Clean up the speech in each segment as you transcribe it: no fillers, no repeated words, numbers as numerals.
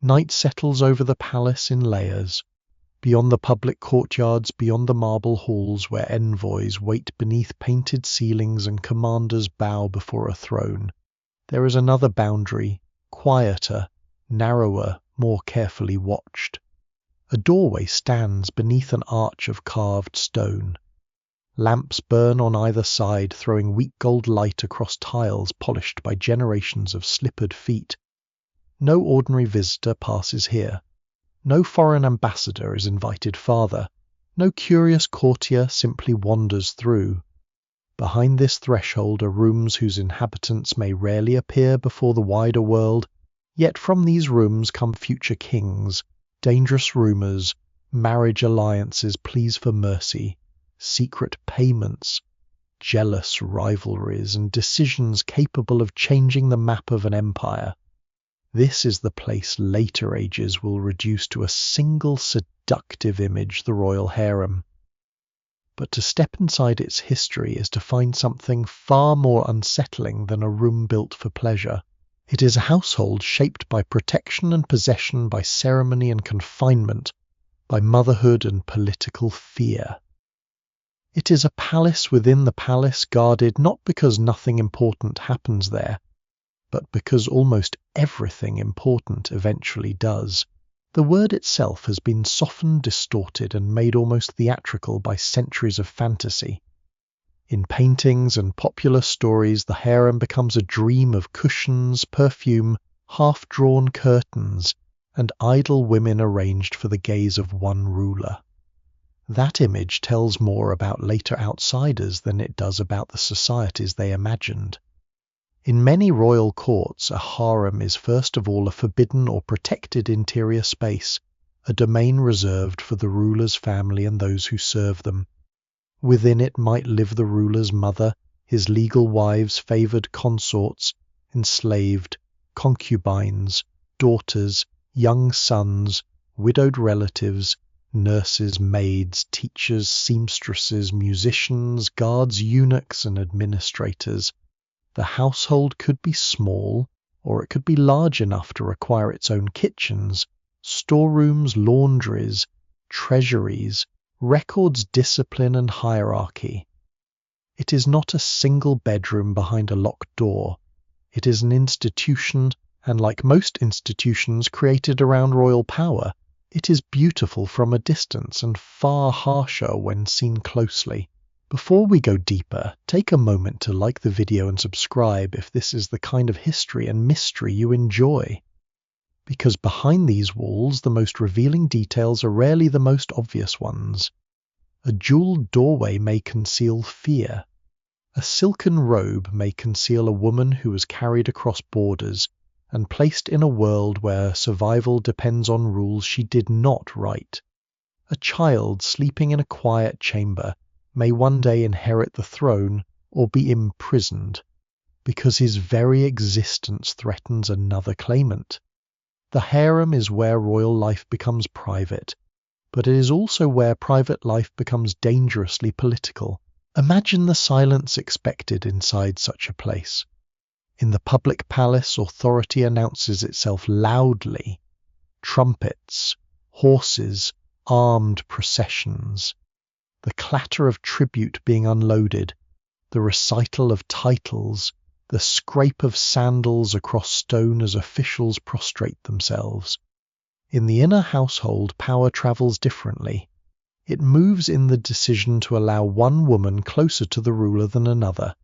Night settles over the palace in layers. Beyond the public courtyards, beyond the marble halls where envoys wait beneath painted ceilings and commanders bow before a throne, there is another boundary, quieter, narrower, more carefully watched. A doorway stands beneath an arch of carved stone. Lamps burn on either side, throwing weak gold light across tiles polished by generations of slippered feet. No ordinary visitor passes here. No foreign ambassador is invited farther. No curious courtier simply wanders through. Behind this threshold are rooms whose inhabitants may rarely appear before the wider world, yet from these rooms come future kings, dangerous rumors, marriage alliances, pleas for mercy, secret payments, jealous rivalries, and decisions capable of changing the map of an empire. This is the place later ages will reduce to a single seductive image, the royal harem. But to step inside its history is to find something far more unsettling than a room built for pleasure. It is a household shaped by protection and possession, by ceremony and confinement, by motherhood and political fear. It is a palace within the palace, guarded not because nothing important happens there, but because almost everything important eventually does. The word itself has been softened, distorted, and made almost theatrical by centuries of fantasy. In paintings and popular stories, the harem becomes a dream of cushions, perfume, half-drawn curtains, and idle women arranged for the gaze of one ruler. That image tells more about later outsiders than it does about the societies they imagined. In many royal courts, a harem is first of all a forbidden or protected interior space, a domain reserved for the ruler's family and those who serve them. Within it might live the ruler's mother, his legal wives, favored consorts, enslaved, concubines, daughters, young sons, widowed relatives, nurses, maids, teachers, seamstresses, musicians, guards, eunuchs, and administrators. The household could be small, or it could be large enough to require its own kitchens, storerooms, laundries, treasuries, records, discipline, and hierarchy. It is not a single bedroom behind a locked door. It is an institution, and like most institutions created around royal power, it is beautiful from a distance and far harsher when seen closely. Before we go deeper, take a moment to like the video and subscribe if this is the kind of history and mystery you enjoy. Because behind these walls, the most revealing details are rarely the most obvious ones. A jeweled doorway may conceal fear. A silken robe may conceal a woman who was carried across borders and placed in a world where survival depends on rules she did not write. A child sleeping in a quiet chamber may one day inherit the throne or be imprisoned, because his very existence threatens another claimant. The harem is where royal life becomes private, but it is also where private life becomes dangerously political. Imagine the silence expected inside such a place. In the public palace, authority announces itself loudly. Trumpets, horses, armed processions. The clatter of tribute being unloaded, the recital of titles, the scrape of sandals across stone as officials prostrate themselves. In the inner household, power travels differently. It moves in the decision to allow one woman closer to the ruler than another.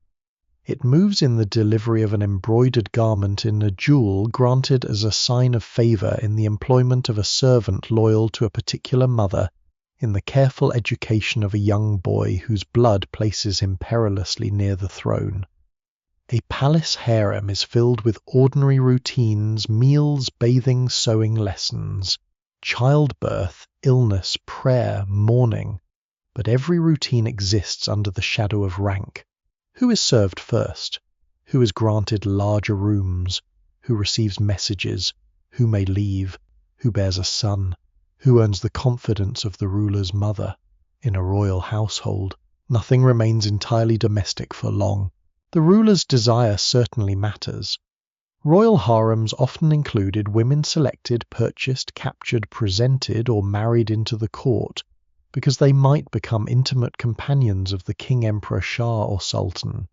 It moves in the delivery of an embroidered garment in a jewel granted as a sign of favor in the employment of a servant loyal to a particular mother, in the careful education of a young boy whose blood places him perilously near the throne. A palace harem is filled with ordinary routines, meals, bathing, sewing lessons, childbirth, illness, prayer, mourning. But every routine exists under the shadow of rank. Who is served first? Who is granted larger rooms? Who receives messages? Who may leave? Who bears a son? Who earns the confidence of the ruler's mother? In a royal household, nothing remains entirely domestic for long. The ruler's desire certainly matters. Royal harems often included women selected, purchased, captured, presented, or married into the court because they might become intimate companions of the king, emperor, shah, or sultan.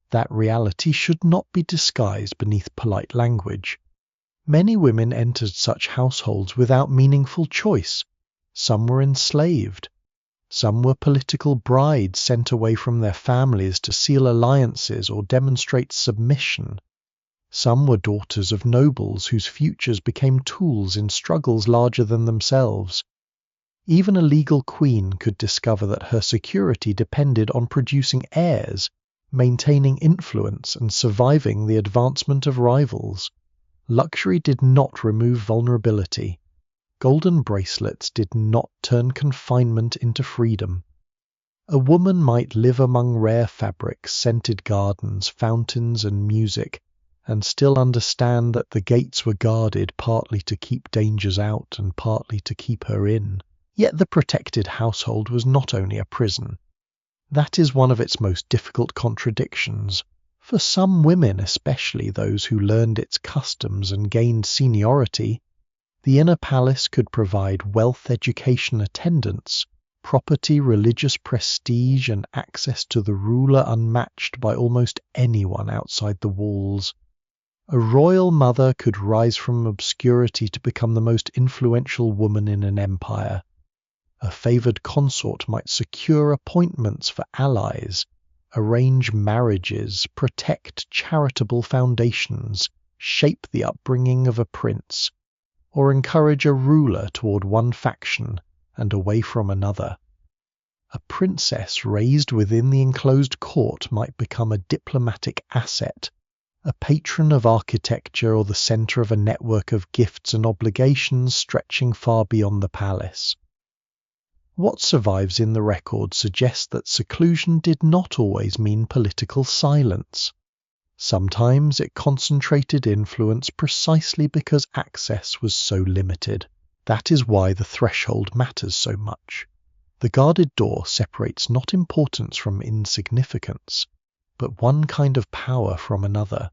That reality should not be disguised beneath polite language. Many women entered such households without meaningful choice. Some were enslaved. Some were political brides sent away from their families to seal alliances or demonstrate submission. Some were daughters of nobles whose futures became tools in struggles larger than themselves. Even a legal queen could discover that her security depended on producing heirs, maintaining influence, and surviving the advancement of rivals. Luxury did not remove vulnerability. Golden bracelets did not turn confinement into freedom. A woman might live among rare fabrics, scented gardens, fountains, and music, and still understand that the gates were guarded partly to keep dangers out and partly to keep her in. Yet the protected household was not only a prison. That is one of its most difficult contradictions. For some women, especially those who learned its customs and gained seniority, the inner palace could provide wealth, education, attendance, property, religious prestige, and access to the ruler unmatched by almost anyone outside the walls. A royal mother could rise from obscurity to become the most influential woman in an empire. A favored consort might secure appointments for allies, arrange marriages, protect charitable foundations, shape the upbringing of a prince, or encourage a ruler toward one faction and away from another. A princess raised within the enclosed court might become a diplomatic asset, a patron of architecture, or the center of a network of gifts and obligations stretching far beyond the palace. What survives in the record suggests that seclusion did not always mean political silence. Sometimes it concentrated influence precisely because access was so limited. That is why the threshold matters so much. The guarded door separates not importance from insignificance, but one kind of power from another.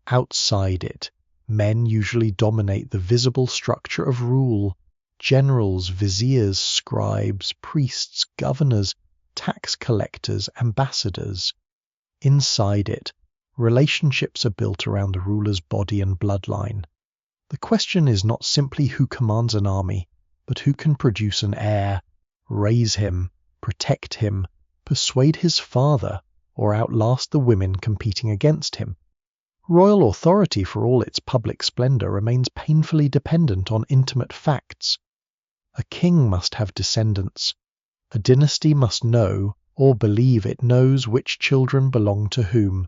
Outside it, men usually dominate the visible structure of rule. Generals, viziers, scribes, priests, governors, tax collectors, ambassadors. Inside it, relationships are built around the ruler's body and bloodline. The question is not simply who commands an army, but who can produce an heir, raise him, protect him, persuade his father, or outlast the women competing against him. Royal authority, for all its public splendor, remains painfully dependent on intimate facts. A king must have descendants. A dynasty must know, or believe it knows, which children belong to whom.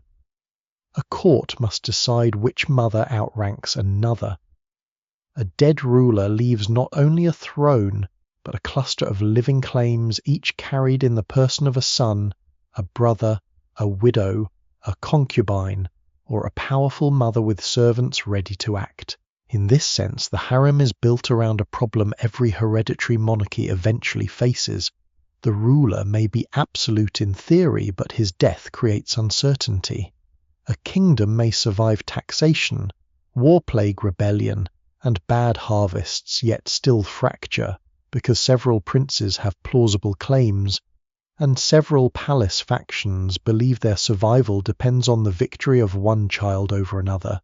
A court must decide which mother outranks another. A dead ruler leaves not only a throne, but a cluster of living claims, each carried in the person of a son, a brother, a widow, a concubine, or a powerful mother with servants ready to act. In this sense, the harem is built around a problem every hereditary monarchy eventually faces. The ruler may be absolute in theory, but his death creates uncertainty. A kingdom may survive taxation, war plague, rebellion, and bad harvests, yet still fracture, because several princes have plausible claims, and several palace factions believe their survival depends on the victory of one child over another.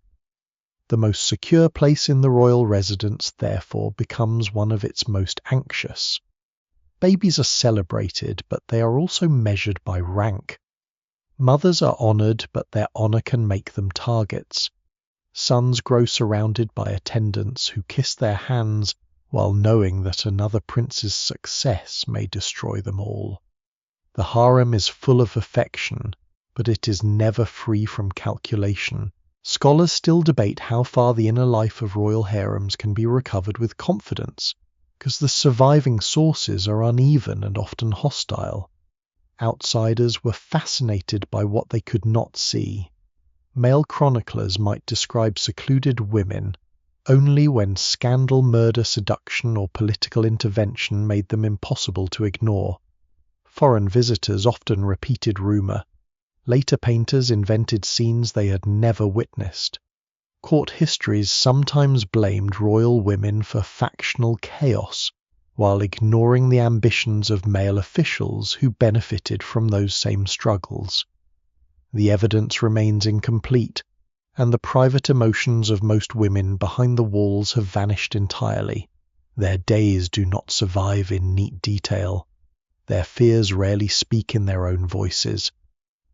The most secure place in the royal residence, therefore, becomes one of its most anxious. Babies are celebrated, but they are also measured by rank. Mothers are honored, but their honor can make them targets. Sons grow surrounded by attendants who kiss their hands while knowing that another prince's success may destroy them all. The harem is full of affection, but it is never free from calculation. Scholars still debate how far the inner life of royal harems can be recovered with confidence, because the surviving sources are uneven and often hostile. Outsiders were fascinated by what they could not see. Male chroniclers might describe secluded women only when scandal, murder, seduction, or political intervention made them impossible to ignore. Foreign visitors often repeated rumor. Later painters invented scenes they had never witnessed. Court histories sometimes blamed royal women for factional chaos, while ignoring the ambitions of male officials who benefited from those same struggles. The evidence remains incomplete, and the private emotions of most women behind the walls have vanished entirely. Their days do not survive in neat detail. Their fears rarely speak in their own voices.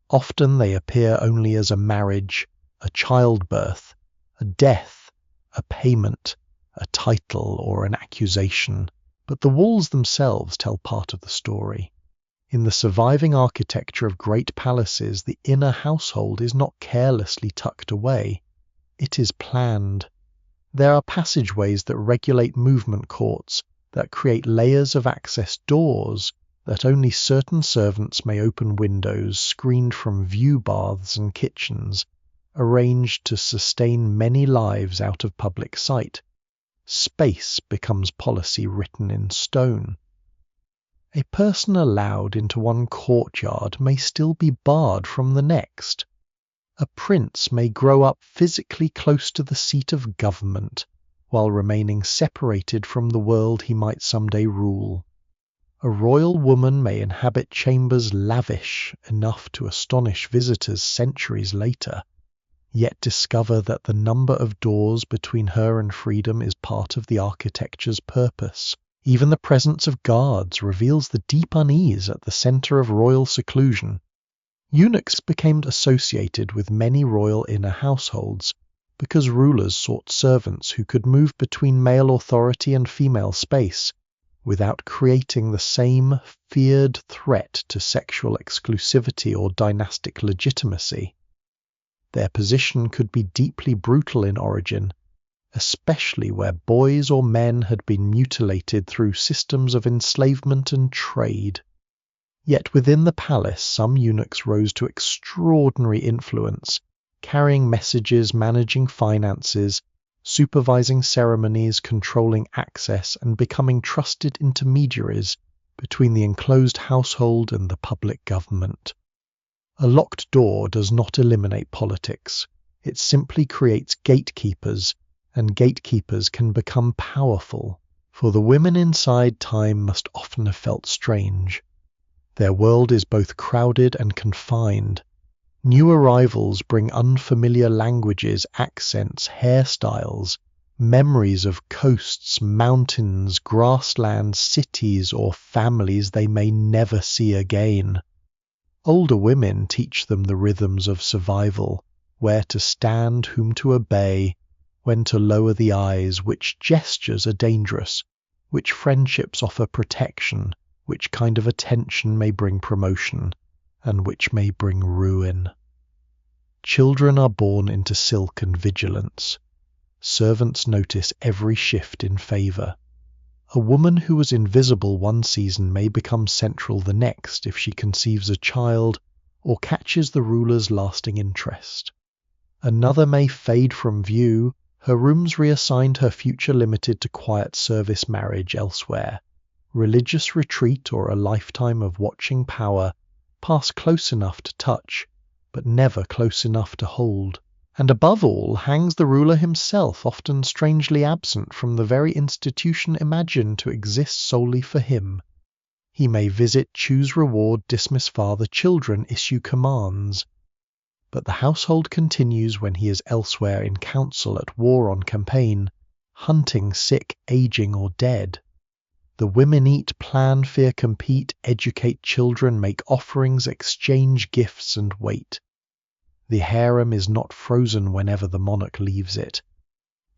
Often they appear only as a marriage, a childbirth, a death, a payment, a title, or an accusation. But the walls themselves tell part of the story. In the surviving architecture of great palaces, the inner household is not carelessly tucked away. It is planned. There are passageways that regulate movement courts, that create layers of access doors, that only certain servants may open windows screened from view baths and kitchens, arranged to sustain many lives out of public sight. Space becomes policy written in stone. A person allowed into one courtyard may still be barred from the next. A prince may grow up physically close to the seat of government, while remaining separated from the world he might someday rule. A royal woman may inhabit chambers lavish enough to astonish visitors centuries later, yet discover that the number of doors between her and freedom is part of the architecture's purpose. Even the presence of guards reveals the deep unease at the center of royal seclusion. Eunuchs became associated with many royal inner households because rulers sought servants who could move between male authority and female space without creating the same feared threat to sexual exclusivity or dynastic legitimacy. Their position could be deeply brutal in origin, especially where boys or men had been mutilated through systems of enslavement and trade. Yet within the palace, some eunuchs rose to extraordinary influence, carrying messages, managing finances, supervising ceremonies, controlling access, and becoming trusted intermediaries between the enclosed household and the public government. A locked door does not eliminate politics. It simply creates gatekeepers, and gatekeepers can become powerful, for the women inside time must often have felt strange. Their world is both crowded and confined. New arrivals bring unfamiliar languages, accents, hairstyles, memories of coasts, mountains, grasslands, cities, or families they may never see again. Older women teach them the rhythms of survival, where to stand, whom to obey, when to lower the eyes, which gestures are dangerous, which friendships offer protection, which kind of attention may bring promotion, and which may bring ruin. Children are born into silk and vigilance. Servants notice every shift in favor. A woman who was invisible one season may become central the next if she conceives a child or catches the ruler's lasting interest. Another may fade from view, her rooms reassigned, her future limited to quiet service marriage elsewhere. Religious retreat or a lifetime of watching power pass close enough to touch, but never close enough to hold. And above all hangs the ruler himself, often strangely absent from the very institution imagined to exist solely for him. He may visit, choose reward, dismiss father, children, issue commands. But the household continues when he is elsewhere in council, at war, on campaign, hunting, sick, aging, or dead. The women eat, plan, fear, compete, educate children, make offerings, exchange gifts, and wait. The harem is not frozen whenever the monarch leaves it.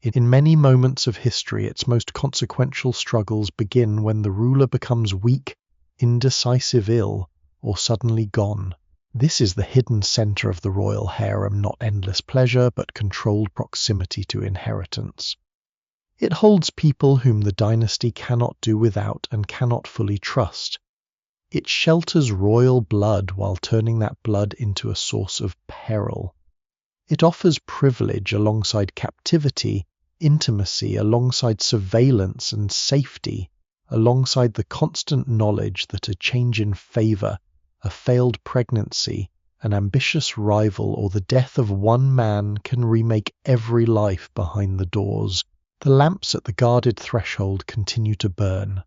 In many moments of history, its most consequential struggles begin when the ruler becomes weak, indecisive, ill, or suddenly gone. This is the hidden center of the royal harem, not endless pleasure, but controlled proximity to inheritance. It holds people whom the dynasty cannot do without and cannot fully trust. It shelters royal blood while turning that blood into a source of peril. It offers privilege alongside captivity, intimacy alongside surveillance and safety, alongside the constant knowledge that a change in favor, a failed pregnancy, An ambitious rival or the death of one man can remake every life behind the doors. The lamps at the guarded threshold continue to burn.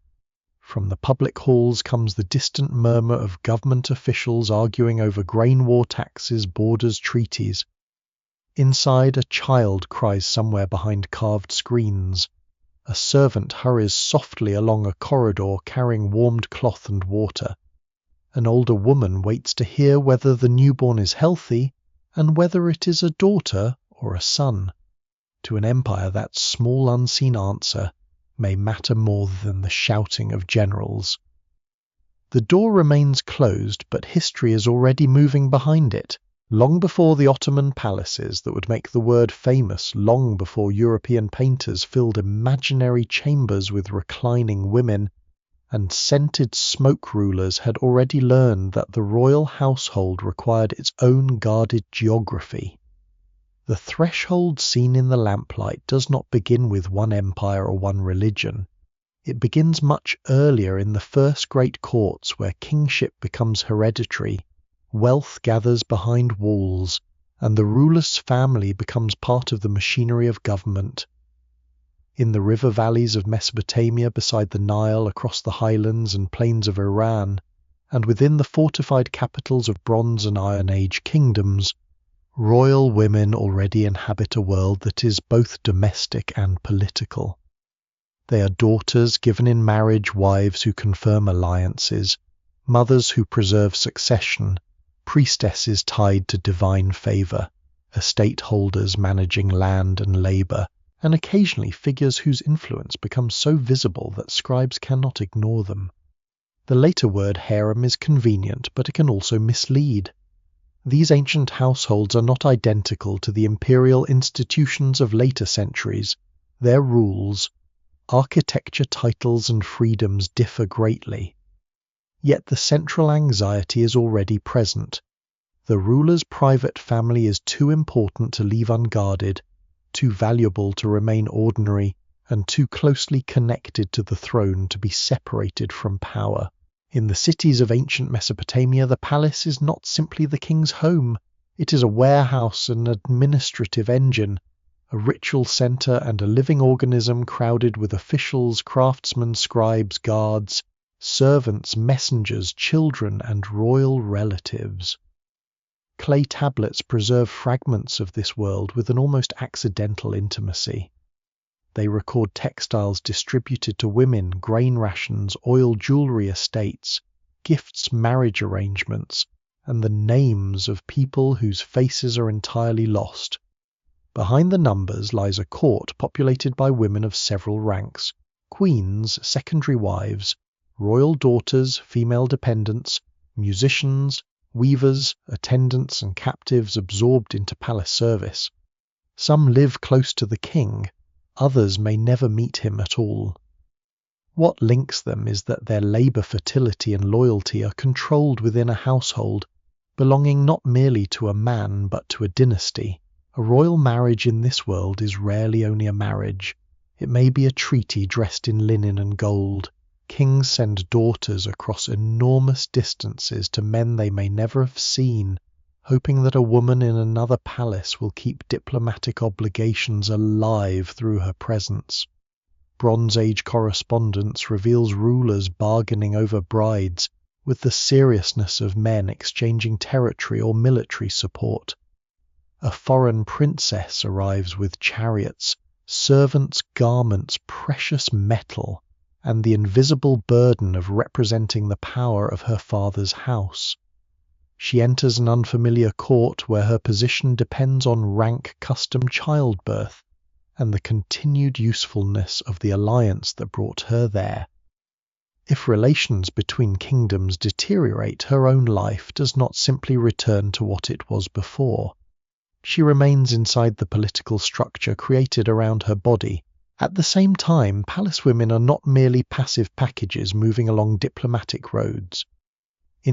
From the public halls comes the distant murmur of government officials arguing over grain war taxes, borders, treaties. Inside, a child cries somewhere behind carved screens. A servant hurries softly along a corridor carrying warmed cloth and water. An older woman waits to hear whether the newborn is healthy and whether it is a daughter or a son. To an empire, that small unseen answer may matter more than the shouting of generals. The door remains closed, but history is already moving behind it. Long before the Ottoman palaces that would make the word famous, long before European painters filled imaginary chambers with reclining women, and scented smoke rulers had already learned that the royal household required its own guarded geography. The threshold seen in the lamplight does not begin with one empire or one religion. It begins much earlier in the first great courts where kingship becomes hereditary, wealth gathers behind walls, and the ruler's family becomes part of the machinery of government. In the river valleys of Mesopotamia, beside the Nile, across the highlands and plains of Iran, and within the fortified capitals of Bronze and Iron Age kingdoms, royal women already inhabit a world that is both domestic and political. They are daughters given in marriage, wives who confirm alliances, mothers who preserve succession, priestesses tied to divine favor, estate holders managing land and labor, and occasionally figures whose influence becomes so visible that scribes cannot ignore them. The later word harem is convenient, but it can also mislead. These ancient households are not identical to the imperial institutions of later centuries. Their rules, architecture, titles, and freedoms differ greatly. Yet the central anxiety is already present. The ruler's private family is too important to leave unguarded, too valuable to remain ordinary, and too closely connected to the throne to be separated from power. In the cities of ancient Mesopotamia, the palace is not simply the king's home. It is a warehouse, an administrative engine, a ritual center, and a living organism crowded with officials, craftsmen, scribes, guards, servants, messengers, children, and royal relatives. Clay tablets preserve fragments of this world with an almost accidental intimacy. They record textiles distributed to women, grain rations, oil jewelry estates, gifts, marriage arrangements, and the names of people whose faces are entirely lost. Behind the numbers lies a court populated by women of several ranks: queens, secondary wives, royal daughters, female dependents, musicians, weavers, attendants, and captives absorbed into palace service. Some live close to the king, others may never meet him at all. What links them is that their labor, fertility, and loyalty are controlled within a household, belonging not merely to a man but to a dynasty. A royal marriage in this world is rarely only a marriage. It may be a treaty dressed in linen and gold. Kings send daughters across enormous distances to men they may never have seen, hoping that a woman in another palace will keep diplomatic obligations alive through her presence. Bronze Age correspondence reveals rulers bargaining over brides with the seriousness of men exchanging territory or military support. A foreign princess arrives with chariots, servants' garments, precious metal, and the invisible burden of representing the power of her father's house. She enters an unfamiliar court where her position depends on rank, custom, childbirth, and the continued usefulness of the alliance that brought her there. If relations between kingdoms deteriorate, her own life does not simply return to what it was before. She remains inside the political structure created around her body. At the same time, palace women are not merely passive packages moving along diplomatic roads.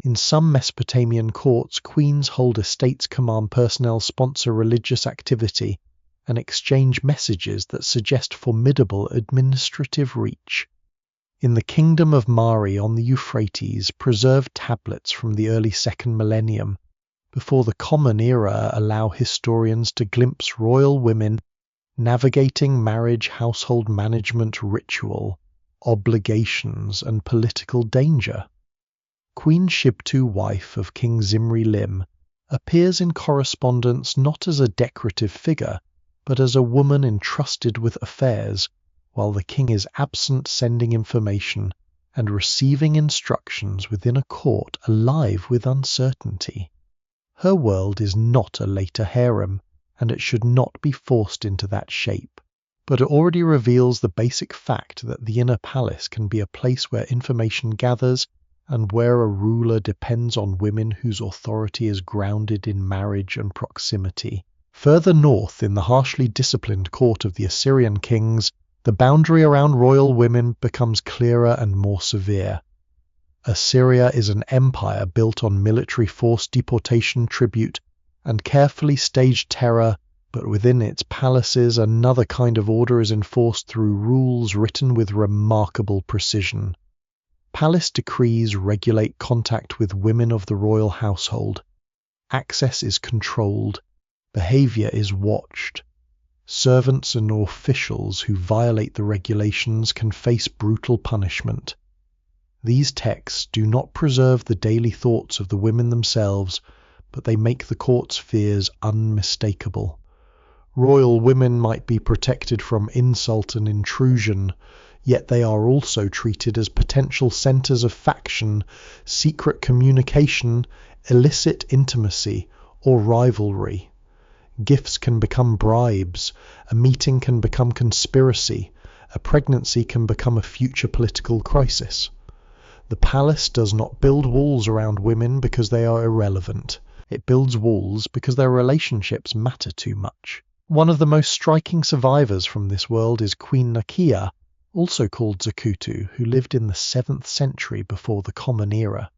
In some Mesopotamian courts, queens hold estates, command personnel, sponsor religious activity, and exchange messages that suggest formidable administrative reach. In the kingdom of Mari on the Euphrates, preserved tablets from the early 2nd millennium before the Common Era allow historians to glimpse royal women navigating marriage, household management, ritual, obligations, and political danger. Queen Shibtu, wife of King Zimri Lim, appears in correspondence not as a decorative figure, but as a woman entrusted with affairs, while the king is absent sending information and receiving instructions within a court alive with uncertainty. Her world is not a later harem, and it should not be forced into that shape, but it already reveals the basic fact that the inner palace can be a place where information gathers and where a ruler depends on women whose authority is grounded in marriage and proximity. Further north, in the harshly disciplined court of the Assyrian kings, the boundary around royal women becomes clearer and more severe. Assyria is an empire built on military force deportation, tribute, and carefully staged terror, but within its palaces another kind of order is enforced through rules written with remarkable precision. Palace decrees regulate contact with women of the royal household. Access is controlled. Behavior is watched. Servants and officials who violate the regulations can face brutal punishment. These texts do not preserve the daily thoughts of the women themselves, but they make the court's fears unmistakable. Royal women might be protected from insult and intrusion, yet they are also treated as potential centers of faction, secret communication, illicit intimacy, or rivalry. Gifts can become bribes, a meeting can become conspiracy, a pregnancy can become a future political crisis. The palace does not build walls around women because they are irrelevant. It builds walls because their relationships matter too much. One of the most striking survivors from this world is Queen Nakia, also called Zakutu, who lived in the 7th century before the Common Era.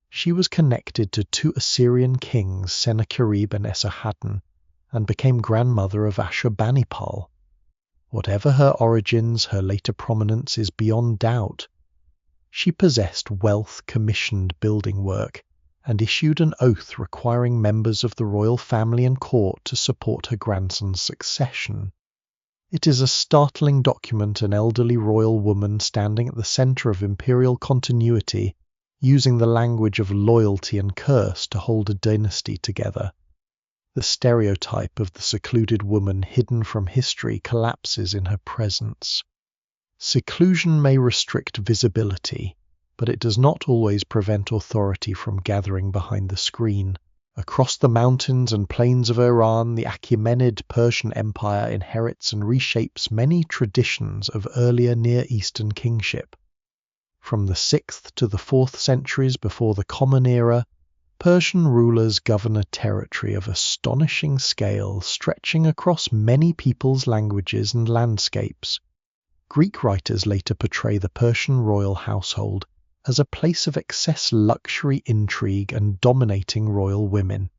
She was connected to two Assyrian kings, Sennacherib and Esarhaddon, and became grandmother of Ashurbanipal. Whatever her origins, her later prominence is beyond doubt. She possessed wealth, commissioned building work, and issued an oath requiring members of the royal family and court to support her grandson's succession. It is a startling document, an elderly royal woman standing at the center of imperial continuity, using the language of loyalty and curse to hold a dynasty together. The stereotype of the secluded woman hidden from history collapses in her presence. Seclusion may restrict visibility, but it does not always prevent authority from gathering behind the screen. Across the mountains and plains of Iran, the Achaemenid Persian Empire inherits and reshapes many traditions of earlier Near Eastern kingship. From the 6th to the 4th centuries before the Common Era, Persian rulers govern a territory of astonishing scale, stretching across many peoples, languages, and landscapes. Greek writers later portray the Persian royal household as a place of excess luxury, intrigue, and dominating royal women.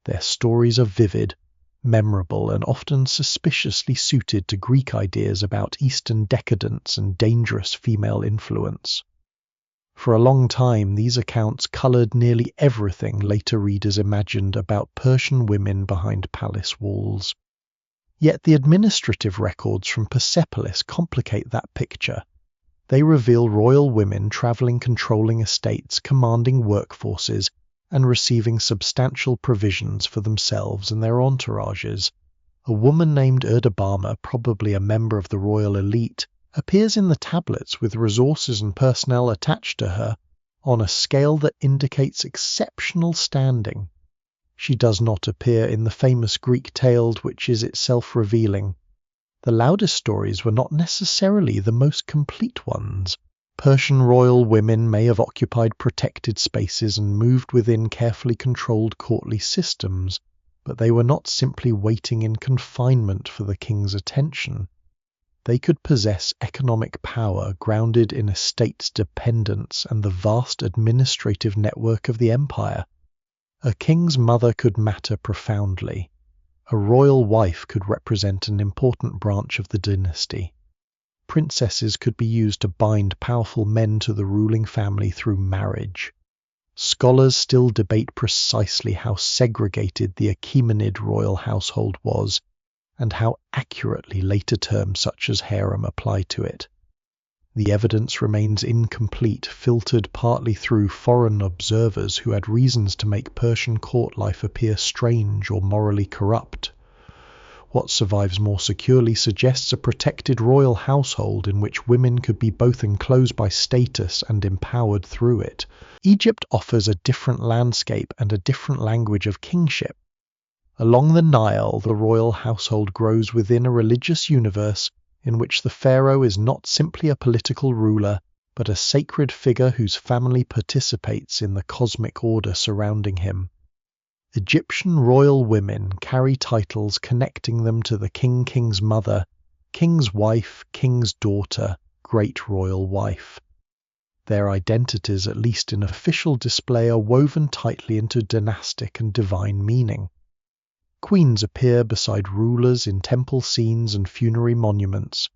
Their stories are vivid, memorable, and often suspiciously suited to Greek ideas about Eastern decadence and dangerous female influence. For a long time, these accounts colored nearly everything later readers imagined about Persian women behind palace walls. Yet the administrative records from Persepolis complicate that picture. They reveal royal women traveling, controlling estates, commanding workforces, and receiving substantial provisions for themselves and their entourages. A woman named Erdabama, probably a member of the royal elite, appears in the tablets with resources and personnel attached to her on a scale that indicates exceptional standing. She does not appear in the famous Greek tale, which is itself revealing. The loudest stories were not necessarily the most complete ones. Persian royal women may have occupied protected spaces and moved within carefully controlled courtly systems, but they were not simply waiting in confinement for the king's attention. They could possess economic power grounded in a state's dependence and the vast administrative network of the empire. A king's mother could matter profoundly. A royal wife could represent an important branch of the dynasty. Princesses could be used to bind powerful men to the ruling family through marriage. Scholars still debate precisely how segregated the Achaemenid royal household was, and how accurately later terms such as harem apply to it. The evidence remains incomplete, filtered partly through foreign observers who had reasons to make Persian court life appear strange or morally corrupt. What survives more securely suggests a protected royal household in which women could be both enclosed by status and empowered through it. Egypt offers a different landscape and a different language of kingship. Along the Nile, the royal household grows within a religious universe in which the pharaoh is not simply a political ruler, but a sacred figure whose family participates in the cosmic order surrounding him. Egyptian royal women carry titles connecting them to the king's mother, king's wife, king's daughter, great royal wife. Their identities, at least in official display, are woven tightly into dynastic and divine meaning. Queens appear beside rulers in temple scenes and funerary monuments.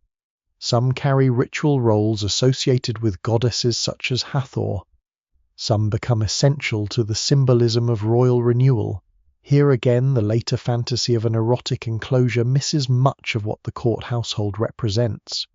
Some carry ritual roles associated with goddesses such as Hathor. Some become essential to the symbolism of royal renewal. Here again, the later fantasy of an erotic enclosure misses much of what the court household represents.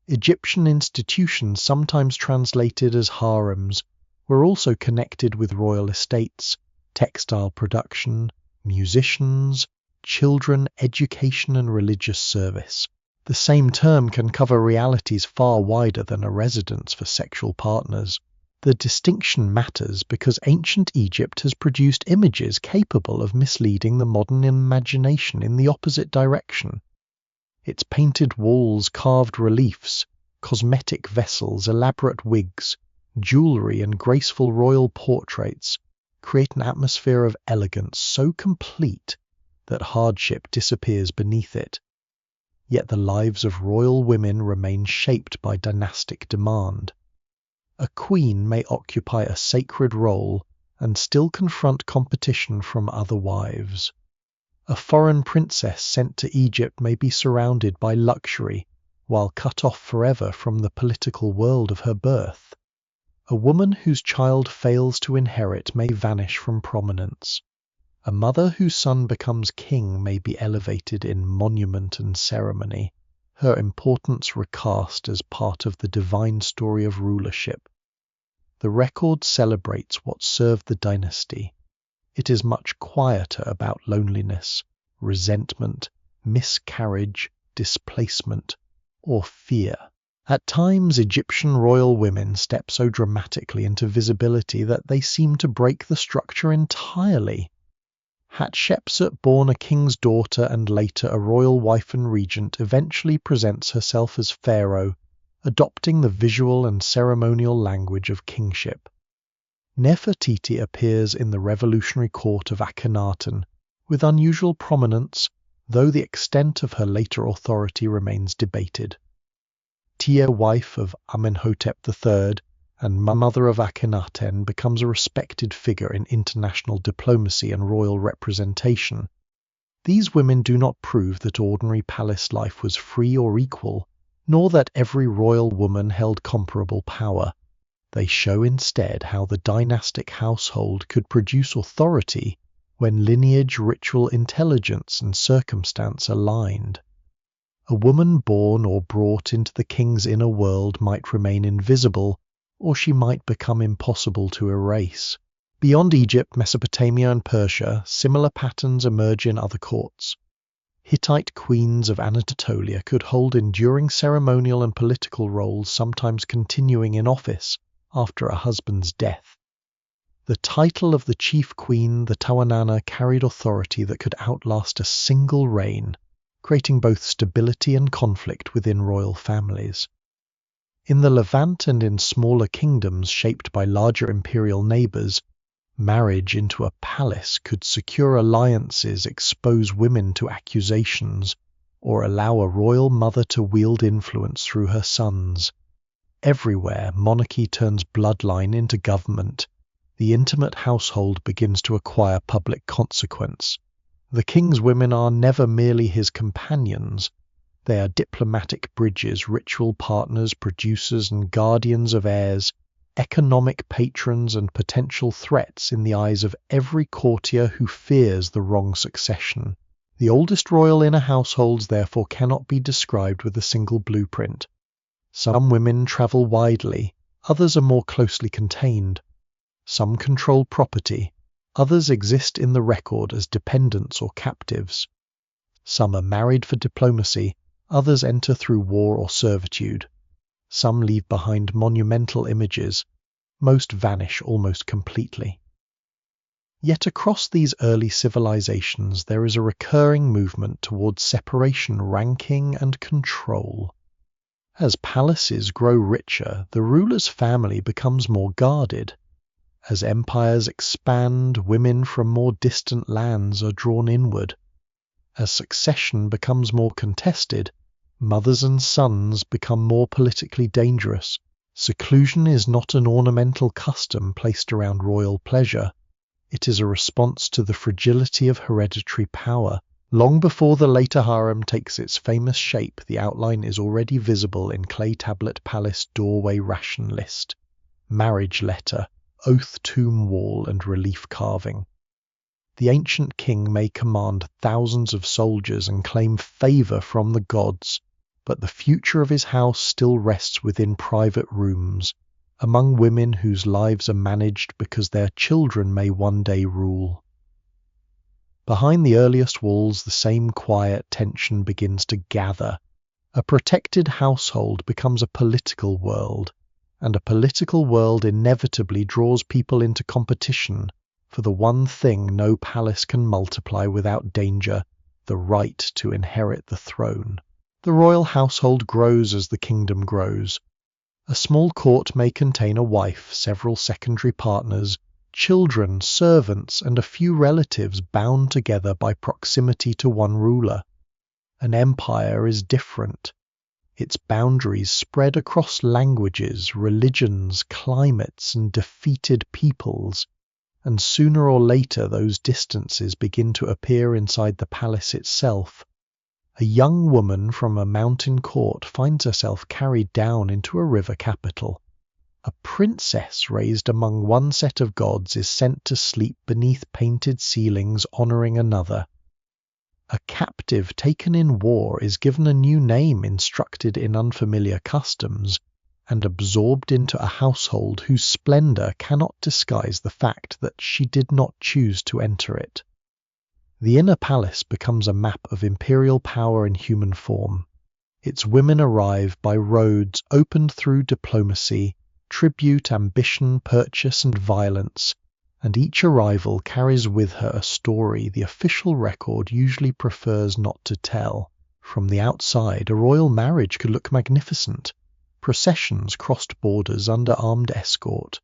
Egyptian institutions, sometimes translated as harems, were also connected with royal estates, textile production, musicians, children, education and religious service. The same term can cover realities far wider than a residence for sexual partners. The distinction matters because ancient Egypt has produced images capable of misleading the modern imagination in the opposite direction. Its painted walls, carved reliefs, cosmetic vessels, elaborate wigs, jewellery and graceful royal portraits create an atmosphere of elegance so complete that hardship disappears beneath it. Yet the lives of royal women remain shaped by dynastic demand. A queen may occupy a sacred role and still confront competition from other wives. A foreign princess sent to Egypt may be surrounded by luxury, while cut off forever from the political world of her birth. A woman whose child fails to inherit may vanish from prominence. A mother whose son becomes king may be elevated in monument and ceremony, her importance recast as part of the divine story of rulership. The record celebrates what served the dynasty. It is much quieter about loneliness, resentment, miscarriage, displacement, or fear. At times, Egyptian royal women step so dramatically into visibility that they seem to break the structure entirely. Hatshepsut, born a king's daughter and later a royal wife and regent, eventually presents herself as pharaoh, adopting the visual and ceremonial language of kingship. Nefertiti appears in the revolutionary court of Akhenaten with unusual prominence, though the extent of her later authority remains debated. Tia, wife of Amenhotep III and mother of Akhenaten, becomes a respected figure in international diplomacy and royal representation. These women do not prove that ordinary palace life was free or equal, nor that every royal woman held comparable power. They show instead how the dynastic household could produce authority when lineage, ritual, intelligence, and circumstance aligned. A woman born or brought into the king's inner world might remain invisible, or she might become impossible to erase. Beyond Egypt, Mesopotamia, and Persia, similar patterns emerge in other courts. Hittite queens of Anatolia could hold enduring ceremonial and political roles, sometimes continuing in office after a husband's death. The title of the chief queen, the Tawananna, carried authority that could outlast a single reign, creating both stability and conflict within royal families. In the Levant and in smaller kingdoms shaped by larger imperial neighbours, marriage into a palace could secure alliances, expose women to accusations, or allow a royal mother to wield influence through her sons. Everywhere, monarchy turns bloodline into government. The intimate household begins to acquire public consequence. The king's women are never merely his companions. They are diplomatic bridges, ritual partners, producers, and guardians of heirs, economic patrons and potential threats in the eyes of every courtier who fears the wrong succession. The oldest royal inner households therefore cannot be described with a single blueprint. Some women travel widely, others are more closely contained. Some control property, others exist in the record as dependents or captives. Some are married for diplomacy, others enter through war or servitude. Some leave behind monumental images, most vanish almost completely. Yet across these early civilizations there is a recurring movement towards separation, ranking, and control. As palaces grow richer, the ruler's family becomes more guarded. As empires expand, women from more distant lands are drawn inward. As succession becomes more contested, mothers and sons become more politically dangerous. Seclusion is not an ornamental custom placed around royal pleasure. It is a response to the fragility of hereditary power. Long before the later harem takes its famous shape, the outline is already visible in clay tablet palace doorway ration list, marriage letter, oath tomb wall, and relief carving. The ancient king may command thousands of soldiers and claim favor from the gods, but the future of his house still rests within private rooms, among women whose lives are managed because their children may one day rule. Behind the earliest walls, the same quiet tension begins to gather. A protected household becomes a political world, and a political world inevitably draws people into competition for the one thing no palace can multiply without danger, the right to inherit the throne. The royal household grows as the kingdom grows. A small court may contain a wife, several secondary partners, children, servants, and a few relatives bound together by proximity to one ruler. An empire is different. Its boundaries spread across languages, religions, climates, and defeated peoples, and sooner or later those distances begin to appear inside the palace itself. A young woman from a mountain court finds herself carried down into a river capital. A princess raised among one set of gods is sent to sleep beneath painted ceilings honoring another. A captive taken in war is given a new name, instructed in unfamiliar customs, and absorbed into a household whose splendor cannot disguise the fact that she did not choose to enter it. The inner palace becomes a map of imperial power in human form. Its women arrive by roads opened through diplomacy, tribute, ambition, purchase, and violence, and each arrival carries with her a story the official record usually prefers not to tell. From the outside, a royal marriage could look magnificent. Processions crossed borders under armed escort.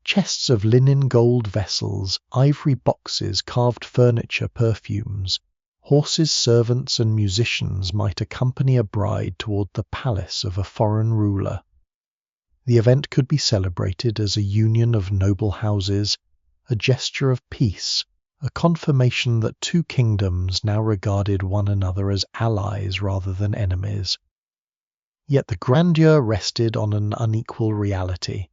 Chests of linen, gold vessels, ivory boxes, carved furniture, perfumes. Horses, servants, and musicians might accompany a bride toward the palace of a foreign ruler. The event could be celebrated as a union of noble houses, a gesture of peace, a confirmation that two kingdoms now regarded one another as allies rather than enemies. Yet the grandeur rested on an unequal reality.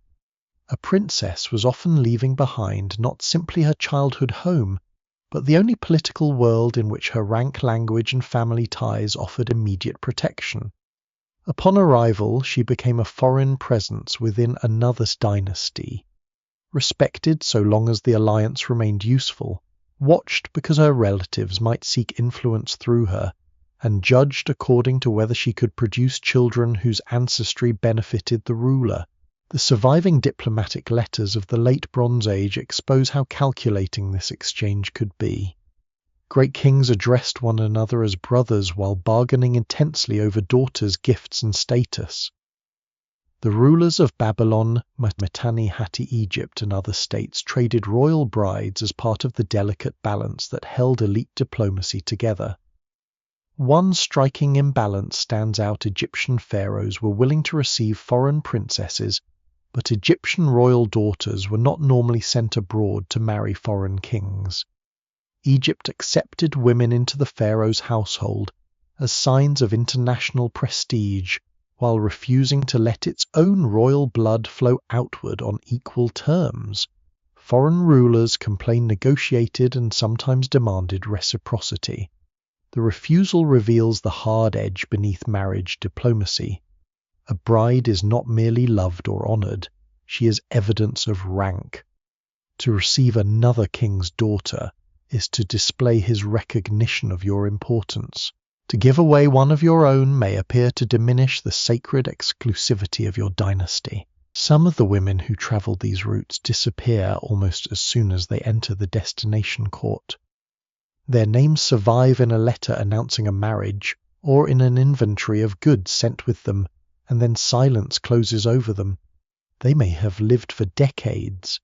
A princess was often leaving behind not simply her childhood home, but the only political world in which her rank, language, and family ties offered immediate protection. Upon arrival, she became a foreign presence within another dynasty, respected so long as the alliance remained useful, watched because her relatives might seek influence through her, and judged according to whether she could produce children whose ancestry benefited the ruler. The surviving diplomatic letters of the late Bronze Age expose how calculating this exchange could be. Great kings addressed one another as brothers while bargaining intensely over daughters, gifts, and status. The rulers of Babylon, Mitanni-Hatti Egypt, and other states traded royal brides as part of the delicate balance that held elite diplomacy together. One striking imbalance stands out. Egyptian pharaohs were willing to receive foreign princesses, but Egyptian royal daughters were not normally sent abroad to marry foreign kings. Egypt accepted women into the pharaoh's household as signs of international prestige, while refusing to let its own royal blood flow outward on equal terms. Foreign rulers complained, negotiated, and sometimes demanded reciprocity. The refusal reveals the hard edge beneath marriage diplomacy. A bride is not merely loved or honored, she is evidence of rank. To receive another king's daughter is to display his recognition of your importance. To give away one of your own may appear to diminish the sacred exclusivity of your dynasty. Some of the women who travel these routes disappear almost as soon as they enter the destination court. Their names survive in a letter announcing a marriage, or in an inventory of goods sent with them, and then silence closes over them. They may have lived for decades.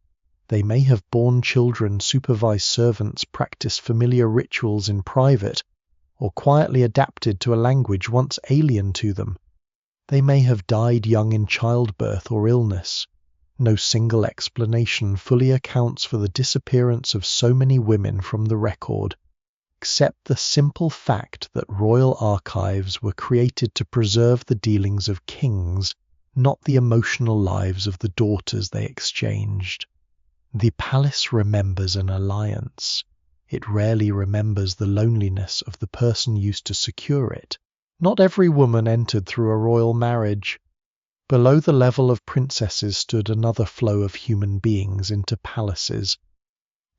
They may have borne children, supervised servants, practiced familiar rituals in private, or quietly adapted to a language once alien to them. They may have died young in childbirth or illness. No single explanation fully accounts for the disappearance of so many women from the record, except the simple fact that royal archives were created to preserve the dealings of kings, not the emotional lives of the daughters they exchanged. The palace remembers an alliance. It rarely remembers the loneliness of the person used to secure it. Not every woman entered through a royal marriage. Below the level of princesses stood another flow of human beings into palaces.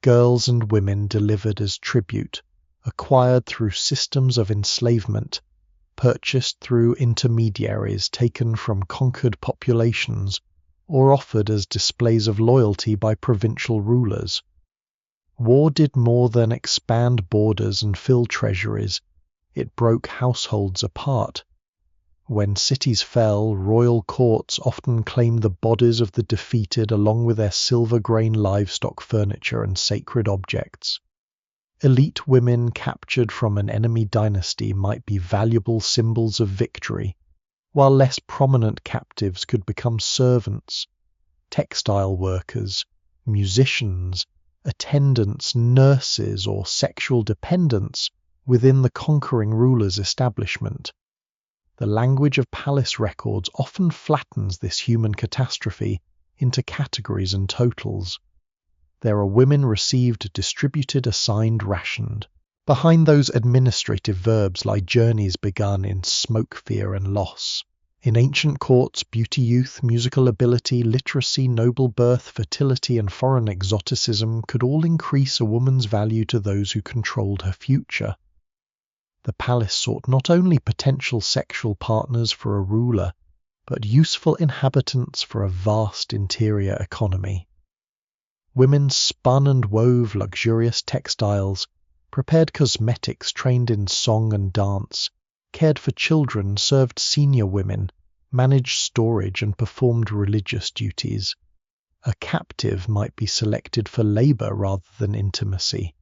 Girls and women delivered as tribute, acquired through systems of enslavement, purchased through intermediaries taken from conquered populations, or offered as displays of loyalty by provincial rulers. War did more than expand borders and fill treasuries. It broke households apart. When cities fell, royal courts often claimed the bodies of the defeated along with their silver-grain livestock, furniture, and sacred objects. Elite women captured from an enemy dynasty might be valuable symbols of victory, while less prominent captives could become servants, textile workers, musicians, attendants, nurses, or sexual dependents within the conquering ruler's establishment. The language of palace records often flattens this human catastrophe into categories and totals. There are women received, distributed, assigned, rationed. Behind those administrative verbs lie journeys begun in smoke, fear, and loss. In ancient courts, beauty, youth, musical ability, literacy, noble birth, fertility, and foreign exoticism could all increase a woman's value to those who controlled her future. The palace sought not only potential sexual partners for a ruler, but useful inhabitants for a vast interior economy. Women spun and wove luxurious textiles, prepared cosmetics, trained in song and dance, cared for children, served senior women, managed storage, and performed religious duties. A captive might be selected for labor rather than intimacy.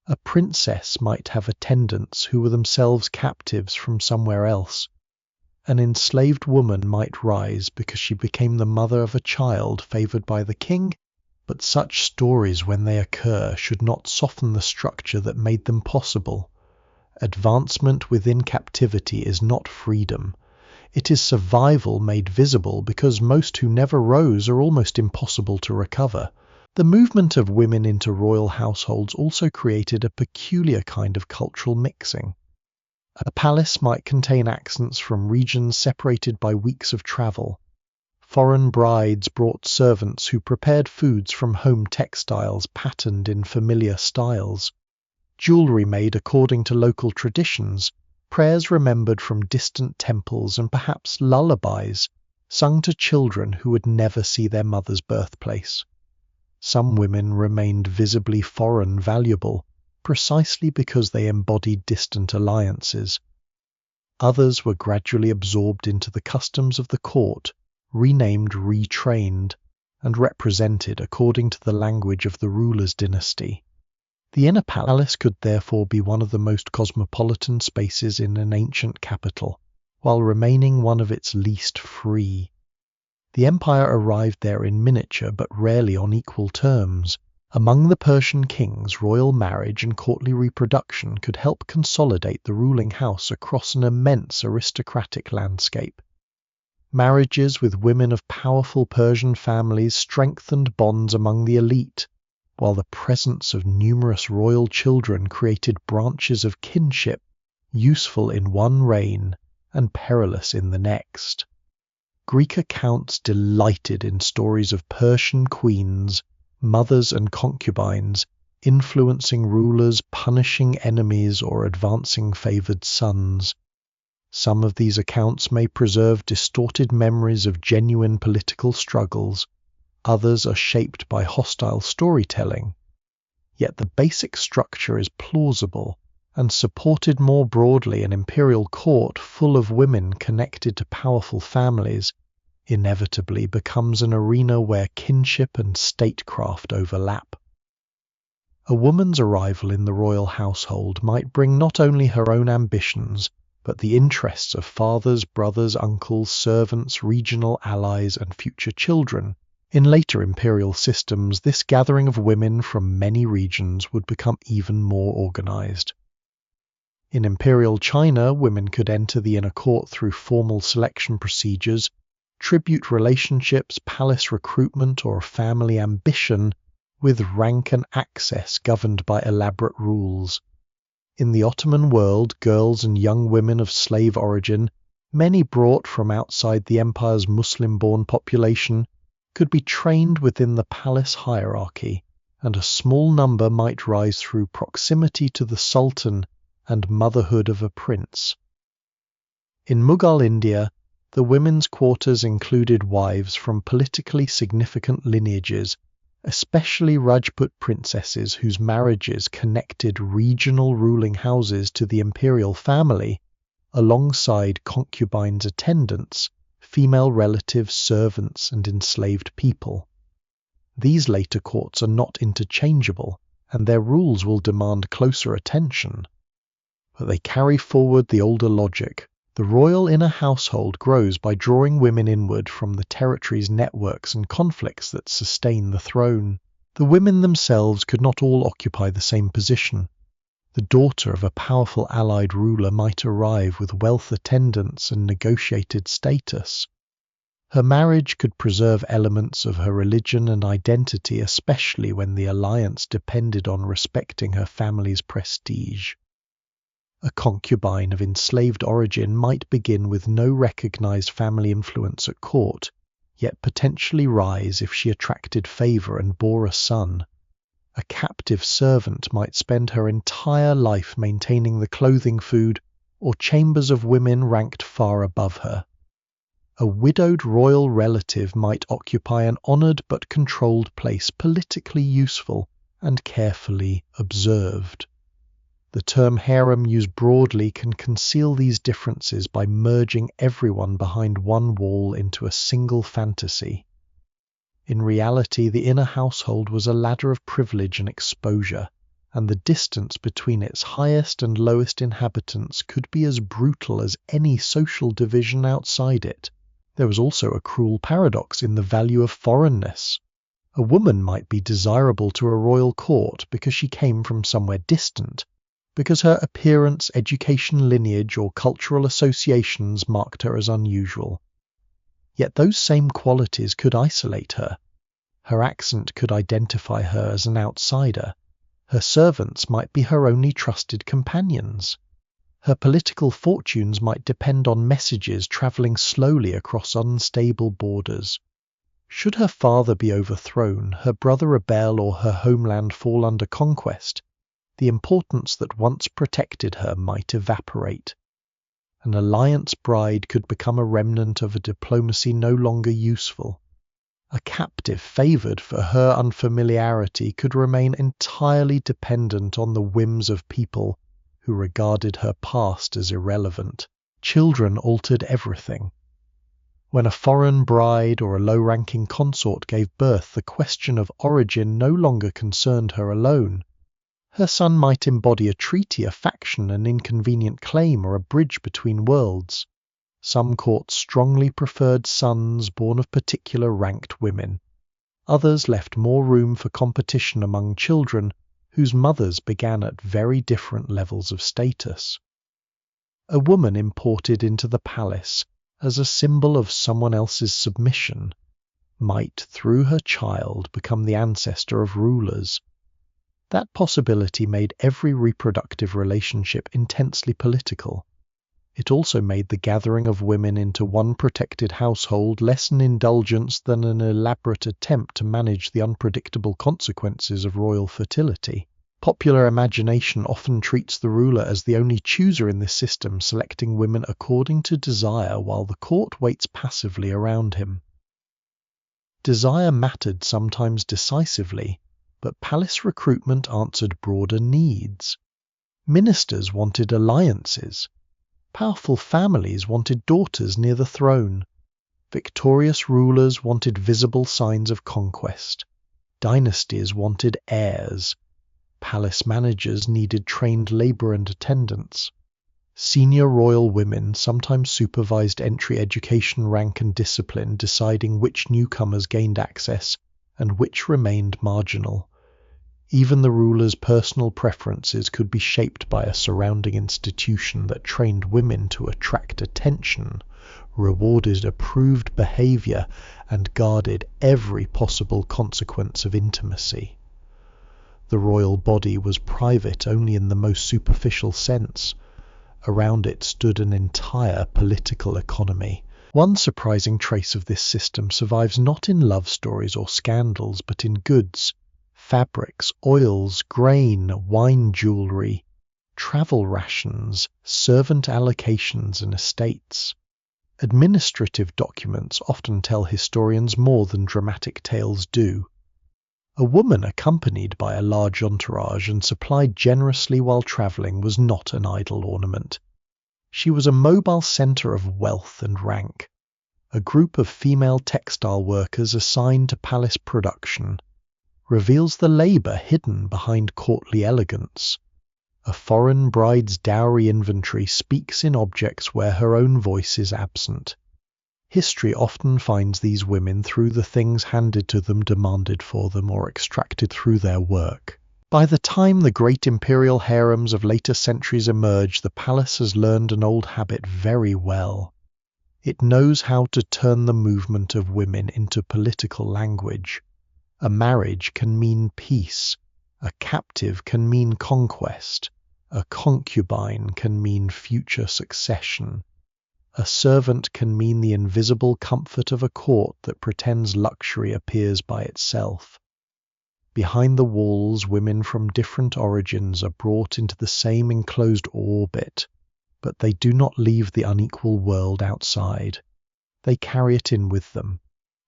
A princess might have attendants who were themselves captives from somewhere else. An enslaved woman might rise because she became the mother of a child favored by the king, but such stories, when they occur, should not soften the structure that made them possible. Advancement within captivity is not freedom. It is survival made visible because most who never rose are almost impossible to recover. The movement of women into royal households also created a peculiar kind of cultural mixing. A palace might contain accents from regions separated by weeks of travel. Foreign brides brought servants who prepared foods from home textiles patterned in familiar styles. Jewelry made according to local traditions, prayers remembered from distant temples, and perhaps lullabies sung to children who would never see their mother's birthplace. Some women remained visibly foreign valuable, precisely because they embodied distant alliances. Others were gradually absorbed into the customs of the court, renamed, retrained, and represented according to the language of the ruler's dynasty. The inner palace could therefore be one of the most cosmopolitan spaces in an ancient capital, while remaining one of its least free. The empire arrived there in miniature but rarely on equal terms. Among the Persian kings, royal marriage and courtly reproduction could help consolidate the ruling house across an immense aristocratic landscape. Marriages with women of powerful Persian families strengthened bonds among the elite, while the presence of numerous royal children created branches of kinship useful in one reign and perilous in the next. Greek accounts delighted in stories of Persian queens, mothers and concubines, influencing rulers, punishing enemies, or advancing favored sons. Some of these accounts may preserve distorted memories of genuine political struggles, others are shaped by hostile storytelling. Yet the basic structure is plausible and supported more broadly. An imperial court full of women connected to powerful families inevitably becomes an arena where kinship and statecraft overlap. A woman's arrival in the royal household might bring not only her own ambitions, but the interests of fathers, brothers, uncles, servants, regional allies, and future children. In later imperial systems, this gathering of women from many regions would become even more organized. In imperial China, women could enter the inner court through formal selection procedures, tribute relationships, palace recruitment, or family ambition, with rank and access governed by elaborate rules. In the Ottoman world, girls and young women of slave origin, many brought from outside the empire's Muslim-born population, could be trained within the palace hierarchy, and a small number might rise through proximity to the sultan and motherhood of a prince. In Mughal India, the women's quarters included wives from politically significant lineages, especially Rajput princesses whose marriages connected regional ruling houses to the imperial family, alongside concubines' attendants, female relatives, servants, and enslaved people. These later courts are not interchangeable, and their rules will demand closer attention. But they carry forward the older logic. The royal inner household grows by drawing women inward from the territory's networks and conflicts that sustain the throne. The women themselves could not all occupy the same position. The daughter of a powerful allied ruler might arrive with wealth, attendants, and negotiated status. Her marriage could preserve elements of her religion and identity, especially when the alliance depended on respecting her family's prestige. A concubine of enslaved origin might begin with no recognized family influence at court, yet potentially rise if she attracted favor and bore a son. A captive servant might spend her entire life maintaining the clothing, food, or chambers of women ranked far above her. A widowed royal relative might occupy an honored but controlled place, politically useful and carefully observed. The term harem, used broadly, can conceal these differences by merging everyone behind one wall into a single fantasy. In reality, the inner household was a ladder of privilege and exposure, and the distance between its highest and lowest inhabitants could be as brutal as any social division outside it. There was also a cruel paradox in the value of foreignness. A woman might be desirable to a royal court because she came from somewhere distant, because her appearance, education, lineage, or cultural associations marked her as unusual. Yet those same qualities could isolate her. Her accent could identify her as an outsider. Her servants might be her only trusted companions. Her political fortunes might depend on messages traveling slowly across unstable borders. Should her father be overthrown, her brother rebel, or her homeland fall under conquest, the importance that once protected her might evaporate. An alliance bride could become a remnant of a diplomacy no longer useful. A captive favored for her unfamiliarity could remain entirely dependent on the whims of people who regarded her past as irrelevant. Children altered everything. When a foreign bride or a low-ranking consort gave birth, the question of origin no longer concerned her alone. Her son might embody a treaty, a faction, an inconvenient claim, or a bridge between worlds. Some courts strongly preferred sons born of particular ranked women. Others left more room for competition among children whose mothers began at very different levels of status. A woman imported into the palace, as a symbol of someone else's submission, might, through her child, become the ancestor of rulers. That possibility made every reproductive relationship intensely political. It also made the gathering of women into one protected household less an indulgence than an elaborate attempt to manage the unpredictable consequences of royal fertility. Popular imagination often treats the ruler as the only chooser in this system, selecting women according to desire while the court waits passively around him. Desire mattered sometimes decisively, but palace recruitment answered broader needs. Ministers wanted alliances. Powerful families wanted daughters near the throne. Victorious rulers wanted visible signs of conquest. Dynasties wanted heirs. Palace managers needed trained labor and attendants. Senior royal women sometimes supervised entry education, rank and discipline, deciding which newcomers gained access and which remained marginal. Even the ruler's personal preferences could be shaped by a surrounding institution that trained women to attract attention, rewarded approved behavior, and guarded every possible consequence of intimacy. The royal body was private only in the most superficial sense. Around it stood an entire political economy. One surprising trace of this system survives not in love stories or scandals, but in goods, fabrics, oils, grain, wine jewelry, travel rations, servant allocations, and estates. Administrative documents often tell historians more than dramatic tales do. A woman accompanied by a large entourage and supplied generously while travelling was not an idle ornament. She was a mobile centre of wealth and rank, a group of female textile workers assigned to palace production, reveals the labour hidden behind courtly elegance. A foreign bride's dowry inventory speaks in objects where her own voice is absent. History often finds these women through the things handed to them, demanded for them, or extracted through their work. By the time the great imperial harems of later centuries emerge, the palace has learned an old habit very well. It knows how to turn the movement of women into political language. A marriage can mean peace, a captive can mean conquest, a concubine can mean future succession. A servant can mean the invisible comfort of a court that pretends luxury appears by itself. Behind the walls, women from different origins are brought into the same enclosed orbit, but they do not leave the unequal world outside. They carry it in with them.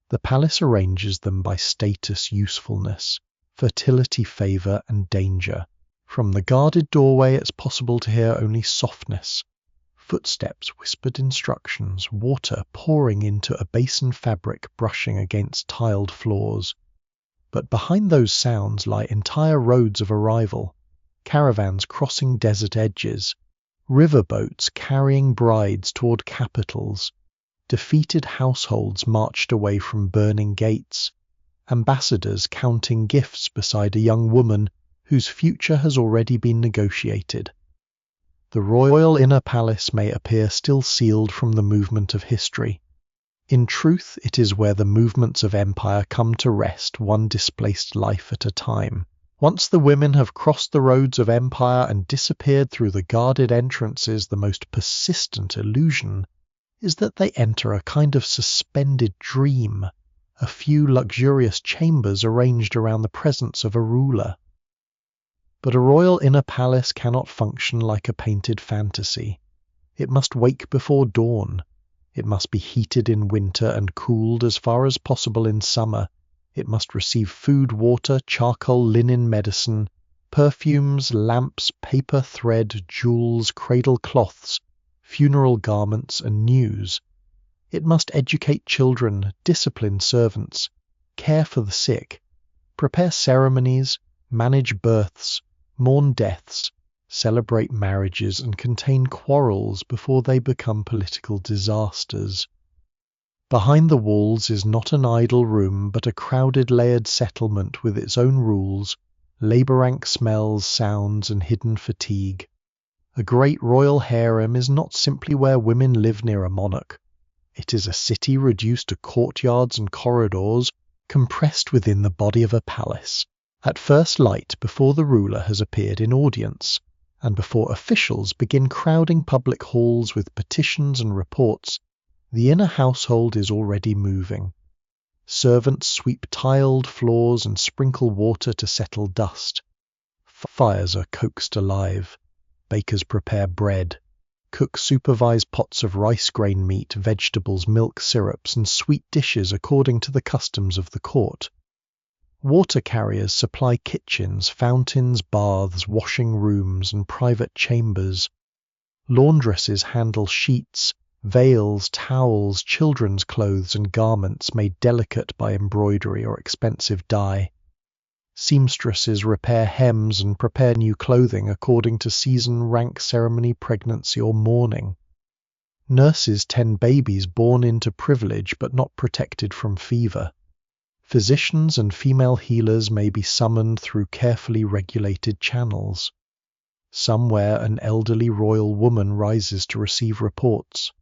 The palace arranges them by status, usefulness, fertility, favour, and danger. From the guarded doorway it's possible to hear only softness. Footsteps, whispered instructions, water pouring into a basin fabric brushing against tiled floors. But behind those sounds lie entire roads of arrival, caravans crossing desert edges, riverboats carrying brides toward capitals, defeated households marched away from burning gates, ambassadors counting gifts beside a young woman whose future has already been negotiated. The royal inner palace may appear still sealed from the movement of history. In truth, it is where the movements of empire come to rest, one displaced life at a time. Once the women have crossed the roads of empire and disappeared through the guarded entrances, the most persistent illusion is that they enter a kind of suspended dream, a few luxurious chambers arranged around the presence of a ruler. But a royal inner palace cannot function like a painted fantasy. It must wake before dawn. It must be heated in winter and cooled as far as possible in summer. It must receive food, water, charcoal, linen, medicine, perfumes, lamps, paper, thread, jewels, cradle cloths, funeral garments, and news. It must educate children, discipline servants, care for the sick, prepare ceremonies, manage births, mourn deaths, celebrate marriages, and contain quarrels before they become political disasters. Behind the walls is not an idle room, but a crowded layered settlement with its own rules, labour rank smells, sounds, and hidden fatigue. A great royal harem is not simply where women live near a monarch. It is a city reduced to courtyards and corridors, compressed within the body of a palace. At first light, before the ruler has appeared in audience, and before officials begin crowding public halls with petitions and reports, the inner household is already moving. Servants sweep tiled floors and sprinkle water to settle dust. Fires are coaxed alive. Bakers prepare bread. Cooks supervise pots of rice grain meat, vegetables, milk, syrups, and sweet dishes according to the customs of the court. Water carriers supply kitchens, fountains, baths, washing rooms, and private chambers. Laundresses handle sheets, veils, towels, children's clothes, and garments made delicate by embroidery or expensive dye. Seamstresses repair hems and prepare new clothing according to season, rank, ceremony, pregnancy, or mourning. Nurses tend babies born into privilege but not protected from fever. Physicians and female healers may be summoned through carefully regulated channels. Somewhere an elderly royal woman rises to receive reports.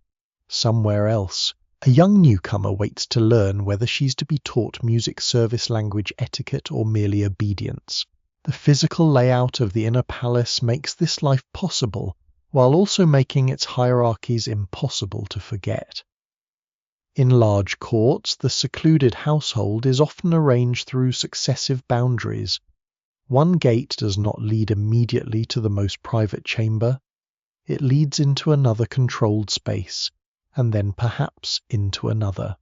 Somewhere else, a young newcomer waits to learn whether she's to be taught music service language etiquette or merely obedience. The physical layout of the inner palace makes this life possible, while also making its hierarchies impossible to forget. In large courts, the secluded household is often arranged through successive boundaries. One gate does not lead immediately to the most private chamber. It leads into another controlled space, and then perhaps into another.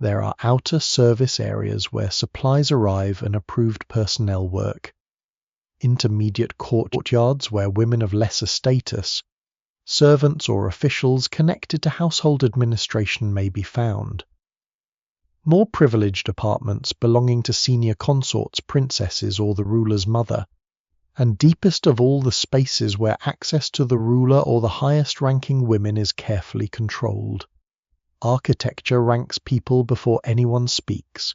There are outer service areas where supplies arrive and approved personnel work. Intermediate courtyards where women of lesser status, servants or officials connected to household administration may be found. More privileged apartments belonging to senior consorts, princesses, or the ruler's mother, and deepest of all the spaces where access to the ruler or the highest-ranking women is carefully controlled. Architecture ranks people before anyone speaks.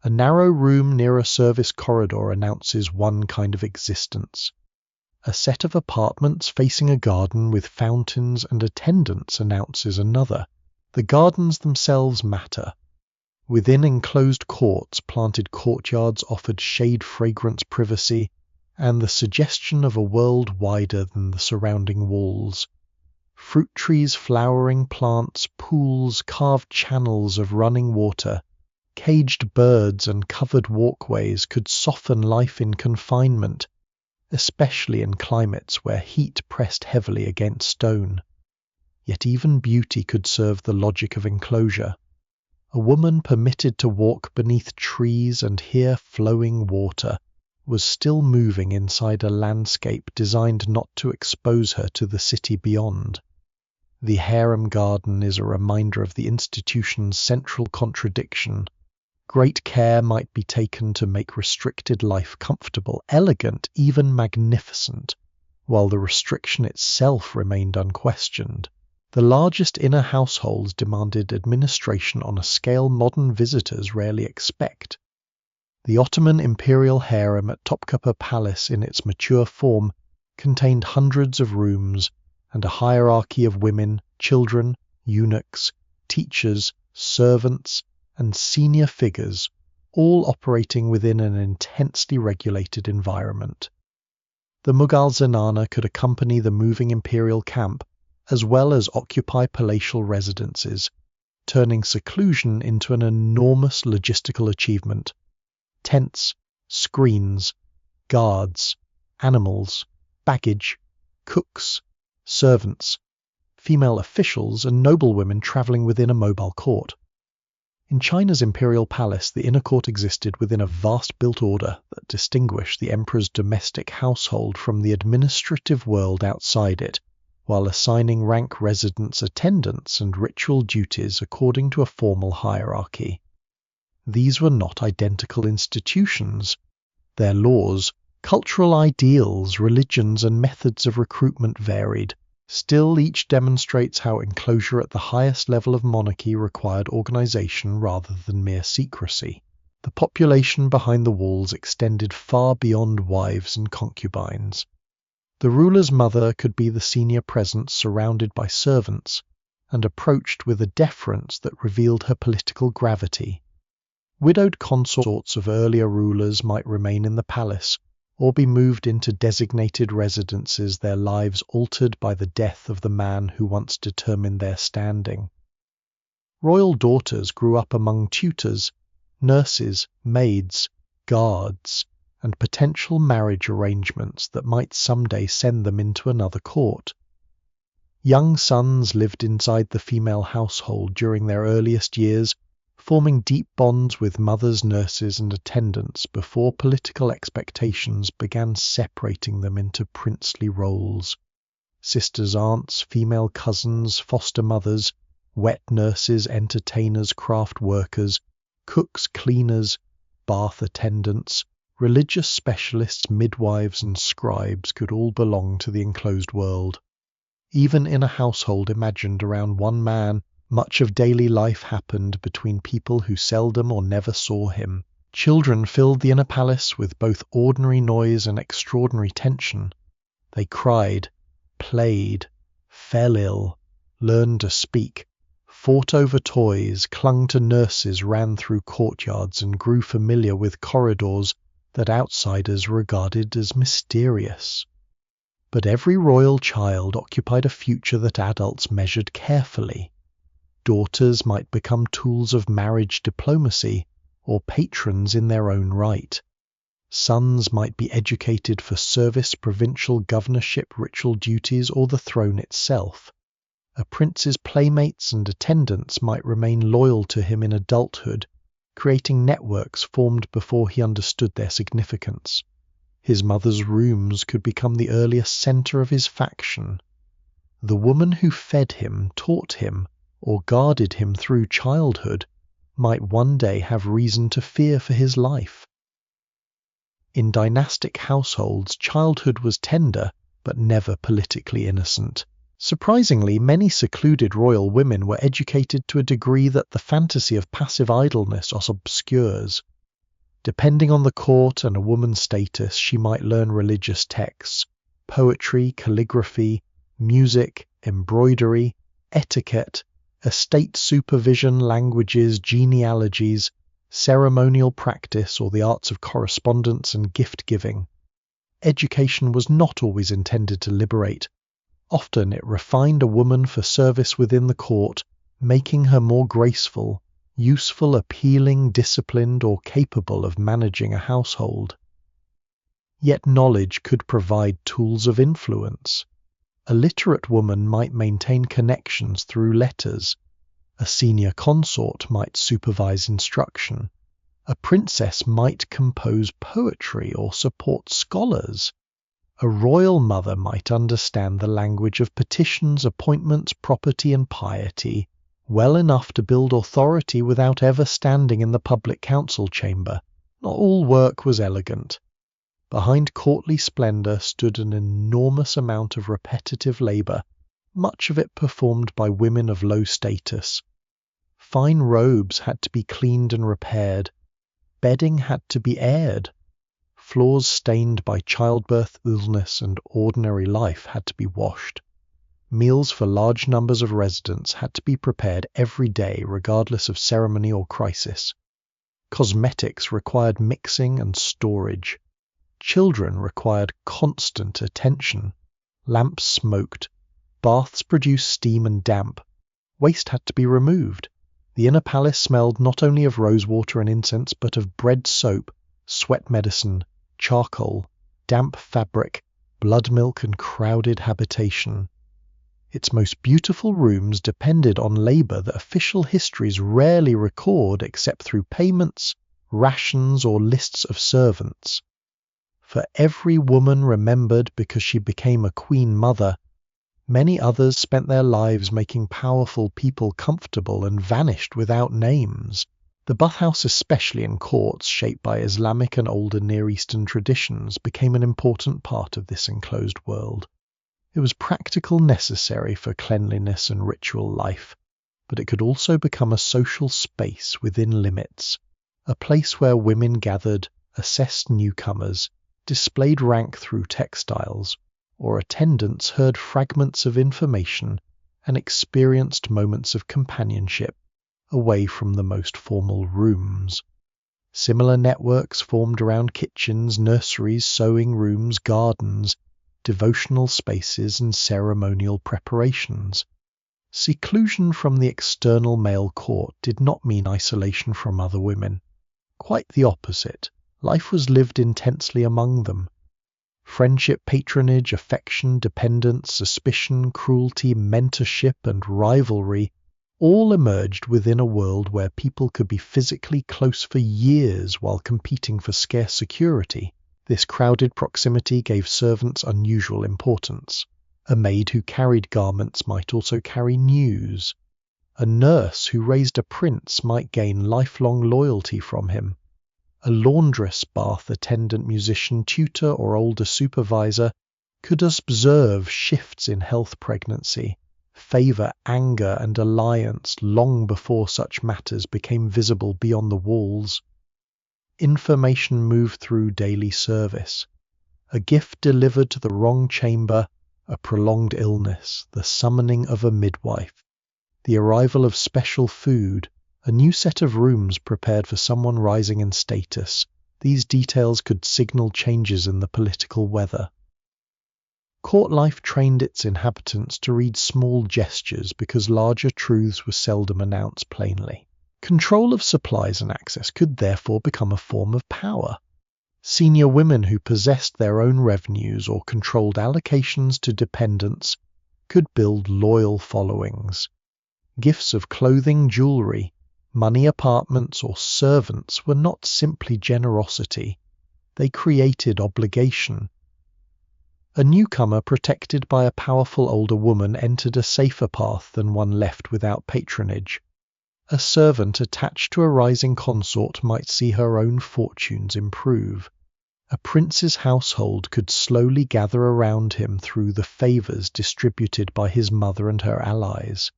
A narrow room near a service corridor announces one kind of existence. A set of apartments facing a garden with fountains and attendants announces another. The gardens themselves matter. Within enclosed courts, planted courtyards offered shade, fragrance, privacy, and the suggestion of a world wider than the surrounding walls. Fruit trees, flowering plants, pools, carved channels of running water, caged birds and covered walkways could soften life in confinement, especially in climates where heat pressed heavily against stone. Yet even beauty could serve the logic of enclosure. A woman permitted to walk beneath trees and hear flowing water was still moving inside a landscape designed not to expose her to the city beyond. The harem garden is a reminder of the institution's central contradiction. Great care might be taken to make restricted life comfortable, elegant, even magnificent, while the restriction itself remained unquestioned. The largest inner households demanded administration on a scale modern visitors rarely expect. The Ottoman imperial harem at Topkapi Palace in its mature form contained hundreds of rooms and a hierarchy of women, children, eunuchs, teachers, servants, and senior figures, all operating within an intensely regulated environment. The Mughal zenana could accompany the moving imperial camp as well as occupy palatial residences, turning seclusion into an enormous logistical achievement. Tents, screens, guards, animals, baggage, cooks, servants, female officials, and noblewomen travelling within a mobile court. In China's imperial palace, the inner court existed within a vast built order that distinguished the emperor's domestic household from the administrative world outside it, while assigning rank residence attendants and ritual duties according to a formal hierarchy. These were not identical institutions. Their laws, cultural ideals, religions, and methods of recruitment varied. Still, each demonstrates how enclosure at the highest level of monarchy required organization rather than mere secrecy. The population behind the walls extended far beyond wives and concubines. The ruler's mother could be the senior presence surrounded by servants, and approached with a deference that revealed her political gravity. Widowed consorts of earlier rulers might remain in the palace, or be moved into designated residences, their lives altered by the death of the man who once determined their standing. Royal daughters grew up among tutors, nurses, maids, guards, and potential marriage arrangements that might someday send them into another court. Young sons lived inside the female household during their earliest years, forming deep bonds with mothers, nurses, and attendants before political expectations began separating them into princely roles. Sisters, aunts, female cousins, foster mothers, wet nurses, entertainers, craft workers, cooks, cleaners, bath attendants, religious specialists, midwives, and scribes could all belong to the enclosed world. Even in a household imagined around one man, much of daily life happened between people who seldom or never saw him. Children filled the inner palace with both ordinary noise and extraordinary tension. They cried, played, fell ill, learned to speak, fought over toys, clung to nurses, ran through courtyards, and grew familiar with corridors that outsiders regarded as mysterious. But every royal child occupied a future that adults measured carefully. Daughters might become tools of marriage diplomacy, or patrons in their own right. Sons might be educated for service, provincial governorship, ritual duties, or the throne itself. A prince's playmates and attendants might remain loyal to him in adulthood, creating networks formed before he understood their significance. His mother's rooms could become the earliest center of his faction. The woman who fed him, taught him, or guarded him through childhood might one day have reason to fear for his life. In dynastic households, childhood was tender, but never politically innocent. Surprisingly, many secluded royal women were educated to a degree that the fantasy of passive idleness obscures. Depending on the court and a woman's status, she might learn religious texts, poetry, calligraphy, music, embroidery, etiquette, estate supervision, languages, genealogies, ceremonial practice, or the arts of correspondence and gift-giving. Education was not always intended to liberate. Often it refined a woman for service within the court, making her more graceful, useful, appealing, disciplined, or capable of managing a household. Yet knowledge could provide tools of influence. A literate woman might maintain connections through letters. A senior consort might supervise instruction. A princess might compose poetry or support scholars. A royal mother might understand the language of petitions, appointments, property, and piety well enough to build authority without ever standing in the public council chamber. Not all work was elegant. Behind courtly splendor stood an enormous amount of repetitive labor, much of it performed by women of low status. Fine robes had to be cleaned and repaired. Bedding had to be aired. Floors stained by childbirth, illness, and ordinary life had to be washed. Meals for large numbers of residents had to be prepared every day, regardless of ceremony or crisis. Cosmetics required mixing and storage. Children required constant attention. Lamps smoked. Baths produced steam and damp. Waste had to be removed. The inner palace smelled not only of rosewater and incense, but of bread soap, sweat medicine, charcoal, damp fabric, blood milk, and crowded habitation. Its most beautiful rooms depended on labor that official histories rarely record except through payments, rations, or lists of servants. For every woman remembered because she became a queen mother, many others spent their lives making powerful people comfortable and vanished without names. The bathhouse, especially in courts shaped by Islamic and older Near Eastern traditions, became an important part of this enclosed world. It was practical, necessary for cleanliness and ritual life, but it could also become a social space within limits, a place where women gathered, assessed newcomers, displayed rank through textiles, or attendants heard fragments of information and experienced moments of companionship away from the most formal rooms. Similar networks formed around kitchens, nurseries, sewing rooms, gardens, devotional spaces, and ceremonial preparations. Seclusion from the external male court did not mean isolation from other women. Quite the opposite. Life was lived intensely among them. Friendship, patronage, affection, dependence, suspicion, cruelty, mentorship, and rivalry all emerged within a world where people could be physically close for years while competing for scarce security. This crowded proximity gave servants unusual importance. A maid who carried garments might also carry news. A nurse who raised a prince might gain lifelong loyalty from him. A laundress, bath attendant, musician, tutor, or older supervisor could observe shifts in health, pregnancy, favor, anger, and alliance long before such matters became visible beyond the walls. Information moved through daily service. A gift delivered to the wrong chamber, a prolonged illness, the summoning of a midwife, the arrival of special food, a new set of rooms prepared for someone rising in status. These details could signal changes in the political weather. Court life trained its inhabitants to read small gestures because larger truths were seldom announced plainly. Control of supplies and access could therefore become a form of power. Senior women who possessed their own revenues or controlled allocations to dependents could build loyal followings. Gifts of clothing, jewelry, money, apartments, or servants were not simply generosity. They created obligation. A newcomer protected by a powerful older woman entered a safer path than one left without patronage. A servant attached to a rising consort might see her own fortunes improve. A prince's household could slowly gather around him through the favors distributed by his mother and her allies.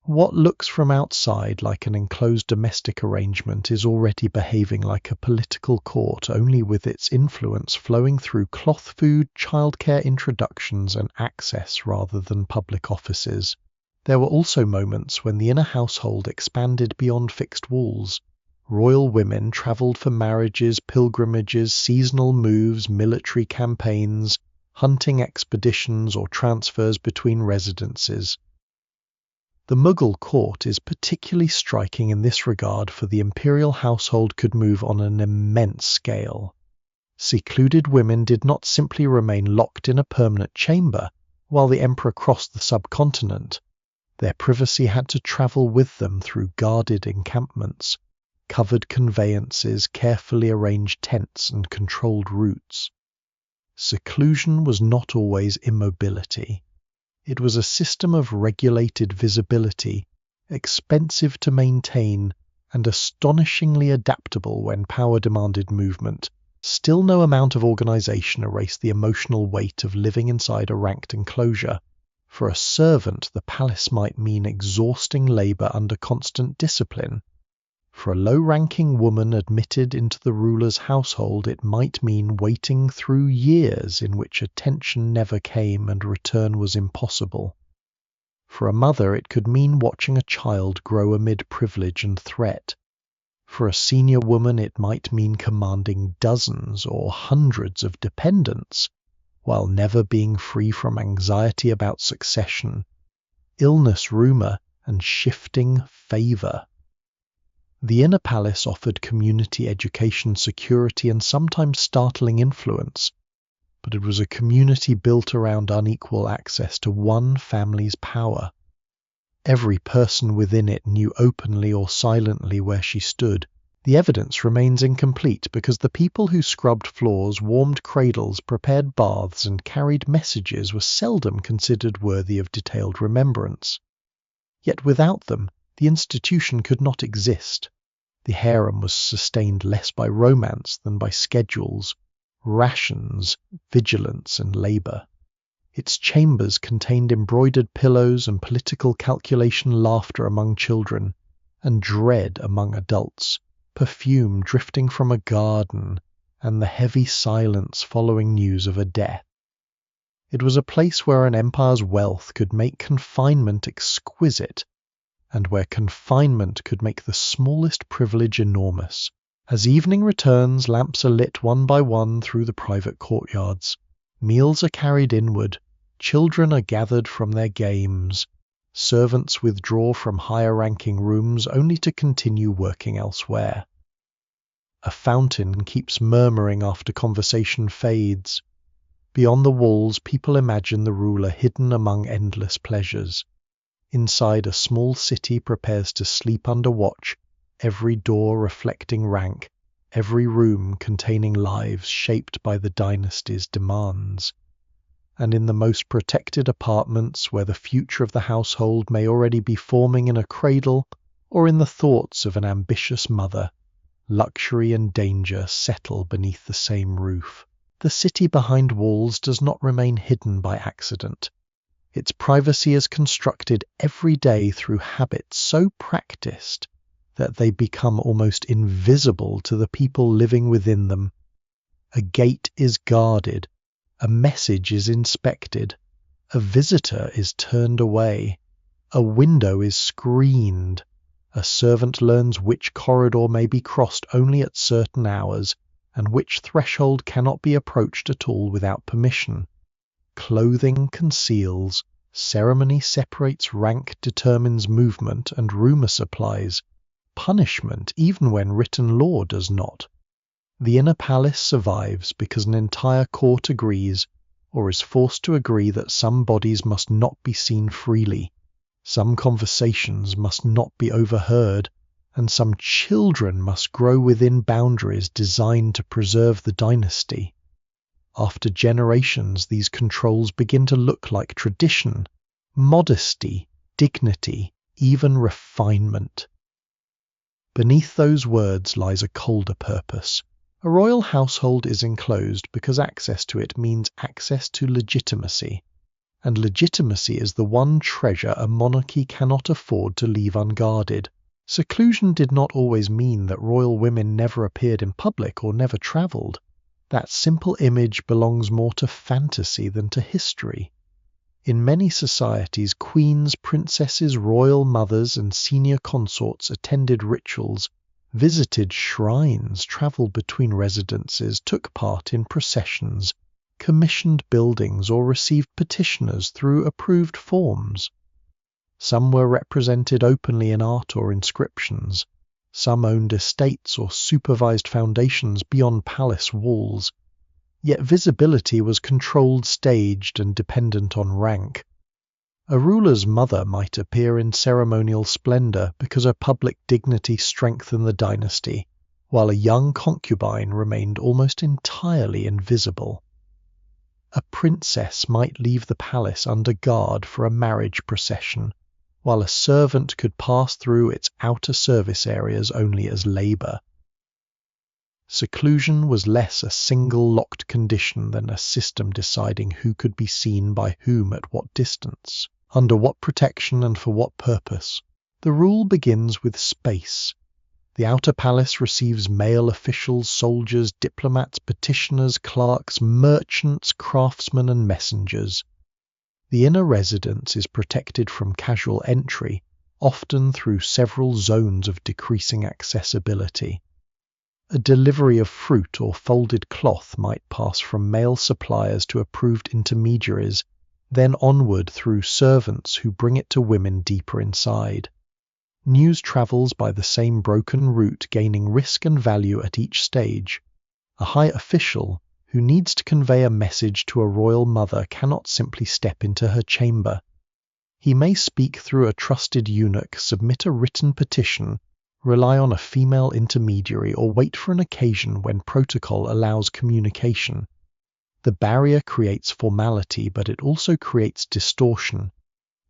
What looks from outside like an enclosed domestic arrangement is already behaving like a political court, only with its influence flowing through cloth food, childcare introductions, and access rather than public offices. There were also moments when the inner household expanded beyond fixed walls. Royal women travelled for marriages, pilgrimages, seasonal moves, military campaigns, hunting expeditions, or transfers between residences. The Mughal court is particularly striking in this regard, for the imperial household could move on an immense scale. Secluded women did not simply remain locked in a permanent chamber while the emperor crossed the subcontinent. Their privacy had to travel with them through guarded encampments, covered conveyances, carefully arranged tents, and controlled routes. Seclusion was not always immobility. It was a system of regulated visibility, expensive to maintain, and astonishingly adaptable when power demanded movement. Still, no amount of organization erased the emotional weight of living inside a ranked enclosure. For a servant, the palace might mean exhausting labor under constant discipline. For a low-ranking woman admitted into the ruler's household, it might mean waiting through years in which attention never came and return was impossible. For a mother, it could mean watching a child grow amid privilege and threat. For a senior woman, it might mean commanding dozens or hundreds of dependents, while never being free from anxiety about succession, illness, rumor, and shifting favor. The inner palace offered community education, security, and sometimes startling influence, but it was a community built around unequal access to one family's power. Every person within it knew openly or silently where she stood. The evidence remains incomplete because the people who scrubbed floors, warmed cradles, prepared baths, and carried messages were seldom considered worthy of detailed remembrance. Yet without them, the institution could not exist. The harem was sustained less by romance than by schedules, rations, vigilance, and labor. Its chambers contained embroidered pillows and political calculation, laughter among children, and dread among adults, perfume drifting from a garden, and the heavy silence following news of a death. It was a place where an empire's wealth could make confinement exquisite, and where confinement could make the smallest privilege enormous. As evening returns, lamps are lit one by one through the private courtyards. Meals are carried inward. Children are gathered from their games. Servants withdraw from higher-ranking rooms only to continue working elsewhere. A fountain keeps murmuring after conversation fades. Beyond the walls, people imagine the ruler hidden among endless pleasures. Inside, a small city prepares to sleep under watch, every door reflecting rank, every room containing lives shaped by the dynasty's demands. And in the most protected apartments, where the future of the household may already be forming in a cradle or in the thoughts of an ambitious mother, luxury and danger settle beneath the same roof. The city behind walls does not remain hidden by accident. Its privacy is constructed every day through habits so practiced that they become almost invisible to the people living within them. A gate is guarded, a message is inspected, a visitor is turned away, a window is screened, a servant learns which corridor may be crossed only at certain hours, and which threshold cannot be approached at all without permission. Clothing conceals, ceremony separates, rank determines movement, and rumour supplies punishment even when written law does not. The inner palace survives because an entire court agrees, or is forced to agree, that some bodies must not be seen freely, some conversations must not be overheard, and some children must grow within boundaries designed to preserve the dynasty. After generations, these controls begin to look like tradition, modesty, dignity, even refinement. Beneath those words lies a colder purpose. A royal household is enclosed because access to it means access to legitimacy, and legitimacy is the one treasure a monarchy cannot afford to leave unguarded. Seclusion did not always mean that royal women never appeared in public or never travelled. That simple image belongs more to fantasy than to history. In many societies, queens, princesses, royal mothers, and senior consorts attended rituals, visited shrines, travelled between residences, took part in processions, commissioned buildings, or received petitioners through approved forms. Some were represented openly in art or inscriptions. Some owned estates or supervised foundations beyond palace walls. Yet visibility was controlled, staged, and dependent on rank. A ruler's mother might appear in ceremonial splendor because her public dignity strengthened the dynasty, while a young concubine remained almost entirely invisible. A princess might leave the palace under guard for a marriage procession, while a servant could pass through its outer service areas only as labor. Seclusion was less a single locked condition than a system deciding who could be seen by whom at what distance, under what protection, and for what purpose. The rule begins with space. The outer palace receives male officials, soldiers, diplomats, petitioners, clerks, merchants, craftsmen, and messengers. The inner residence is protected from casual entry, often through several zones of decreasing accessibility. A delivery of fruit or folded cloth might pass from male suppliers to approved intermediaries, then onward through servants who bring it to women deeper inside. News travels by the same broken route, gaining risk and value at each stage. A high official who needs to convey a message to a royal mother cannot simply step into her chamber. He may speak through a trusted eunuch, submit a written petition, rely on a female intermediary, or wait for an occasion when protocol allows communication. The barrier creates formality, but it also creates distortion.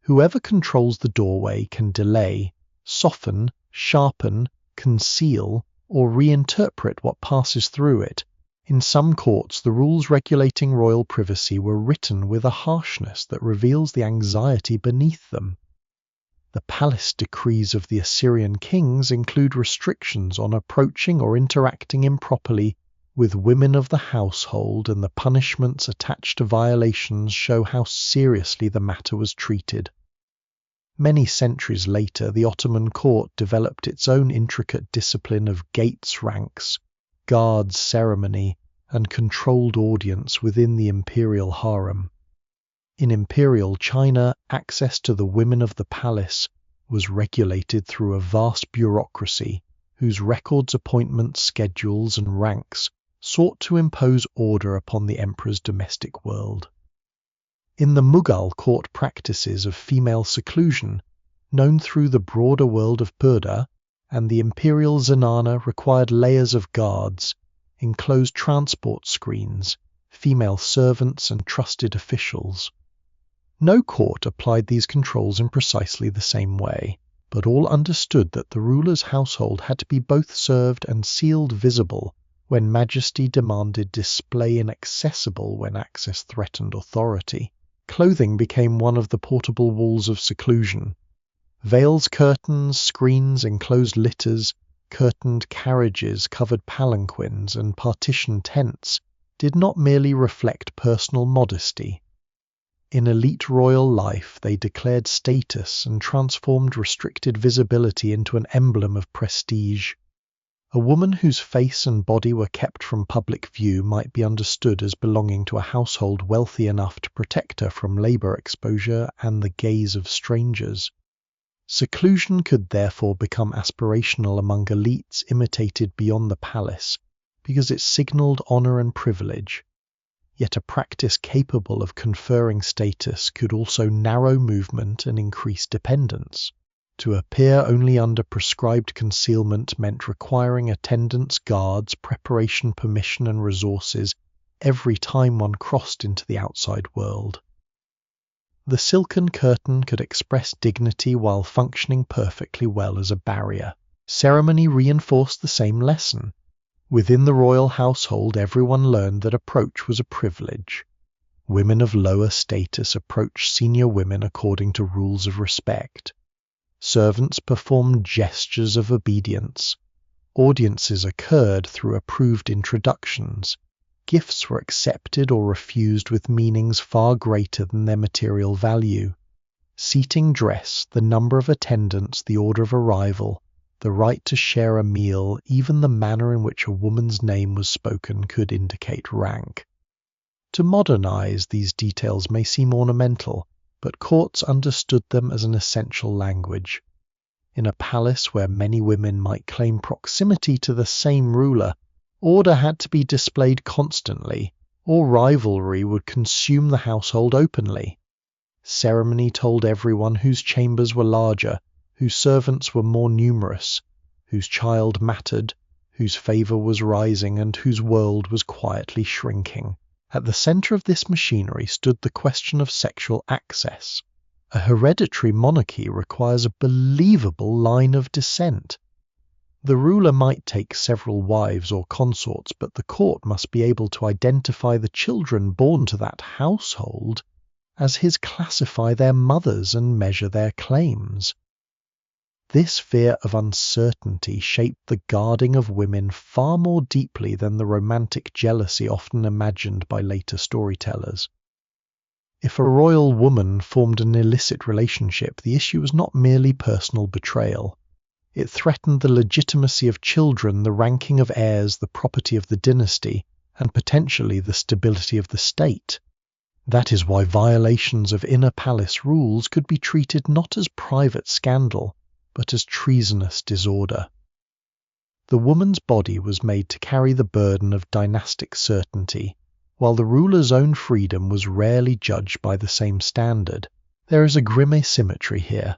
Whoever controls the doorway can delay, soften, sharpen, conceal, or reinterpret what passes through it. In some courts, the rules regulating royal privacy were written with a harshness that reveals the anxiety beneath them. The palace decrees of the Assyrian kings include restrictions on approaching or interacting improperly with women of the household, and the punishments attached to violations show how seriously the matter was treated. Many centuries later, the Ottoman court developed its own intricate discipline of gates ranks, guards ceremony, and controlled audience within the imperial harem. In imperial China, access to the women of the palace was regulated through a vast bureaucracy whose records, appointments, schedules, and ranks sought to impose order upon the emperor's domestic world. In the Mughal court practices of female seclusion, known through the broader world of Purda, and the imperial zanana required layers of guards, enclosed transport screens, female servants, and trusted officials. No court applied these controls in precisely the same way, but all understood that the ruler's household had to be both served and sealed visible when majesty demanded display inaccessible when access threatened authority. Clothing became one of the portable walls of seclusion. Veils, curtains, screens, enclosed litters, curtained carriages, covered palanquins, and partitioned tents did not merely reflect personal modesty. In elite royal life, they declared status and transformed restricted visibility into an emblem of prestige. A woman whose face and body were kept from public view might be understood as belonging to a household wealthy enough to protect her from labor exposure and the gaze of strangers. Seclusion could therefore become aspirational among elites imitated beyond the palace, because it signaled honor and privilege. Yet a practice capable of conferring status could also narrow movement and increase dependence. To appear only under prescribed concealment meant requiring attendance, guards, preparation, permission, and resources every time one crossed into the outside world. The silken curtain could express dignity while functioning perfectly well as a barrier. Ceremony reinforced the same lesson. Within the royal household, everyone learned that approach was a privilege. Women of lower status approached senior women according to rules of respect. Servants performed gestures of obedience. Audiences occurred through approved introductions. Gifts were accepted or refused with meanings far greater than their material value. Seating, dress, the number of attendants, the order of arrival, the right to share a meal, even the manner in which a woman's name was spoken could indicate rank. To modernize, these details may seem ornamental, but courts understood them as an essential language. In a palace where many women might claim proximity to the same ruler, order had to be displayed constantly, or rivalry would consume the household openly. Ceremony told everyone whose chambers were larger, whose servants were more numerous, whose child mattered, whose favor was rising, and whose world was quietly shrinking. At the center of this machinery stood the question of sexual access. A hereditary monarchy requires a believable line of descent. The ruler might take several wives or consorts, but the court must be able to identify the children born to that household as his, classify their mothers, and measure their claims. This fear of uncertainty shaped the guarding of women far more deeply than the romantic jealousy often imagined by later storytellers. If a royal woman formed an illicit relationship, the issue was not merely personal betrayal. It threatened the legitimacy of children, the ranking of heirs, the property of the dynasty, and potentially the stability of the state. That is why violations of inner palace rules could be treated not as private scandal, but as treasonous disorder. The woman's body was made to carry the burden of dynastic certainty, while the ruler's own freedom was rarely judged by the same standard. There is a grim asymmetry here.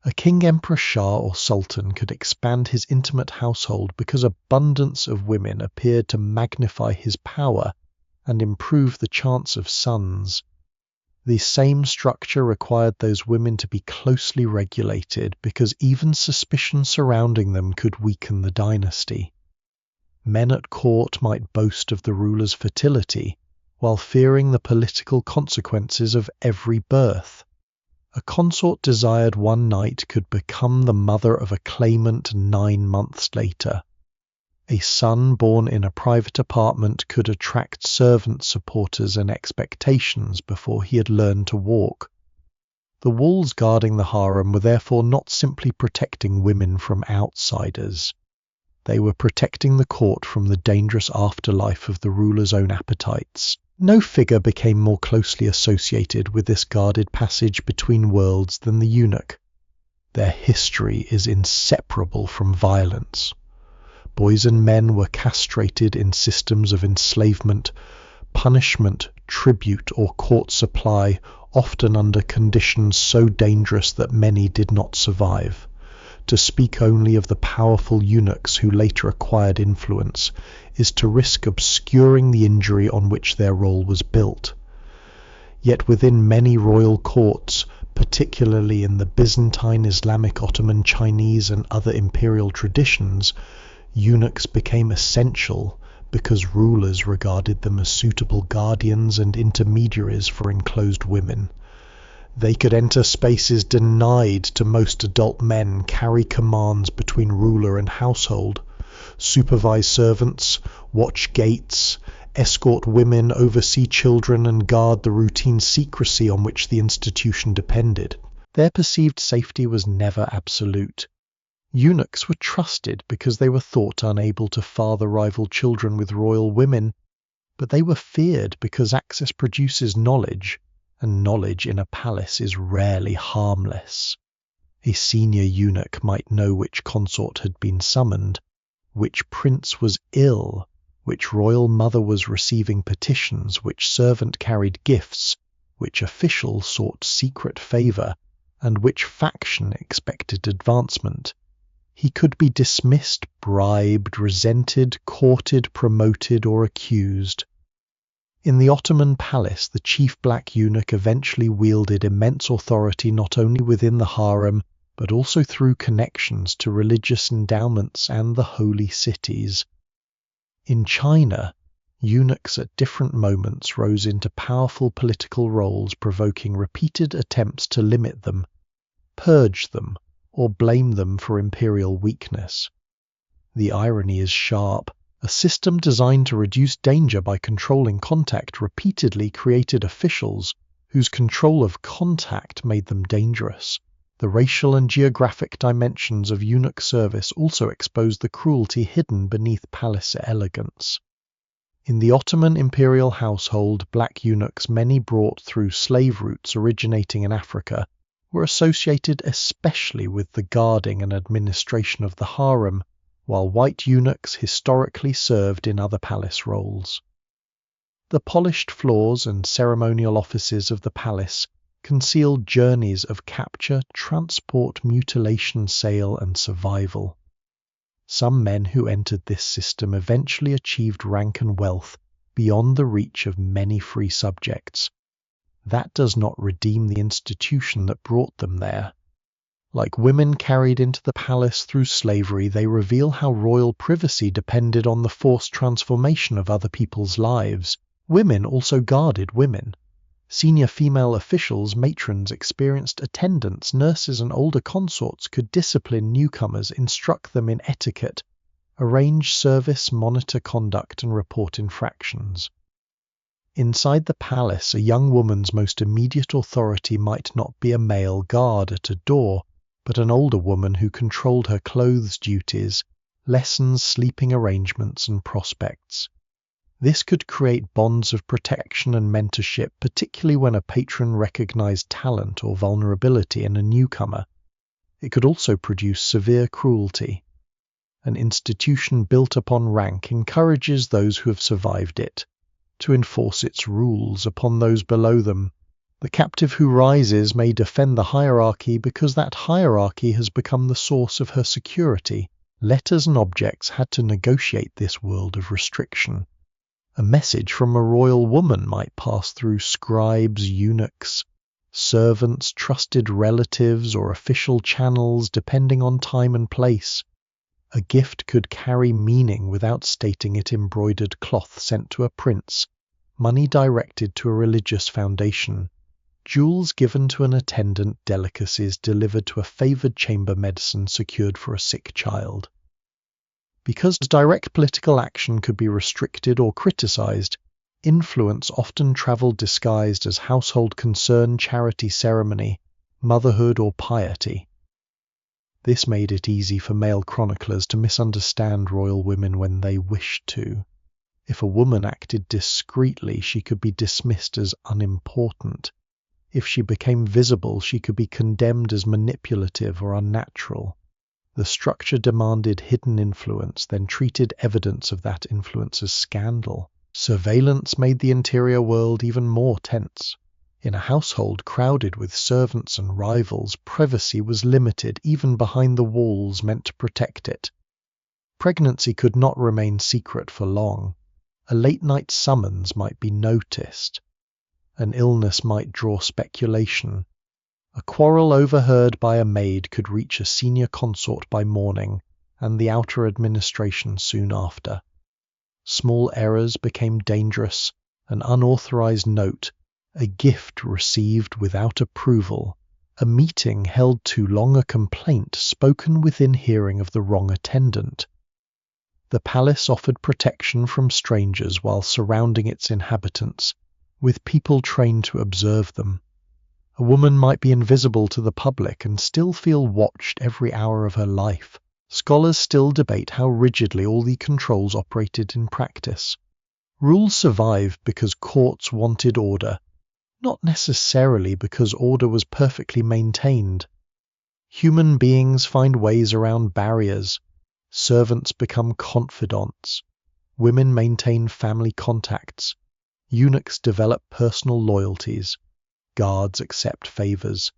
A king, emperor, shah, or sultan could expand his intimate household because abundance of women appeared to magnify his power and improve the chance of sons. The same structure required those women to be closely regulated because even suspicion surrounding them could weaken the dynasty. Men at court might boast of the ruler's fertility, while fearing the political consequences of every birth. A consort desired one night could become the mother of a claimant 9 months later. A son born in a private apartment could attract servant supporters and expectations before he had learned to walk. The walls guarding the harem were therefore not simply protecting women from outsiders. They were protecting the court from the dangerous afterlife of the ruler's own appetites. No figure became more closely associated with this guarded passage between worlds than the eunuch. Their history is inseparable from violence. Boys and men were castrated in systems of enslavement, punishment, tribute, or court supply, often under conditions so dangerous that many did not survive. To speak only of the powerful eunuchs who later acquired influence is to risk obscuring the injury on which their role was built. Yet within many royal courts, particularly in the Byzantine, Islamic, Ottoman, Chinese, and other imperial traditions, eunuchs became essential because rulers regarded them as suitable guardians and intermediaries for enclosed women. They could enter spaces denied to most adult men, carry commands between ruler and household, supervise servants, watch gates, escort women, oversee children, and guard the routine secrecy on which the institution depended. Their perceived safety was never absolute. Eunuchs were trusted because they were thought unable to father rival children with royal women, but they were feared because access produces knowledge, and knowledge in a palace is rarely harmless. A senior eunuch might know which consort had been summoned, which prince was ill, which royal mother was receiving petitions, which servant carried gifts, which official sought secret favor, and which faction expected advancement. He could be dismissed, bribed, resented, courted, promoted, or accused. In the Ottoman palace, the chief black eunuch eventually wielded immense authority not only within the harem, but also through connections to religious endowments and the holy cities. In China, eunuchs at different moments rose into powerful political roles, provoking repeated attempts to limit them, purge them, or blame them for imperial weakness. The irony is sharp. A system designed to reduce danger by controlling contact repeatedly created officials whose control of contact made them dangerous. The racial and geographic dimensions of eunuch service also exposed the cruelty hidden beneath palace elegance. In the Ottoman imperial household, black eunuchs, many brought through slave routes originating in Africa, were associated especially with the guarding and administration of the harem, while white eunuchs historically served in other palace roles. The polished floors and ceremonial offices of the palace concealed journeys of capture, transport, mutilation, sale, and survival. Some men who entered this system eventually achieved rank and wealth beyond the reach of many free subjects. That does not redeem the institution that brought them there. Like women carried into the palace through slavery, they reveal how royal privacy depended on the forced transformation of other people's lives. Women also guarded women. Senior female officials, matrons, experienced attendants, nurses, and older consorts could discipline newcomers, instruct them in etiquette, arrange service, monitor conduct, and report infractions. Inside the palace, a young woman's most immediate authority might not be a male guard at a door, but an older woman who controlled her clothes duties, lessons, sleeping arrangements, and prospects. This could create bonds of protection and mentorship, particularly when a patron recognized talent or vulnerability in a newcomer. It could also produce severe cruelty. An institution built upon rank encourages those who have survived it to enforce its rules upon those below them. The captive who rises may defend the hierarchy because that hierarchy has become the source of her security. Letters and objects had to negotiate this world of restriction. A message from a royal woman might pass through scribes, eunuchs, servants, trusted relatives, or official channels depending on time and place. A gift could carry meaning without stating it. Embroidered cloth sent to a prince, money directed to a religious foundation, jewels given to an attendant, delicacies delivered to a favored chamber, medicine secured for a sick child. Because direct political action could be restricted or criticized, influence often traveled disguised as household concern, charity ceremony, motherhood, or piety. This made it easy for male chroniclers to misunderstand royal women when they wished to. If a woman acted discreetly, she could be dismissed as unimportant. If she became visible, she could be condemned as manipulative or unnatural. The structure demanded hidden influence, then treated evidence of that influence as scandal. Surveillance made the interior world even more tense. In a household crowded with servants and rivals, privacy was limited even behind the walls meant to protect it. Pregnancy could not remain secret for long. A late-night summons might be noticed. An illness might draw speculation. A quarrel overheard by a maid could reach a senior consort by morning, and the outer administration soon after. Small errors became dangerous. An unauthorized note, a gift received without approval, a meeting held too long, a complaint spoken within hearing of the wrong attendant. The palace offered protection from strangers while surrounding its inhabitants, with people trained to observe them. A woman might be invisible to the public and still feel watched every hour of her life. Scholars still debate how rigidly all the controls operated in practice. Rules survived because courts wanted order, not necessarily because order was perfectly maintained. Human beings find ways around barriers. Servants become confidants. Women maintain family contacts. Eunuchs develop personal loyalties. Guards accept favors.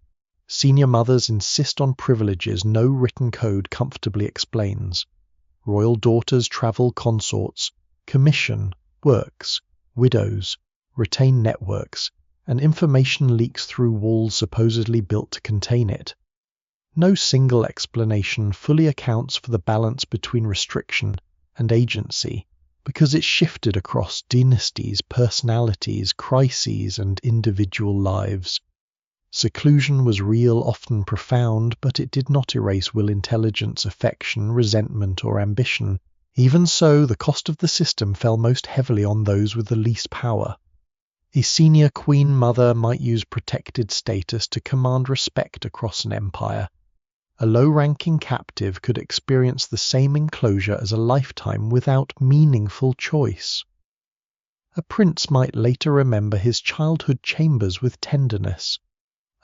Senior mothers insist on privileges no written code comfortably explains. Royal daughters travel consorts, commission, works, widows, retain networks, and information leaks through walls supposedly built to contain it. No single explanation fully accounts for the balance between restriction and agency, because it shifted across dynasties, personalities, crises, and individual lives. Seclusion was real, often profound, but it did not erase will, intelligence, affection, resentment, or ambition. Even so, the cost of the system fell most heavily on those with the least power. A senior queen mother might use protected status to command respect across an empire. A low-ranking captive could experience the same enclosure as a lifetime without meaningful choice. A prince might later remember his childhood chambers with tenderness.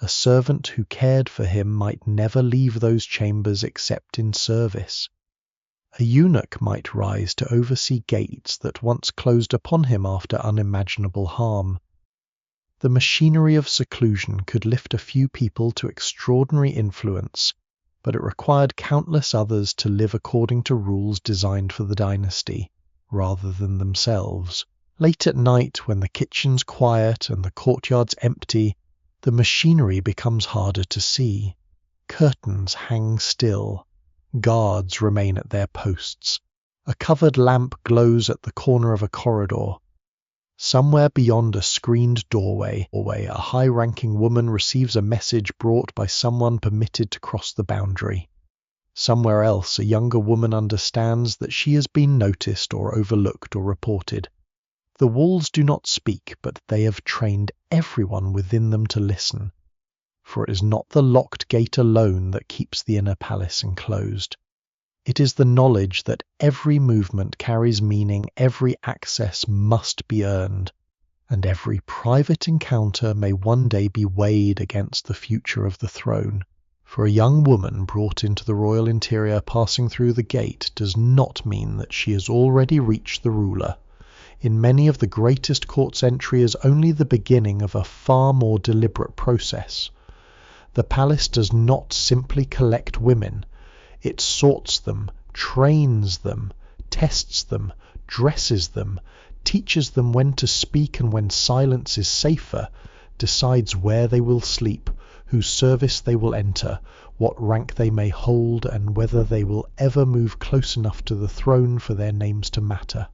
A servant who cared for him might never leave those chambers except in service. A eunuch might rise to oversee gates that once closed upon him after unimaginable harm. The machinery of seclusion could lift a few people to extraordinary influence, but it required countless others to live according to rules designed for the dynasty, rather than themselves. Late at night, when the kitchen's quiet and the courtyard's empty, the machinery becomes harder to see. Curtains hang still. Guards remain at their posts. A covered lamp glows at the corner of a corridor. Somewhere beyond a screened doorway, a high-ranking woman receives a message brought by someone permitted to cross the boundary. Somewhere else, a younger woman understands that she has been noticed or overlooked or reported. The walls do not speak, but they have trained everyone within them to listen. For it is not the locked gate alone that keeps the inner palace enclosed. It is the knowledge that every movement carries meaning, every access must be earned, and every private encounter may one day be weighed against the future of the throne. For a young woman brought into the royal interior passing through the gate does not mean that she has already reached the ruler. In many of the greatest courts, entry is only the beginning of a far more deliberate process. The palace does not simply collect women. It sorts them, trains them, tests them, dresses them, teaches them when to speak and when silence is safer, decides where they will sleep, whose service they will enter, what rank they may hold, and whether they will ever move close enough to the throne for their names to matter.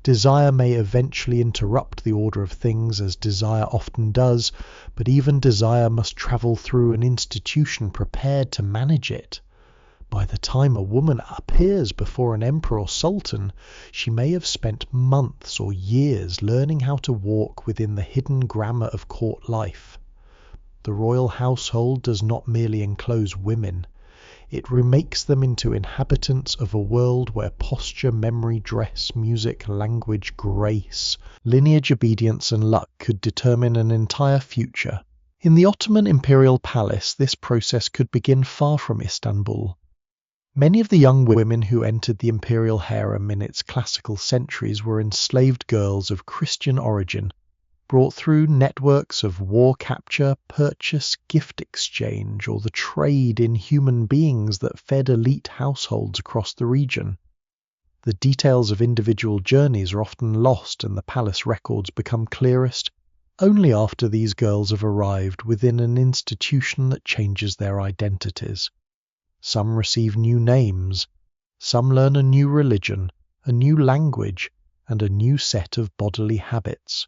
Desire may eventually interrupt the order of things, as desire often does, but even desire must travel through an institution prepared to manage it. By the time a woman appears before an emperor or sultan, she may have spent months or years learning how to walk within the hidden grammar of court life. The royal household does not merely enclose women, it remakes them into inhabitants of a world where posture, memory, dress, music, language, grace, lineage, obedience, and luck could determine an entire future. In the Ottoman imperial palace, this process could begin far from Istanbul. Many of the young women who entered the imperial harem in its classical centuries were enslaved girls of Christian origin, brought through networks of war capture, purchase, gift exchange, or the trade in human beings that fed elite households across the region. The details of individual journeys are often lost, and the palace records become clearest only after these girls have arrived within an institution that changes their identities. Some receive new names, some learn a new religion, a new language, and a new set of bodily habits.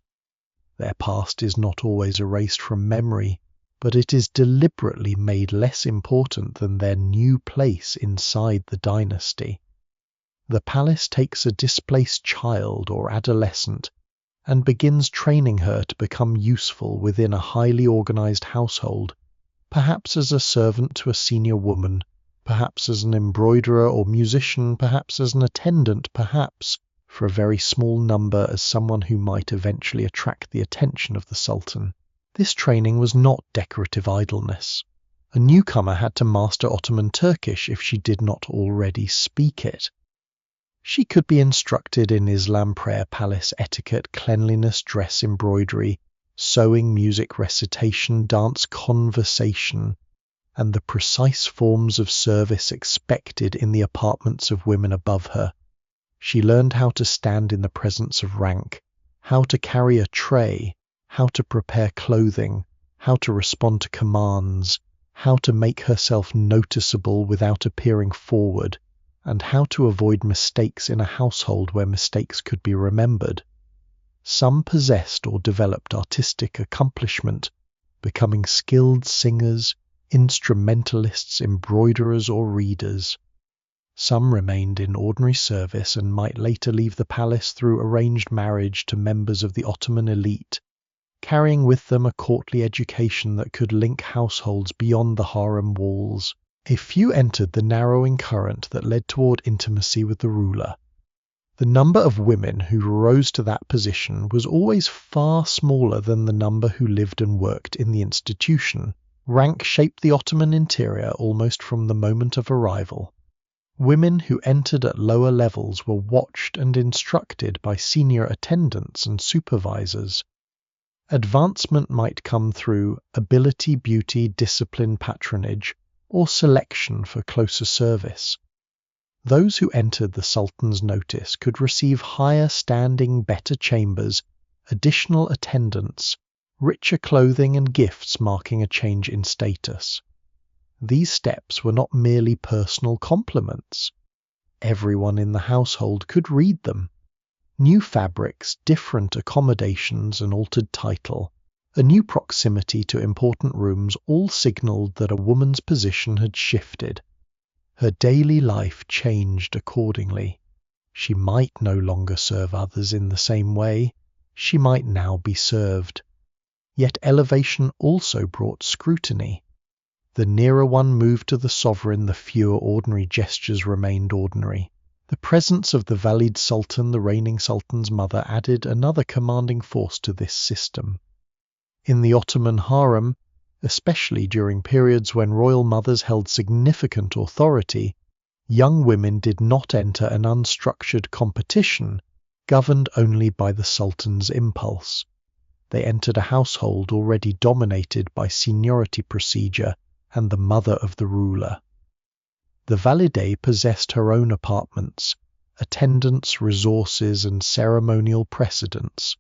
Their past is not always erased from memory, but it is deliberately made less important than their new place inside the dynasty. The palace takes a displaced child or adolescent and begins training her to become useful within a highly organized household, perhaps as a servant to a senior woman, perhaps as an embroiderer or musician, perhaps as an attendant, perhaps, for a very small number, as someone who might eventually attract the attention of the Sultan. This training was not decorative idleness. A newcomer had to master Ottoman Turkish if she did not already speak it. She could be instructed in Islam prayer palace etiquette, cleanliness, dress embroidery, sewing, music recitation, dance conversation, and the precise forms of service expected in the apartments of women above her. She learned how to stand in the presence of rank, how to carry a tray, how to prepare clothing, how to respond to commands, how to make herself noticeable without appearing forward, and how to avoid mistakes in a household where mistakes could be remembered. Some possessed or developed artistic accomplishment, becoming skilled singers, instrumentalists, embroiderers, or readers. Some remained in ordinary service and might later leave the palace through arranged marriage to members of the Ottoman elite, carrying with them a courtly education that could link households beyond the harem walls. A few entered the narrowing current that led toward intimacy with the ruler. The number of women who rose to that position was always far smaller than the number who lived and worked in the institution. Rank shaped the Ottoman interior almost from the moment of arrival. Women who entered at lower levels were watched and instructed by senior attendants and supervisors. Advancement might come through ability, beauty, discipline, patronage, or selection for closer service. Those who entered the Sultan's notice could receive higher standing, better chambers, additional attendants, richer clothing, and gifts marking a change in status. These steps were not merely personal compliments. Everyone in the household could read them. New fabrics, different accommodations, an altered title, a new proximity to important rooms all signaled that a woman's position had shifted. Her daily life changed accordingly. She might no longer serve others in the same way. She might now be served. Yet elevation also brought scrutiny. The nearer one moved to the sovereign, the fewer ordinary gestures remained ordinary. The presence of the Valid Sultan, the reigning sultan's mother, added another commanding force to this system. In the Ottoman harem, especially during periods when royal mothers held significant authority, young women did not enter an unstructured competition governed only by the sultan's impulse. They entered a household already dominated by seniority procedure and the mother of the ruler. The valide possessed her own apartments, attendants, resources, and ceremonial precedents.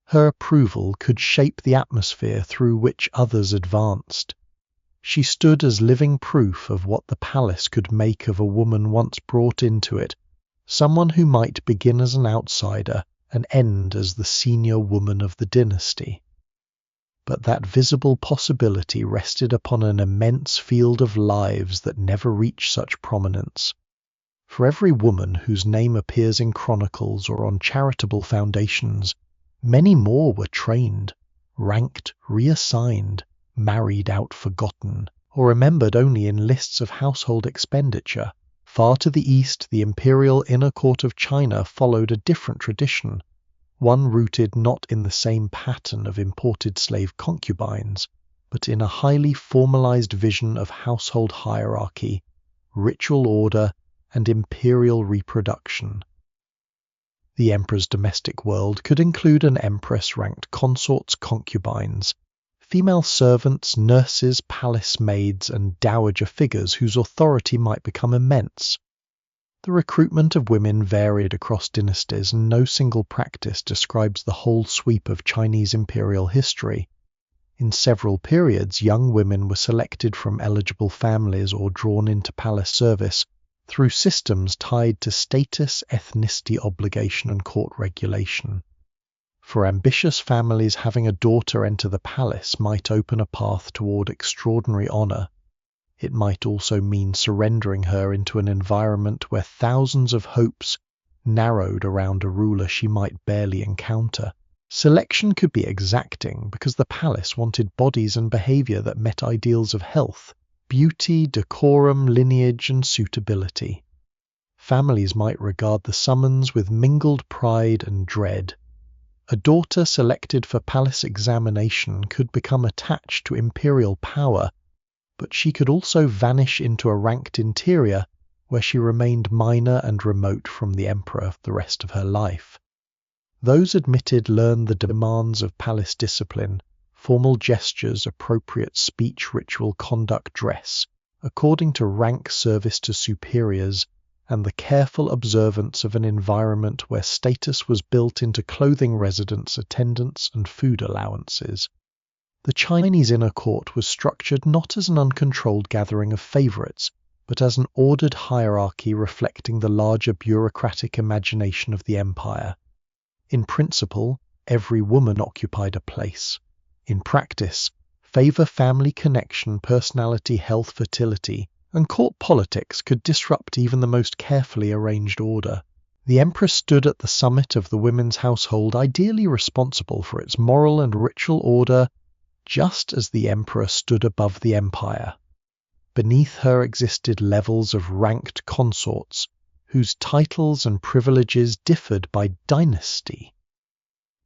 Her approval could shape the atmosphere through which others advanced. She stood as living proof of what the palace could make of a woman once brought into it, someone who might begin as an outsider and end as the senior woman of the dynasty. but that visible possibility rested upon an immense field of lives that never reached such prominence. For every woman whose name appears in chronicles or on charitable foundations, many more were trained, ranked, reassigned, married out forgotten, or remembered only in lists of household expenditure. Far to the east, the imperial inner court of China followed a different tradition, one rooted not in the same pattern of imported slave concubines, but in a highly formalized vision of household hierarchy, ritual order, and imperial reproduction. The emperor's domestic world could include an empress-ranked consort's concubines, female servants, nurses, palace maids, and dowager figures whose authority might become immense. The recruitment of women varied across dynasties, and no single practice describes the whole sweep of Chinese imperial history. In several periods, young women were selected from eligible families or drawn into palace service through systems tied to status, ethnicity, obligation, and court regulation. For ambitious families, having a daughter enter the palace might open a path toward extraordinary honor. It might also mean surrendering her into an environment where thousands of hopes narrowed around a ruler she might barely encounter. Selection could be exacting because the palace wanted bodies and behavior that met ideals of health, beauty, decorum, lineage, and suitability. Families might regard the summons with mingled pride and dread. A daughter selected for palace examination could become attached to imperial power, but she could also vanish into a ranked interior where she remained minor and remote from the emperor the rest of her life. Those admitted learned the demands of palace discipline, formal gestures, appropriate speech, ritual conduct, dress, according to rank, service to superiors, and the careful observance of an environment where status was built into clothing, residence, attendance, and food allowances. The Chinese inner court was structured not as an uncontrolled gathering of favorites, but as an ordered hierarchy reflecting the larger bureaucratic imagination of the empire. In principle, every woman occupied a place. In practice, favor, family connection, personality, health, fertility, and court politics could disrupt even the most carefully arranged order. The empress stood at the summit of the women's household, ideally responsible for its moral and ritual order, just as the emperor stood above the empire. Beneath her existed levels of ranked consorts, whose titles and privileges differed by dynasty.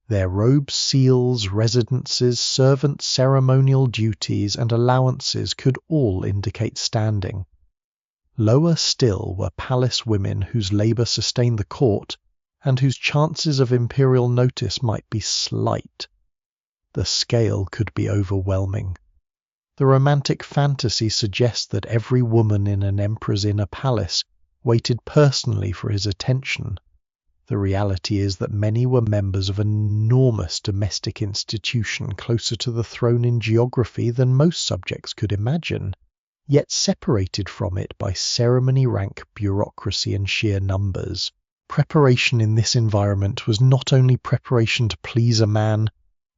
Their robes, seals, residences, servant ceremonial duties, and allowances could all indicate standing. Lower still were palace women whose labor sustained the court, and whose chances of imperial notice might be slight. The scale could be overwhelming. The romantic fantasy suggests that every woman in an emperor's inner palace waited personally for his attention. The reality is that many were members of an enormous domestic institution closer to the throne in geography than most subjects could imagine, yet separated from it by ceremony, rank, bureaucracy, and sheer numbers. Preparation in this environment was not only preparation to please a man,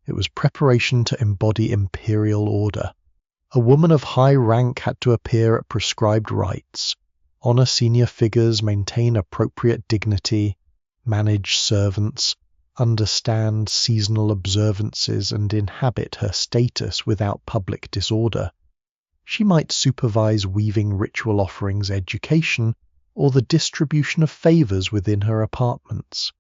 it was preparation to embody imperial order. A woman of high rank had to appear at prescribed rites, honor senior figures, maintain appropriate dignity, manage servants, understand seasonal observances, and inhabit her status without public disorder. She might supervise weaving ritual offerings, education, or the distribution of favors within her apartments.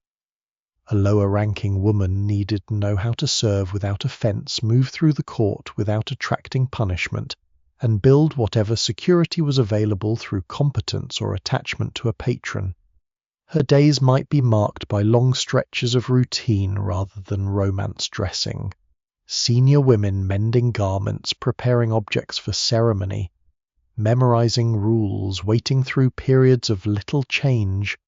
A lower-ranking woman needed to know how to serve without offense, move through the court without attracting punishment, and build whatever security was available through competence or attachment to a patron. Her days might be marked by long stretches of routine rather than romance dressing. Senior women mending garments, preparing objects for ceremony, memorizing rules, waiting through periods of little change,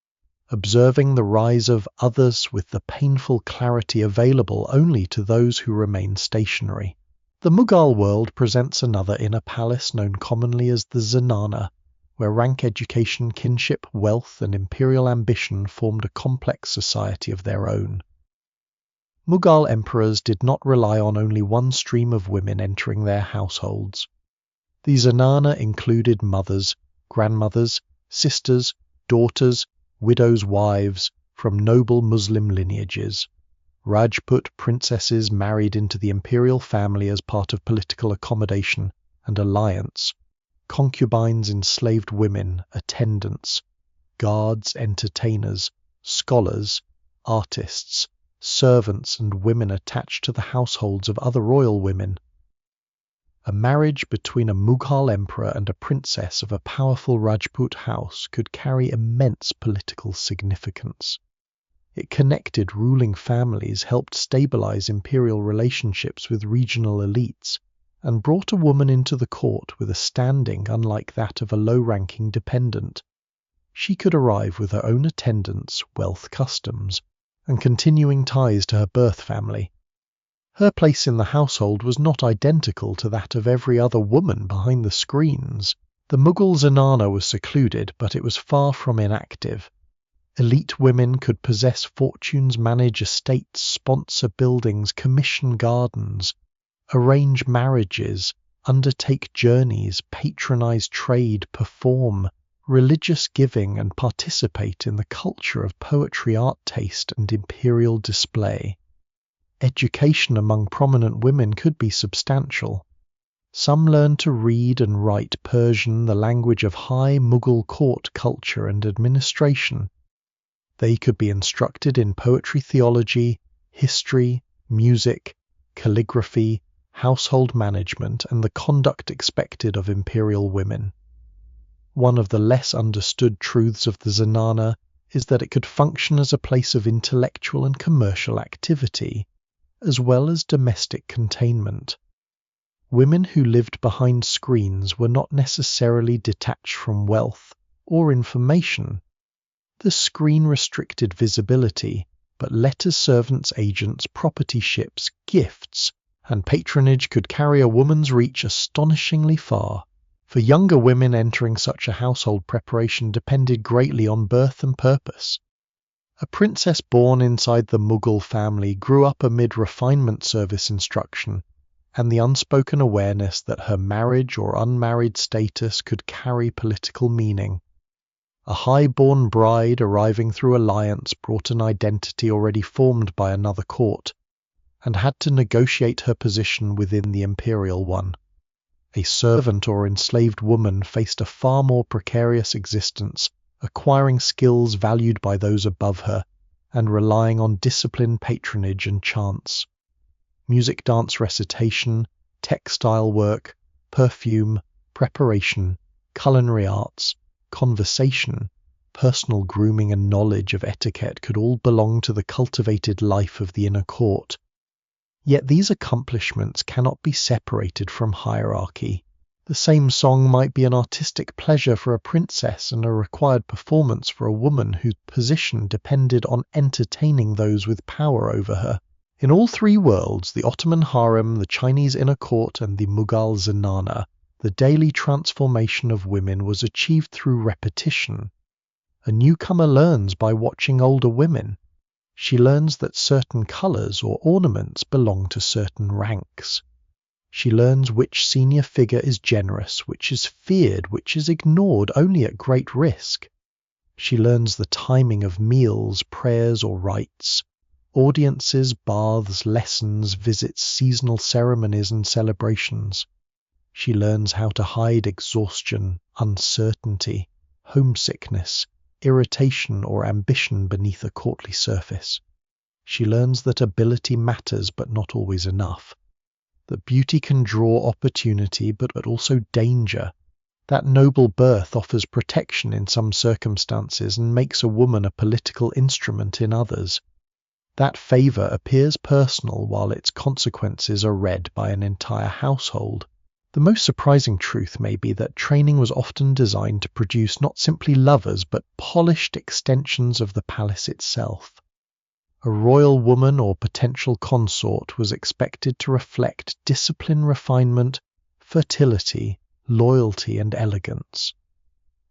observing the rise of others with the painful clarity available only to those who remain stationary. The Mughal world presents another inner palace known commonly as the zenana, where rank, education, kinship, wealth, and imperial ambition formed a complex society of their own. Mughal emperors did not rely on only one stream of women entering their households. The zenana included mothers, grandmothers, sisters, daughters, widows' wives from noble Muslim lineages, Rajput princesses married into the imperial family as part of political accommodation and alliance, concubines enslaved women, attendants, guards, entertainers, scholars, artists, servants and women attached to the households of other royal women. A marriage between a Mughal emperor and a princess of a powerful Rajput house could carry immense political significance. It connected ruling families, helped stabilize imperial relationships with regional elites, and brought a woman into the court with a standing unlike that of a low-ranking dependent. She could arrive with her own attendants, wealth, customs, and continuing ties to her birth family. Her place in the household was not identical to that of every other woman behind the screens. The Mughal zenana was secluded, but it was far from inactive. Elite women could possess fortunes, manage estates, sponsor buildings, commission gardens, arrange marriages, undertake journeys, patronize trade, perform religious giving, and participate in the culture of poetry, art, taste, and imperial display. Education among prominent women could be substantial. Some learned to read and write Persian, the language of high Mughal court culture and administration. They could be instructed in poetry, theology, history, music, calligraphy, household management, and the conduct expected of imperial women. One of the less understood truths of the zenana is that it could function as a place of intellectual and commercial activity, as well as domestic containment. Women who lived behind screens were not necessarily detached from wealth or information. The screen restricted visibility, but letters, servants, agents, property ships, gifts, and patronage could carry a woman's reach astonishingly far. For younger women entering such a household, preparation depended greatly on birth and purpose. A princess born inside the Mughal family grew up amid refinement service instruction and the unspoken awareness that her marriage or unmarried status could carry political meaning. A high-born bride arriving through alliance brought an identity already formed by another court, and had to negotiate her position within the imperial one. A servant or enslaved woman faced a far more precarious existence, acquiring skills valued by those above her, and relying on discipline, patronage, and chance. Music, dance, recitation, textile work, perfume, preparation, culinary arts, conversation, personal grooming, and knowledge of etiquette could all belong to the cultivated life of the inner court. Yet these accomplishments cannot be separated from hierarchy. The same song might be an artistic pleasure for a princess and a required performance for a woman whose position depended on entertaining those with power over her. In all three worlds, the Ottoman harem, the Chinese inner court, and the Mughal zenana, the daily transformation of women was achieved through repetition. A newcomer learns by watching older women. She learns that certain colors or ornaments belong to certain ranks. She learns which senior figure is generous, which is feared, which is ignored only at great risk. She learns the timing of meals, prayers, or rites, audiences, baths, lessons, visits, seasonal ceremonies, and celebrations. She learns how to hide exhaustion, uncertainty, homesickness, irritation, or ambition beneath a courtly surface. She learns that ability matters but not always enough, that beauty can draw opportunity but also danger, that noble birth offers protection in some circumstances and makes a woman a political instrument in others. That favor appears personal while its consequences are read by an entire household. The most surprising truth may be that training was often designed to produce not simply lovers but polished extensions of the palace itself. A royal woman or potential consort was expected to reflect discipline, refinement, fertility, loyalty, and elegance.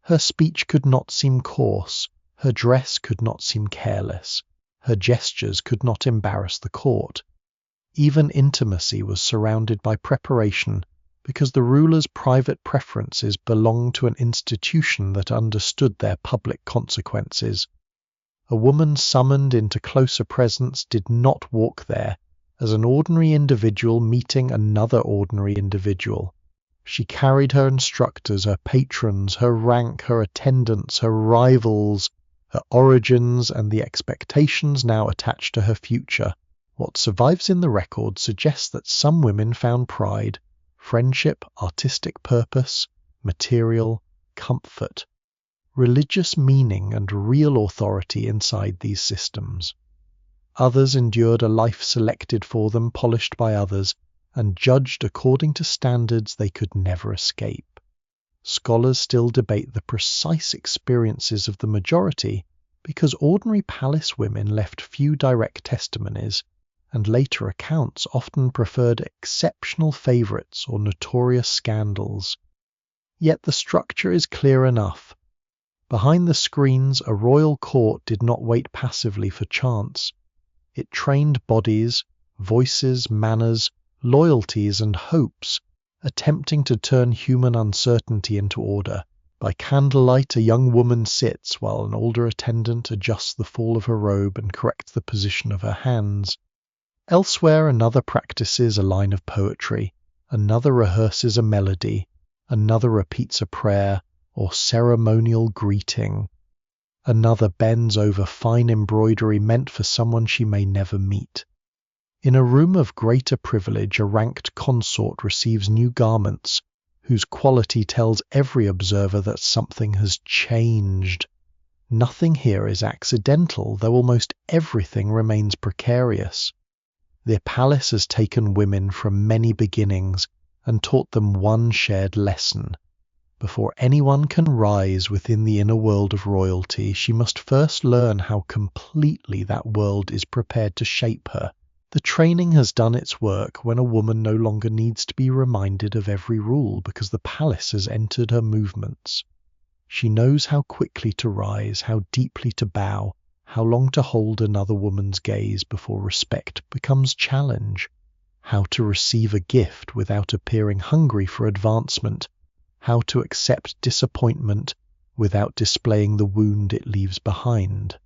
Her speech could not seem coarse, her dress could not seem careless, Her gestures could not embarrass the court. Even intimacy was surrounded by preparation, because the ruler's private preferences belonged to an institution that understood their public consequences. A woman summoned into closer presence did not walk there as an ordinary individual meeting another ordinary individual. She carried her instructors, her patrons, her rank, her attendants, her rivals, her origins, and the expectations now attached to her future. What survives in the record suggests that some women found pride, friendship, artistic purpose, material, comfort, religious meaning, and real authority inside these systems. Others endured a life selected for them, polished by others, and judged according to standards they could never escape. Scholars still debate the precise experiences of the majority because ordinary palace women left few direct testimonies, and later accounts often preferred exceptional favourites or notorious scandals. Yet the structure is clear enough. Behind the screens, a royal court did not wait passively for chance. It trained bodies, voices, manners, loyalties, and hopes, attempting to turn human uncertainty into order. By candlelight, a young woman sits while an older attendant adjusts the fall of her robe and corrects the position of her hands. Elsewhere, another practices a line of poetry, another rehearses a melody, another repeats a prayer or ceremonial greeting. Another bends over fine embroidery meant for someone she may never meet. In a room of greater privilege, a ranked consort receives new garments, whose quality tells every observer that something has changed. Nothing here is accidental, though almost everything remains precarious. The palace has taken women from many beginnings and taught them one shared lesson. Before anyone can rise within the inner world of royalty, she must first learn how completely that world is prepared to shape her. The training has done its work when a woman no longer needs to be reminded of every rule because the palace has entered her movements. She knows how quickly to rise, how deeply to bow, how long to hold another woman's gaze before respect becomes challenge, how to receive a gift without appearing hungry for advancement, how to accept disappointment without displaying the wound it leaves behind.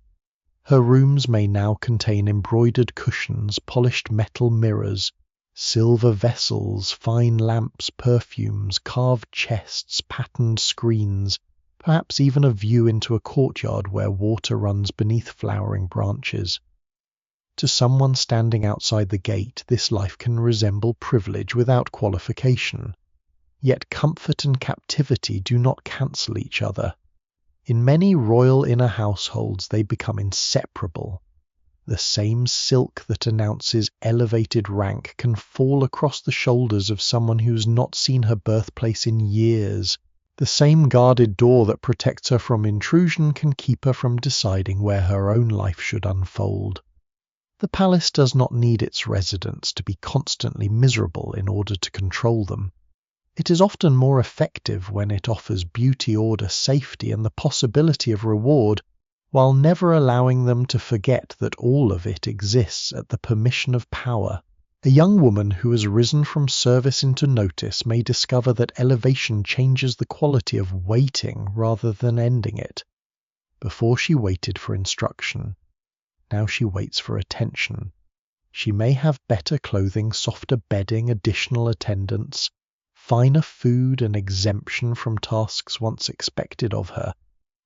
Her rooms may now contain embroidered cushions, polished metal mirrors, silver vessels, fine lamps, perfumes, carved chests, patterned screens, perhaps even a view into a courtyard where water runs beneath flowering branches. To someone standing outside the gate, this life can resemble privilege without qualification. Yet comfort and captivity do not cancel each other. In many royal inner households they become inseparable. The same silk that announces elevated rank can fall across the shoulders of someone who has not seen her birthplace in years. The same guarded door that protects her from intrusion can keep her from deciding where her own life should unfold. The palace does not need its residents to be constantly miserable in order to control them. It is often more effective when it offers beauty, order, safety, and the possibility of reward, while never allowing them to forget that all of it exists at the permission of power. A young woman who has risen from service into notice may discover that elevation changes the quality of waiting rather than ending it. Before she waited for instruction, now she waits for attention. She may have better clothing, softer bedding, additional attendants, finer food, and exemption from tasks once expected of her,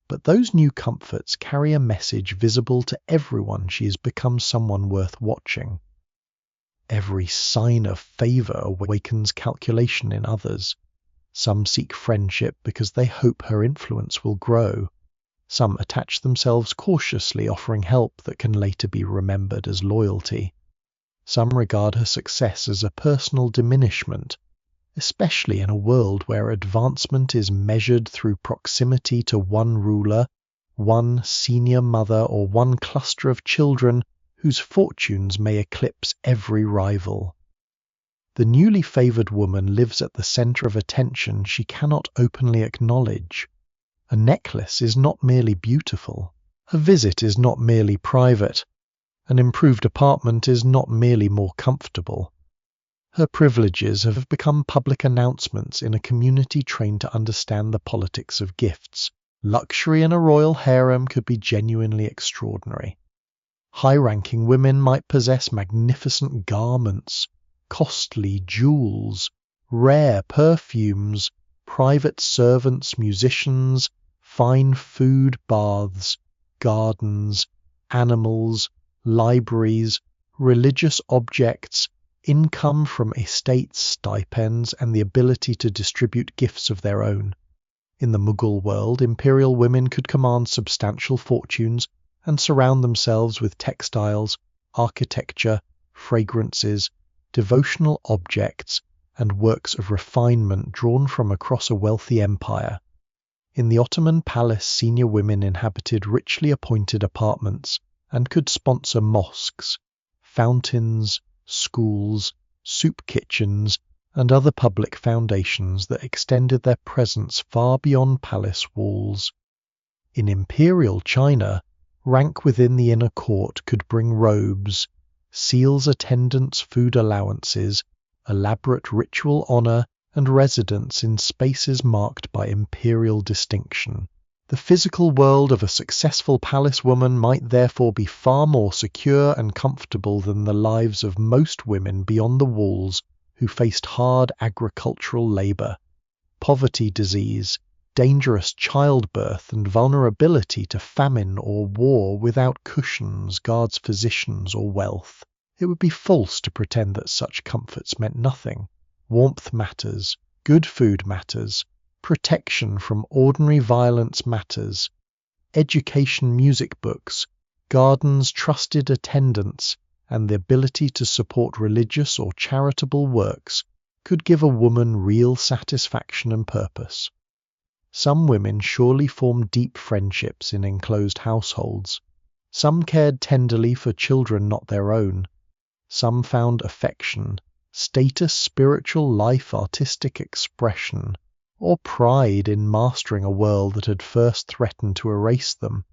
but those new comforts carry a message visible to everyone. She has become someone worth watching. Every sign of favour awakens calculation in others. Some seek friendship because they hope her influence will grow. Some attach themselves cautiously, offering help that can later be remembered as loyalty. Some regard her success as a personal diminishment, especially in a world where advancement is measured through proximity to one ruler, one senior mother, or one cluster of children whose fortunes may eclipse every rival. The newly favoured woman lives at the centre of attention she cannot openly acknowledge. A necklace is not merely beautiful. A visit is not merely private. An improved apartment is not merely more comfortable. Her privileges have become public announcements in a community trained to understand the politics of gifts. Luxury in a royal harem could be genuinely extraordinary. High-ranking women might possess magnificent garments, costly jewels, rare perfumes, private servants, musicians, fine food, baths, gardens, animals, libraries, religious objects, income from estates, stipends, and the ability to distribute gifts of their own. In the Mughal world, imperial women could command substantial fortunes and surround themselves with textiles, architecture, fragrances, devotional objects, and works of refinement drawn from across a wealthy empire. In the Ottoman palace, senior women inhabited richly appointed apartments and could sponsor mosques, fountains, schools, soup kitchens, and other public foundations that extended their presence far beyond palace walls. In imperial China, rank within the inner court could bring robes, seals, attendants, food allowances, elaborate ritual honor, and residence in spaces marked by imperial distinction. The physical world of a successful palace woman might therefore be far more secure and comfortable than the lives of most women beyond the walls who faced hard agricultural labor, poverty, disease, dangerous childbirth, and vulnerability to famine or war without cushions, guards, physicians, or wealth. It would be false to pretend that such comforts meant nothing. Warmth matters, good food matters, protection from ordinary violence matters, education, music books, gardens, trusted attendants, and the ability to support religious or charitable works could give a woman real satisfaction and purpose. Some women surely formed deep friendships in enclosed households. Some cared tenderly for children not their own. Some found affection, status, spiritual life, artistic expression, or pride in mastering a world that had first threatened to erase them.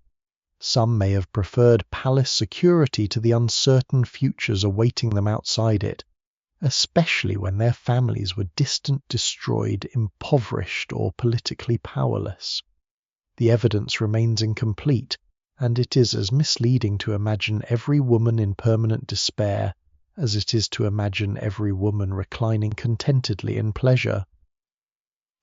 Some may have preferred palace security to the uncertain futures awaiting them outside it, especially when their families were distant, destroyed, impoverished, or politically powerless. The evidence remains incomplete, and it is as misleading to imagine every woman in permanent despair as it is to imagine every woman reclining contentedly in pleasure.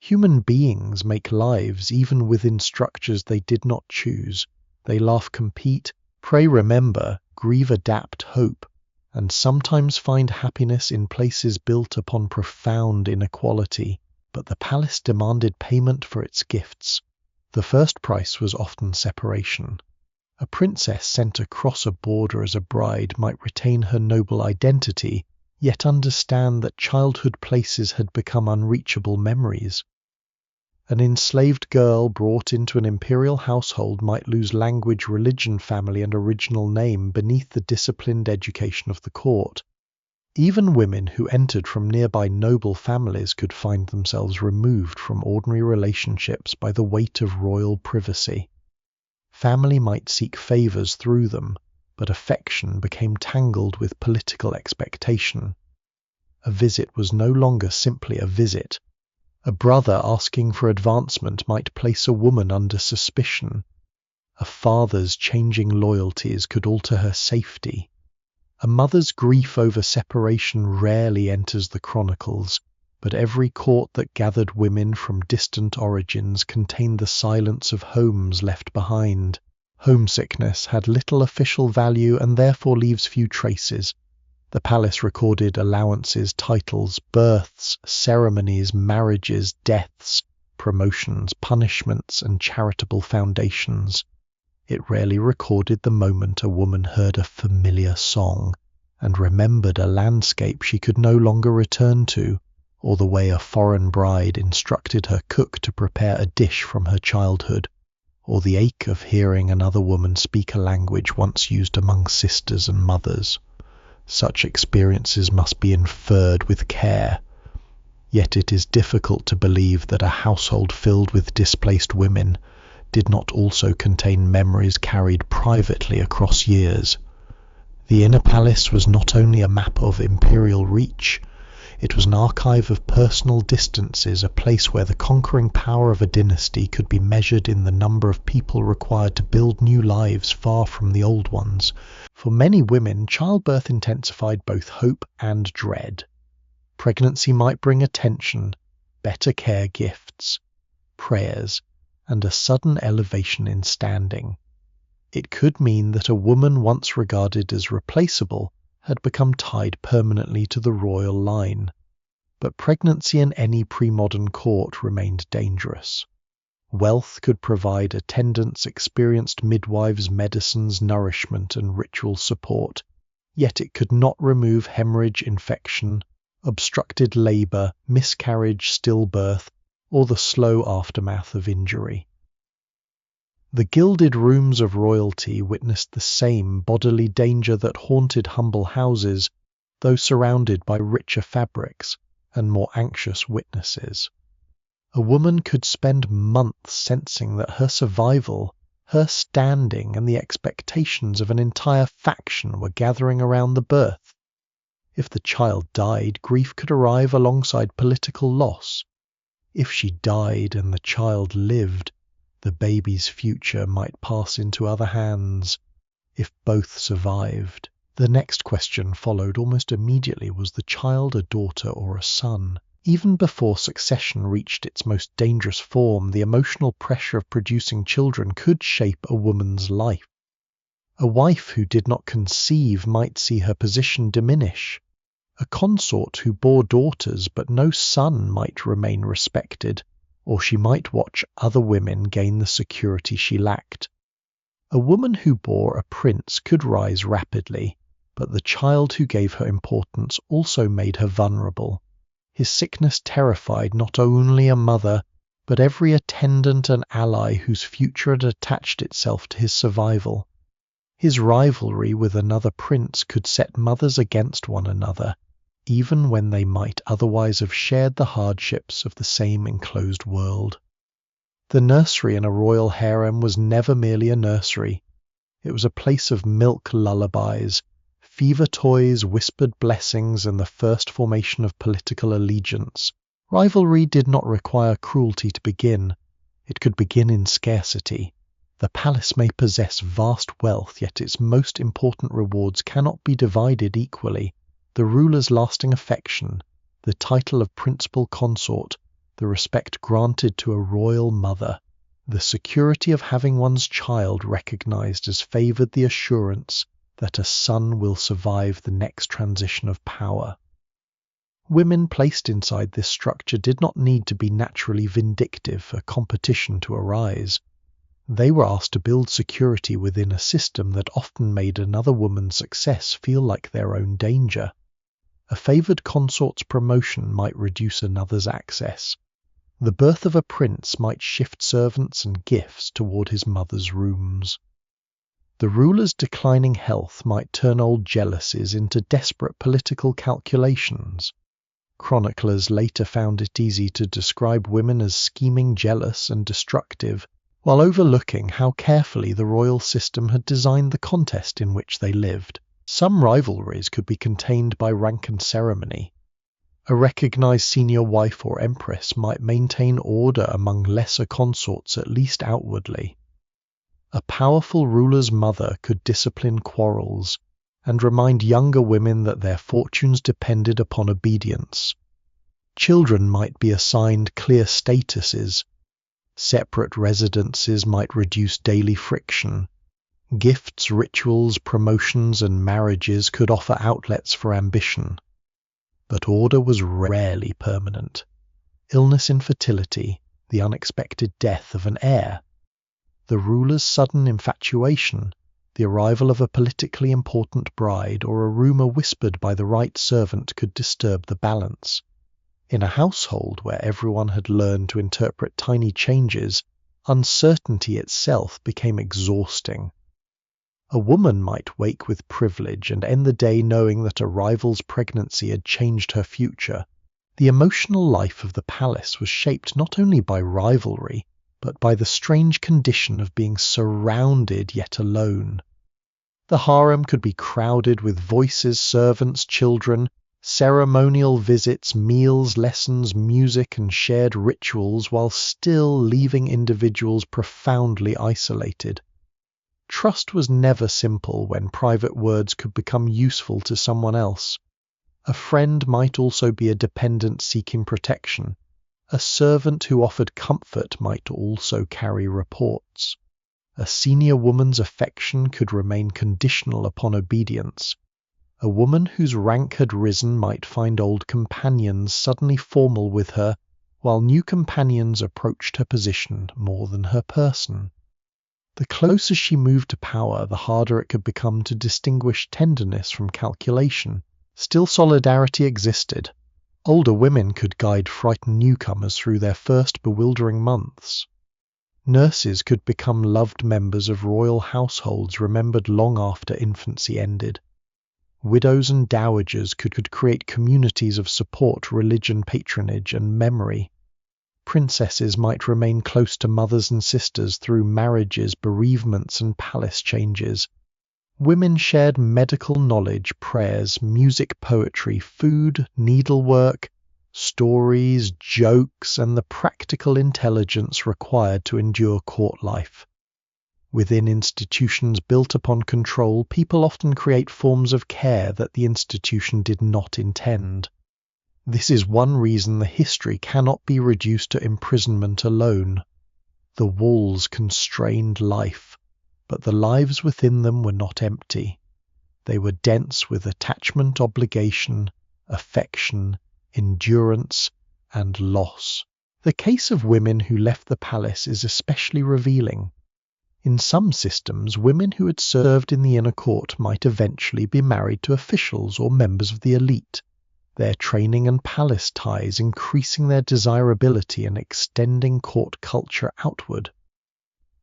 Human beings make lives even within structures they did not choose. They laugh, compete, pray, remember, grieve, adapt, hope, and sometimes find happiness in places built upon profound inequality. But the palace demanded payment for its gifts. The first price was often separation. A princess sent across a border as a bride might retain her noble identity, yet understand that childhood places had become unreachable memories. An enslaved girl brought into an imperial household might lose language, religion, family, and original name beneath the disciplined education of the court. Even women who entered from nearby noble families could find themselves removed from ordinary relationships by the weight of royal privacy. Family might seek favors through them, but affection became tangled with political expectation. A visit was no longer simply a visit. A brother asking for advancement might place a woman under suspicion. A father's changing loyalties could alter her safety. A mother's grief over separation rarely enters the chronicles, but every court that gathered women from distant origins contained the silence of homes left behind. Homesickness had little official value and therefore leaves few traces. The palace recorded allowances, titles, births, ceremonies, marriages, deaths, promotions, punishments, and charitable foundations. It rarely recorded the moment a woman heard a familiar song and remembered a landscape she could no longer return to, or the way a foreign bride instructed her cook to prepare a dish from her childhood, or the ache of hearing another woman speak a language once used among sisters and mothers. Such experiences must be inferred with care. Yet it is difficult to believe that a household filled with displaced women did not also contain memories carried privately across years. The inner palace was not only a map of imperial reach, it was an archive of personal distances, a place where the conquering power of a dynasty could be measured in the number of people required to build new lives far from the old ones. For many women, childbirth intensified both hope and dread. Pregnancy might bring attention, better care gifts, prayers, and a sudden elevation in standing. It could mean that a woman once regarded as replaceable had become tied permanently to the royal line. But pregnancy in any pre-modern court remained dangerous. Wealth could provide attendants, experienced midwives, medicines, nourishment, and ritual support, yet it could not remove hemorrhage, infection, obstructed labor, miscarriage, stillbirth, or the slow aftermath of injury. The gilded rooms of royalty witnessed the same bodily danger that haunted humble houses, though surrounded by richer fabrics and more anxious witnesses. A woman could spend months sensing that her survival, her standing, and the expectations of an entire faction were gathering around the birth. If the child died, grief could arrive alongside political loss. If she died and the child lived, the baby's future might pass into other hands. If both survived, the next question followed almost immediately: was the child a daughter or a son? Even before succession reached its most dangerous form, the emotional pressure of producing children could shape a woman's life. A wife who did not conceive might see her position diminish. A consort who bore daughters but no son might remain respected, or she might watch other women gain the security she lacked. A woman who bore a prince could rise rapidly, but the child who gave her importance also made her vulnerable. His sickness terrified not only a mother, but every attendant and ally whose future had attached itself to his survival. His rivalry with another prince could set mothers against one another, even when they might otherwise have shared the hardships of the same enclosed world. The nursery in a royal harem was never merely a nursery. It was a place of milk lullabies, fever toys, whispered blessings, and the first formation of political allegiance. Rivalry did not require cruelty to begin. It could begin in scarcity. The palace may possess vast wealth, yet its most important rewards cannot be divided equally. The ruler's lasting affection, the title of principal consort, the respect granted to a royal mother, the security of having one's child recognized as favored, the assurance that a son will survive the next transition of power. Women placed inside this structure did not need to be naturally vindictive for competition to arise. They were asked to build security within a system that often made another woman's success feel like their own danger. A favored consort's promotion might reduce another's access. The birth of a prince might shift servants and gifts toward his mother's rooms. The ruler's declining health might turn old jealousies into desperate political calculations. Chroniclers later found it easy to describe women as scheming, jealous, and destructive, while overlooking how carefully the royal system had designed the contest in which they lived. Some rivalries could be contained by rank and ceremony. A recognized senior wife or empress might maintain order among lesser consorts, at least outwardly. A powerful ruler's mother could discipline quarrels and remind younger women that their fortunes depended upon obedience. Children might be assigned clear statuses. Separate residences might reduce daily friction. Gifts, rituals, promotions, and marriages could offer outlets for ambition. But order was rarely permanent. Illness, infertility, the unexpected death of an heir, the ruler's sudden infatuation, the arrival of a politically important bride, or a rumor whispered by the right servant could disturb the balance. In a household where everyone had learned to interpret tiny changes, uncertainty itself became exhausting. A woman might wake with privilege and end the day knowing that a rival's pregnancy had changed her future. The emotional life of the palace was shaped not only by rivalry, but by the strange condition of being surrounded yet alone. The harem could be crowded with voices, servants, children, ceremonial visits, meals, lessons, music, and shared rituals, while still leaving individuals profoundly isolated. Trust was never simple when private words could become useful to someone else. A friend might also be a dependent seeking protection. A servant who offered comfort might also carry reports. A senior woman's affection could remain conditional upon obedience. A woman whose rank had risen might find old companions suddenly formal with her, while new companions approached her position more than her person. The closer she moved to power, the harder it could become to distinguish tenderness from calculation. Still, solidarity existed. Older women could guide frightened newcomers through their first bewildering months. Nurses could become loved members of royal households remembered long after infancy ended. Widows and dowagers could create communities of support, religion, patronage, and memory. Princesses might remain close to mothers and sisters through marriages, bereavements, and palace changes. Women shared medical knowledge, prayers, music, poetry, food, needlework, stories, jokes, and the practical intelligence required to endure court life. Within institutions built upon control, people often create forms of care that the institution did not intend. This is one reason the history cannot be reduced to imprisonment alone. The walls constrained life, but the lives within them were not empty. They were dense with attachment, obligation, affection, endurance, and loss. The case of women who left the palace is especially revealing. In some systems, women who had served in the inner court might eventually be married to officials or members of the elite, their training and palace ties increasing their desirability and extending court culture outward.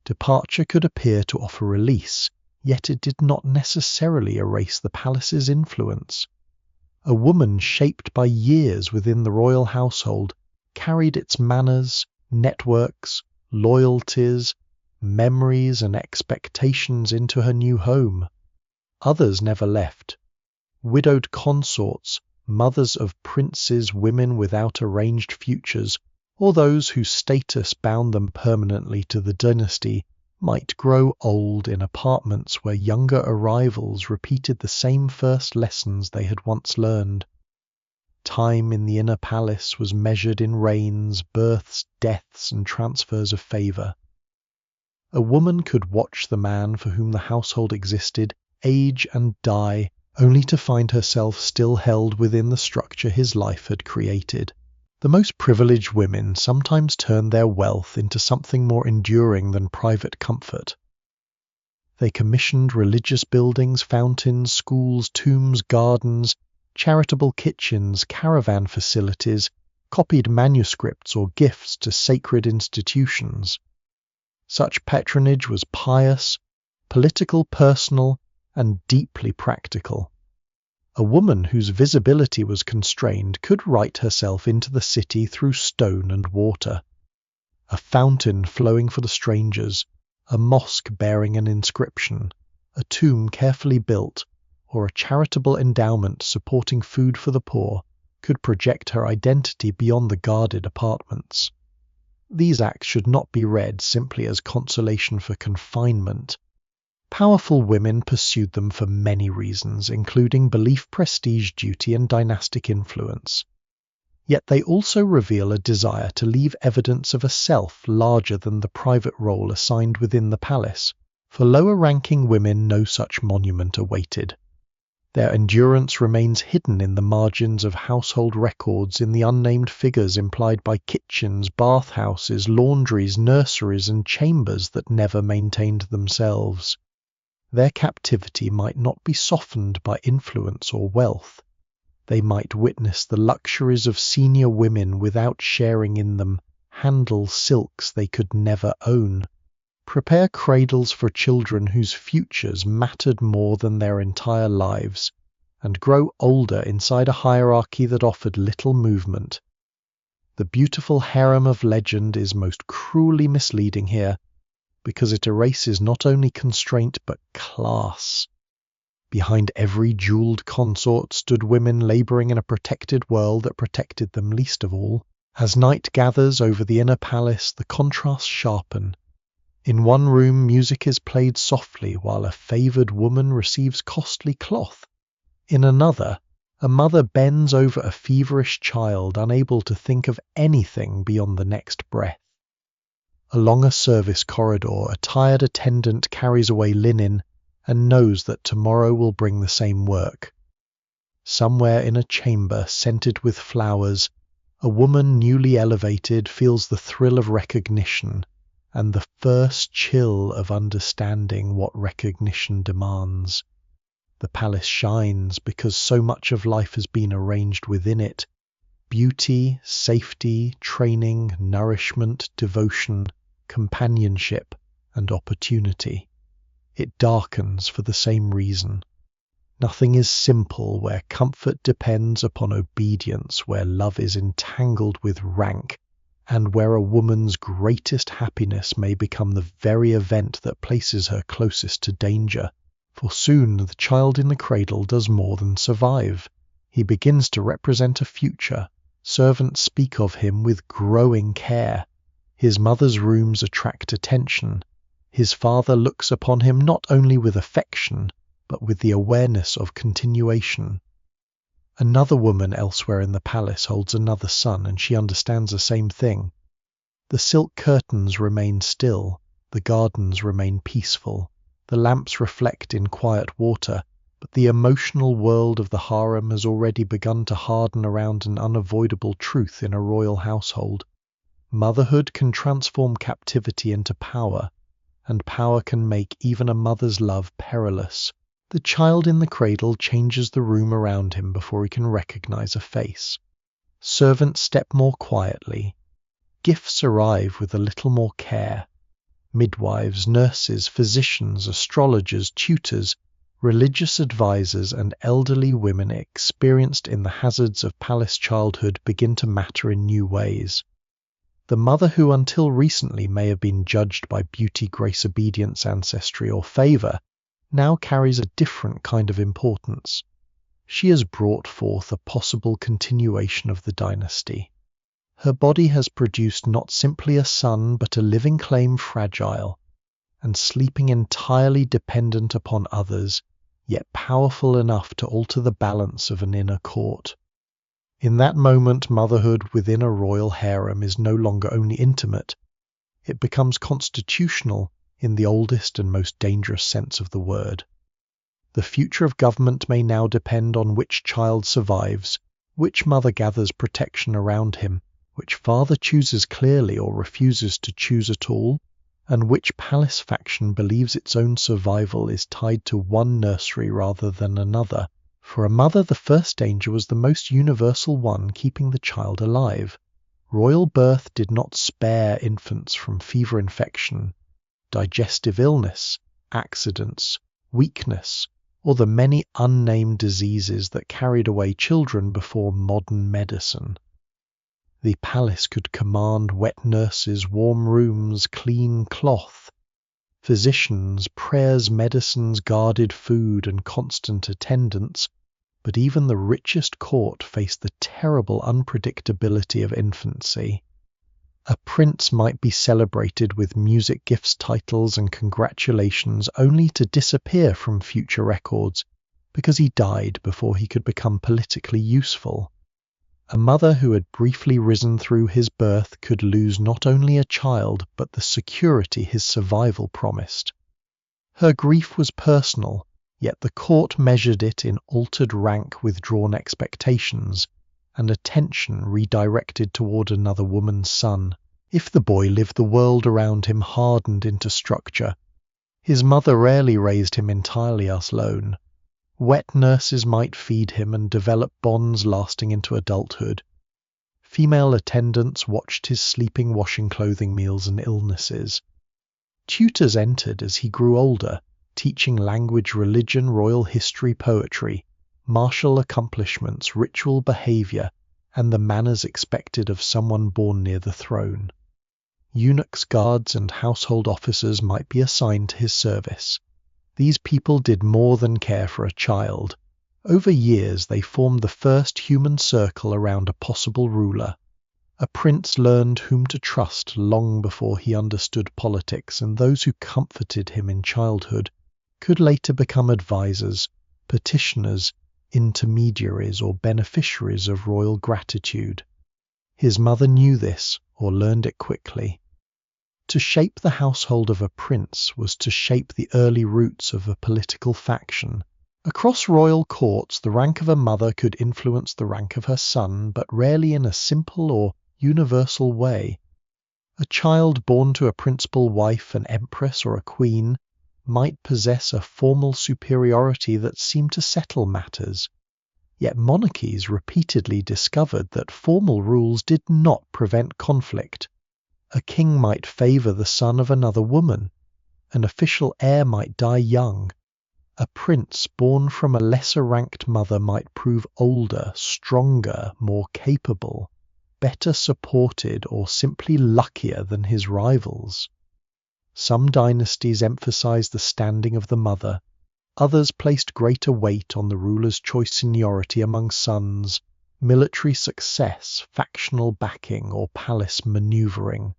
Departure could appear to offer release, yet it did not necessarily erase the palace's influence. A woman shaped by years within the royal household carried its manners, networks, loyalties, memories, and expectations into her new home. Others never left. Widowed consorts, mothers of princes, women without arranged futures, or those whose status bound them permanently to the dynasty, might grow old in apartments where younger arrivals repeated the same first lessons they had once learned. Time in the inner palace was measured in reigns, births, deaths, and transfers of favour. A woman could watch the man for whom the household existed age and die, only to find herself still held within the structure his life had created. The most privileged women sometimes turned their wealth into something more enduring than private comfort. They commissioned religious buildings, fountains, schools, tombs, gardens, charitable kitchens, caravan facilities, copied manuscripts or gifts to sacred institutions. Such patronage was pious, political, personal, and deeply practical. A woman whose visibility was constrained could write herself into the city through stone and water. A fountain flowing for the strangers, a mosque bearing an inscription, a tomb carefully built, or a charitable endowment supporting food for the poor could project her identity beyond the guarded apartments. These acts should not be read simply as consolation for confinement. Powerful women pursued them for many reasons, including belief, prestige, duty, and dynastic influence. Yet they also reveal a desire to leave evidence of a self larger than the private role assigned within the palace. For lower-ranking women, no such monument awaited. Their endurance remains hidden in the margins of household records, in the unnamed figures implied by kitchens, bathhouses, laundries, nurseries, and chambers that never maintained themselves. Their captivity might not be softened by influence or wealth. They might witness the luxuries of senior women without sharing in them, handle silks they could never own, prepare cradles for children whose futures mattered more than their entire lives, and grow older inside a hierarchy that offered little movement. The beautiful harem of legend is most cruelly misleading here, because it erases not only constraint but class. Behind every jeweled consort stood women laboring in a protected world that protected them least of all. As night gathers over the inner palace, the contrasts sharpen. In one room, music is played softly while a favored woman receives costly cloth. In another, a mother bends over a feverish child, unable to think of anything beyond the next breath. Along a service corridor, a tired attendant carries away linen and knows that tomorrow will bring the same work. Somewhere in a chamber scented with flowers, a woman newly elevated feels the thrill of recognition and the first chill of understanding what recognition demands. The palace shines because so much of life has been arranged within it. Beauty, safety, training, nourishment, devotion, companionship, and opportunity. It darkens for the same reason. Nothing is simple where comfort depends upon obedience, where love is entangled with rank, and where a woman's greatest happiness may become the very event that places her closest to danger. For soon the child in the cradle does more than survive. He begins to represent a future. Servants speak of him with growing care. His mother's rooms attract attention. His father looks upon him not only with affection, but with the awareness of continuation. Another woman elsewhere in the palace holds another son, and she understands the same thing. The silk curtains remain still, the gardens remain peaceful, the lamps reflect in quiet water, but the emotional world of the harem has already begun to harden around an unavoidable truth in a royal household. Motherhood can transform captivity into power, and power can make even a mother's love perilous. The child in the cradle changes the room around him before he can recognize a face. Servants step more quietly. Gifts arrive with a little more care. Midwives, nurses, physicians, astrologers, tutors, religious advisors, and elderly women experienced in the hazards of palace childhood begin to matter in new ways. The mother who until recently may have been judged by beauty, grace, obedience, ancestry, or favor, now carries a different kind of importance. She has brought forth a possible continuation of the dynasty. Her body has produced not simply a son, but a living claim fragile, and sleeping entirely dependent upon others, yet powerful enough to alter the balance of an inner court. In that moment, motherhood within a royal harem is no longer only intimate, it becomes constitutional in the oldest and most dangerous sense of the word. The future of government may now depend on which child survives, which mother gathers protection around him, which father chooses clearly or refuses to choose at all, and which palace faction believes its own survival is tied to one nursery rather than another. For a mother, the first danger was the most universal one, keeping the child alive. Royal birth did not spare infants from fever infection, digestive illness, accidents, weakness, or the many unnamed diseases that carried away children before modern medicine. The palace could command wet nurses, warm rooms, clean cloth, physicians, prayers, medicines, guarded food, and constant attendance, but even the richest court faced the terrible unpredictability of infancy. A prince might be celebrated with music, gifts, titles, and congratulations, only to disappear from future records because he died before he could become politically useful. A mother who had briefly risen through his birth could lose not only a child, but the security his survival promised. Her grief was personal, yet the court measured it in altered rank, withdrawn expectations, and attention redirected toward another woman's son. If the boy lived, the world around him hardened into structure. His mother rarely raised him entirely alone. Wet nurses might feed him and develop bonds lasting into adulthood. Female attendants watched his sleeping, washing, clothing, meals, and illnesses. Tutors entered as he grew older, teaching language, religion, royal history, poetry, martial accomplishments, ritual behavior, and the manners expected of someone born near the throne. Eunuchs, guards, and household officers might be assigned to his service. These people did more than care for a child. Over years, they formed the first human circle around a possible ruler. A prince learned whom to trust long before he understood politics, and those who comforted him in childhood could later become advisors, petitioners, intermediaries, or beneficiaries of royal gratitude. His mother knew this, or learned it quickly. To shape the household of a prince was to shape the early roots of a political faction. Across royal courts, the rank of a mother could influence the rank of her son, but rarely in a simple or universal way. A child born to a principal wife, an empress, or a queen might possess a formal superiority that seemed to settle matters. Yet monarchies repeatedly discovered that formal rules did not prevent conflict. A king might favor the son of another woman. An official heir might die young. A prince born from a lesser-ranked mother might prove older, stronger, more capable, better supported, or simply luckier than his rivals. Some dynasties emphasized the standing of the mother. Others placed greater weight on the ruler's choice seniority among sons, military success, factional backing, or palace maneuvering.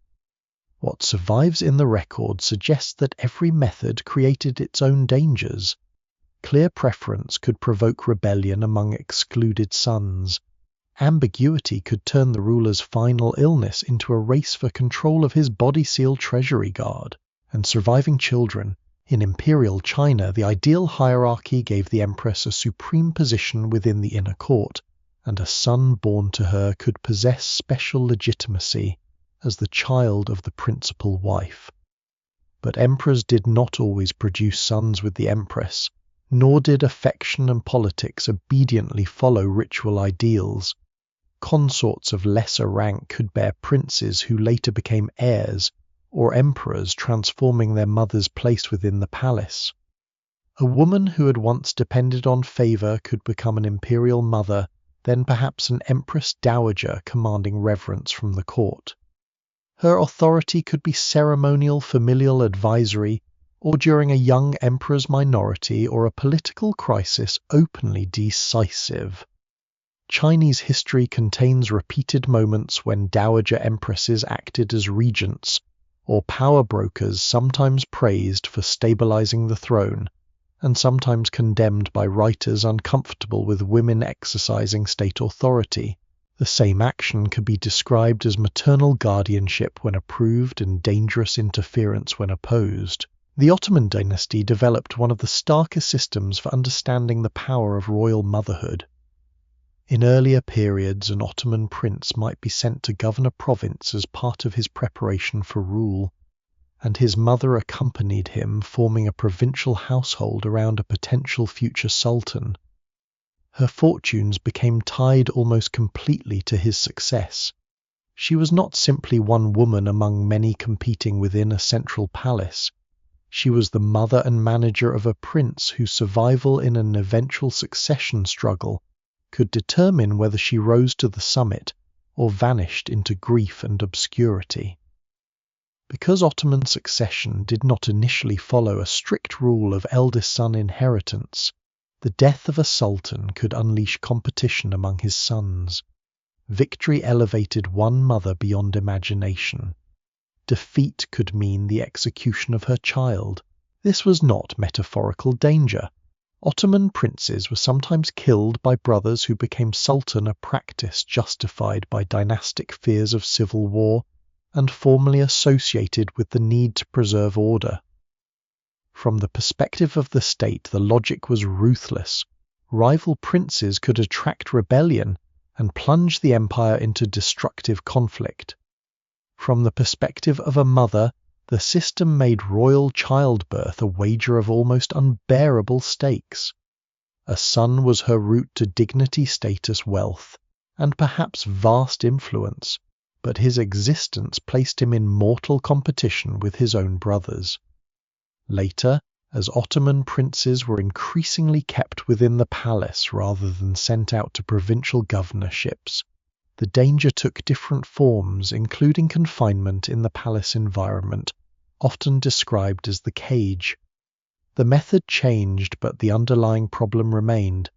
What survives in the record suggests that every method created its own dangers. Clear preference could provoke rebellion among excluded sons. Ambiguity could turn the ruler's final illness into a race for control of his body-seal treasury guard. And surviving children. In imperial China, the ideal hierarchy gave the empress a supreme position within the inner court, and a son born to her could possess special legitimacy as the child of the principal wife. But emperors did not always produce sons with the empress, nor did affection and politics obediently follow ritual ideals. Consorts of lesser rank could bear princes who later became heirs, or emperors transforming their mother's place within the palace. A woman who had once depended on favor could become an imperial mother, then perhaps an empress dowager commanding reverence from the court. Her authority could be ceremonial, familial, advisory, or during a young emperor's minority or a political crisis openly decisive. Chinese history contains repeated moments when dowager empresses acted as regents, or power brokers, sometimes praised for stabilizing the throne, and sometimes condemned by writers uncomfortable with women exercising state authority. The same action could be described as maternal guardianship when approved and dangerous interference when opposed. The Ottoman dynasty developed one of the starkest systems for understanding the power of royal motherhood. In earlier periods, an Ottoman prince might be sent to govern a province as part of his preparation for rule, and his mother accompanied him, forming a provincial household around a potential future sultan. Her fortunes became tied almost completely to his success. She was not simply one woman among many competing within a central palace. She was the mother and manager of a prince whose survival in an eventual succession struggle could determine whether she rose to the summit or vanished into grief and obscurity. Because Ottoman succession did not initially follow a strict rule of eldest son inheritance, the death of a sultan could unleash competition among his sons. Victory elevated one mother beyond imagination. Defeat could mean the execution of her child. This was not metaphorical danger. Ottoman princes were sometimes killed by brothers who became sultan, a practice justified by dynastic fears of civil war and formally associated with the need to preserve order. From the perspective of the state, the logic was ruthless. Rival princes could attract rebellion and plunge the empire into destructive conflict. From the perspective of a mother, the system made royal childbirth a wager of almost unbearable stakes. A son was her route to dignity, status, wealth, and perhaps vast influence, but his existence placed him in mortal competition with his own brothers. Later, as Ottoman princes were increasingly kept within the palace rather than sent out to provincial governorships, the danger took different forms, including confinement in the palace environment, often described as the cage. The method changed, but the underlying problem remained.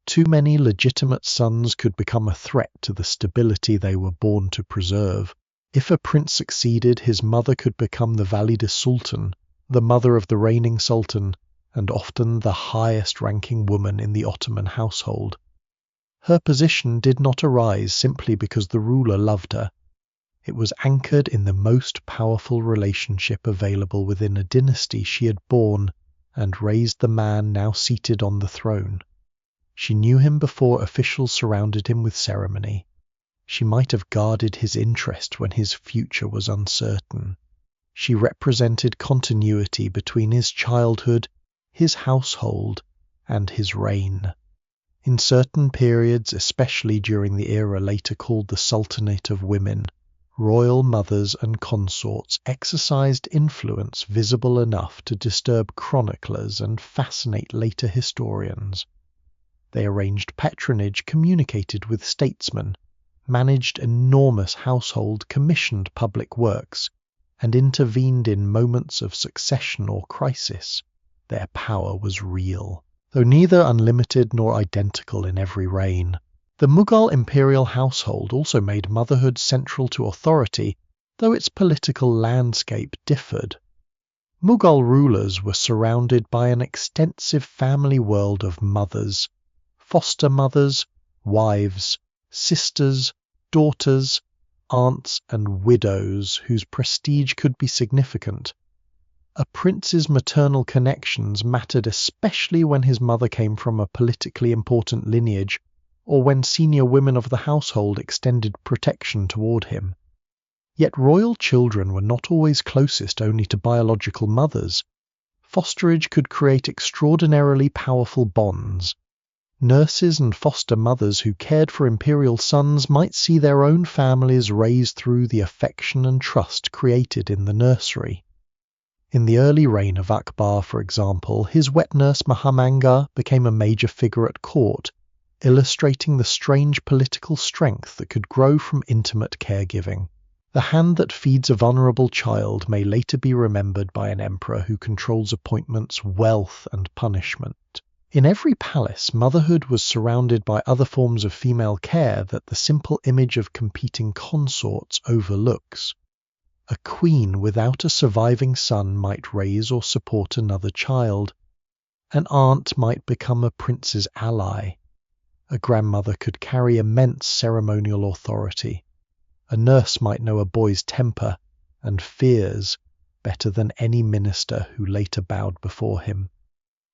Too many legitimate sons could become a threat to the stability they were born to preserve. If a prince succeeded, his mother could become the valide sultan, the mother of the reigning sultan, and often the highest-ranking woman in the Ottoman household. Her position did not arise simply because the ruler loved her. It was anchored in the most powerful relationship available within a dynasty she had borne and raised the man now seated on the throne. She knew him before officials surrounded him with ceremony. She might have guarded his interest when his future was uncertain. She represented continuity between his childhood, his household, and his reign. In certain periods, especially during the era later called the Sultanate of Women, royal mothers and consorts exercised influence visible enough to disturb chroniclers and fascinate later historians. They arranged patronage, communicated with statesmen, managed enormous household, commissioned public works, and intervened in moments of succession or crisis. Their power was real, though neither unlimited nor identical in every reign. The Mughal imperial household also made motherhood central to authority, though its political landscape differed. Mughal rulers were surrounded by an extensive family world of mothers, foster mothers, wives, sisters, daughters, aunts, and widows whose prestige could be significant. A prince's maternal connections mattered especially when his mother came from a politically important lineage, or when senior women of the household extended protection toward him. Yet royal children were not always closest only to biological mothers. Fosterage could create extraordinarily powerful bonds. Nurses and foster mothers who cared for imperial sons might see their own families raised through the affection and trust created in the nursery. In the early reign of Akbar, for example, his wet nurse Mahamanga became a major figure at court, illustrating the strange political strength that could grow from intimate caregiving. The hand that feeds a vulnerable child may later be remembered by an emperor who controls appointments, wealth, and punishment. In every palace, motherhood was surrounded by other forms of female care that the simple image of competing consorts overlooks. A queen without a surviving son might raise or support another child. An aunt might become a prince's ally. A grandmother could carry immense ceremonial authority. A nurse might know a boy's temper and fears better than any minister who later bowed before him.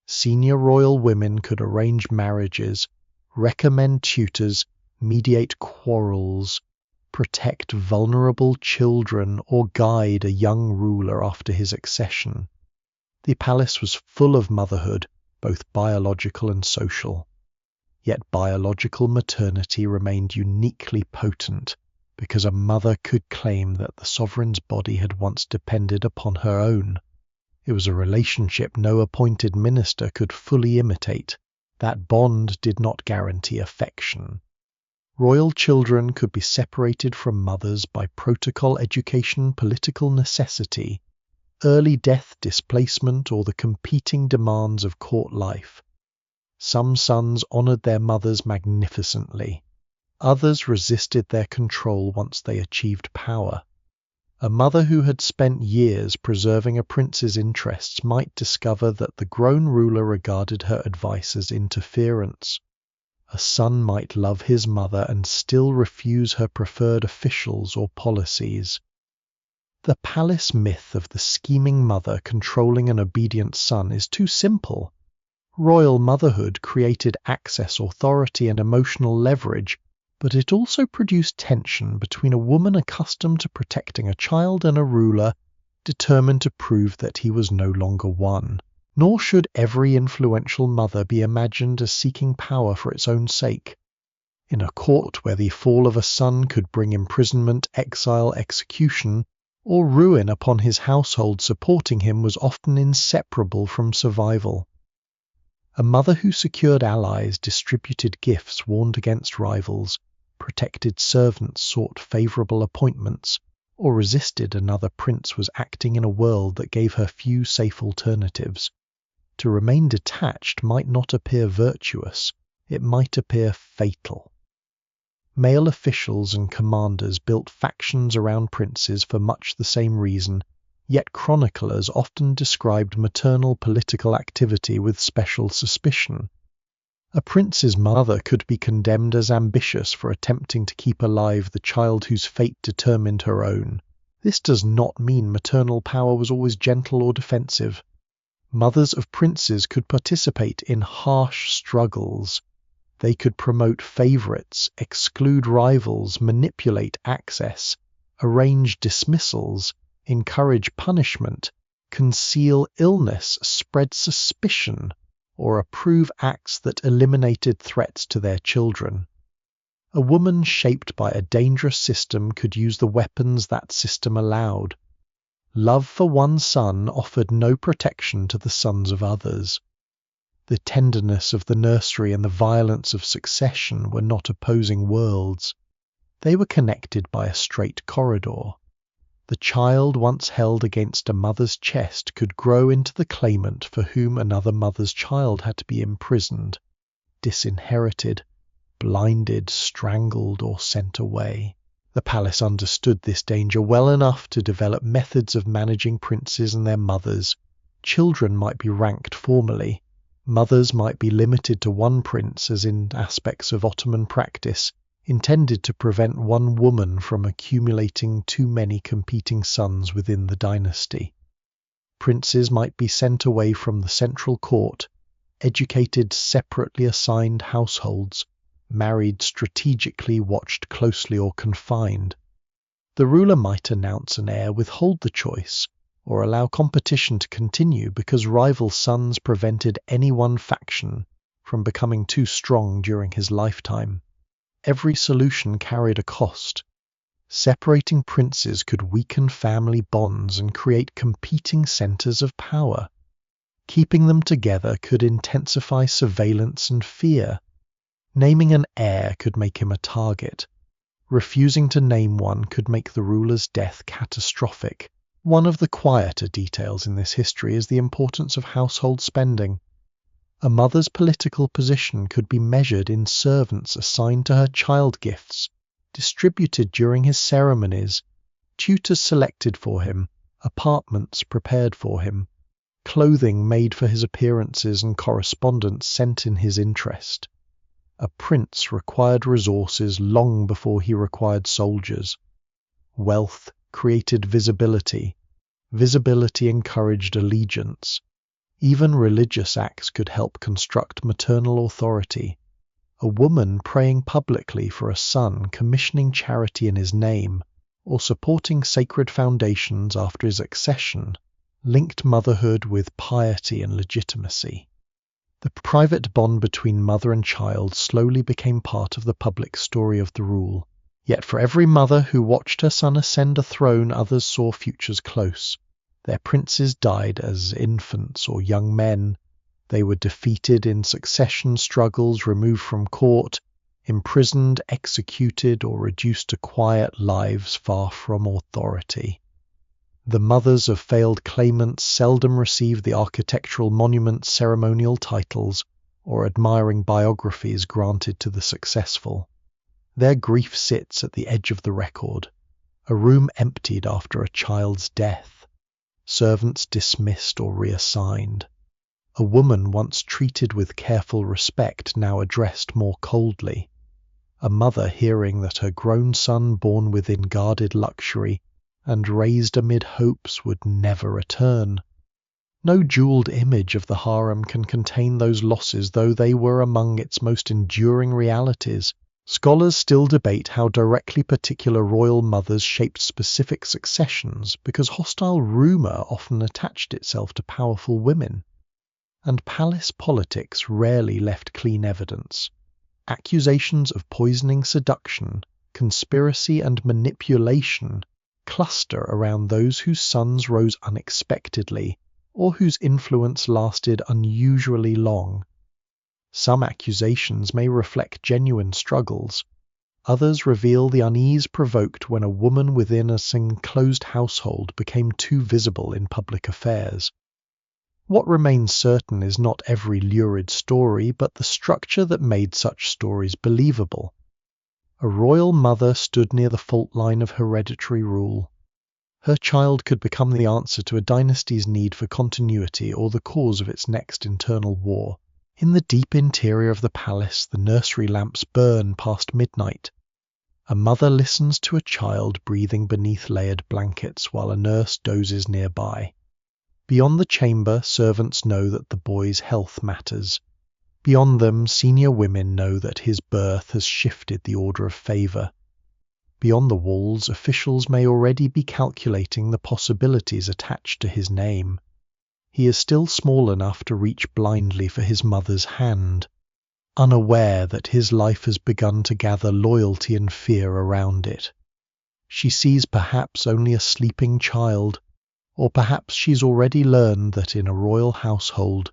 Senior royal women could arrange marriages, recommend tutors, mediate quarrels, protect vulnerable children, or guide a young ruler after his accession. The palace was full of motherhood, both biological and social. Yet biological maternity remained uniquely potent, because a mother could claim that the sovereign's body had once depended upon her own. It was a relationship no appointed minister could fully imitate. That bond did not guarantee affection. Royal children could be separated from mothers by protocol, education, political necessity, early death, displacement, or the competing demands of court life. Some sons honored their mothers magnificently. Others resisted their control once they achieved power. A mother who had spent years preserving a prince's interests might discover that the grown ruler regarded her advice as interference. A son might love his mother and still refuse her preferred officials or policies. The palace myth of the scheming mother controlling an obedient son is too simple. Royal motherhood created access, authority, and emotional leverage, but it also produced tension between a woman accustomed to protecting a child and a ruler determined to prove that he was no longer one. Nor should every influential mother be imagined as seeking power for its own sake. In a court where the fall of a son could bring imprisonment, exile, execution, or ruin upon his household supporting him was often inseparable from survival. A mother who secured allies, distributed gifts, warned against rivals, protected servants, sought favourable appointments, or resisted another prince was acting in a world that gave her few safe alternatives. To remain detached might not appear virtuous, it might appear fatal. Male officials and commanders built factions around princes for much the same reason, yet chroniclers often described maternal political activity with special suspicion. A prince's mother could be condemned as ambitious for attempting to keep alive the child whose fate determined her own. This does not mean maternal power was always gentle or defensive. Mothers of princes could participate in harsh struggles. They could promote favorites, exclude rivals, manipulate access, arrange dismissals, encourage punishment, conceal illness, spread suspicion, or approve acts that eliminated threats to their children. A woman shaped by a dangerous system could use the weapons that system allowed. Love for one son offered no protection to the sons of others. The tenderness of the nursery and the violence of succession were not opposing worlds. They were connected by a straight corridor. The child once held against a mother's chest could grow into the claimant for whom another mother's child had to be imprisoned, disinherited, blinded, strangled, or sent away. The palace understood this danger well enough to develop methods of managing princes and their mothers. Children might be ranked formally. Mothers might be limited to one prince, as in aspects of Ottoman practice, intended to prevent one woman from accumulating too many competing sons within the dynasty. Princes might be sent away from the central court, educated separately assigned households, married strategically, watched closely, or confined. The ruler might announce an heir, withhold the choice, or allow competition to continue because rival sons prevented any one faction from becoming too strong during his lifetime. Every solution carried a cost. Separating princes could weaken family bonds and create competing centers of power. Keeping them together could intensify surveillance and fear. Naming an heir could make him a target. Refusing to name one could make the ruler's death catastrophic. One of the quieter details in this history is the importance of household spending. A mother's political position could be measured in servants assigned to her child gifts, distributed during his ceremonies, tutors selected for him, apartments prepared for him, clothing made for his appearances, and correspondence sent in his interest. A prince required resources long before he required soldiers. Wealth created visibility. Visibility encouraged allegiance. Even religious acts could help construct maternal authority. A woman praying publicly for a son, commissioning charity in his name, or supporting sacred foundations after his accession, linked motherhood with piety and legitimacy. The private bond between mother and child slowly became part of the public story of the rule. Yet for every mother who watched her son ascend a throne, others saw futures close. Their princes died as infants or young men. They were defeated in succession struggles, removed from court, imprisoned, executed, or reduced to quiet lives far from authority. The mothers of failed claimants seldom received the architectural monuments, ceremonial titles, or admiring biographies granted to the successful. Their grief sits at the edge of the record, a room emptied after a child's death, servants dismissed or reassigned. A woman once treated with careful respect now addressed more coldly. A mother hearing that her grown son born within guarded luxury and raised amid hopes would never return. No jeweled image of the harem can contain those losses, though they were among its most enduring realities. Scholars still debate how directly particular royal mothers shaped specific successions, because hostile rumor often attached itself to powerful women. And palace politics rarely left clean evidence. Accusations of poisoning, seduction, conspiracy, and manipulation cluster around those whose sons rose unexpectedly or whose influence lasted unusually long. Some accusations may reflect genuine struggles. Others reveal the unease provoked when a woman within an enclosed household became too visible in public affairs. What remains certain is not every lurid story, but the structure that made such stories believable. A royal mother stood near the fault line of hereditary rule. Her child could become the answer to a dynasty's need for continuity or the cause of its next internal war. In the deep interior of the palace, the nursery lamps burn past midnight. A mother listens to a child breathing beneath layered blankets while a nurse dozes nearby. Beyond the chamber, servants know that the boy's health matters. Beyond them, senior women know that his birth has shifted the order of favor. Beyond the walls, officials may already be calculating the possibilities attached to his name. He is still small enough to reach blindly for his mother's hand, unaware that his life has begun to gather loyalty and fear around it. She sees perhaps only a sleeping child, or perhaps she's already learned that in a royal household,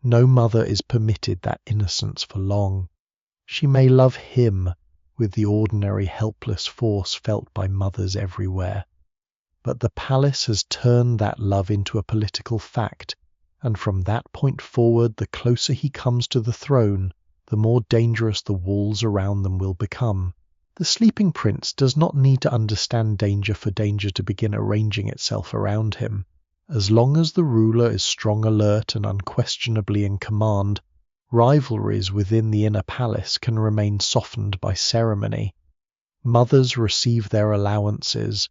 no mother is permitted that innocence for long. She may love him with the ordinary helpless force felt by mothers everywhere. But the palace has turned that love into a political fact, and from that point forward, the closer he comes to the throne, the more dangerous the walls around them will become. The sleeping prince does not need to understand danger for danger to begin arranging itself around him. As long as the ruler is strong, alert, and unquestionably in command, rivalries within the inner palace can remain softened by ceremony. Mothers receive their allowances,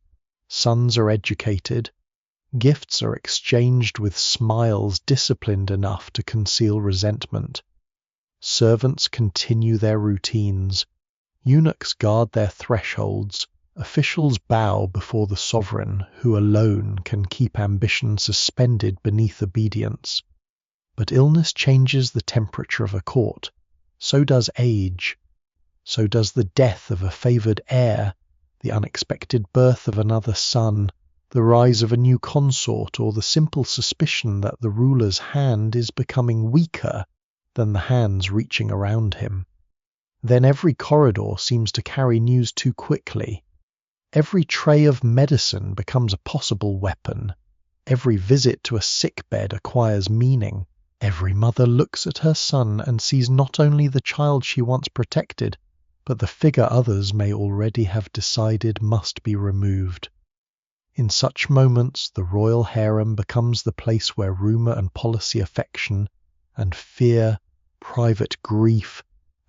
sons are educated, gifts are exchanged with smiles disciplined enough to conceal resentment. Servants continue their routines, eunuchs guard their thresholds, officials bow before the sovereign, who alone can keep ambition suspended beneath obedience. But illness changes the temperature of a court. So does age. So does the death of a favored heir, the unexpected birth of another son, the rise of a new consort, or the simple suspicion that the ruler's hand is becoming weaker than the hands reaching around him. Then every corridor seems to carry news too quickly. Every tray of medicine becomes a possible weapon. Every visit to a sick bed acquires meaning. Every mother looks at her son and sees not only the child she once protected, but the figure others may already have decided must be removed. In such moments, the royal harem becomes the place where rumor and policy affection, and fear, private grief,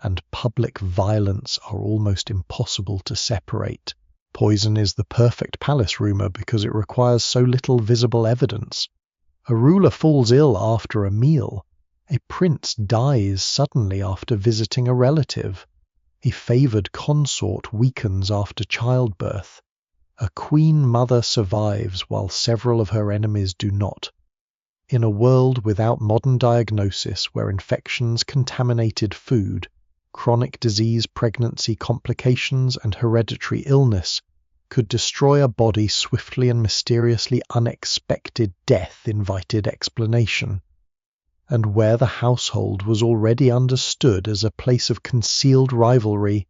and public violence are almost impossible to separate. Poison is the perfect palace rumor because it requires so little visible evidence. A ruler falls ill after a meal. A prince dies suddenly after visiting a relative. A favored consort weakens after childbirth. A queen mother survives while several of her enemies do not. In a world without modern diagnosis, where infections contaminated food, chronic disease, pregnancy complications, and hereditary illness could destroy a body swiftly and mysteriously, unexpected death invited explanation. And where the household was already understood as a place of concealed rivalry,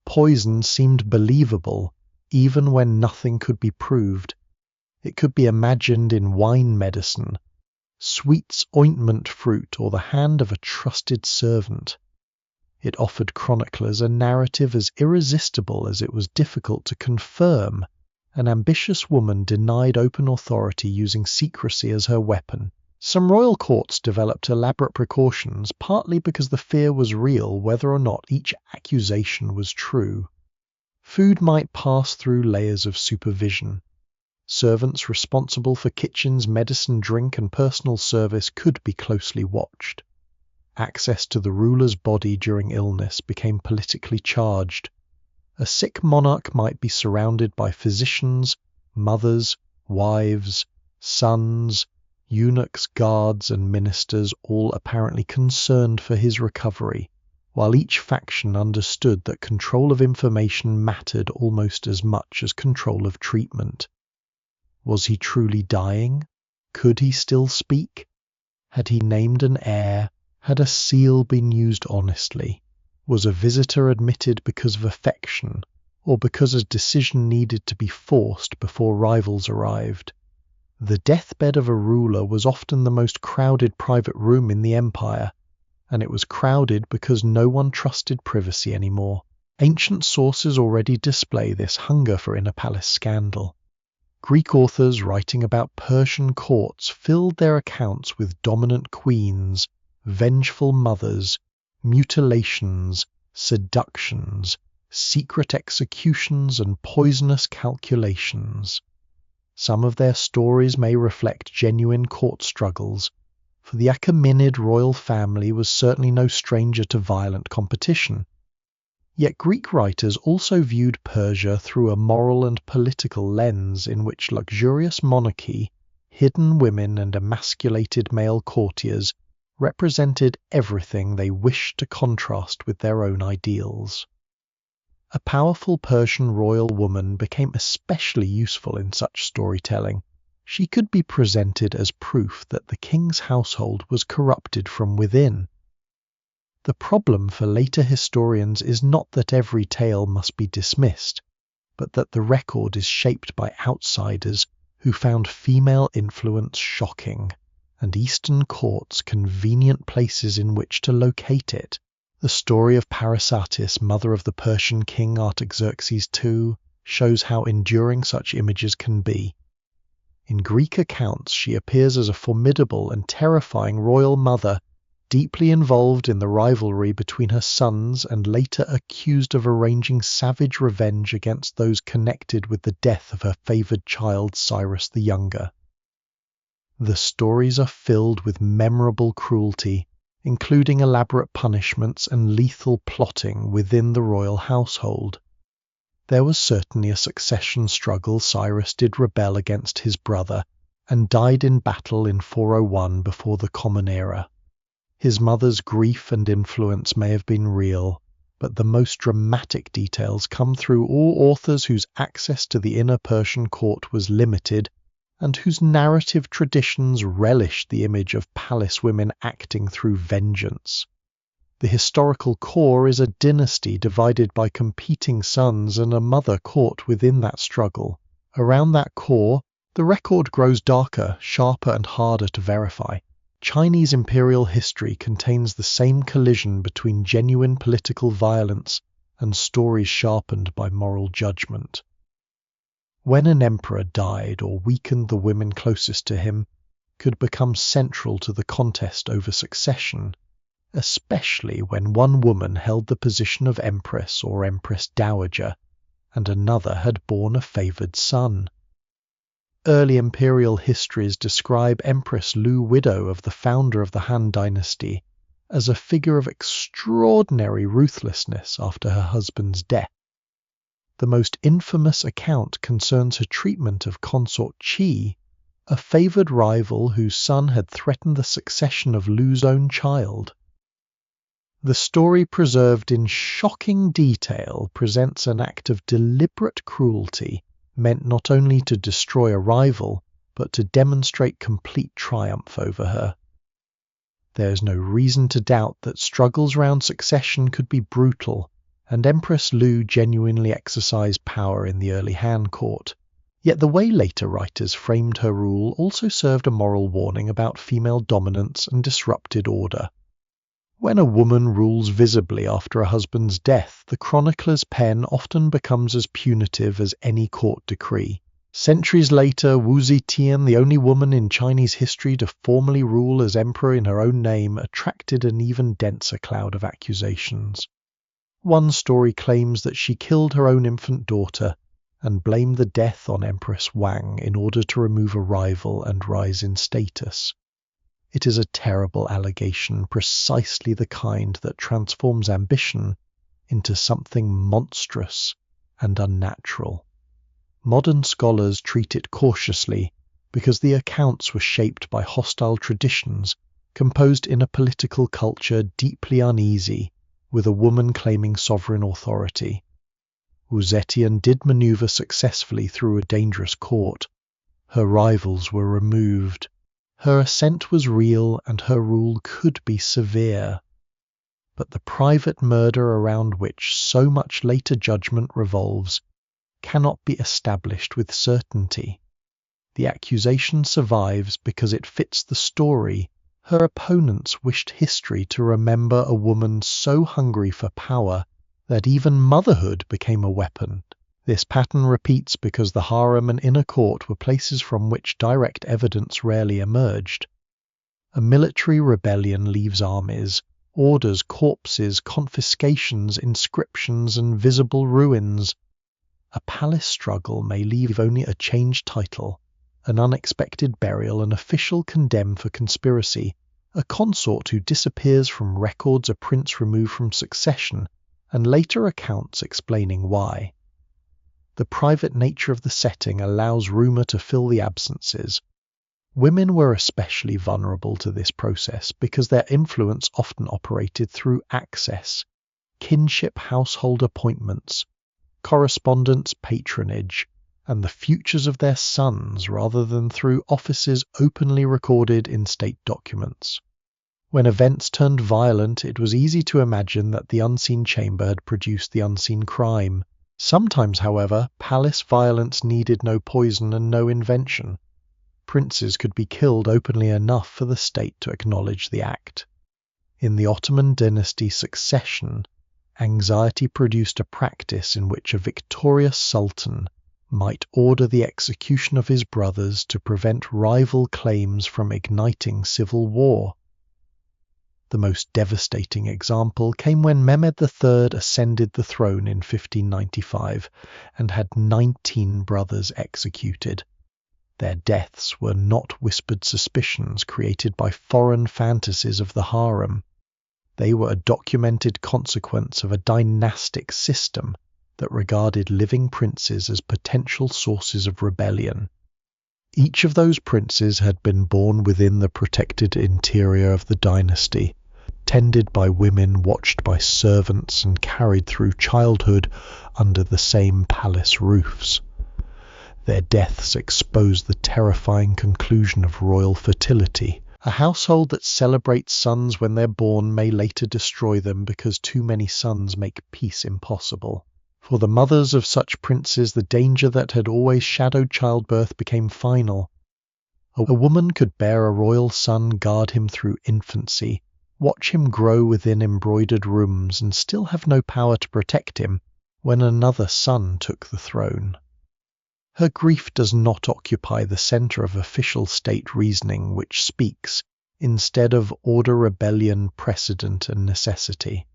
poison seemed believable, even when nothing could be proved. It could be imagined in wine medicine, sweets, ointment, fruit, or the hand of a trusted servant. It offered chroniclers a narrative as irresistible as it was difficult to confirm. An ambitious woman denied open authority using secrecy as her weapon. Some royal courts developed elaborate precautions, partly because the fear was real whether or not each accusation was true. Food might pass through layers of supervision. Servants responsible for kitchens, medicine, drink, and personal service could be closely watched. Access to the ruler's body during illness became politically charged. A sick monarch might be surrounded by physicians, mothers, wives, sons, eunuchs, guards, and ministers, all apparently concerned for his recovery, while each faction understood that control of information mattered almost as much as control of treatment. Was he truly dying? Could he still speak? Had he named an heir? Had a seal been used honestly? Was a visitor admitted because of affection, or because a decision needed to be forced before rivals arrived? The deathbed of a ruler was often the most crowded private room in the empire, and it was crowded because no one trusted privacy anymore. Ancient sources already display this hunger for inner palace scandal. Greek authors writing about Persian courts filled their accounts with dominant queens, vengeful mothers, mutilations, seductions, secret executions, and poisonous calculations. Some of their stories may reflect genuine court struggles, for the Achaemenid royal family was certainly no stranger to violent competition. Yet Greek writers also viewed Persia through a moral and political lens in which luxurious monarchy, hidden women, and emasculated male courtiers represented everything they wished to contrast with their own ideals. A powerful Persian royal woman became especially useful in such storytelling. She could be presented as proof that the king's household was corrupted from within. The problem for later historians is not that every tale must be dismissed, but that the record is shaped by outsiders who found female influence shocking, and Eastern courts convenient places in which to locate it. The story of Parysatis, mother of the Persian king Artaxerxes II, shows how enduring such images can be. In Greek accounts, she appears as a formidable and terrifying royal mother, deeply involved in the rivalry between her sons and later accused of arranging savage revenge against those connected with the death of her favoured child Cyrus the Younger. The stories are filled with memorable cruelty, including elaborate punishments and lethal plotting within the royal household. There was certainly a succession struggle. Cyrus did rebel against his brother and died in battle in 401 before the Common Era. His mother's grief and influence may have been real, but the most dramatic details come through all authors whose access to the inner Persian court was limited and whose narrative traditions relished the image of palace women acting through vengeance. The historical core is a dynasty divided by competing sons and a mother caught within that struggle. Around that core, the record grows darker, sharper, and harder to verify. Chinese imperial history contains the same collision between genuine political violence and stories sharpened by moral judgment. When an emperor died or weakened, the women closest to him could become central to the contest over succession, especially when one woman held the position of empress or empress dowager, and another had borne a favoured son. Early imperial histories describe Empress Lu, widow of the founder of the Han dynasty, as a figure of extraordinary ruthlessness after her husband's death. The most infamous account concerns her treatment of consort Qi, a favoured rival whose son had threatened the succession of Lu's own child. The story, preserved in shocking detail, presents an act of deliberate cruelty meant not only to destroy a rival, but to demonstrate complete triumph over her. There is no reason to doubt that struggles around succession could be brutal, and Empress Lu genuinely exercised power in the early Han court. Yet the way later writers framed her rule also served a moral warning about female dominance and disrupted order. When a woman rules visibly after a husband's death, the chronicler's pen often becomes as punitive as any court decree. Centuries later, Wu Zetian, the only woman in Chinese history to formally rule as emperor in her own name, attracted an even denser cloud of accusations. One story claims that she killed her own infant daughter and blamed the death on Empress Wang in order to remove a rival and rise in status. It is a terrible allegation, precisely the kind that transforms ambition into something monstrous and unnatural. Modern scholars treat it cautiously because the accounts were shaped by hostile traditions composed in a political culture deeply uneasy with a woman claiming sovereign authority. Wu Zetian did maneuver successfully through a dangerous court. Her rivals were removed. Her ascent was real and her rule could be severe. But the private murder around which so much later judgment revolves cannot be established with certainty. The accusation survives because it fits the story. Her opponents wished history to remember a woman so hungry for power that even motherhood became a weapon. This pattern repeats because the harem and inner court were places from which direct evidence rarely emerged. A military rebellion leaves armies, orders, corpses, confiscations, inscriptions, and visible ruins. A palace struggle may leave only a changed title, an unexpected burial, an official condemned for conspiracy, a consort who disappears from records, a prince removed from succession, and later accounts explaining why. The private nature of the setting allows rumour to fill the absences. Women were especially vulnerable to this process because their influence often operated through access, kinship, household appointments, correspondence, patronage, and the futures of their sons rather than through offices openly recorded in state documents. When events turned violent, it was easy to imagine that the unseen chamber had produced the unseen crime. Sometimes, however, palace violence needed no poison and no invention. Princes could be killed openly enough for the state to acknowledge the act. In the Ottoman dynasty succession, anxiety produced a practice in which a victorious sultan might order the execution of his brothers to prevent rival claims from igniting civil war. The most devastating example came when Mehmed III ascended the throne in 1595 and had 19 brothers executed. Their deaths were not whispered suspicions created by foreign fantasies of the harem. They were a documented consequence of a dynastic system that regarded living princes as potential sources of rebellion. Each of those princes had been born within the protected interior of the dynasty, tended by women, watched by servants, and carried through childhood under the same palace roofs. Their deaths exposed the terrifying conclusion of royal fertility. A household that celebrates sons when they're born may later destroy them because too many sons make peace impossible. For the mothers of such princes, the danger that had always shadowed childbirth became final. A woman could bear a royal son, guard him through infancy, watch him grow within embroidered rooms, and still have no power to protect him when another son took the throne. Her grief does not occupy the center of official state reasoning, which speaks instead of order, rebellion, precedent, and necessity.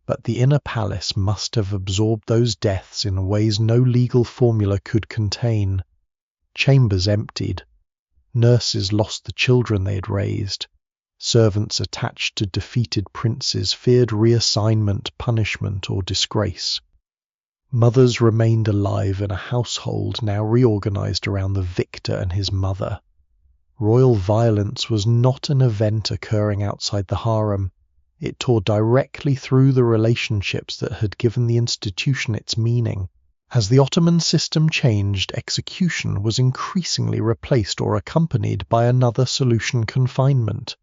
But the inner palace must have absorbed those deaths in ways no legal formula could contain. Chambers emptied. Nurses lost the children they had raised. Servants attached to defeated princes feared reassignment, punishment, or disgrace. Mothers remained alive in a household now reorganized around the victor and his mother. Royal violence was not an event occurring outside the harem. It tore directly through the relationships that had given the institution its meaning. As the Ottoman system changed, execution was increasingly replaced or accompanied by another solution: confinement.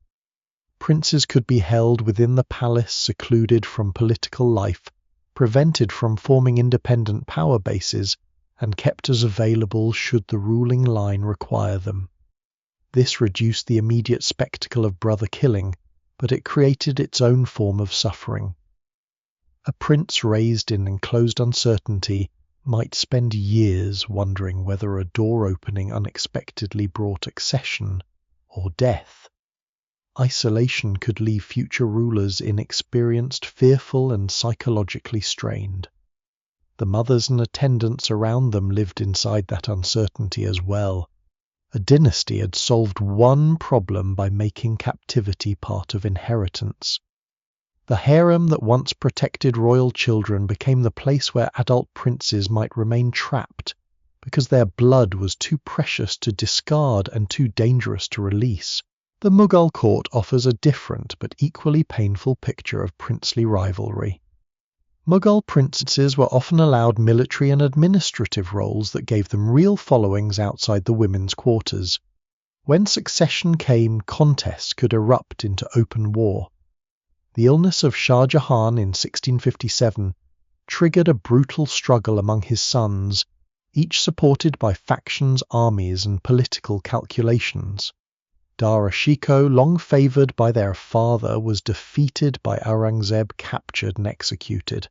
Princes could be held within the palace, secluded from political life, prevented from forming independent power bases, and kept as available should the ruling line require them. This reduced the immediate spectacle of brother killing, but it created its own form of suffering. A prince raised in enclosed uncertainty might spend years wondering whether a door opening unexpectedly brought accession or death. Isolation could leave future rulers inexperienced, fearful, and psychologically strained. The mothers and attendants around them lived inside that uncertainty as well. A dynasty had solved one problem by making captivity part of inheritance. The harem that once protected royal children became the place where adult princes might remain trapped, because their blood was too precious to discard and too dangerous to release. The Mughal court offers a different but equally painful picture of princely rivalry. Mughal princes were often allowed military and administrative roles that gave them real followings outside the women's quarters. When succession came, contests could erupt into open war. The illness of Shah Jahan in 1657 triggered a brutal struggle among his sons, each supported by factions, armies, and political calculations. Dara Shikoh, long favoured by their father, was defeated by Aurangzeb, captured and executed.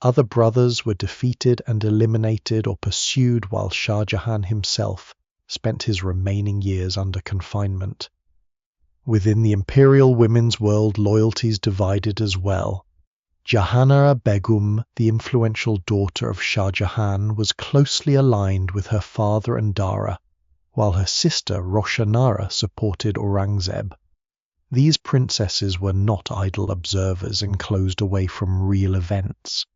Other brothers were defeated and eliminated or pursued, while Shah Jahan himself spent his remaining years under confinement. Within the imperial women's world, loyalties divided as well. Jahanara Begum, the influential daughter of Shah Jahan, was closely aligned with her father and Dara, while her sister Roshanara supported Aurangzeb. These princesses were not idle observers enclosed away from real events.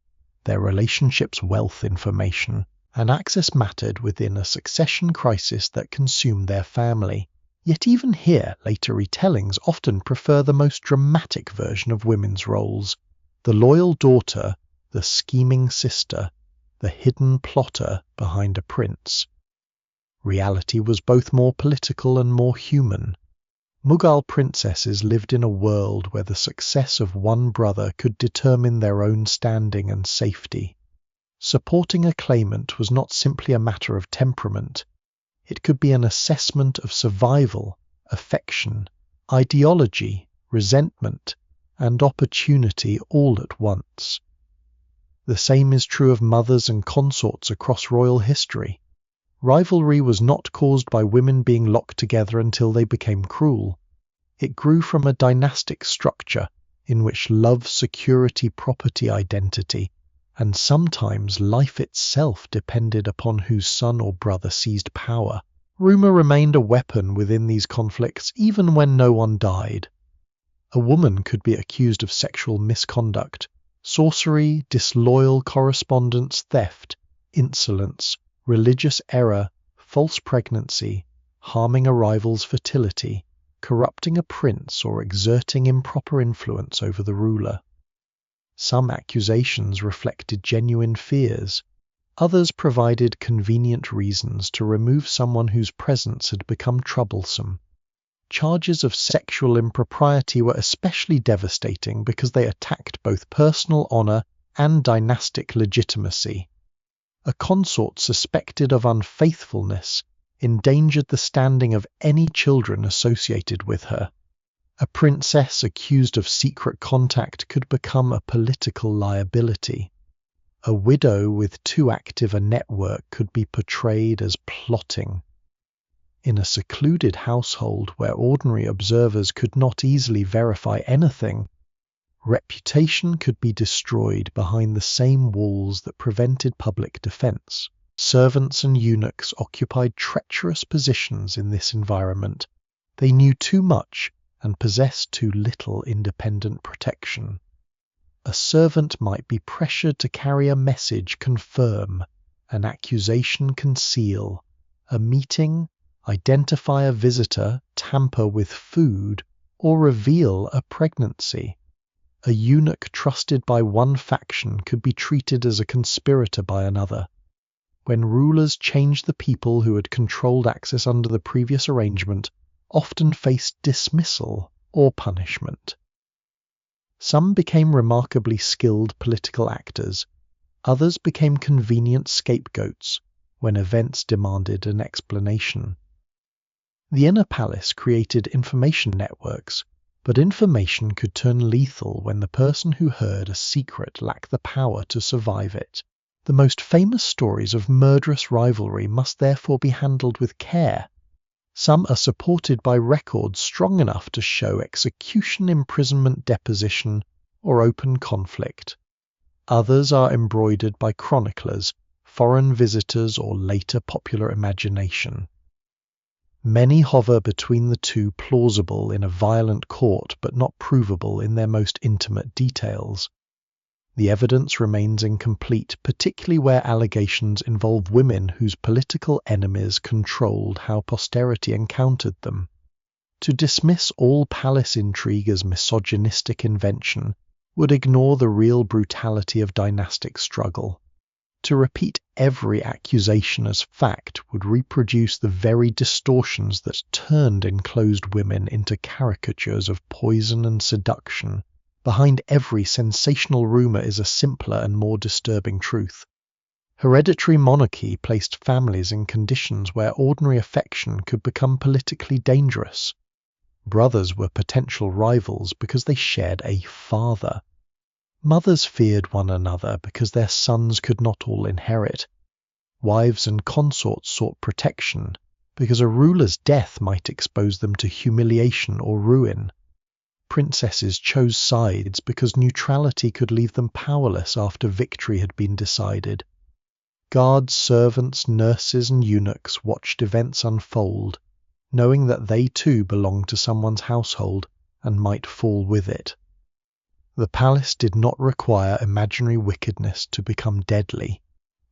Their relationships, wealth, information, and access mattered within a succession crisis that consumed their family. Yet even here, later retellings often prefer the most dramatic version of women's roles: the loyal daughter, the scheming sister, the hidden plotter behind a prince. Reality was both more political and more human. Mughal princesses lived in a world where the success of one brother could determine their own standing and safety. Supporting a claimant was not simply a matter of temperament. It could be an assessment of survival, affection, ideology, resentment, and opportunity all at once. The same is true of mothers and consorts across royal history. Rivalry was not caused by women being locked together until they became cruel. It grew from a dynastic structure in which love, security, property, identity, and sometimes life itself depended upon whose son or brother seized power. Rumour remained a weapon within these conflicts even when no one died. A woman could be accused of sexual misconduct, sorcery, disloyal correspondence, theft, insolence, religious error, false pregnancy, harming a rival's fertility, corrupting a prince, or exerting improper influence over the ruler. Some accusations reflected genuine fears. Others provided convenient reasons to remove someone whose presence had become troublesome. Charges of sexual impropriety were especially devastating because they attacked both personal honor and dynastic legitimacy. A consort suspected of unfaithfulness endangered the standing of any children associated with her. A princess accused of secret contact could become a political liability. A widow with too active a network could be portrayed as plotting. In a secluded household where ordinary observers could not easily verify anything, reputation could be destroyed behind the same walls that prevented public defense. Servants and eunuchs occupied treacherous positions in this environment. They knew too much and possessed too little independent protection. A servant might be pressured to carry a message, confirm, an accusation, conceal, a meeting, identify a visitor, tamper with food, or reveal a pregnancy. A eunuch trusted by one faction could be treated as a conspirator by another. When rulers changed the people who had controlled access under the previous arrangement, often faced dismissal or punishment. Some became remarkably skilled political actors. Others became convenient scapegoats when events demanded an explanation. The inner palace created information networks, but information could turn lethal when the person who heard a secret lacked the power to survive it. The most famous stories of murderous rivalry must therefore be handled with care. Some are supported by records strong enough to show execution, imprisonment, deposition, or open conflict. Others are embroidered by chroniclers, foreign visitors, or later popular imagination. Many hover between the two, plausible in a violent court but not provable in their most intimate details. The evidence remains incomplete, particularly where allegations involve women whose political enemies controlled how posterity encountered them. To dismiss all palace intrigue as misogynistic invention would ignore the real brutality of dynastic struggle. To repeat every accusation as fact would reproduce the very distortions that turned enclosed women into caricatures of poison and seduction. Behind every sensational rumor is a simpler and more disturbing truth. Hereditary monarchy placed families in conditions where ordinary affection could become politically dangerous. Brothers were potential rivals because they shared a father. Mothers feared one another because their sons could not all inherit. Wives and consorts sought protection because a ruler's death might expose them to humiliation or ruin. Princesses chose sides because neutrality could leave them powerless after victory had been decided. Guards, servants, nurses, and eunuchs watched events unfold, knowing that they too belonged to someone's household and might fall with it. The palace did not require imaginary wickedness to become deadly.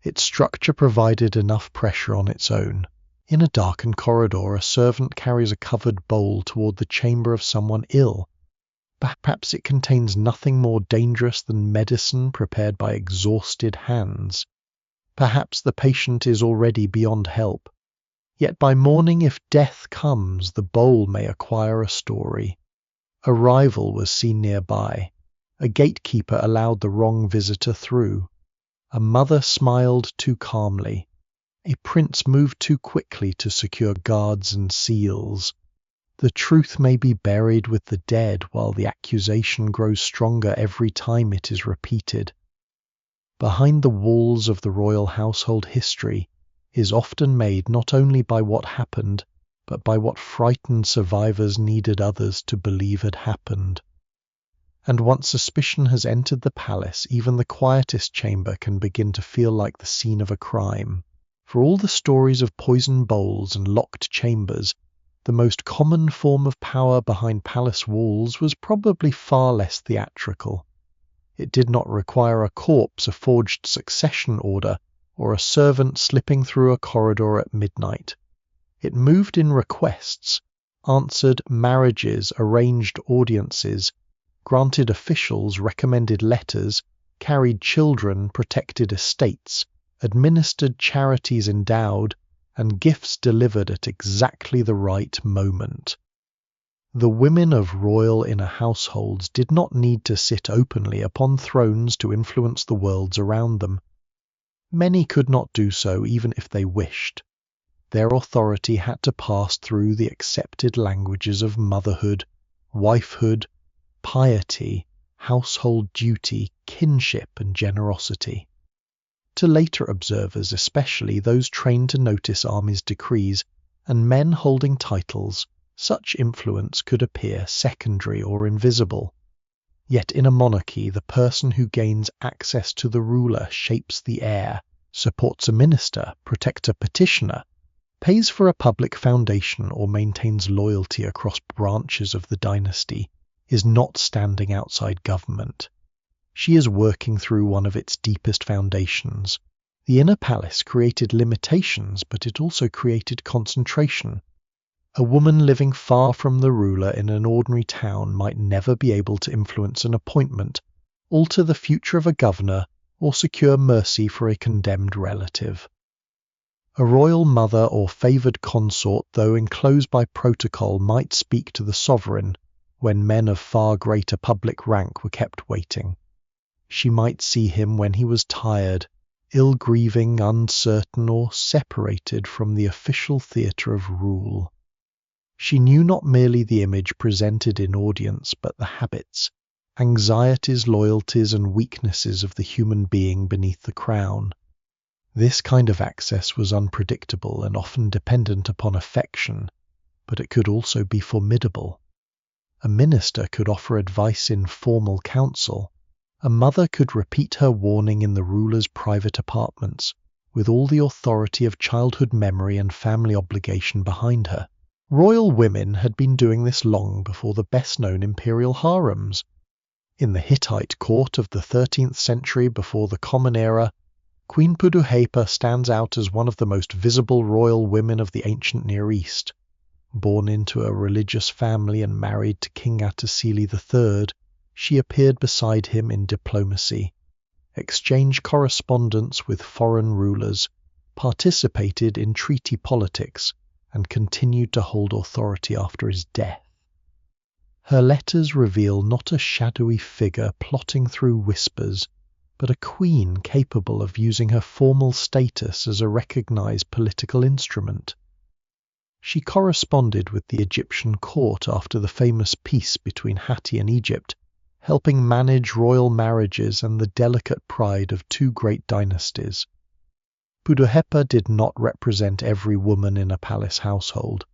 Its structure provided enough pressure on its own. In a darkened corridor, a servant carries a covered bowl toward the chamber of someone ill. Perhaps it contains nothing more dangerous than medicine prepared by exhausted hands. Perhaps the patient is already beyond help. Yet by morning, if death comes, the bowl may acquire a story. A rival was seen nearby. A gatekeeper allowed the wrong visitor through. A mother smiled too calmly. A prince moved too quickly to secure guards and seals. The truth may be buried with the dead while the accusation grows stronger every time it is repeated. Behind the walls of the royal household, history is often made not only by what happened, but by what frightened survivors needed others to believe had happened. And once suspicion has entered the palace, even the quietest chamber can begin to feel like the scene of a crime. For all the stories of poisoned bowls and locked chambers, the most common form of power behind palace walls was probably far less theatrical. It did not require a corpse, a forged succession order, or a servant slipping through a corridor at midnight. It moved in requests, answered marriages, arranged audiences, granted officials recommended letters, carried children, protected estates, administered charities endowed, and gifts delivered at exactly the right moment. The women of royal inner households did not need to sit openly upon thrones to influence the worlds around them. Many could not do so even if they wished. Their authority had to pass through the accepted languages of motherhood, wifehood, piety, household duty, kinship, and generosity. To later observers, especially those trained to notice armies' decrees and men holding titles, such influence could appear secondary or invisible. Yet in a monarchy, the person who gains access to the ruler shapes the heir, supports a minister, protects a petitioner, pays for a public foundation, or maintains loyalty across branches of the dynasty, is not standing outside government. She is working through one of its deepest foundations. The inner palace created limitations, but it also created concentration. A woman living far from the ruler in an ordinary town might never be able to influence an appointment, alter the future of a governor, or secure mercy for a condemned relative. A royal mother or favoured consort, though enclosed by protocol, might speak to the sovereign when men of far greater public rank were kept waiting. She might see him when he was tired, ill-grieving, uncertain, or separated from the official theatre of rule. She knew not merely the image presented in audience, but the habits, anxieties, loyalties, and weaknesses of the human being beneath the crown. This kind of access was unpredictable and often dependent upon affection, but it could also be formidable. A minister could offer advice in formal council. A mother could repeat her warning in the ruler's private apartments, with all the authority of childhood memory and family obligation behind her. Royal women had been doing this long before the best-known imperial harems. In the Hittite court of the 13th century before the Common Era, Queen Puduhepa stands out as one of the most visible royal women of the ancient Near East. Born into a religious family and married to King Atasili III, she appeared beside him in diplomacy, exchanged correspondence with foreign rulers, participated in treaty politics, and continued to hold authority after his death. Her letters reveal not a shadowy figure plotting through whispers, but a queen capable of using her formal status as a recognized political instrument. She corresponded with the Egyptian court after the famous peace between Hatti and Egypt, helping manage royal marriages and the delicate pride of two great dynasties. Puduhepa did not represent every woman in a palace household.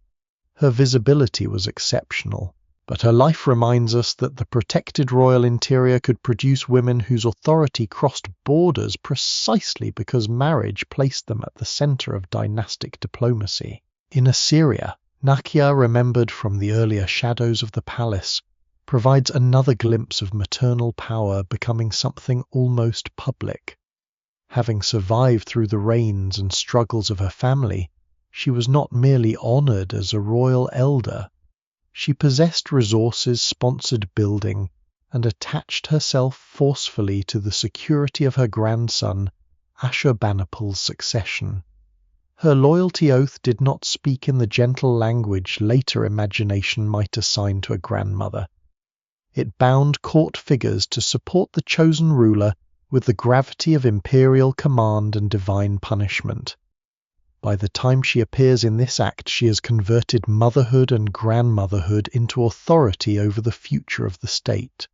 Her visibility was exceptional, but her life reminds us that the protected royal interior could produce women whose authority crossed borders precisely because marriage placed them at the center of dynastic diplomacy. In Assyria, Nakia, remembered from the earlier shadows of the palace, provides another glimpse of maternal power becoming something almost public. Having survived through the reigns and struggles of her family, she was not merely honored as a royal elder. She possessed resources, sponsored building, and attached herself forcefully to the security of her grandson, Ashurbanipal's succession. Her loyalty oath did not speak in the gentle language later imagination might assign to a grandmother. It bound court figures to support the chosen ruler with the gravity of imperial command and divine punishment. By the time she appears in this act, she has converted motherhood and grandmotherhood into authority over the future of the state.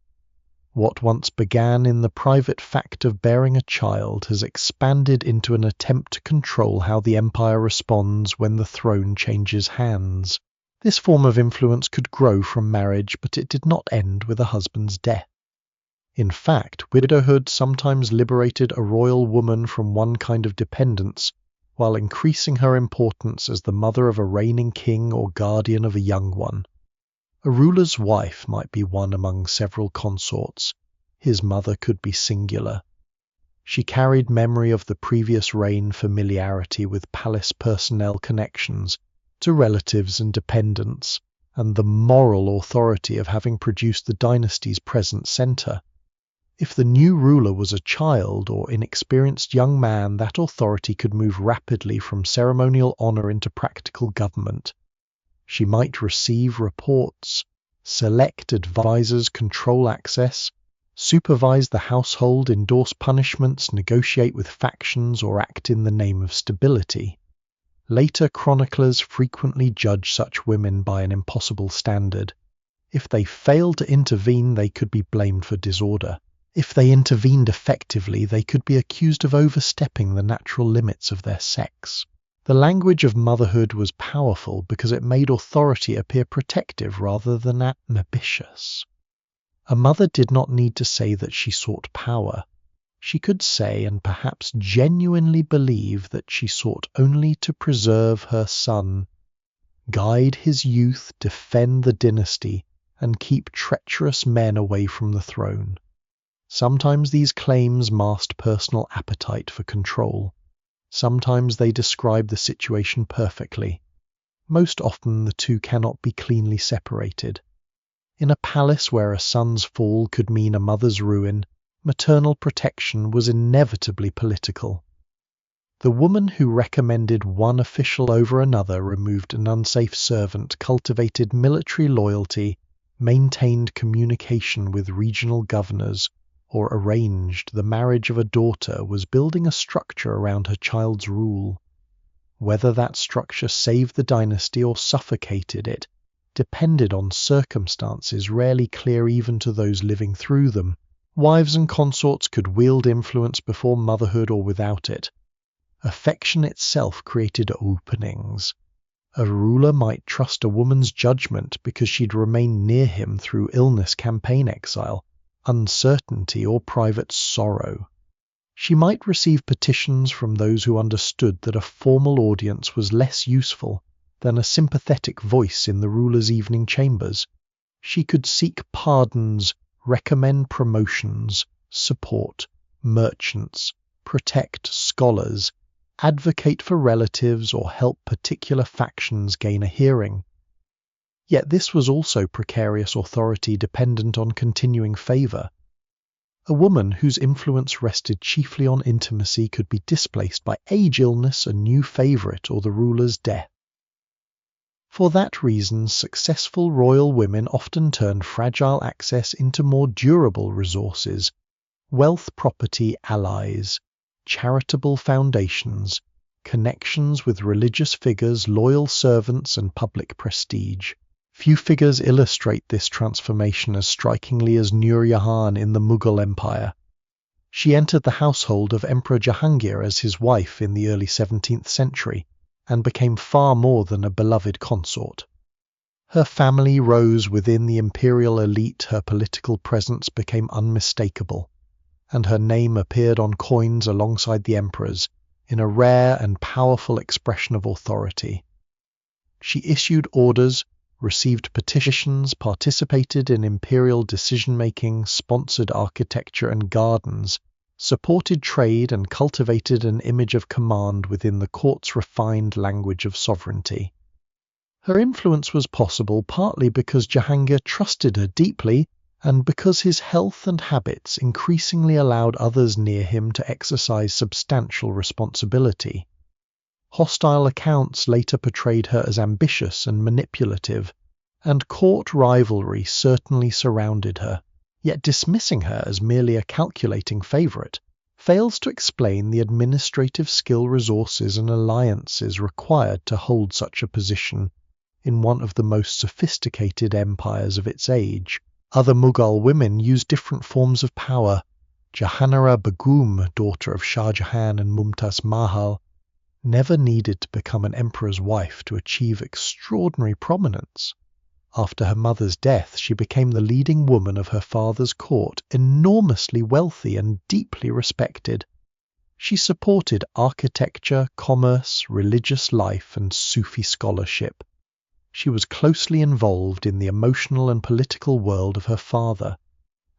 What once began in the private fact of bearing a child has expanded into an attempt to control how the empire responds when the throne changes hands. This form of influence could grow from marriage, but it did not end with a husband's death. In fact, widowhood sometimes liberated a royal woman from one kind of dependence, while increasing her importance as the mother of a reigning king or guardian of a young one. A ruler's wife might be one among several consorts. His mother could be singular. She carried memory of the previous reign, familiarity with palace personnel connections to relatives and dependents, and the moral authority of having produced the dynasty's present center. If the new ruler was a child or inexperienced young man, that authority could move rapidly from ceremonial honor into practical government. She might receive reports, select advisors, control access, supervise the household, endorse punishments, negotiate with factions, or act in the name of stability. Later chroniclers frequently judge such women by an impossible standard. If they failed to intervene, they could be blamed for disorder. If they intervened effectively, they could be accused of overstepping the natural limits of their sex. The language of motherhood was powerful because it made authority appear protective rather than ambitious. A mother did not need to say that she sought power. She could say, and perhaps genuinely believe, that she sought only to preserve her son, guide his youth, defend the dynasty, and keep treacherous men away from the throne. Sometimes these claims masked personal appetite for control. Sometimes they describe the situation perfectly. Most often the two cannot be cleanly separated. In a palace where a son's fall could mean a mother's ruin, maternal protection was inevitably political. The woman who recommended one official over another, removed an unsafe servant, cultivated military loyalty, maintained communication with regional governors, or arranged the marriage of a daughter, was building a structure around her child's rule. Whether that structure saved the dynasty or suffocated it depended on circumstances rarely clear even to those living through them. Wives and consorts could wield influence before motherhood or without it. Affection itself created openings. A ruler might trust a woman's judgment because she'd remain near him through illness, campaign exile, uncertainty, or private sorrow. She might receive petitions from those who understood that a formal audience was less useful than a sympathetic voice in the ruler's evening chambers. She could seek pardons, recommend promotions, support merchants, protect scholars, advocate for relatives, or help particular factions gain a hearing. Yet this was also precarious authority dependent on continuing favor. A woman whose influence rested chiefly on intimacy could be displaced by age, illness, a new favorite, or the ruler's death. For that reason, successful royal women often turned fragile access into more durable resources, wealth, property, allies, charitable foundations, connections with religious figures, loyal servants, and public prestige. Few figures illustrate this transformation as strikingly as Nur Jahan in the Mughal Empire. She entered the household of Emperor Jahangir as his wife in the early 17th century, and became far more than a beloved consort. Her family rose within the imperial elite, her political presence became unmistakable, and her name appeared on coins alongside the emperor's in a rare and powerful expression of authority. She issued orders, received petitions, participated in imperial decision-making, sponsored architecture and gardens, supported trade, and cultivated an image of command within the court's refined language of sovereignty. Her influence was possible partly because Jahangir trusted her deeply and because his health and habits increasingly allowed others near him to exercise substantial responsibility. Hostile accounts later portrayed her as ambitious and manipulative, and court rivalry certainly surrounded her, yet dismissing her as merely a calculating favourite fails to explain the administrative skill, resources and alliances required to hold such a position in one of the most sophisticated empires of its age. Other Mughal women used different forms of power. Jahanara Begum, daughter of Shah Jahan and Mumtaz Mahal, never needed to become an emperor's wife to achieve extraordinary prominence. After her mother's death, she became the leading woman of her father's court, enormously wealthy and deeply respected. She supported architecture, commerce, religious life, and Sufi scholarship. She was closely involved in the emotional and political world of her father,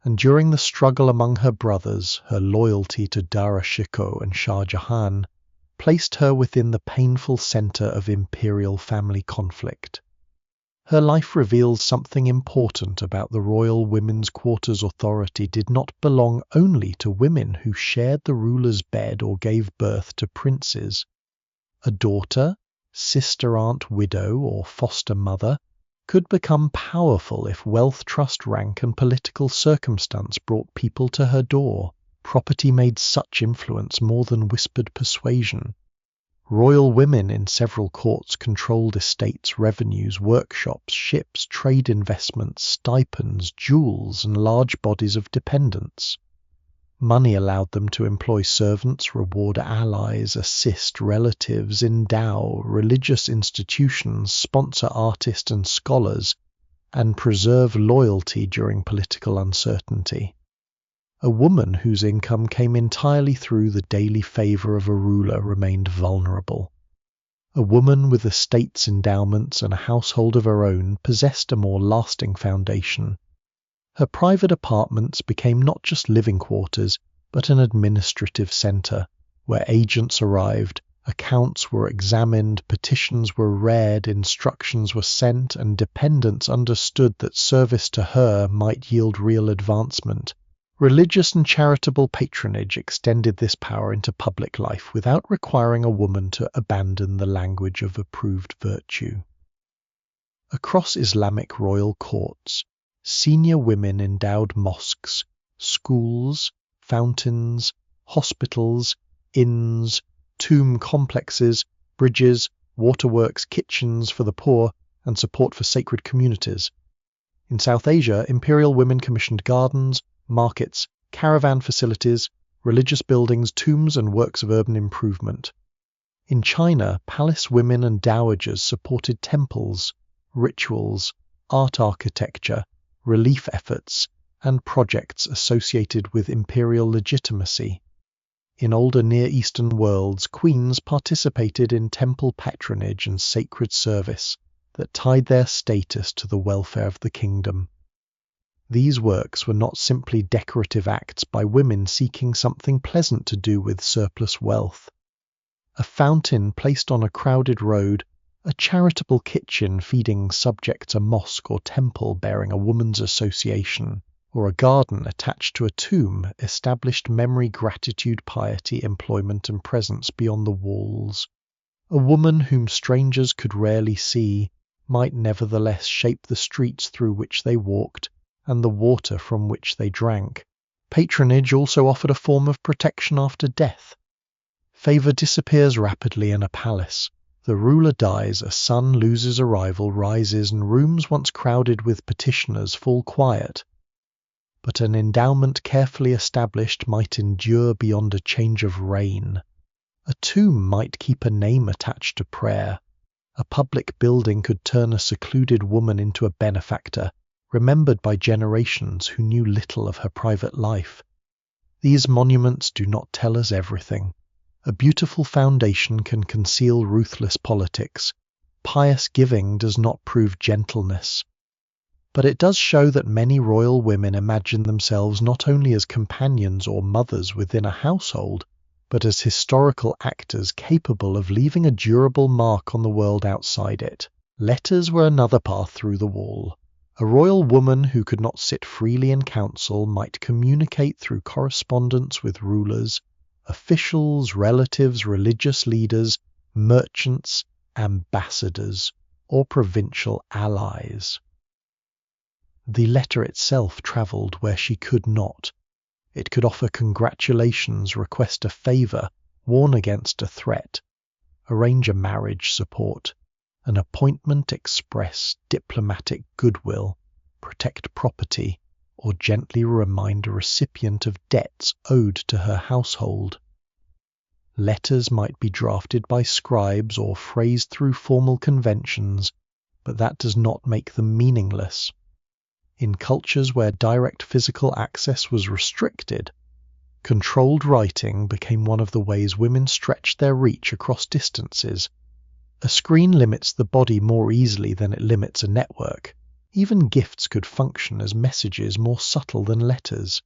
and during the struggle among her brothers, her loyalty to Dara Shikoh and Shah Jahan placed her within the painful centre of imperial family conflict. Her life reveals something important about the royal women's quarters. Authority did not belong only to women who shared the ruler's bed or gave birth to princes. A daughter, sister, aunt, widow, or foster mother could become powerful if wealth, trust, rank, and political circumstance brought people to her door. Property made such influence more than whispered persuasion. Royal women in several courts controlled estates, revenues, workshops, ships, trade investments, stipends, jewels, and large bodies of dependents. Money allowed them to employ servants, reward allies, assist relatives, endow religious institutions, sponsor artists and scholars, and preserve loyalty during political uncertainty. A woman whose income came entirely through the daily favour of a ruler remained vulnerable. A woman with estates, endowments, and a household of her own possessed a more lasting foundation. Her private apartments became not just living quarters, but an administrative centre, where agents arrived, accounts were examined, petitions were read, instructions were sent, and dependents understood that service to her might yield real advancement. Religious and charitable patronage extended this power into public life without requiring a woman to abandon the language of approved virtue. Across Islamic royal courts, senior women endowed mosques, schools, fountains, hospitals, inns, tomb complexes, bridges, waterworks, kitchens for the poor, and support for sacred communities. In South Asia, imperial women commissioned gardens, markets, caravan facilities, religious buildings, tombs, and works of urban improvement. In China, palace women and dowagers supported temples, rituals, art architecture, relief efforts, and projects associated with imperial legitimacy. In older Near Eastern worlds, queens participated in temple patronage and sacred service that tied their status to the welfare of the kingdom. These works were not simply decorative acts by women seeking something pleasant to do with surplus wealth. A fountain placed on a crowded road, a charitable kitchen feeding subjects, a mosque or temple bearing a woman's association, or a garden attached to a tomb established memory, gratitude, piety, employment, and presence beyond the walls. A woman whom strangers could rarely see might nevertheless shape the streets through which they walked and the water from which they drank, Patronage also offered a form of protection after death. Favor disappears rapidly in a palace. The ruler dies, a son loses a rival, rises, and rooms once crowded with petitioners fall quiet. But an endowment carefully established might endure beyond a change of reign. A tomb might keep a name attached to prayer. A public building could turn a secluded woman into a benefactor, remembered by generations who knew little of her private life. These monuments do not tell us everything. A beautiful foundation can conceal ruthless politics. Pious giving does not prove gentleness. But it does show that many royal women imagine themselves not only as companions or mothers within a household, but as historical actors capable of leaving a durable mark on the world outside it. Letters were another path through the wall. A royal woman who could not sit freely in council might communicate through correspondence with rulers, officials, relatives, religious leaders, merchants, ambassadors, or provincial allies. The letter itself travelled where she could not. It could offer congratulations, request a favour, warn against a threat, arrange a marriage support, an appointment express diplomatic goodwill, protect property, or gently remind a recipient of debts owed to her household. Letters might be drafted by scribes or phrased through formal conventions, but that does not make them meaningless. In cultures where direct physical access was restricted, controlled writing became one of the ways women stretched their reach across distances. A screen limits the body more easily than it limits a network. Even gifts could function as messages more subtle than letters.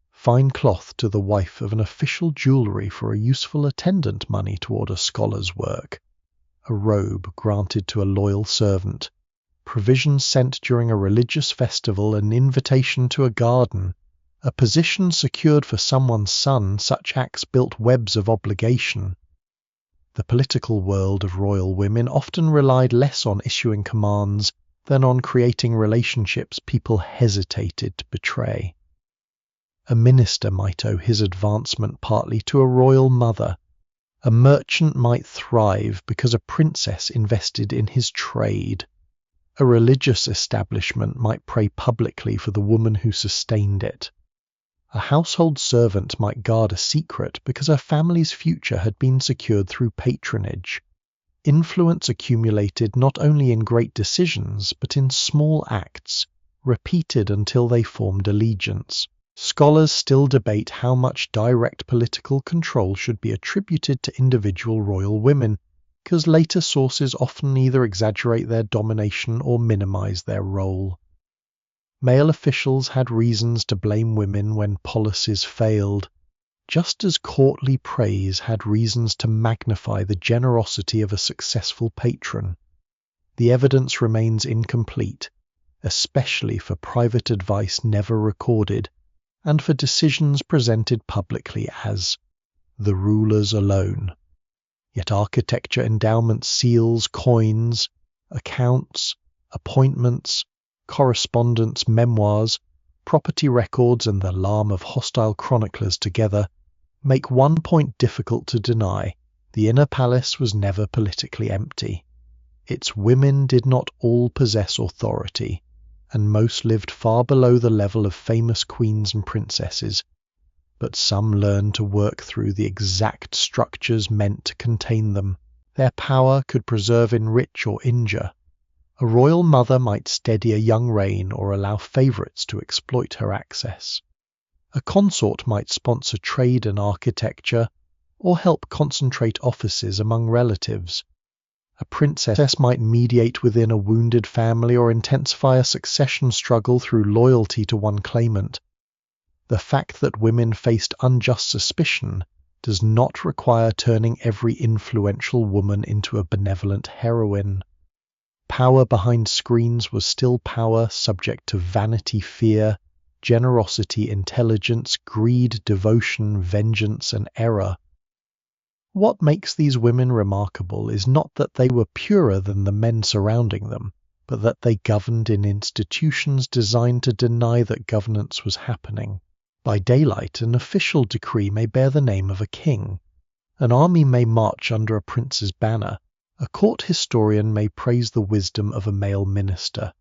Fine cloth to the wife of an official jewellery for a useful attendant money toward a scholar's work. A robe granted to a loyal servant. Provisions sent during a religious festival, an invitation to a garden, a position secured for someone's son. Such acts built webs of obligation. The political world of royal women often relied less on issuing commands than on creating relationships people hesitated to betray. A minister might owe his advancement partly to a royal mother. A merchant might thrive because a princess invested in his trade. A religious establishment might pray publicly for the woman who sustained it. A household servant might guard a secret because her family's future had been secured through patronage. Influence accumulated not only in great decisions, but in small acts, repeated until they formed allegiance. Scholars still debate how much direct political control should be attributed to individual royal women, because later sources often either exaggerate their domination or minimize their role. Male officials had reasons to blame women when policies failed, just as courtly praise had reasons to magnify the generosity of a successful patron. The evidence remains incomplete, especially for private advice never recorded, and for decisions presented publicly as the rulers alone. Yet architecture, endowments, seals, coins, accounts, appointments, correspondence, memoirs, property records, and the alarm of hostile chroniclers together make one point difficult to deny: the inner palace was never politically empty. Its women did not all possess authority, and most lived far below the level of famous queens and princesses, but some learned to work through the exact structures meant to contain them. Their power could preserve, enrich, or injure. A royal mother might steady a young reign or allow favourites to exploit her access. A consort might sponsor trade and architecture, or help concentrate offices among relatives. A princess might mediate within a wounded family or intensify a succession struggle through loyalty to one claimant. The fact that women faced unjust suspicion does not require turning every influential woman into a benevolent heroine. Power behind screens was still power, subject to vanity, fear, generosity, intelligence, greed, devotion, vengeance, and error. What makes these women remarkable is not that they were purer than the men surrounding them, but that they governed in institutions designed to deny that governance was happening. By daylight, an official decree may bear the name of a king. An army may march under a prince's banner. A court historian may praise the wisdom of a male minister.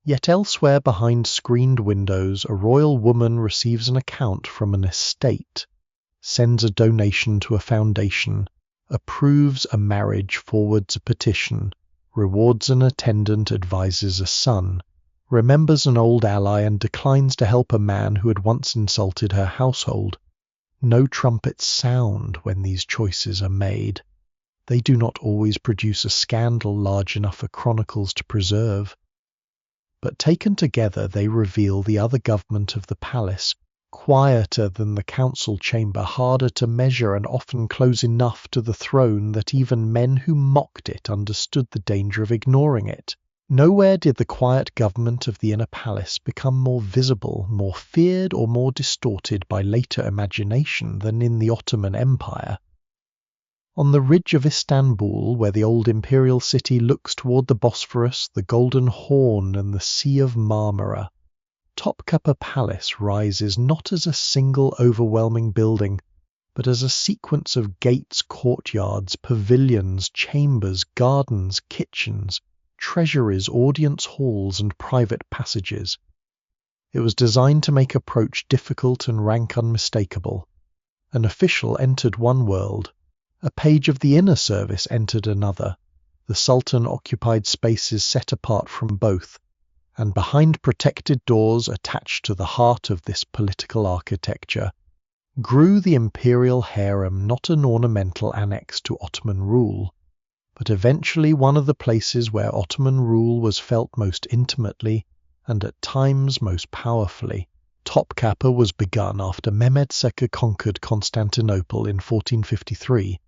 Yet elsewhere behind screened windows, a royal woman receives an account from an estate, sends a donation to a foundation, approves a marriage, forwards a petition, rewards an attendant, advises a son, remembers an old ally and declines to help a man who had once insulted her household. No trumpets sound when these choices are made. They do not always produce a scandal large enough for chronicles to preserve. But taken together they reveal the other government of the palace, quieter than the council chamber, harder to measure, and often close enough to the throne that even men who mocked it understood the danger of ignoring it. Nowhere did the quiet government of the inner palace become more visible, more feared, or more distorted by later imagination than in the Ottoman Empire. On the ridge of Istanbul, where the old imperial city looks toward the Bosphorus, the Golden Horn, and the Sea of Marmara, Topkapi Palace rises not as a single overwhelming building, but as a sequence of gates, courtyards, pavilions, chambers, gardens, kitchens, treasuries, audience halls, and private passages. It was designed to make approach difficult and rank unmistakable. An official entered one world, a page of the inner service entered another. The Sultan occupied spaces set apart from both, and behind protected doors attached to the heart of this political architecture grew the imperial harem, not an ornamental annex to Ottoman rule, but eventually one of the places where Ottoman rule was felt most intimately and at times most powerfully. Topkapi was begun after Mehmed Seka conquered Constantinople in 1453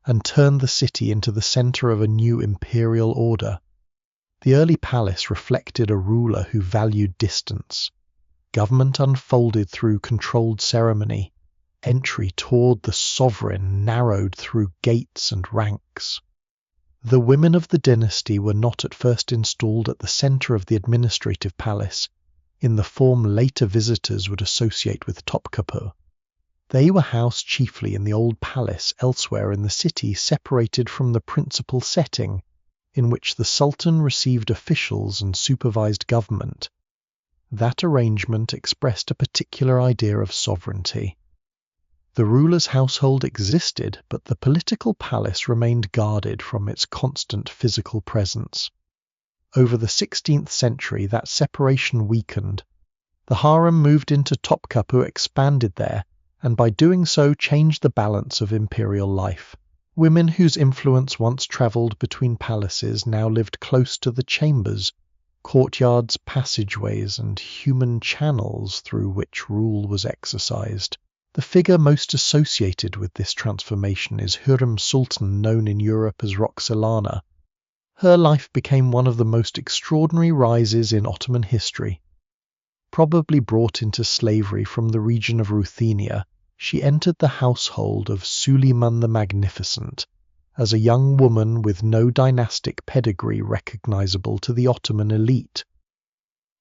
and turned the city into the center of a new imperial order. The early palace reflected a ruler who valued distance. Government unfolded through controlled ceremony. Entry toward the sovereign narrowed through gates and ranks. The women of the dynasty were not at first installed at the center of the administrative palace, in the form later visitors would associate with Topkapi. They were housed chiefly in the old palace elsewhere in the city, separated from the principal setting, in which the Sultan received officials and supervised government. That arrangement expressed a particular idea of sovereignty. The ruler's household existed, but the political palace remained guarded from its constant physical presence. Over the 16th century, that separation weakened. The harem moved into Topkapi, expanded there, and by doing so changed the balance of imperial life. Women whose influence once travelled between palaces now lived close to the chambers, courtyards, passageways, and human channels through which rule was exercised. The figure most associated with this transformation is Hürrem Sultan, known in Europe as Roxolana. Her life became one of the most extraordinary rises in Ottoman history. Probably brought into slavery from the region of Ruthenia, she entered the household of Suleiman the Magnificent as a young woman with no dynastic pedigree recognizable to the Ottoman elite.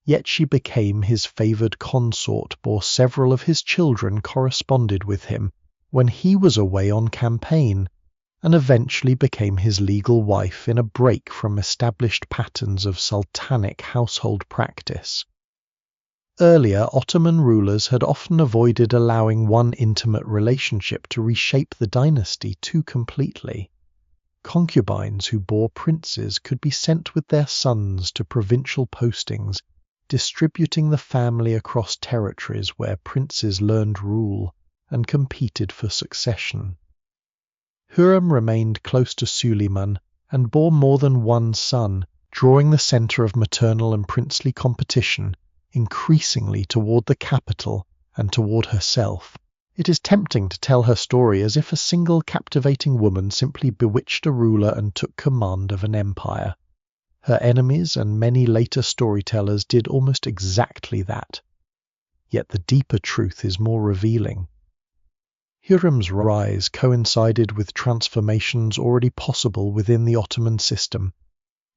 Yet she became his favored consort, bore several of his children, corresponded with him when he was away on campaign, and eventually became his legal wife in a break from established patterns of sultanic household practice. Earlier, Ottoman rulers had often avoided allowing one intimate relationship to reshape the dynasty too completely. Concubines who bore princes could be sent with their sons to provincial postings, distributing the family across territories where princes learned rule and competed for succession. Hürrem remained close to Suleiman and bore more than one son, drawing the center of maternal and princely competition increasingly toward the capital and toward herself. It is tempting to tell her story as if a single captivating woman simply bewitched a ruler and took command of an empire. Her enemies and many later storytellers did almost exactly that. Yet the deeper truth is more revealing. Hürrem's rise coincided with transformations already possible within the Ottoman system.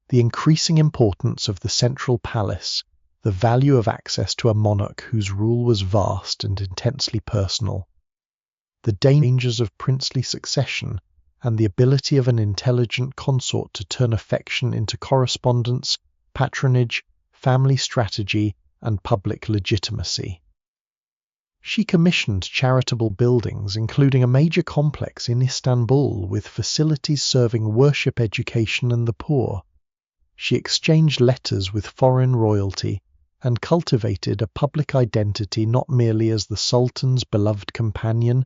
The increasing importance of the central palace, the value of access to a monarch whose rule was vast and intensely personal, the dangers of princely succession, and the ability of an intelligent consort to turn affection into correspondence, patronage, family strategy, and public legitimacy. She commissioned charitable buildings, including a major complex in Istanbul with facilities serving worship, education, and the poor. She exchanged letters with foreign royalty and cultivated a public identity not merely as the Sultan's beloved companion,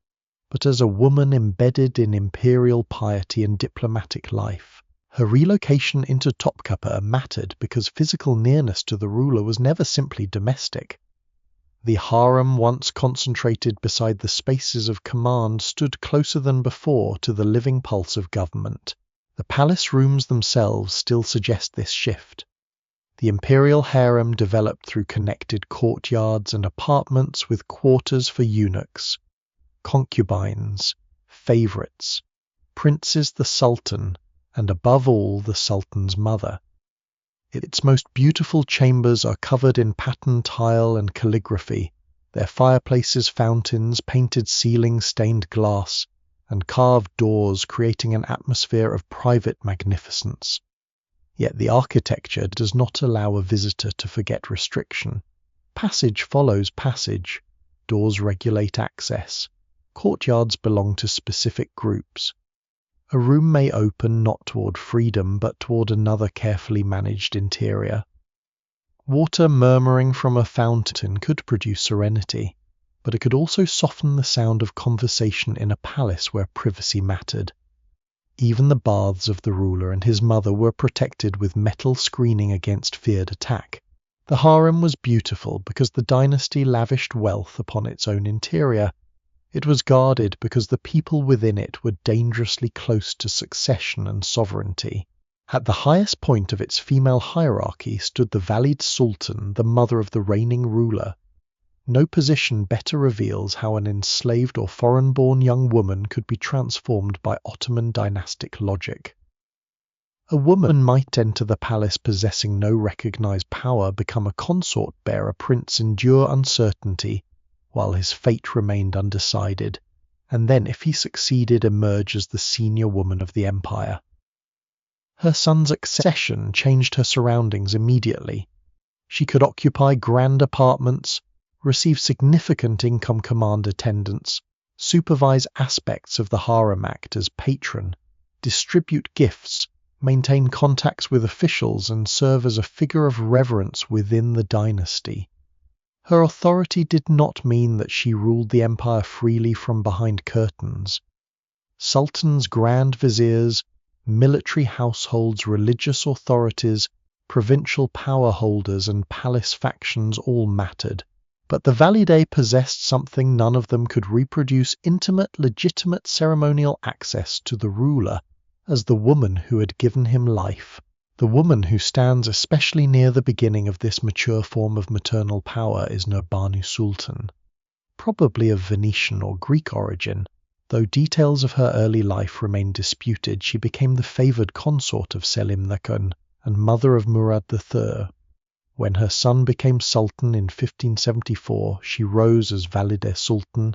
but as a woman embedded in imperial piety and diplomatic life. Her relocation into Topkapi mattered because physical nearness to the ruler was never simply domestic. The harem, once concentrated beside the spaces of command, stood closer than before to the living pulse of government. The palace rooms themselves still suggest this shift. The imperial harem developed through connected courtyards and apartments with quarters for eunuchs, concubines, favorites, princes, the sultan, and above all the sultan's mother. Its most beautiful chambers are covered in patterned tile and calligraphy, their fireplaces, fountains, painted ceilings, stained glass, and carved doors creating an atmosphere of private magnificence. Yet the architecture does not allow a visitor to forget restriction. Passage follows passage, doors regulate access, courtyards belong to specific groups. A room may open not toward freedom, but toward another carefully managed interior. Water murmuring from a fountain could produce serenity, but it could also soften the sound of conversation in a palace where privacy mattered. Even the baths of the ruler and his mother were protected with metal screening against feared attack. The harem was beautiful because the dynasty lavished wealth upon its own interior. It was guarded because the people within it were dangerously close to succession and sovereignty. At the highest point of its female hierarchy stood the Valid Sultan, the mother of the reigning ruler. No position better reveals how an enslaved or foreign-born young woman could be transformed by Ottoman dynastic logic. A woman might enter the palace possessing no recognized power, become a consort bearer, prince, endure uncertainty, while his fate remained undecided, and then, if he succeeded, emerge as the senior woman of the empire. Her son's accession changed her surroundings immediately. She could occupy grand apartments, receive significant income command attendants, supervise aspects of the harem act as patron, distribute gifts, maintain contacts with officials, and serve as a figure of reverence within the dynasty. Her authority did not mean that she ruled the empire freely from behind curtains. Sultans, grand viziers, military households, religious authorities, provincial power holders, and palace factions all mattered. But the Valide possessed something none of them could reproduce: intimate, legitimate ceremonial access to the ruler as the woman who had given him life. The woman who stands especially near the beginning of this mature form of maternal power is Nurbanu Sultan. Probably of Venetian or Greek origin, though details of her early life remain disputed, she became the favoured consort of Selim II and mother of Murad III. When her son became sultan in 1574, she rose as Valide Sultan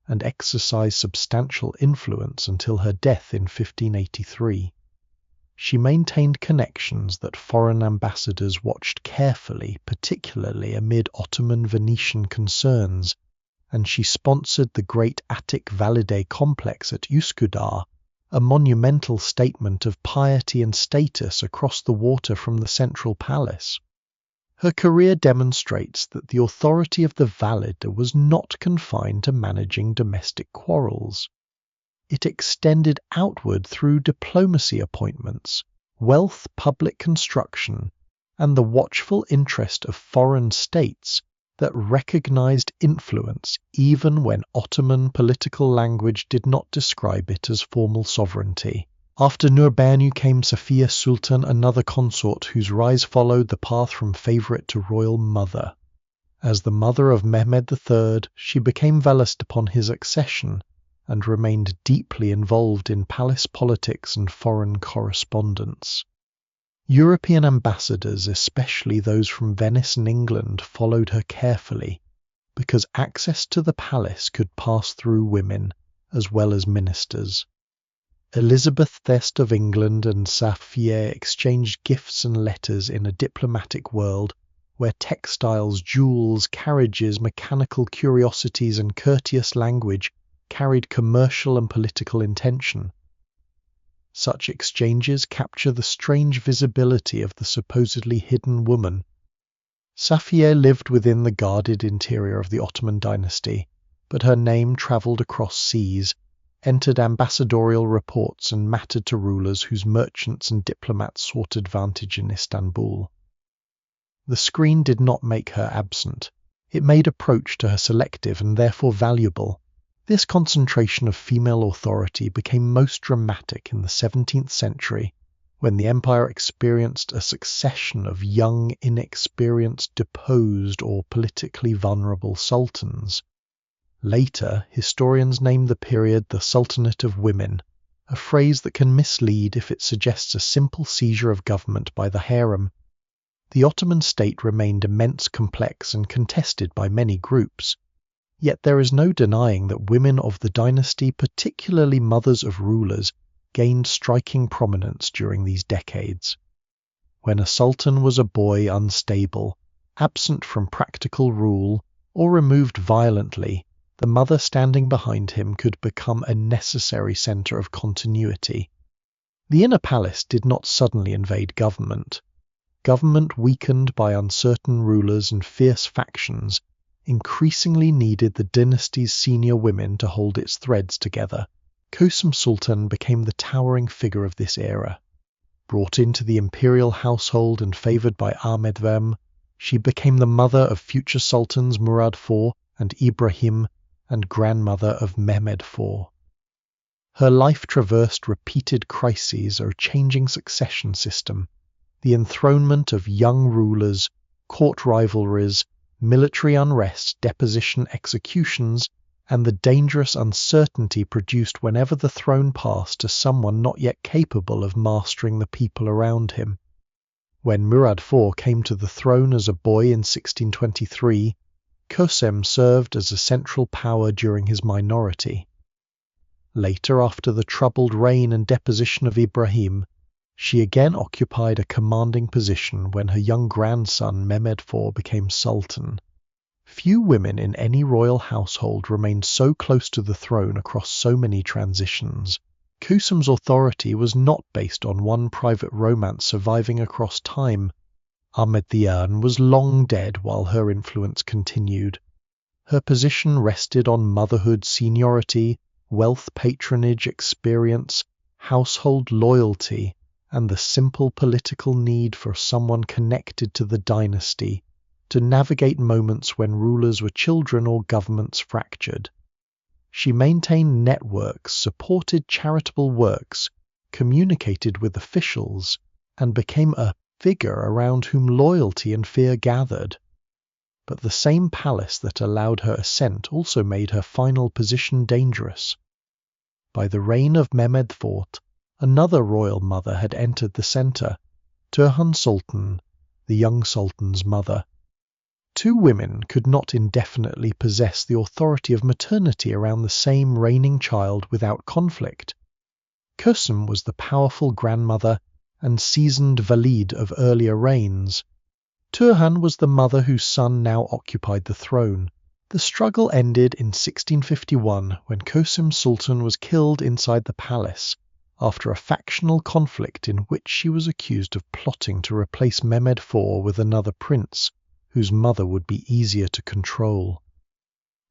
and exercised substantial influence until her death in 1583. She maintained connections that foreign ambassadors watched carefully, particularly amid Ottoman-Venetian concerns, and she sponsored the Great Attic Valide complex at Üsküdar, a monumental statement of piety and status across the water from the central palace. Her career demonstrates that the authority of the Valide was not confined to managing domestic quarrels. It extended outward through diplomacy appointments, wealth, public construction, and the watchful interest of foreign states that recognized influence even when Ottoman political language did not describe it as formal sovereignty. After Nurbanu came Safiye Sultan, another consort whose rise followed the path from favorite to royal mother. As the mother of Mehmed III, she became valist upon his accession and remained deeply involved in palace politics and foreign correspondence. European ambassadors, especially those from Venice and England, followed her carefully, because access to the palace could pass through women as well as ministers. Elizabeth I of England and Safiye exchanged gifts and letters in a diplomatic world where textiles, jewels, carriages, mechanical curiosities, and courteous language carried commercial and political intention. Such exchanges capture the strange visibility of the supposedly hidden woman. Safiye lived within the guarded interior of the Ottoman dynasty, but her name travelled across seas, entered ambassadorial reports, and mattered to rulers whose merchants and diplomats sought advantage in Istanbul. The screen did not make her absent. It made approach to her selective and therefore valuable. This concentration of female authority became most dramatic in the 17th century, when the empire experienced a succession of young, inexperienced, deposed, or politically vulnerable sultans. Later, historians named the period the Sultanate of Women, a phrase that can mislead if it suggests a simple seizure of government by the harem. The Ottoman state remained immense, complex, and contested by many groups. Yet there is no denying that women of the dynasty, particularly mothers of rulers, gained striking prominence during these decades. When a sultan was a boy unstable, absent from practical rule, or removed violently, the mother standing behind him could become a necessary centre of continuity. The inner palace did not suddenly invade government. Government, weakened by uncertain rulers and fierce factions, increasingly needed the dynasty's senior women to hold its threads together. Kösem Sultan became the towering figure of this era. Brought into the imperial household and favoured by Ahmed Rem, she became the mother of future sultans Murad IV and Ibrahim, and grandmother of Mehmed IV. Her life traversed repeated crises or changing succession system, the enthronement of young rulers, court rivalries, military unrest, deposition executions, and the dangerous uncertainty produced whenever the throne passed to someone not yet capable of mastering the people around him. When Murad IV came to the throne as a boy in 1623, Kösem served as a central power during his minority. Later, after the troubled reign and deposition of Ibrahim, she again occupied a commanding position when her young grandson Mehmed IV became sultan. Few women in any royal household remained so close to the throne across so many transitions. Kösem's authority was not based on one private romance surviving across time. Ahmed Thian was long dead while her influence continued. Her position rested on motherhood, seniority, wealth, patronage, experience, household loyalty, and the simple political need for someone connected to the dynasty to navigate moments when rulers were children or governments fractured. She maintained networks, supported charitable works, communicated with officials, and became a figure around whom loyalty and fear gathered. But the same palace that allowed her ascent also made her final position dangerous. By the reign of Mehmed IV, another royal mother had entered the centre, Turhan Sultan, the young sultan's mother. Two women could not indefinitely possess the authority of maternity around the same reigning child without conflict. Kösem was the powerful grandmother and seasoned valide of earlier reigns. Turhan was the mother whose son now occupied the throne. The struggle ended in 1651 when Kösem Sultan was killed inside the palace after a factional conflict in which she was accused of plotting to replace Mehmed IV with another prince, whose mother would be easier to control.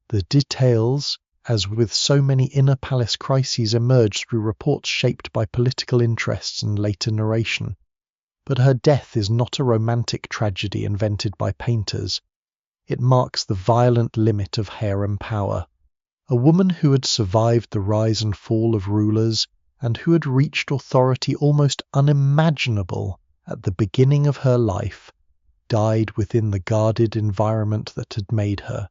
The details, as with so many inner palace crises, emerged through reports shaped by political interests and later narration. But her death is not a romantic tragedy invented by painters. It marks the violent limit of harem power. A woman who had survived the rise and fall of rulers and who had reached authority almost unimaginable at the beginning of her life, died within the guarded environment that had made her.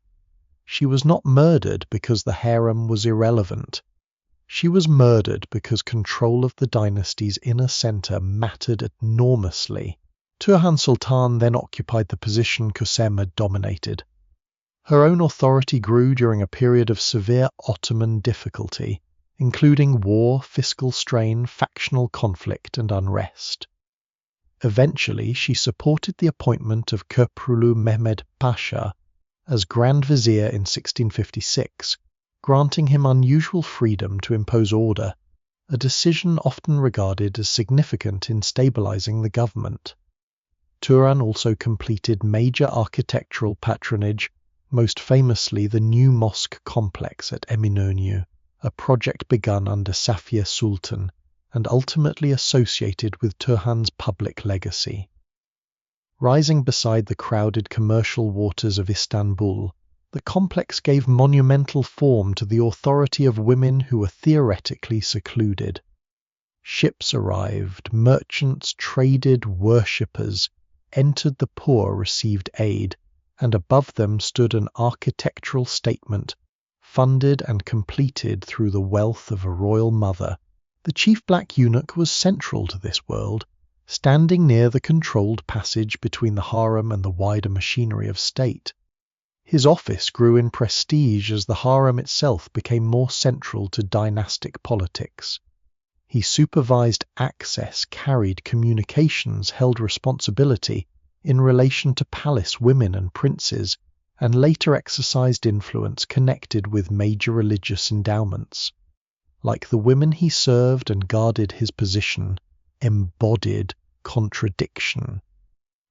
She was not murdered because the harem was irrelevant. She was murdered because control of the dynasty's inner centre mattered enormously. Turhan Sultan then occupied the position Kusem had dominated. Her own authority grew during a period of severe Ottoman difficulty, including war, fiscal strain, factional conflict, and unrest. Eventually, she supported the appointment of Köprülü Mehmed Pasha as Grand Vizier in 1656, granting him unusual freedom to impose order, a decision often regarded as significant in stabilizing the government. Turan also completed major architectural patronage, most famously the new mosque complex at Eminönü, a project begun under Safiye Sultan and ultimately associated with Turhan's public legacy. Rising beside the crowded commercial waters of Istanbul, the complex gave monumental form to the authority of women who were theoretically secluded. Ships arrived, merchants traded, worshippers entered, the poor received aid, and above them stood an architectural statement, funded and completed through the wealth of a royal mother. The chief black eunuch was central to this world, standing near the controlled passage between the harem and the wider machinery of state. His office grew in prestige as the harem itself became more central to dynastic politics. He supervised access, carried communications, held responsibility in relation to palace women and princes, and later exercised influence connected with major religious endowments. Like the women he served and guarded, his position embodied contradiction.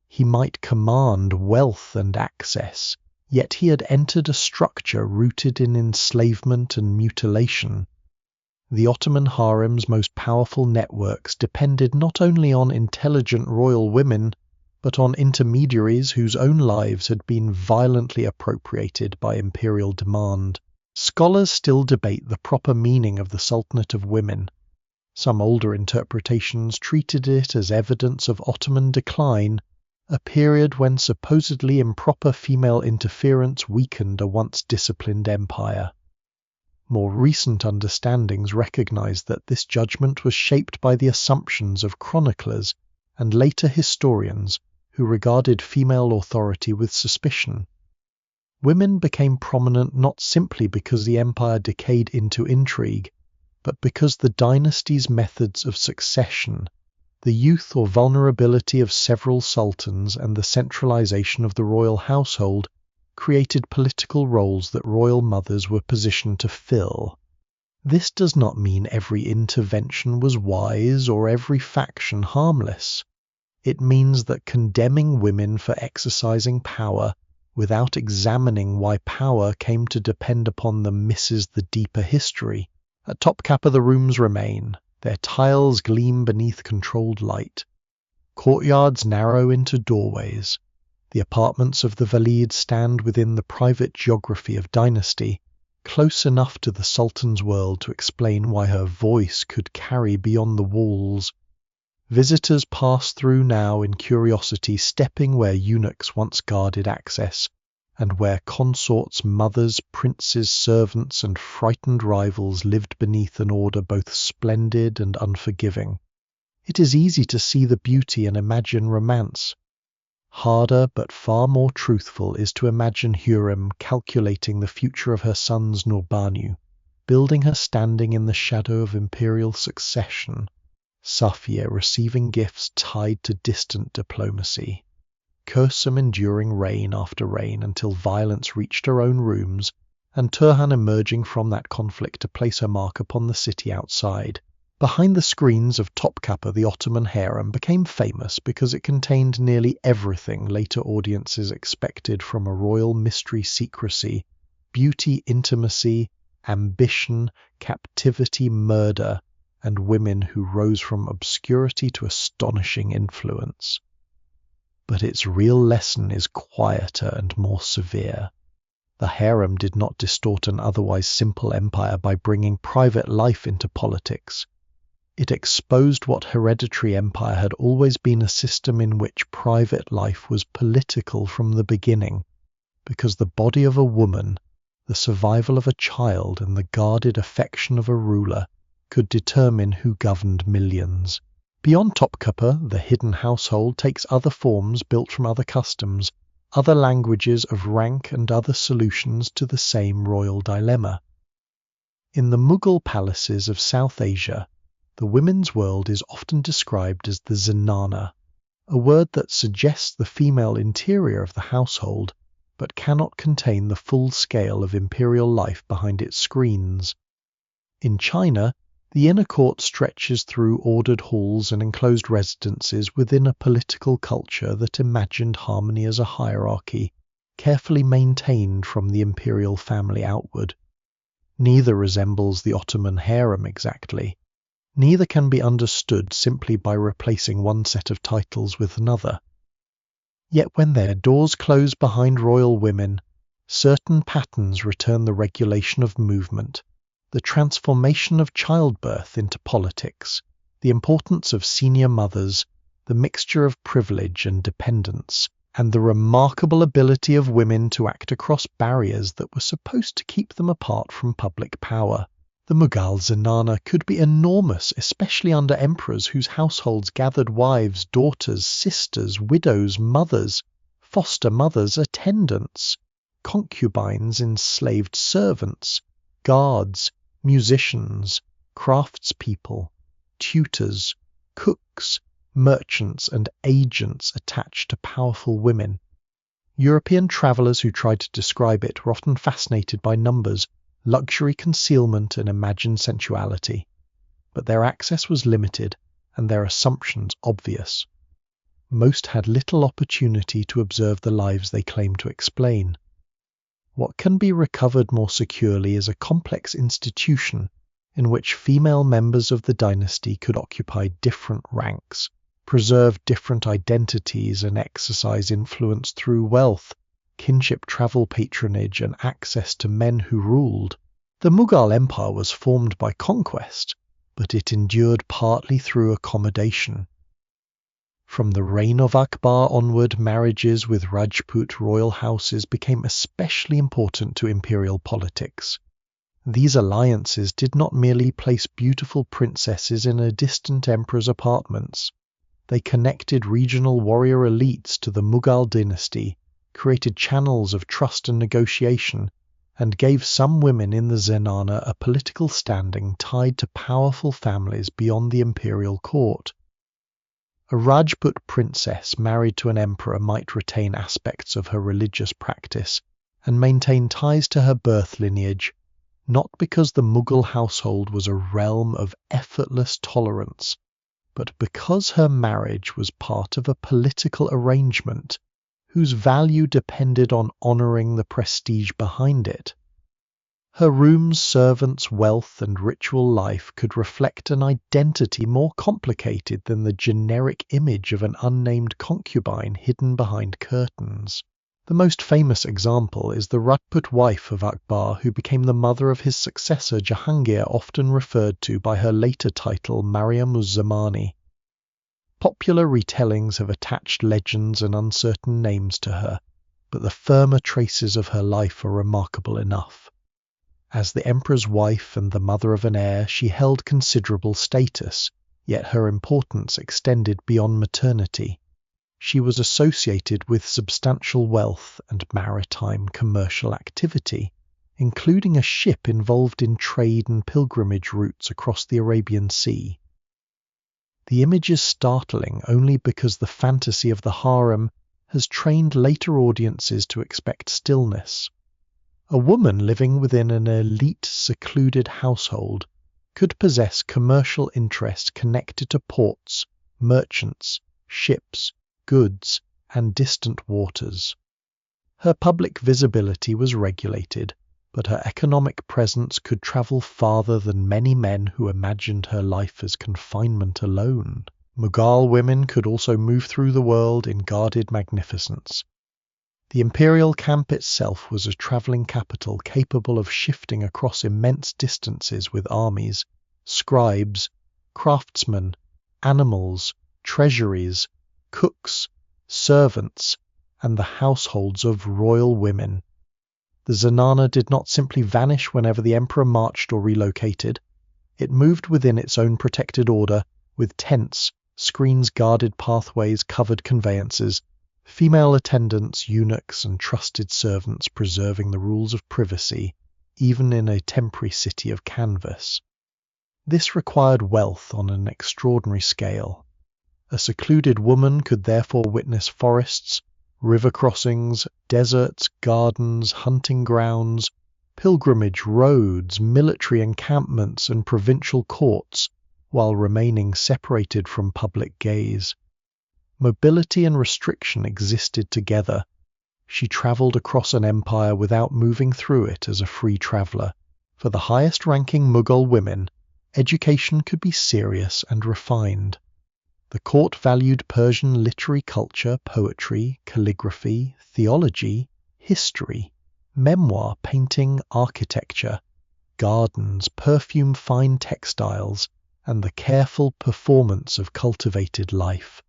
He might command wealth and access, yet he had entered a structure rooted in enslavement and mutilation. The Ottoman harem's most powerful networks depended not only on intelligent royal women, but on intermediaries whose own lives had been violently appropriated by imperial demand. Scholars still debate the proper meaning of the Sultanate of Women. Some older interpretations treated it as evidence of Ottoman decline, a period when supposedly improper female interference weakened a once disciplined empire. More recent understandings recognize that this judgment was shaped by the assumptions of chroniclers and later historians who regarded female authority with suspicion. Women became prominent not simply because the empire decayed into intrigue, but because the dynasty's methods of succession, the youth or vulnerability of several sultans, and the centralization of the royal household created political roles that royal mothers were positioned to fill. This does not mean every intervention was wise or every faction harmless. It means that condemning women for exercising power without examining why power came to depend upon them misses the deeper history. At Topkapı the rooms remain. Their tiles gleam beneath controlled light. Courtyards narrow into doorways. The apartments of the Valids stand within the private geography of dynasty, close enough to the Sultan's world to explain why her voice could carry beyond the walls. Visitors pass through now in curiosity, stepping where eunuchs once guarded access, and where consorts, mothers, princes, servants, and frightened rivals lived beneath an order both splendid and unforgiving. It is easy to see the beauty and imagine romance. Harder, but far more truthful, is to imagine Hürrem calculating the future of her sons Nurbanu, building her standing in the shadow of imperial succession, Safiye receiving gifts tied to distant diplomacy, Kösem enduring reign after reign until violence reached her own rooms, and Turhan emerging from that conflict to place her mark upon the city outside. Behind the screens of Topkapı, the Ottoman harem became famous because it contained nearly everything later audiences expected from a royal mystery: secrecy, beauty, intimacy, ambition, captivity, murder, and women who rose from obscurity to astonishing influence. But its real lesson is quieter and more severe. The harem did not distort an otherwise simple empire by bringing private life into politics. It exposed what hereditary empire had always been: a system in which private life was political from the beginning, because the body of a woman, the survival of a child and the guarded affection of a ruler could determine who governed millions. Beyond Topkapi, the hidden household takes other forms built from other customs, other languages of rank and other solutions to the same royal dilemma. In the Mughal palaces of South Asia, the women's world is often described as the zenana, a word that suggests the female interior of the household, but cannot contain the full scale of imperial life behind its screens. In China, the inner court stretches through ordered halls and enclosed residences within a political culture that imagined harmony as a hierarchy, carefully maintained from the imperial family outward. Neither resembles the Ottoman harem exactly. Neither can be understood simply by replacing one set of titles with another. Yet when their doors close behind royal women, certain patterns return the regulation of movement, the transformation of childbirth into politics, the importance of senior mothers, the mixture of privilege and dependence, and the remarkable ability of women to act across barriers that were supposed to keep them apart from public power. The Mughal zenana could be enormous, especially under emperors whose households gathered wives, daughters, sisters, widows, mothers, foster mothers, attendants, concubines, enslaved servants, guards, musicians, craftspeople, tutors, cooks, merchants, and agents attached to powerful women. European travellers who tried to describe it were often fascinated by numbers, luxury, concealment, and imagined sensuality. But their access was limited, and their assumptions obvious. Most had little opportunity to observe the lives they claimed to explain. What can be recovered more securely is a complex institution in which female members of the dynasty could occupy different ranks, preserve different identities, and exercise influence through wealth, kinship, travel, patronage, and access to men who ruled. The Mughal Empire was formed by conquest, but it endured partly through accommodation. From the reign of Akbar onward, marriages with Rajput royal houses became especially important to imperial politics. These alliances did not merely place beautiful princesses in a distant emperor's apartments. They connected regional warrior elites to the Mughal dynasty, created channels of trust and negotiation, and gave some women in the zenana a political standing tied to powerful families beyond the imperial court. A Rajput princess married to an emperor might retain aspects of her religious practice and maintain ties to her birth lineage, not because the Mughal household was a realm of effortless tolerance, but because her marriage was part of a political arrangement whose value depended on honouring the prestige behind it. Her rooms, servants, wealth, and ritual life could reflect an identity more complicated than the generic image of an unnamed concubine hidden behind curtains. The most famous example is the Rajput wife of Akbar, who became the mother of his successor Jahangir, often referred to by her later title Mariam-uz-Zamani. Popular retellings have attached legends and uncertain names to her, but the firmer traces of her life are remarkable enough. As the emperor's wife and the mother of an heir, she held considerable status, yet her importance extended beyond maternity. She was associated with substantial wealth and maritime commercial activity, including a ship involved in trade and pilgrimage routes across the Arabian Sea. The image is startling only because the fantasy of the harem has trained later audiences to expect stillness. A woman living within an elite, secluded household could possess commercial interests connected to ports, merchants, ships, goods, and distant waters. Her public visibility was regulated, but her economic presence could travel farther than many men who imagined her life as confinement alone. Mughal women could also move through the world in guarded magnificence. The imperial camp itself was a travelling capital capable of shifting across immense distances with armies, scribes, craftsmen, animals, treasuries, cooks, servants, and the households of royal women. The zenana did not simply vanish whenever the emperor marched or relocated. It moved within its own protected order, with tents, screens, guarded pathways, covered conveyances, female attendants, eunuchs, and trusted servants preserving the rules of privacy, even in a temporary city of canvas. This required wealth on an extraordinary scale. A secluded woman could therefore witness forests, river crossings, deserts, gardens, hunting grounds, pilgrimage roads, military encampments, and provincial courts, while remaining separated from public gaze. Mobility and restriction existed together. She travelled across an empire without moving through it as a free traveller. For the highest-ranking Mughal women, education could be serious and refined. The court valued Persian literary culture, poetry, calligraphy, theology, history, memoir, painting, architecture, gardens, perfume, fine textiles, and the careful performance of cultivated life.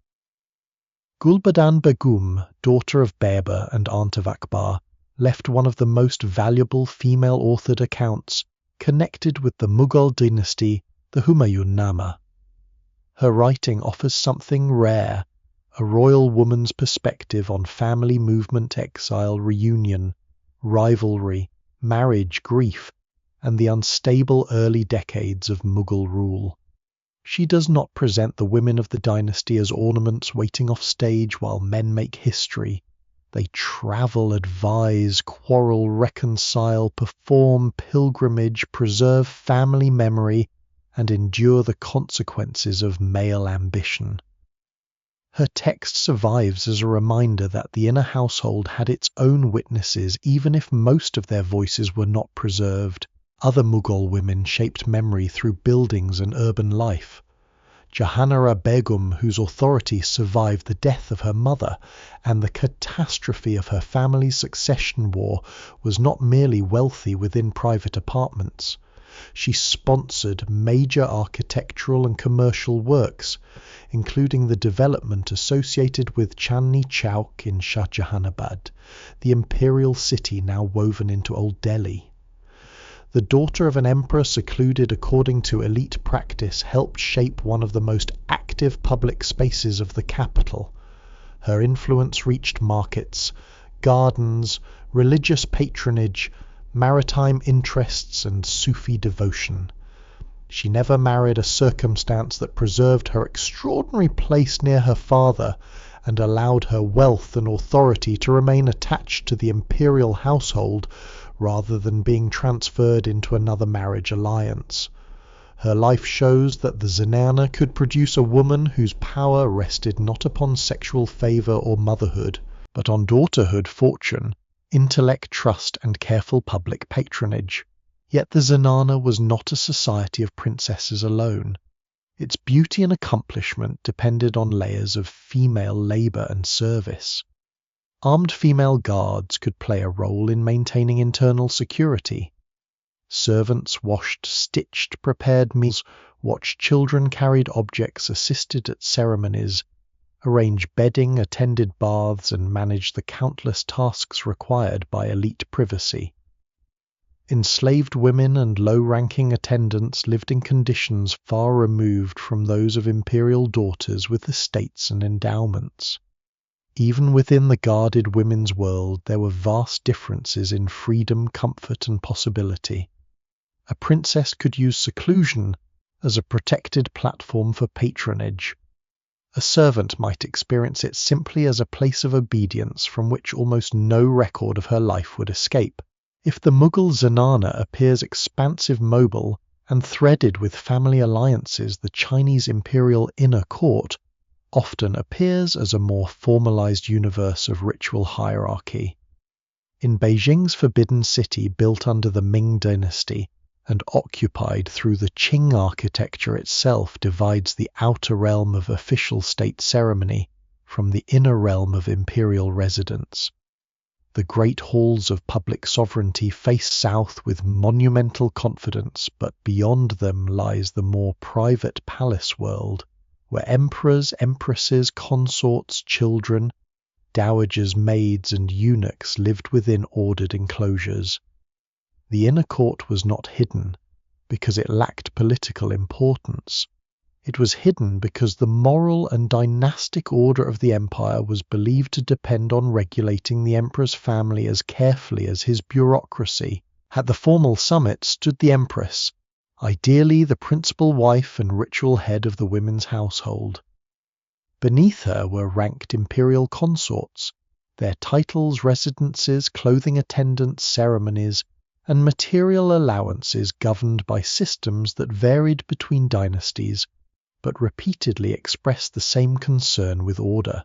Gulbadan Begum, daughter of Berber and aunt of Akbar, left one of the most valuable female-authored accounts connected with the Mughal dynasty, the Humayun-Nama. Her writing offers something rare, a royal woman's perspective on family movement, exile, reunion, rivalry, marriage, grief, and the unstable early decades of Mughal rule. She does not present the women of the dynasty as ornaments waiting off stage while men make history. They travel, advise, quarrel, reconcile, perform, pilgrimage, preserve family memory, and endure the consequences of male ambition. Her text survives as a reminder that the inner household had its own witnesses even if most of their voices were not preserved. Other Mughal women shaped memory through buildings and urban life. Jahanara Begum, whose authority survived the death of her mother and the catastrophe of her family's succession war, was not merely wealthy within private apartments. She sponsored major architectural and commercial works, including the development associated with Chandni Chowk in Shah Jahanabad, the imperial city now woven into Old Delhi. The daughter of an emperor secluded according to elite practice helped shape one of the most active public spaces of the capital. Her influence reached markets, gardens, religious patronage, maritime interests, and Sufi devotion. She never married, a circumstance that preserved her extraordinary place near her father and allowed her wealth and authority to remain attached to the imperial household rather than being transferred into another marriage alliance. Her life shows that the zenana could produce a woman whose power rested not upon sexual favour or motherhood, but on daughterhood, fortune, intellect, trust, and careful public patronage. Yet the zenana was not a society of princesses alone. Its beauty and accomplishment depended on layers of female labour and service. Armed female guards could play a role in maintaining internal security. Servants washed, stitched, prepared meals, watched children, carried objects, assisted at ceremonies, arranged bedding, attended baths, and managed the countless tasks required by elite privacy. Enslaved women and low-ranking attendants lived in conditions far removed from those of imperial daughters with estates and endowments. Even within the guarded women's world, there were vast differences in freedom, comfort, and possibility. A princess could use seclusion as a protected platform for patronage. A servant might experience it simply as a place of obedience from which almost no record of her life would escape. If the Mughal zenana appears expansive, mobile, and threaded with family alliances, the Chinese imperial inner court often appears as a more formalized universe of ritual hierarchy. In Beijing's Forbidden City, built under the Ming dynasty and occupied through the Qing architecture itself, divides the outer realm of official state ceremony from the inner realm of imperial residence. The great halls of public sovereignty face south with monumental confidence, but beyond them lies the more private palace world, where emperors, empresses, consorts, children, Dowagers, maids, and eunuchs lived within ordered enclosures. The inner court was not hidden because it lacked political importance. It was hidden because the moral and dynastic order of the empire was believed to depend on regulating the emperor's family as carefully as his bureaucracy. At the formal summit stood the empress, ideally the principal wife and ritual head of the women's household. Beneath her were ranked imperial consorts, their titles, residences, clothing attendants, ceremonies, and material allowances governed by systems that varied between dynasties, but repeatedly expressed the same concern with order.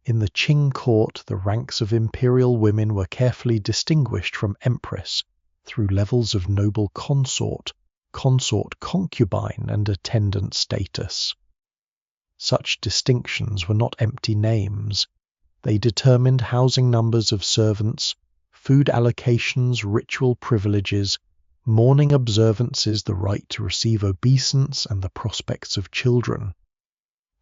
In the Qing court, the ranks of imperial women were carefully distinguished from empress through levels of noble consort, concubine, and attendant status. Such distinctions were not empty names. They determined housing numbers of servants, food allocations, ritual privileges, mourning observances, the right to receive obeisance, and the prospects of children.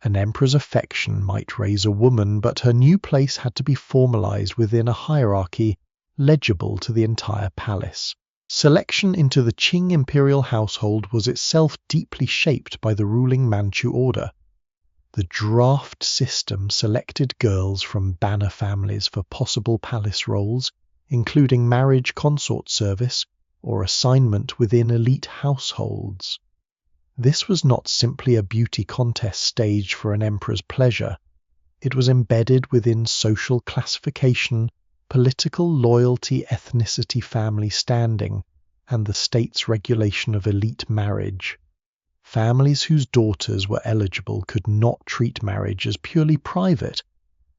An emperor's affection might raise a woman, but her new place had to be formalized within a hierarchy legible to the entire palace. Selection into the Qing imperial household was itself deeply shaped by the ruling Manchu order. The draft system selected girls from banner families for possible palace roles, including marriage, consort service, or assignment within elite households. This was not simply a beauty contest staged for an emperor's pleasure. It was embedded within social classification, political loyalty, ethnicity, family standing, and the state's regulation of elite marriage. Families whose daughters were eligible could not treat marriage as purely private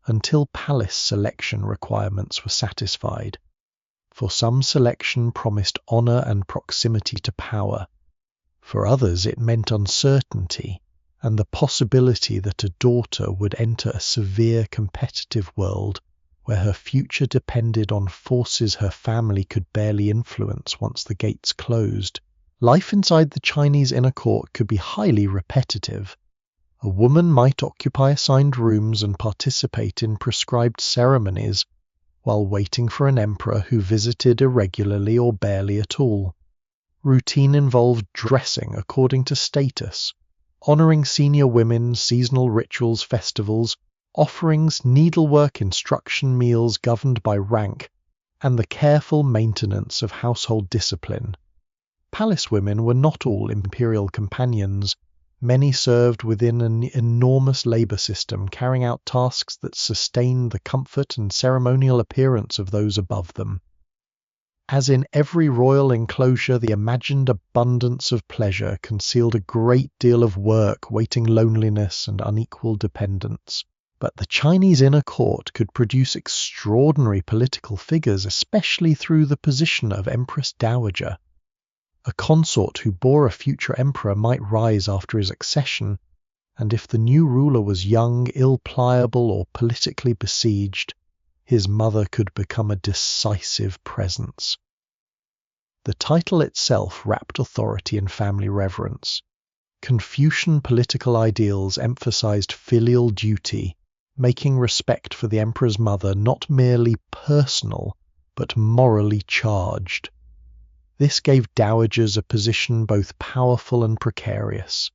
until palace selection requirements were satisfied. For some, selection promised honor and proximity to power. For others, it meant uncertainty and the possibility that a daughter would enter a severe competitive world where her future depended on forces her family could barely influence once the gates closed. Life inside the Chinese inner court could be highly repetitive. A woman might occupy assigned rooms and participate in prescribed ceremonies while waiting for an emperor who visited irregularly or barely at all. Routine involved dressing according to status, honoring senior women, seasonal rituals, festivals, offerings, needlework, instruction, meals governed by rank, and the careful maintenance of household discipline. Palace women were not all imperial companions. Many served within an enormous labor system, carrying out tasks that sustained the comfort and ceremonial appearance of those above them. As in every royal enclosure, the imagined abundance of pleasure concealed a great deal of work, waiting loneliness, and unequal dependence. But the Chinese inner court could produce extraordinary political figures, especially through the position of Empress Dowager. A consort who bore a future emperor might rise after his accession, and if the new ruler was young, ill-pliable, or politically besieged, his mother could become a decisive presence. The title itself wrapped authority in family reverence. Confucian political ideals emphasized filial duty, making respect for the emperor's mother not merely personal, but morally charged. This gave dowagers a position both powerful and precarious.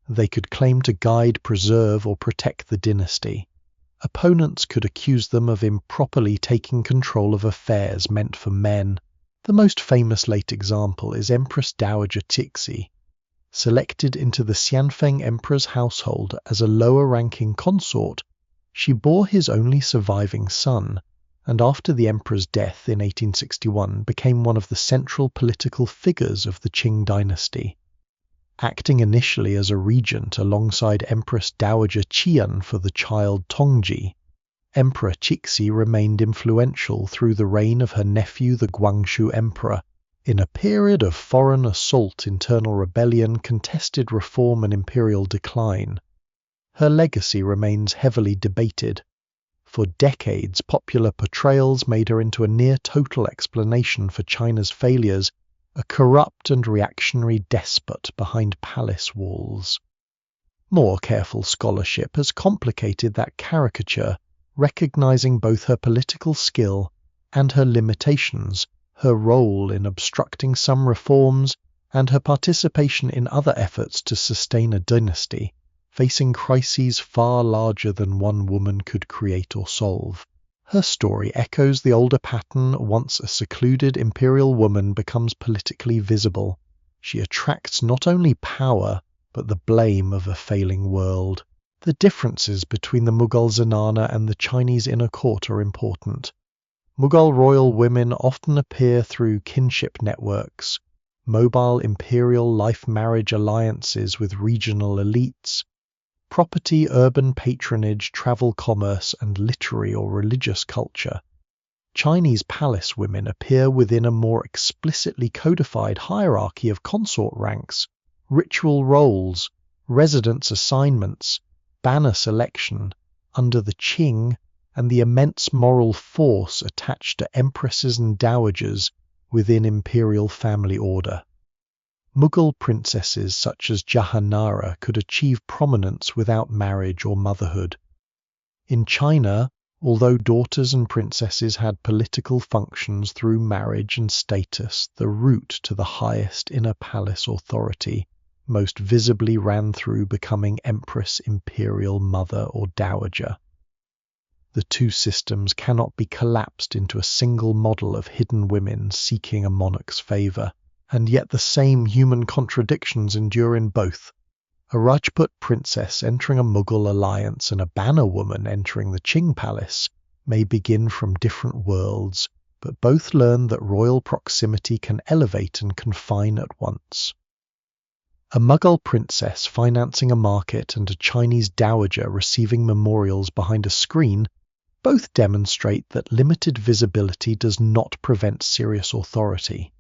They could claim to guide, preserve, or protect the dynasty. Opponents could accuse them of improperly taking control of affairs meant for men. The most famous late example is Empress Dowager Cixi. Selected into the Xianfeng Emperor's household as a lower-ranking consort, she bore his only surviving son, and after the emperor's death in 1861 became one of the central political figures of the Qing dynasty. Acting initially as a regent alongside Empress Dowager Qian for the child Tongji, Emperor Cixi remained influential through the reign of her nephew the Guangxu Emperor. In a period of foreign assault, internal rebellion, contested reform and imperial decline, her legacy remains heavily debated. For decades, popular portrayals made her into a near-total explanation for China's failures, a corrupt and reactionary despot behind palace walls. More careful scholarship has complicated that caricature, recognizing both her political skill and her limitations, her role in obstructing some reforms, and her participation in other efforts to sustain a dynasty, facing crises far larger than one woman could create or solve. Her story echoes the older pattern. Once a secluded imperial woman becomes politically visible, she attracts not only power, but the blame of a failing world. The differences between the Mughal Zenana and the Chinese inner court are important. Mughal royal women often appear through kinship networks, mobile imperial life marriage alliances with regional elites, property, urban patronage, travel commerce, and literary or religious culture. Chinese palace women appear within a more explicitly codified hierarchy of consort ranks, ritual roles, residence assignments, banner selection, under the Qing, and the immense moral force attached to empresses and dowagers within imperial family order. Mughal princesses such as Jahanara could achieve prominence without marriage or motherhood. In China, although daughters and princesses had political functions through marriage and status, the route to the highest inner palace authority most visibly ran through becoming empress, imperial mother, or dowager. The two systems cannot be collapsed into a single model of hidden women seeking a monarch's favor, and yet the same human contradictions endure in both. A Rajput princess entering a Mughal alliance and a banner woman entering the Qing palace may begin from different worlds, but both learn that royal proximity can elevate and confine at once. A Mughal princess financing a market and a Chinese dowager receiving memorials behind a screen both demonstrate that limited visibility does not prevent serious authority.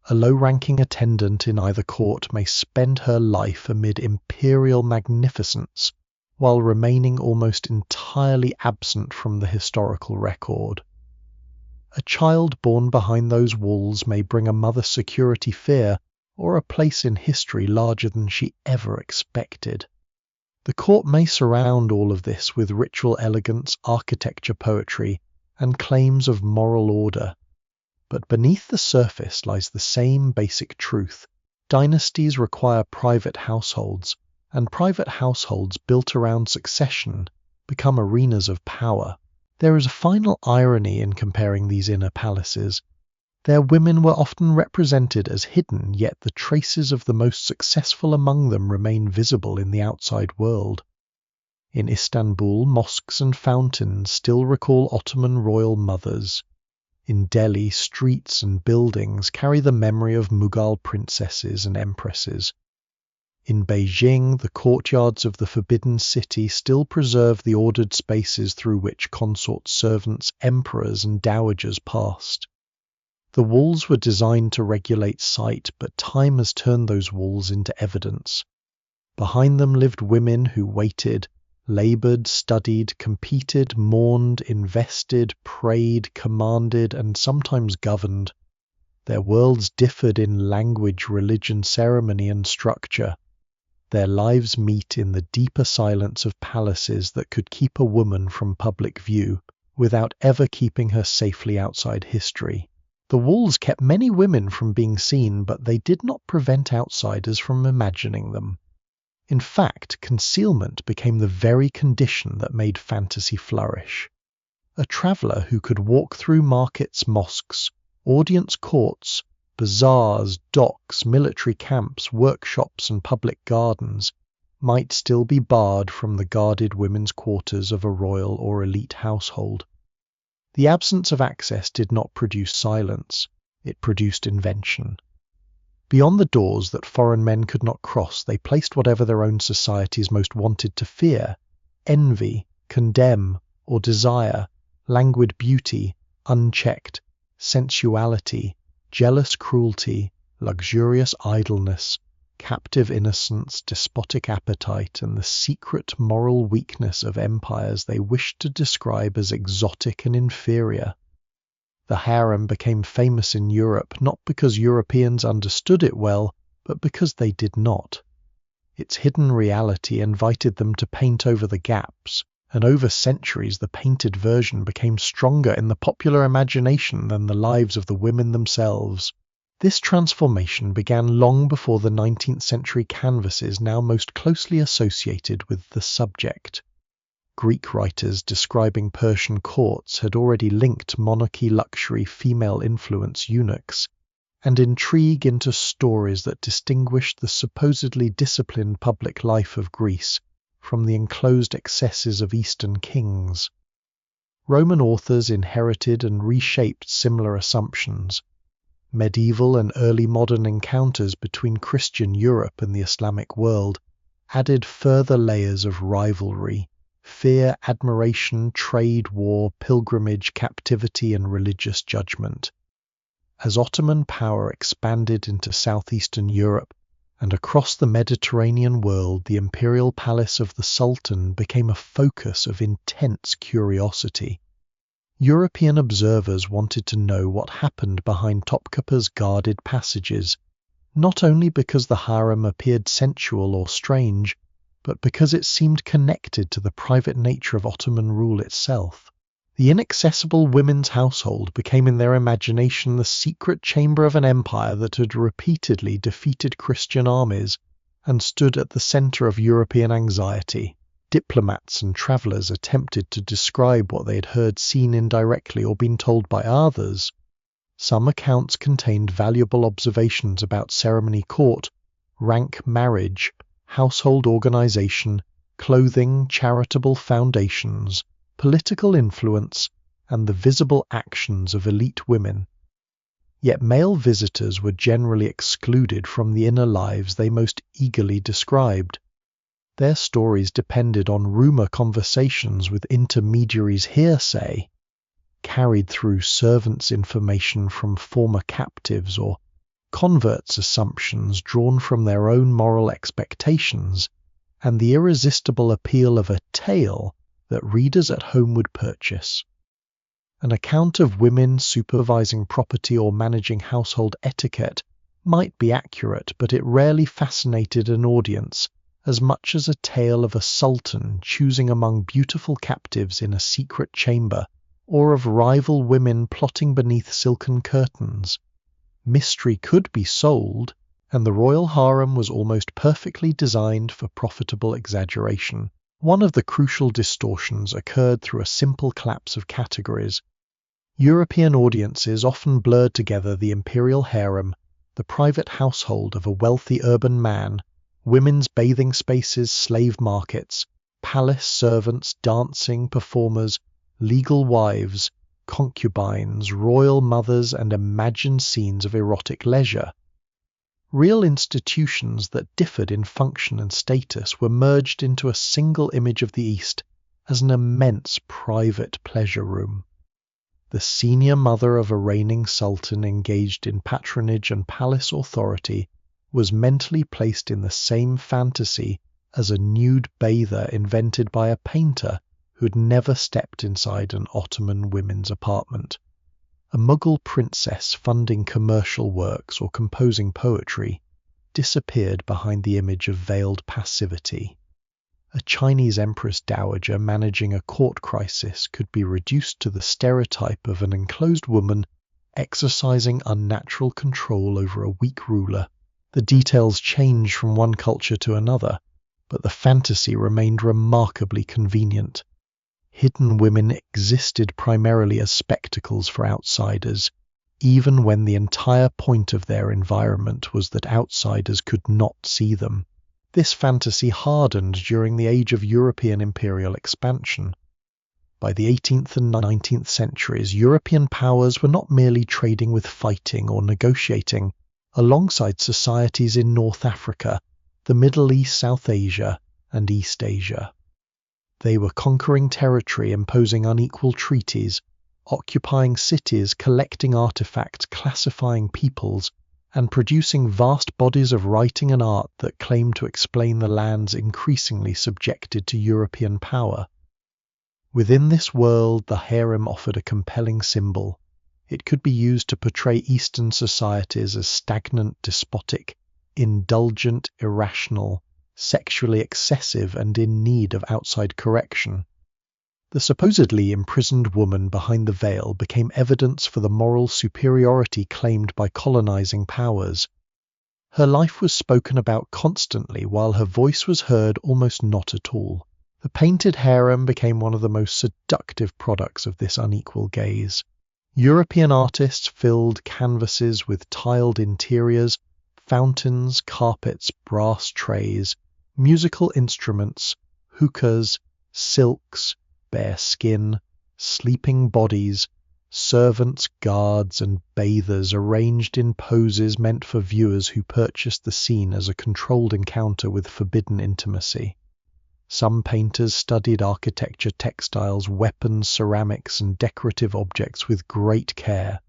A low-ranking attendant in either court may spend her life amid imperial magnificence while remaining almost entirely absent from the historical record. A child born behind those walls may bring a mother security fear or a place in history larger than she ever expected. The court may surround all of this with ritual elegance, architecture, poetry, and claims of moral order. But beneath the surface lies the same basic truth. Dynasties require private households, and private households built around succession become arenas of power. There is a final irony in comparing these inner palaces. Their women were often represented as hidden, yet the traces of the most successful among them remain visible in the outside world. In Istanbul, mosques and fountains still recall Ottoman royal mothers. In Delhi, streets and buildings carry the memory of Mughal princesses and empresses. In Beijing, the courtyards of the Forbidden City still preserve the ordered spaces through which consort servants, emperors, and dowagers passed. The walls were designed to regulate sight, but time has turned those walls into evidence. Behind them lived women who waited, labored, studied, competed, mourned, invested, prayed, commanded, and sometimes governed. Their worlds differed in language, religion, ceremony, and structure. Their lives meet in the deeper silence of palaces that could keep a woman from public view, without ever keeping her safely outside history. The walls kept many women from being seen, but they did not prevent outsiders from imagining them. In fact, concealment became the very condition that made fantasy flourish. A traveller who could walk through markets, mosques, audience courts, bazaars, docks, military camps, workshops, and public gardens might still be barred from the guarded women's quarters of a royal or elite household. The absence of access did not produce silence, it produced invention. Beyond the doors that foreign men could not cross, they placed whatever their own societies most wanted to fear: envy, condemn, or desire, languid beauty, unchecked, sensuality, jealous cruelty, luxurious idleness, captive innocence, despotic appetite, and the secret moral weakness of empires they wished to describe as exotic and inferior. The harem became famous in Europe not because Europeans understood it well, but because they did not. Its hidden reality invited them to paint over the gaps, and over centuries the painted version became stronger in the popular imagination than the lives of the women themselves. This transformation began long before the 19th century canvases now most closely associated with the subject. Greek writers describing Persian courts had already linked monarchy, luxury, female influence, eunuchs, and intrigue into stories that distinguished the supposedly disciplined public life of Greece from the enclosed excesses of Eastern kings. Roman authors inherited and reshaped similar assumptions. Medieval and early modern encounters between Christian Europe and the Islamic world added further layers of rivalry, fear, admiration, trade, war, pilgrimage, captivity, and religious judgment. As Ottoman power expanded into southeastern Europe and across the Mediterranean world, the imperial palace of the Sultan became a focus of intense curiosity. European observers wanted to know what happened behind Topkapi's guarded passages, not only because the harem appeared sensual or strange, but because it seemed connected to the private nature of Ottoman rule itself. The inaccessible women's household became in their imagination the secret chamber of an empire that had repeatedly defeated Christian armies and stood at the center of European anxiety. Diplomats and travelers attempted to describe what they had heard seen indirectly or been told by others. Some accounts contained valuable observations about ceremony court, rank marriage, household organization, clothing, charitable foundations, political influence, and the visible actions of elite women. Yet male visitors were generally excluded from the inner lives they most eagerly described. Their stories depended on rumor conversations with intermediaries' hearsay, carried through servants' information from former captives or converts' assumptions drawn from their own moral expectations, and the irresistible appeal of a tale that readers at home would purchase. An account of women supervising property or managing household etiquette might be accurate, but it rarely fascinated an audience as much as a tale of a sultan choosing among beautiful captives in a secret chamber, or of rival women plotting beneath silken curtains. Mystery could be sold, and the royal harem was almost perfectly designed for profitable exaggeration. One of the crucial distortions occurred through a simple collapse of categories. European audiences often blurred together the imperial harem, the private household of a wealthy urban man, women's bathing spaces, slave markets, palace servants, dancing performers, legal wives, concubines, royal mothers, and imagined scenes of erotic leisure. Real institutions that differed in function and status were merged into a single image of the East as an immense private pleasure room. The senior mother of a reigning sultan engaged in patronage and palace authority was mentally placed in the same fantasy as a nude bather invented by a painter who'd never stepped inside an Ottoman women's apartment. A Mughal princess funding commercial works or composing poetry disappeared behind the image of veiled passivity. A Chinese empress dowager managing a court crisis could be reduced to the stereotype of an enclosed woman exercising unnatural control over a weak ruler. The details changed from one culture to another, but the fantasy remained remarkably convenient. Hidden women existed primarily as spectacles for outsiders, even when the entire point of their environment was that outsiders could not see them. This fantasy hardened during the age of European imperial expansion. By the 18th and 19th centuries, European powers were not merely trading with fighting or negotiating alongside societies in North Africa, the Middle East, South Asia, and East Asia. They were conquering territory, imposing unequal treaties, occupying cities, collecting artifacts, classifying peoples, and producing vast bodies of writing and art that claimed to explain the lands increasingly subjected to European power. Within this world, the harem offered a compelling symbol. It could be used to portray Eastern societies as stagnant, despotic, indulgent, irrational, sexually excessive, and in need of outside correction. The supposedly imprisoned woman behind the veil became evidence for the moral superiority claimed by colonizing powers. Her life was spoken about constantly, while her voice was heard almost not at all. The painted harem became one of the most seductive products of this unequal gaze. European artists filled canvases with tiled interiors, fountains, carpets, brass trays, musical instruments, hookahs, silks, bare skin, sleeping bodies, servants, guards, and bathers arranged in poses meant for viewers who purchased the scene as a controlled encounter with forbidden intimacy. Some painters studied architecture, textiles, weapons, ceramics, and decorative objects with great care.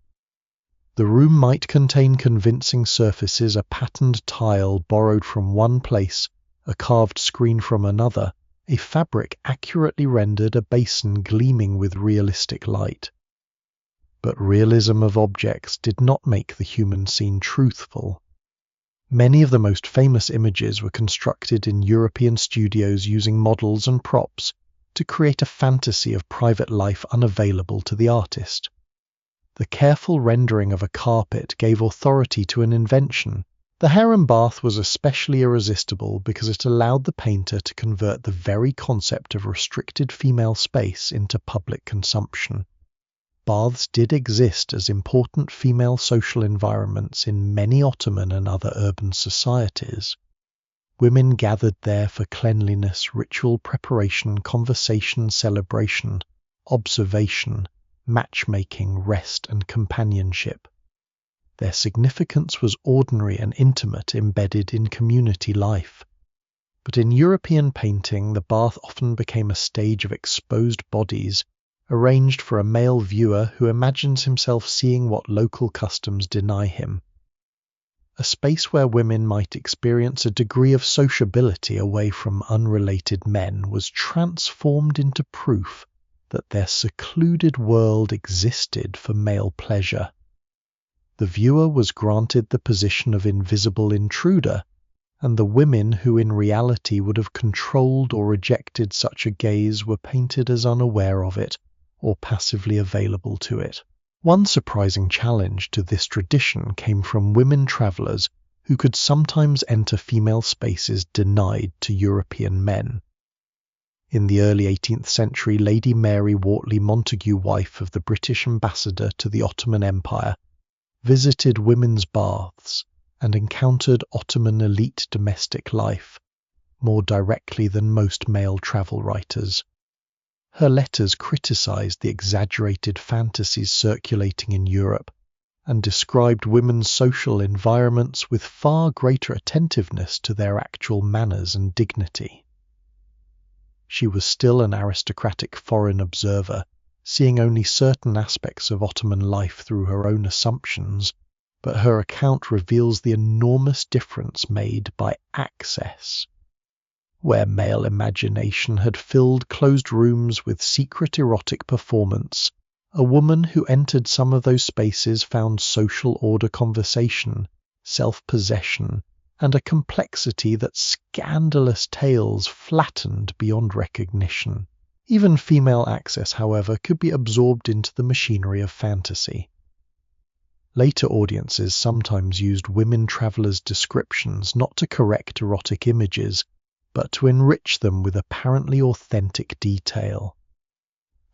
The room might contain convincing surfaces, a patterned tile borrowed from one place, a carved screen from another, a fabric accurately rendered, a basin gleaming with realistic light. But realism of objects did not make the human scene truthful. Many of the most famous images were constructed in European studios using models and props to create a fantasy of private life unavailable to the artist. The careful rendering of a carpet gave authority to an invention. The harem bath was especially irresistible because it allowed the painter to convert the very concept of restricted female space into public consumption. Baths did exist as important female social environments in many Ottoman and other urban societies. Women gathered there for cleanliness, ritual preparation, conversation, celebration, observation, matchmaking, rest, and companionship. Their significance was ordinary and intimate, embedded in community life. But in European painting, the bath often became a stage of exposed bodies, arranged for a male viewer who imagines himself seeing what local customs deny him. A space where women might experience a degree of sociability away from unrelated men was transformed into proof that their secluded world existed for male pleasure. The viewer was granted the position of invisible intruder, and the women who in reality would have controlled or rejected such a gaze were painted as unaware of it or passively available to it. One surprising challenge to this tradition came from women travelers who could sometimes enter female spaces denied to European men. In the early 18th century, Lady Mary Wortley Montagu, wife of the British ambassador to the Ottoman Empire, visited women's baths and encountered Ottoman elite domestic life more directly than most male travel writers. Her letters criticized the exaggerated fantasies circulating in Europe and described women's social environments with far greater attentiveness to their actual manners and dignity. She was still an aristocratic foreign observer, seeing only certain aspects of Ottoman life through her own assumptions, but her account reveals the enormous difference made by access. Where male imagination had filled closed rooms with secret erotic performance, a woman who entered some of those spaces found social order, conversation, self-possession, and a complexity that scandalous tales flattened beyond recognition. Even female access, however, could be absorbed into the machinery of fantasy. Later audiences sometimes used women travelers' descriptions not to correct erotic images, but to enrich them with apparently authentic detail.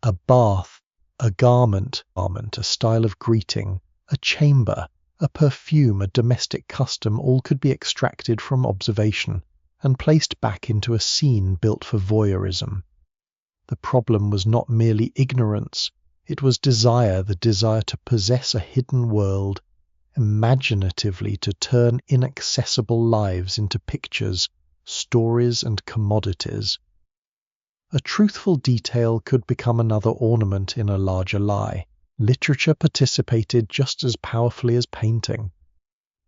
A bath, a garment, a style of greeting, a chamber, a perfume, a domestic custom, all could be extracted from observation and placed back into a scene built for voyeurism. The problem was not merely ignorance, it was desire, the desire to possess a hidden world, imaginatively to turn inaccessible lives into pictures, stories, and commodities. A truthful detail could become another ornament in a larger lie. Literature participated just as powerfully as painting.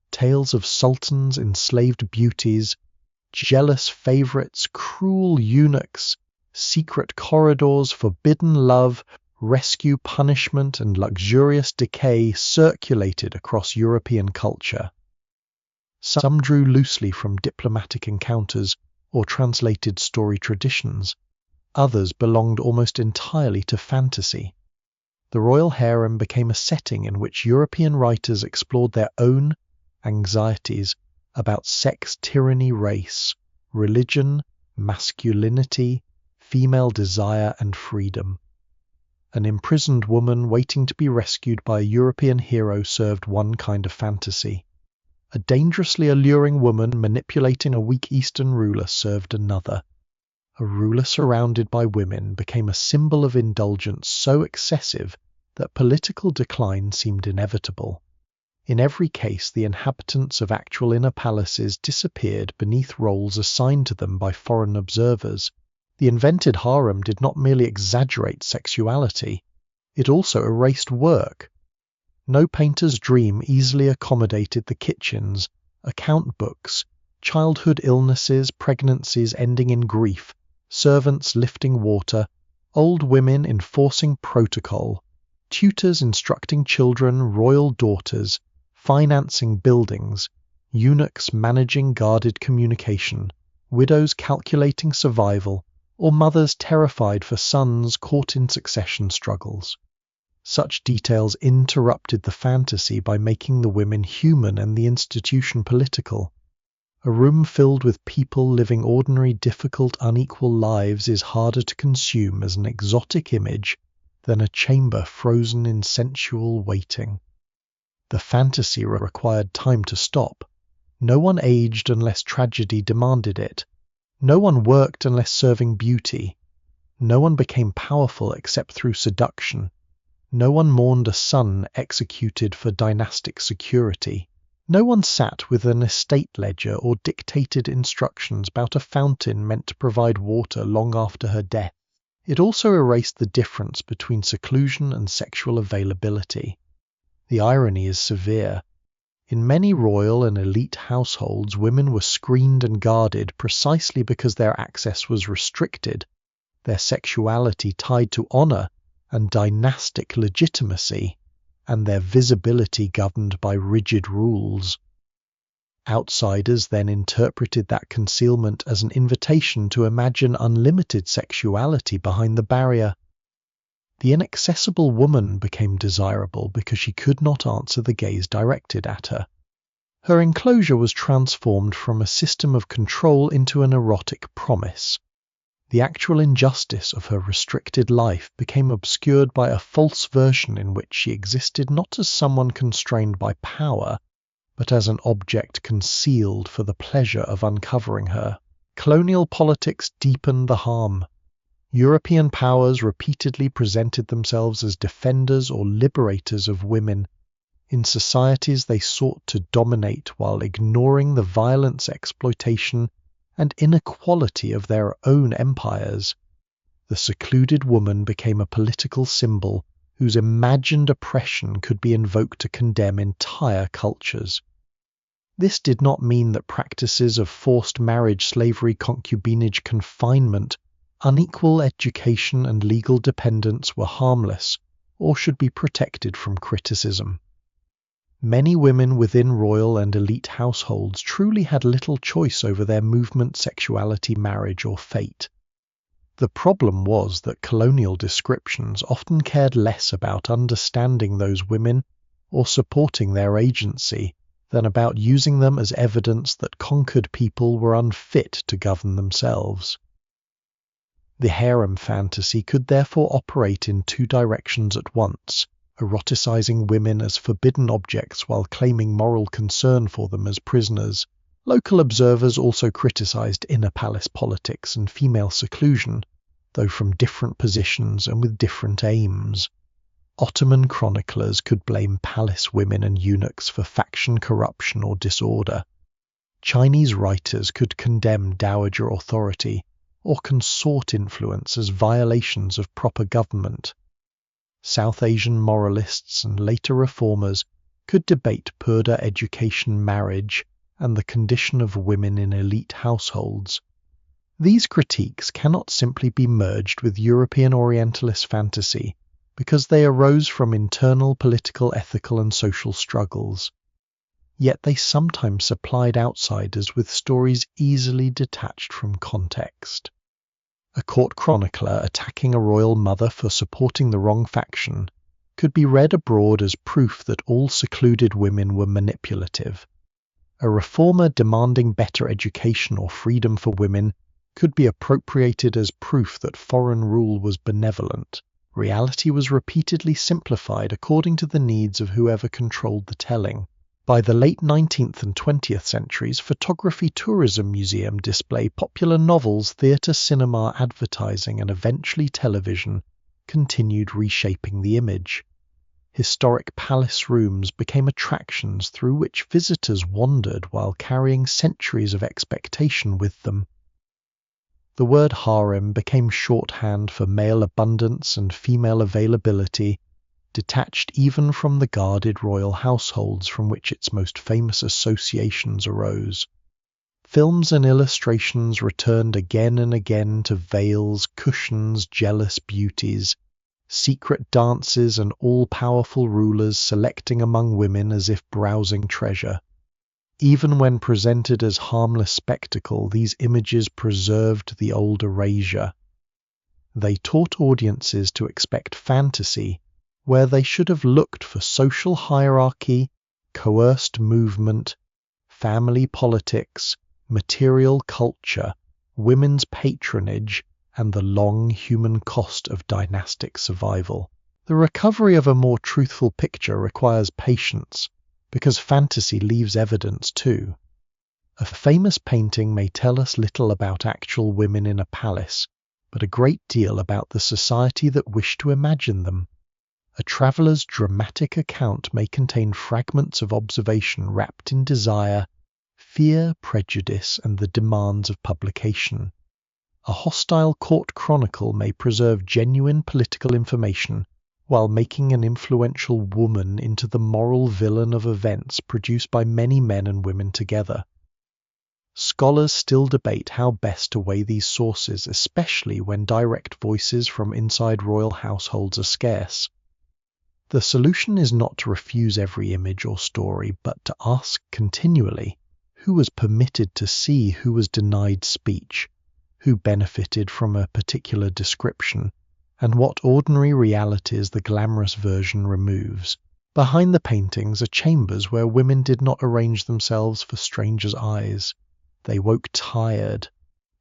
Tales of sultans, enslaved beauties, jealous favorites, cruel eunuchs, secret corridors, forbidden love, rescue, punishment, and luxurious decay circulated across European culture. Some drew loosely from diplomatic encounters or translated story traditions. Others belonged almost entirely to fantasy. The royal harem became a setting in which European writers explored their own anxieties about sex, tyranny, race, religion, masculinity, female desire, and freedom. An imprisoned woman waiting to be rescued by a European hero served one kind of fantasy. A dangerously alluring woman manipulating a weak Eastern ruler served another. A ruler surrounded by women became a symbol of indulgence so excessive that political decline seemed inevitable. In every case, the inhabitants of actual inner palaces disappeared beneath roles assigned to them by foreign observers. The invented harem did not merely exaggerate sexuality, it also erased work. No painter's dream easily accommodated the kitchens, account books, childhood illnesses, pregnancies ending in grief, servants lifting water, old women enforcing protocol, tutors instructing children, royal daughters, financing buildings, eunuchs managing guarded communication, widows calculating survival, or mothers terrified for sons caught in succession struggles. Such details interrupted the fantasy by making the women human and the institution political. A room filled with people living ordinary, difficult, unequal lives is harder to consume as an exotic image than a chamber frozen in sensual waiting. The fantasy required time to stop. No one aged unless tragedy demanded it. No one worked unless serving beauty. No one became powerful except through seduction. No one mourned a son executed for dynastic security. No one sat with an estate ledger or dictated instructions about a fountain meant to provide water long after her death. It also erased the difference between seclusion and sexual availability. The irony is severe. In many royal and elite households, women were screened and guarded precisely because their access was restricted, their sexuality tied to honor and dynastic legitimacy, and their visibility governed by rigid rules. Outsiders then interpreted that concealment as an invitation to imagine unlimited sexuality behind the barrier. The inaccessible woman became desirable because she could not answer the gaze directed at her. Her enclosure was transformed from a system of control into an erotic promise. The actual injustice of her restricted life became obscured by a false version in which she existed not as someone constrained by power, but as an object concealed for the pleasure of uncovering her. Colonial politics deepened the harm. European powers repeatedly presented themselves as defenders or liberators of women. In societies they sought to dominate while ignoring the violence, exploitation, and inequality of their own empires. The secluded woman became a political symbol whose imagined oppression could be invoked to condemn entire cultures. This did not mean that practices of forced marriage, slavery, concubinage, confinement, unequal education, and legal dependence were harmless or should be protected from criticism. Many women within royal and elite households truly had little choice over their movement, sexuality, marriage, or fate. The problem was that colonial descriptions often cared less about understanding those women or supporting their agency than about using them as evidence that conquered people were unfit to govern themselves. The harem fantasy could therefore operate in two directions at once, eroticizing women as forbidden objects while claiming moral concern for them as prisoners. Local observers also criticized inner palace politics and female seclusion, though from different positions and with different aims. Ottoman chroniclers could blame palace women and eunuchs for faction corruption or disorder. Chinese writers could condemn dowager authority or consort influence as violations of proper government. South Asian moralists and later reformers could debate purdah education, marriage, and the condition of women in elite households. These critiques cannot simply be merged with European Orientalist fantasy because they arose from internal political, ethical, and social struggles. Yet they sometimes supplied outsiders with stories easily detached from context. A court chronicler attacking a royal mother for supporting the wrong faction could be read abroad as proof that all secluded women were manipulative. A reformer demanding better education or freedom for women could be appropriated as proof that foreign rule was benevolent. Reality was repeatedly simplified according to the needs of whoever controlled the telling. By the late 19th and 20th centuries, photography tourism museum display popular novels, theatre, cinema, advertising, and eventually television continued reshaping the image. Historic palace rooms became attractions through which visitors wandered while carrying centuries of expectation with them. The word harem became shorthand for male abundance and female availability, detached even from the guarded royal households from which its most famous associations arose. Films and illustrations returned again and again to veils, cushions, jealous beauties, secret dances, and all-powerful rulers selecting among women as if browsing treasure. Even when presented as harmless spectacle, these images preserved the old erasure. They taught audiences to expect fantasy where they should have looked for social hierarchy, coerced movement, family politics, material culture, women's patronage, and the long human cost of dynastic survival. The recovery of a more truthful picture requires patience, because fantasy leaves evidence too. A famous painting may tell us little about actual women in a palace, but a great deal about the society that wished to imagine them. A traveller's dramatic account may contain fragments of observation wrapped in desire, fear, prejudice, and the demands of publication. A hostile court chronicle may preserve genuine political information while making an influential woman into the moral villain of events produced by many men and women together. Scholars still debate how best to weigh these sources, especially when direct voices from inside royal households are scarce. The solution is not to refuse every image or story, but to ask continually who was permitted to see, who was denied speech, who benefited from a particular description, and what ordinary realities the glamorous version removes. Behind the paintings are chambers where women did not arrange themselves for strangers' eyes. They woke tired.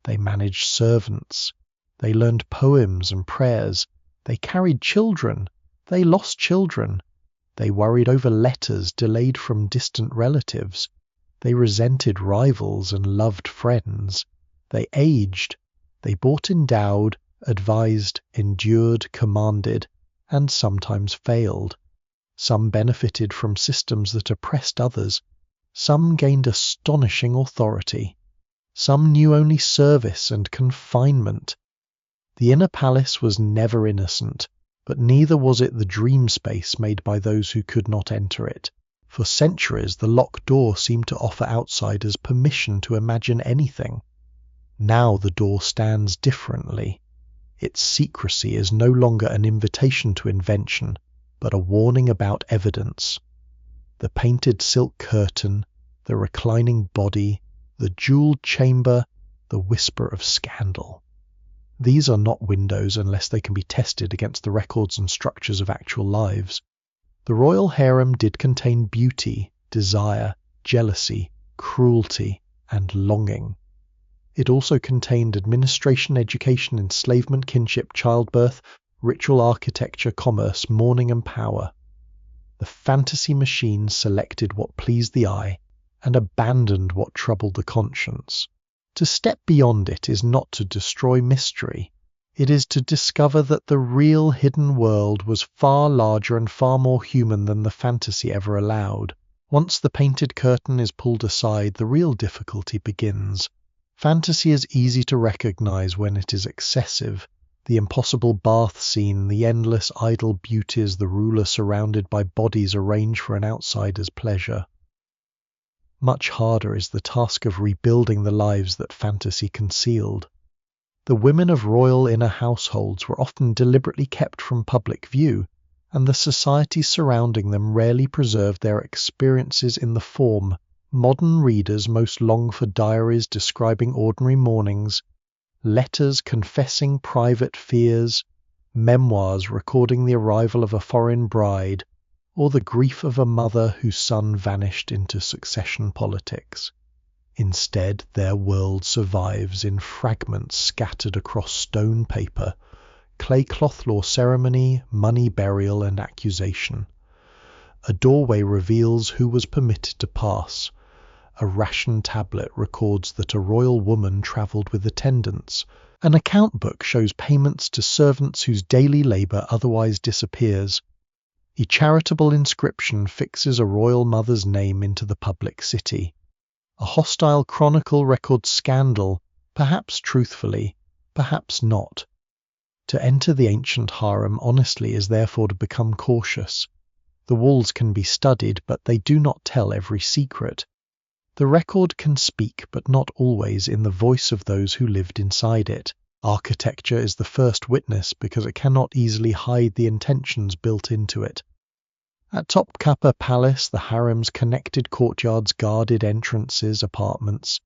They managed servants. They learned poems and prayers. They carried children. They lost children. They worried over letters delayed from distant relatives. They resented rivals and loved friends. They aged. They bought endowed, advised, endured, commanded, and sometimes failed. Some benefited from systems that oppressed others. Some gained astonishing authority. Some knew only service and confinement. The inner palace was never innocent, but neither was it the dream space made by those who could not enter it. For centuries, the locked door seemed to offer outsiders permission to imagine anything. Now the door stands differently. Its secrecy is no longer an invitation to invention, but a warning about evidence. The painted silk curtain, the reclining body, the jeweled chamber, the whisper of scandal. These are not windows unless they can be tested against the records and structures of actual lives. The royal harem did contain beauty, desire, jealousy, cruelty, and longing. It also contained administration, education, enslavement, kinship, childbirth, ritual architecture, commerce, mourning, and power. The fantasy machine selected what pleased the eye and abandoned what troubled the conscience. To step beyond it is not to destroy mystery. It is to discover that the real hidden world was far larger and far more human than the fantasy ever allowed. Once the painted curtain is pulled aside, the real difficulty begins. Fantasy is easy to recognize when it is excessive. The impossible bath scene, the endless idle beauties, the ruler surrounded by bodies arranged for an outsider's pleasure. Much harder is the task of rebuilding the lives that fantasy concealed. The women of royal inner households were often deliberately kept from public view, and the society surrounding them rarely preserved their experiences in the form. Modern readers most long for diaries describing ordinary mornings, letters confessing private fears, memoirs recording the arrival of a foreign bride, or the grief of a mother whose son vanished into succession politics. Instead, their world survives in fragments scattered across stone paper, clay cloth law ceremony, money burial, and accusation. A doorway reveals who was permitted to pass. A ration tablet records that a royal woman travelled with attendants. An account book shows payments to servants whose daily labour otherwise disappears. A charitable inscription fixes a royal mother's name into the public city. A hostile chronicle records scandal, perhaps truthfully, perhaps not. To enter the ancient harem honestly is therefore to become cautious. The walls can be studied, but they do not tell every secret. The record can speak, but not always in the voice of those who lived inside it. Architecture is the first witness because it cannot easily hide the intentions built into it. At Topkapi Palace, the harem's connected courtyards, guarded entrances, apartments,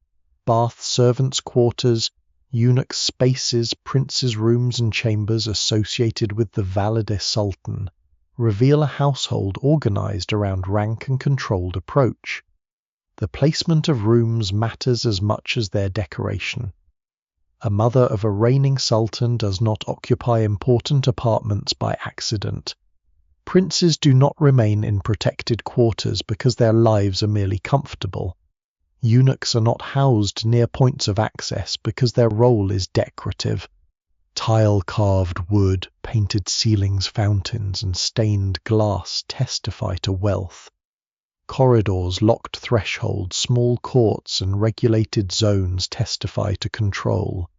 baths, servants' quarters, eunuchs' spaces, princes' rooms and chambers associated with the valide sultan reveal a household organized around rank and controlled approach. The placement of rooms matters as much as their decoration. A mother of a reigning sultan does not occupy important apartments by accident. Princes do not remain in protected quarters because their lives are merely comfortable. Eunuchs are not housed near points of access because their role is decorative. Tile-carved wood, painted ceilings, fountains, and stained glass testify to wealth. Corridors, locked thresholds, small courts, and regulated zones testify to control.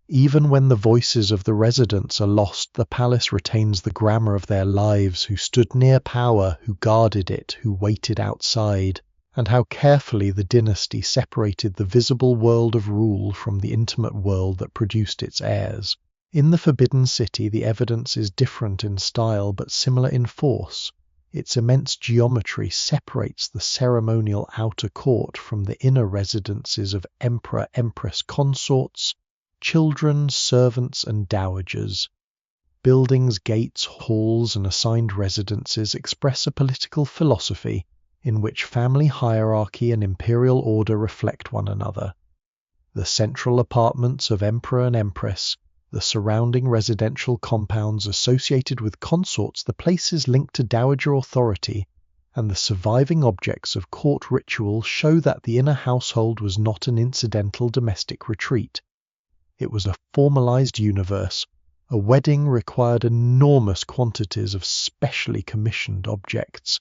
Even when the voices of the residents are lost, the palace retains the grammar of their lives, who stood near power, who guarded it, who waited outside, and how carefully the dynasty separated the visible world of rule from the intimate world that produced its heirs. In the Forbidden City, the evidence is different in style but similar in force. Its immense geometry separates the ceremonial outer court from the inner residences of emperor-empress consorts, children, servants, and dowagers. Buildings, gates, halls, and assigned residences express a political philosophy in which family hierarchy and imperial order reflect one another. The central apartments of emperor and empress, the surrounding residential compounds associated with consorts, the places linked to dowager authority, and the surviving objects of court ritual show that the inner household was not an incidental domestic retreat. It was a formalized universe. A wedding required enormous quantities of specially commissioned objects.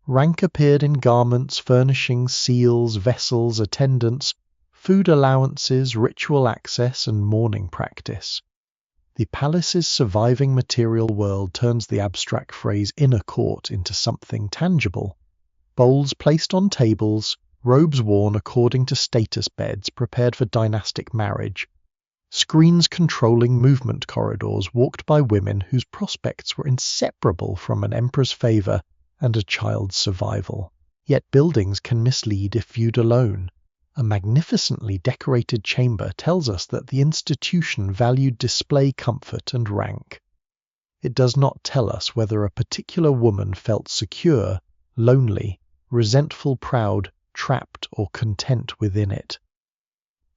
Rank appeared in garments, furnishings, seals, vessels, attendants, food allowances, ritual access, and mourning practice. The palace's surviving material world turns the abstract phrase inner court into something tangible. Bowls placed on tables, robes worn according to status beds prepared for dynastic marriage, screens controlling movement corridors walked by women whose prospects were inseparable from an emperor's favor and a child's survival. Yet buildings can mislead if viewed alone. A magnificently decorated chamber tells us that the institution valued display, comfort, and rank. It does not tell us whether a particular woman felt secure, lonely, resentful, proud, trapped, or content within it.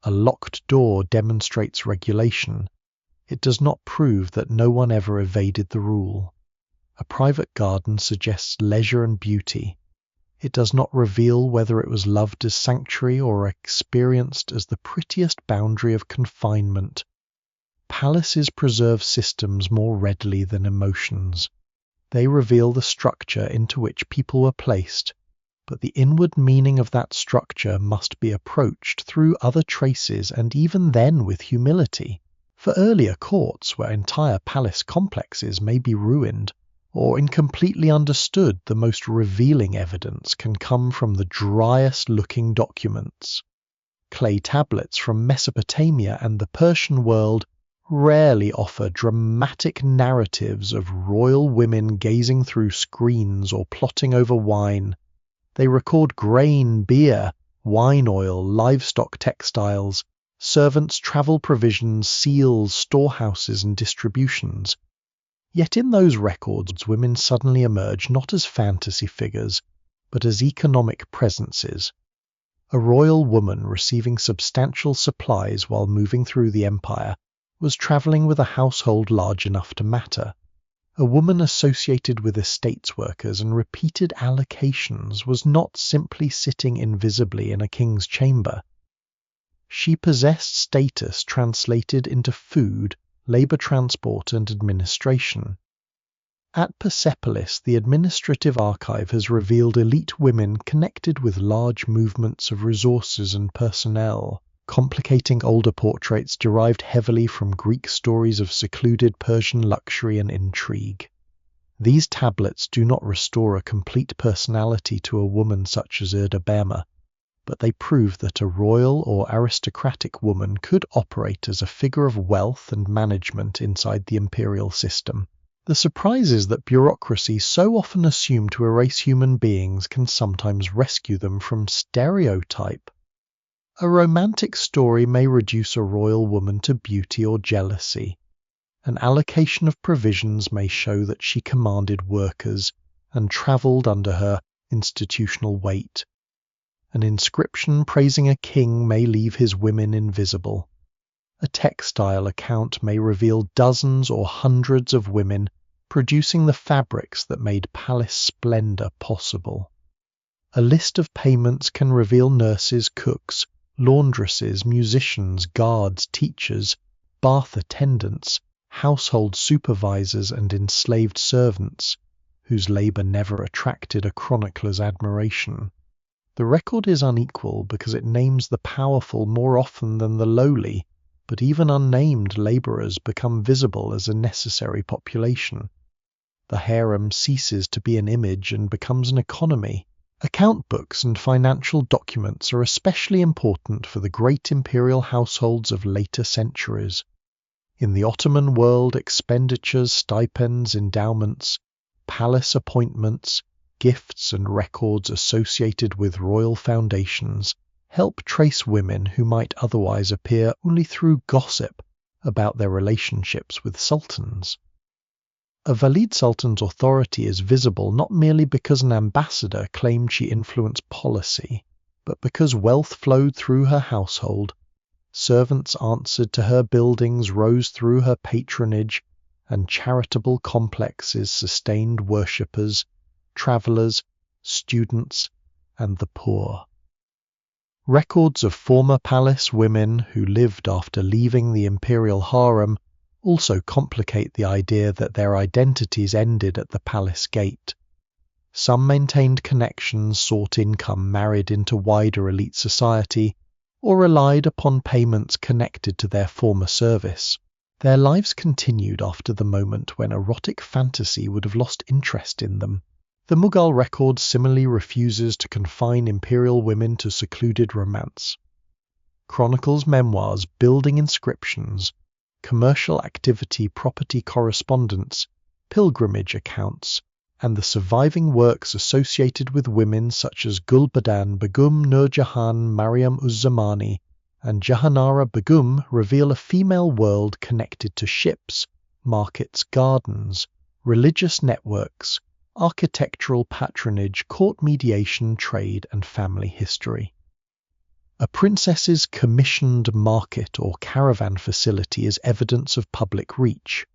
A locked door demonstrates regulation. It does not prove that no one ever evaded the rule. A private garden suggests leisure and beauty. It does not reveal whether it was loved as sanctuary or experienced as the prettiest boundary of confinement. Palaces preserve systems more readily than emotions. They reveal the structure into which people were placed, but the inward meaning of that structure must be approached through other traces, and even then with humility. For earlier courts, where entire palace complexes may be ruined or incompletely understood, the most revealing evidence can come from the driest-looking documents. Clay tablets from Mesopotamia and the Persian world rarely offer dramatic narratives of royal women gazing through screens or plotting over wine. They record grain, beer, wine oil, livestock textiles, Servants, travel provisions, seals, storehouses, and distributions. Yet in those records, women suddenly emerge not as fantasy figures, but as economic presences. A royal woman receiving substantial supplies while moving through the empire was travelling with a household large enough to matter. A woman associated with estates workers and repeated allocations was not simply sitting invisibly in a king's chamber. She possessed status translated into food, labour transport and administration. At Persepolis, the administrative archive has revealed elite women connected with large movements of resources and personnel, complicating older portraits derived heavily from Greek stories of secluded Persian luxury and intrigue. These tablets do not restore a complete personality to a woman such as Erdebema, but they prove that a royal or aristocratic woman could operate as a figure of wealth and management inside the imperial system. The surprise is that bureaucracy, so often assumed to erase human beings, can sometimes rescue them from stereotype. A romantic story may reduce a royal woman to beauty or jealousy. An allocation of provisions may show that she commanded workers and travelled under her institutional weight. An inscription praising a king may leave his women invisible. A textile account may reveal dozens or hundreds of women producing the fabrics that made palace splendor possible. A list of payments can reveal nurses, cooks, laundresses, musicians, guards, teachers, bath attendants, household supervisors, and enslaved servants, whose labor never attracted a chronicler's admiration. The record is unequal because it names the powerful more often than the lowly, but even unnamed laborers become visible as a necessary population. The harem ceases to be an image and becomes an economy. Account books and financial documents are especially important for the great imperial households of later centuries. In the Ottoman world, expenditures, stipends, endowments, palace appointments, gifts and records associated with royal foundations help trace women who might otherwise appear only through gossip about their relationships with sultans. A Valid sultan's authority is visible not merely because an ambassador claimed she influenced policy, but because wealth flowed through her household, servants answered to her buildings rose through her patronage, and charitable complexes sustained worshippers, travellers, students, and the poor. Records of former palace women who lived after leaving the imperial harem also complicate the idea that their identities ended at the palace gate. Some maintained connections, sought income, married into wider elite society, or relied upon payments connected to their former service. Their lives continued after the moment when erotic fantasy would have lost interest in them. The Mughal record similarly refuses to confine imperial women to secluded romance. Chronicles, memoirs, building inscriptions, commercial activity, property correspondence, pilgrimage accounts, and the surviving works associated with women such as Gulbadan Begum, Nur Jahan, Mariam-uz-Zamani, and Jahanara Begum reveal a female world connected to ships, markets, gardens, religious networks, architectural patronage, court mediation, trade, and family history. A princess's commissioned market or caravan facility is evidence of public reach.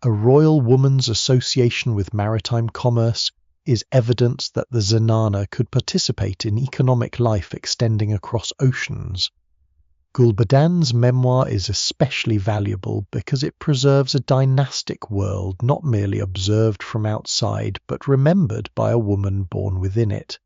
A royal woman's association with maritime commerce is evidence that the zenana could participate in economic life extending across oceans. Gulbadan's memoir is especially valuable because it preserves a dynastic world not merely observed from outside but remembered by a woman born within it.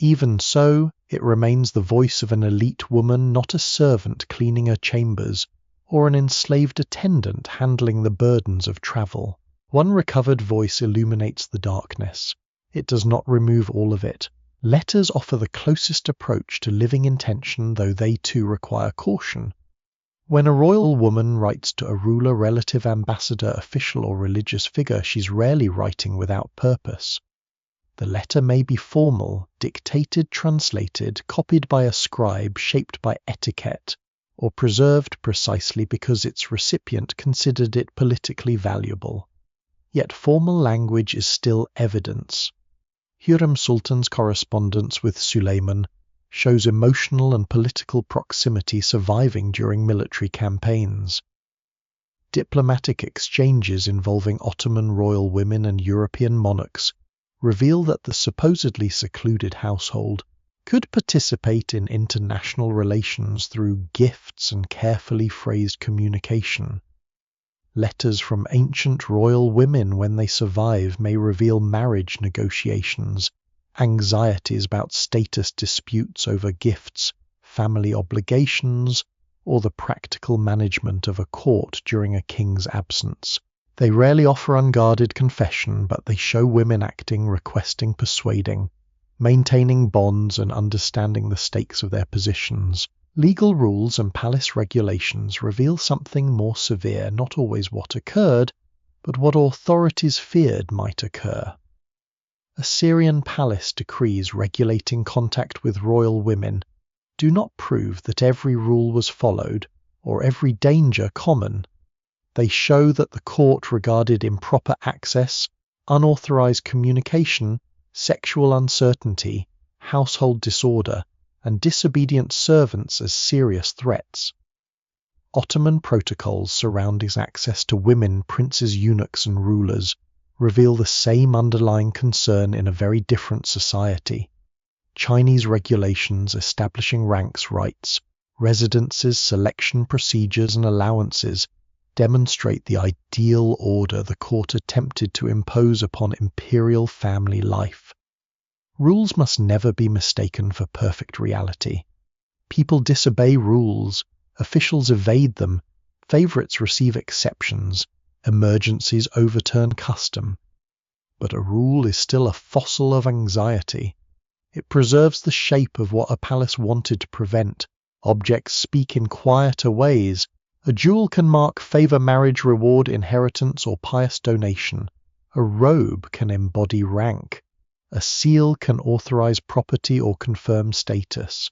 Even so, it remains the voice of an elite woman, not a servant cleaning her chambers, or an enslaved attendant handling the burdens of travel. One recovered voice illuminates the darkness. It does not remove all of it. Letters offer the closest approach to living intention, though they too require caution. When a royal woman writes to a ruler, relative, ambassador, official, or religious figure, she's rarely writing without purpose. The letter may be formal, dictated, translated, copied by a scribe, shaped by etiquette, or preserved precisely because its recipient considered it politically valuable. Yet formal language is still evidence. Hürrem Sultan's correspondence with Suleiman shows emotional and political proximity surviving during military campaigns. Diplomatic exchanges involving Ottoman royal women and European monarchs reveal that the supposedly secluded household could participate in international relations through gifts and carefully phrased communication. Letters from ancient royal women when they survive may reveal marriage negotiations, anxieties about status disputes over gifts, family obligations, or the practical management of a court during a king's absence. They rarely offer unguarded confession, but they show women acting, requesting, persuading, maintaining bonds and understanding the stakes of their positions. Legal rules and palace regulations reveal something more severe, not always what occurred, but what authorities feared might occur. Assyrian palace decrees regulating contact with royal women do not prove that every rule was followed or every danger common. They show that the court regarded improper access, unauthorized communication, sexual uncertainty, household disorder, and disobedient servants as serious threats. Ottoman protocols surrounding access to women, princes, eunuchs, and rulers reveal the same underlying concern in a very different society. Chinese regulations establishing ranks, rights, residences, selection procedures, and allowances demonstrate the ideal order the court attempted to impose upon imperial family life. Rules must never be mistaken for perfect reality. People disobey rules, officials evade them, favorites receive exceptions, emergencies overturn custom. But a rule is still a fossil of anxiety. It preserves the shape of what a palace wanted to prevent. Objects speak in quieter ways. A jewel can mark favor, marriage, reward, inheritance, or pious donation. A robe can embody rank. A seal can authorize property or confirm status.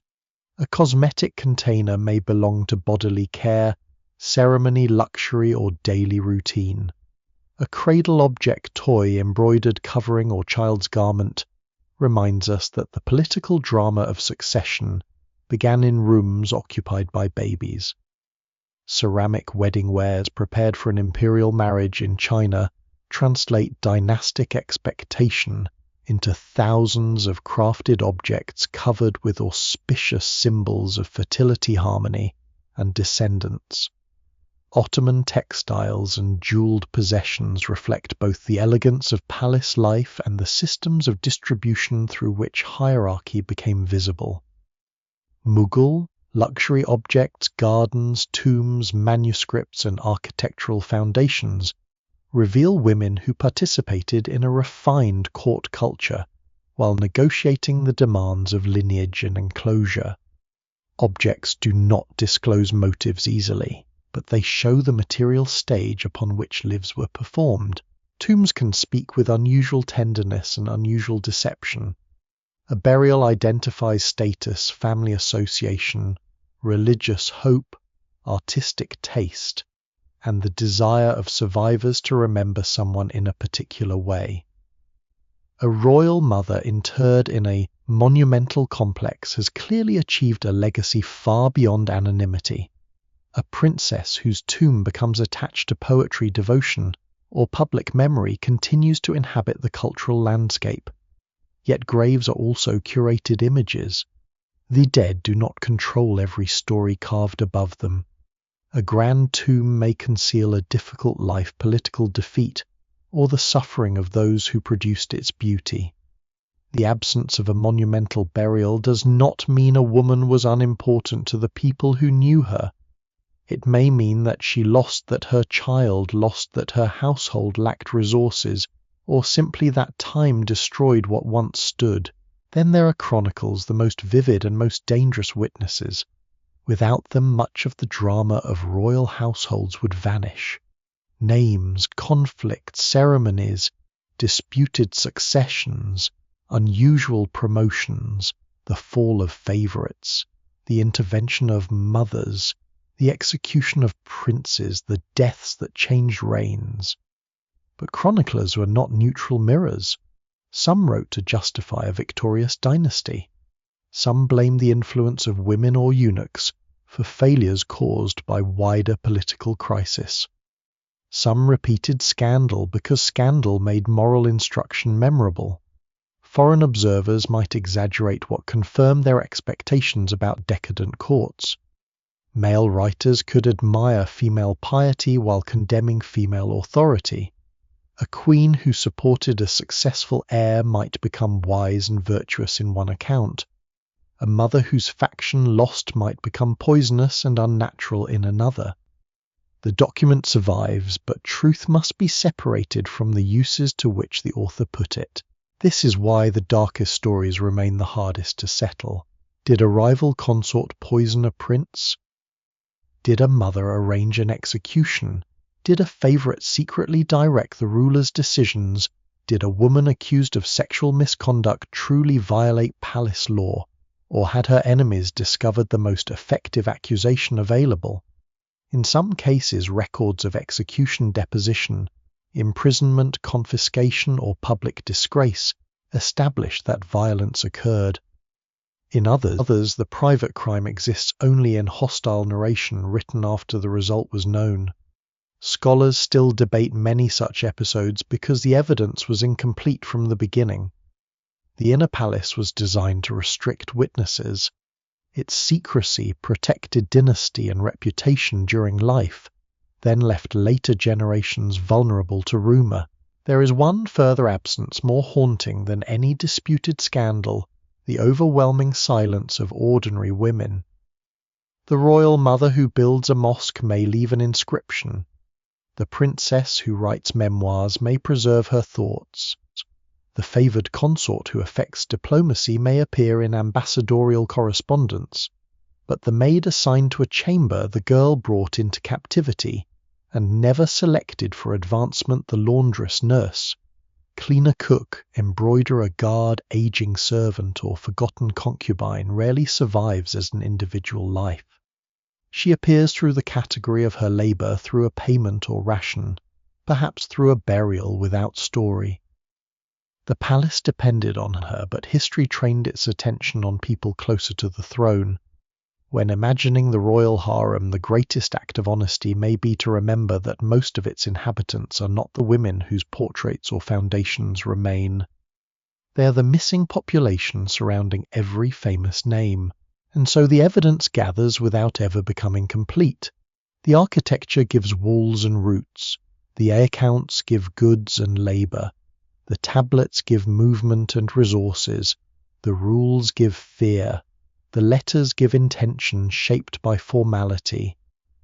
A cosmetic container may belong to bodily care, ceremony, luxury, or daily routine. A cradle object, toy, embroidered covering, or child's garment reminds us that the political drama of succession began in rooms occupied by babies. Ceramic wedding wares prepared for an imperial marriage in China translate dynastic expectation into thousands of crafted objects covered with auspicious symbols of fertility, harmony, and descendants. Ottoman textiles and jeweled possessions reflect both the elegance of palace life and the systems of distribution through which hierarchy became visible. Mughal luxury objects, gardens, tombs, manuscripts, and architectural foundations reveal women who participated in a refined court culture while negotiating the demands of lineage and enclosure. Objects do not disclose motives easily, but they show the material stage upon which lives were performed. Tombs can speak with unusual tenderness and unusual deception. A burial identifies status, family association, religious hope, artistic taste, and the desire of survivors to remember someone in a particular way. A royal mother interred in a monumental complex has clearly achieved a legacy far beyond anonymity. A princess whose tomb becomes attached to poetry, devotion, or public memory continues to inhabit the cultural landscape. Yet graves are also curated images. The dead do not control every story carved above them. A grand tomb may conceal a difficult life, political defeat, or the suffering of those who produced its beauty. The absence of a monumental burial does not mean a woman was unimportant to the people who knew her. It may mean that she lost, that her child lost, that her household lacked resources, or simply that time destroyed what once stood. Then there are chronicles, the most vivid and most dangerous witnesses. Without them, much of the drama of royal households would vanish. Names, conflicts, ceremonies, disputed successions, unusual promotions, the fall of favorites, the intervention of mothers, the execution of princes, the deaths that changed reigns. But chroniclers were not neutral mirrors. Some wrote to justify a victorious dynasty. Some blamed the influence of women or eunuchs for failures caused by wider political crisis. Some repeated scandal because scandal made moral instruction memorable. Foreign observers might exaggerate what confirmed their expectations about decadent courts. Male writers could admire female piety while condemning female authority. A queen who supported a successful heir might become wise and virtuous in one account. A mother whose faction lost might become poisonous and unnatural in another. The document survives, but truth must be separated from the uses to which the author put it. This is why the darkest stories remain the hardest to settle. Did a rival consort poison a prince? Did a mother arrange an execution? Did a favorite secretly direct the ruler's decisions? Did a woman accused of sexual misconduct truly violate palace law? Or had her enemies discovered the most effective accusation available? In some cases, records of execution deposition, imprisonment, confiscation, or public disgrace established that violence occurred. In others, the private crime exists only in hostile narration written after the result was known. Scholars still debate many such episodes because the evidence was incomplete from the beginning. The inner palace was designed to restrict witnesses. Its secrecy protected dynasty and reputation during life, then left later generations vulnerable to rumor. There is one further absence more haunting than any disputed scandal: the overwhelming silence of ordinary women. The royal mother who builds a mosque may leave an inscription. The princess who writes memoirs may preserve her thoughts. The favored consort who affects diplomacy may appear in ambassadorial correspondence. But the maid assigned to a chamber, the girl brought into captivity, and never selected for advancement, the laundress, nurse, cleaner, cook, embroiderer, guard, aging servant, or forgotten concubine rarely survives as an individual life. She appears through the category of her labor, through a payment or ration, perhaps through a burial without story. The palace depended on her, but history trained its attention on people closer to the throne. When imagining the royal harem, the greatest act of honesty may be to remember that most of its inhabitants are not the women whose portraits or foundations remain. They are the missing population surrounding every famous name, and so the evidence gathers without ever becoming complete. The architecture gives walls and roots, the accounts give goods and labor, the tablets give movement and resources, the rules give fear, the letters give intention shaped by formality,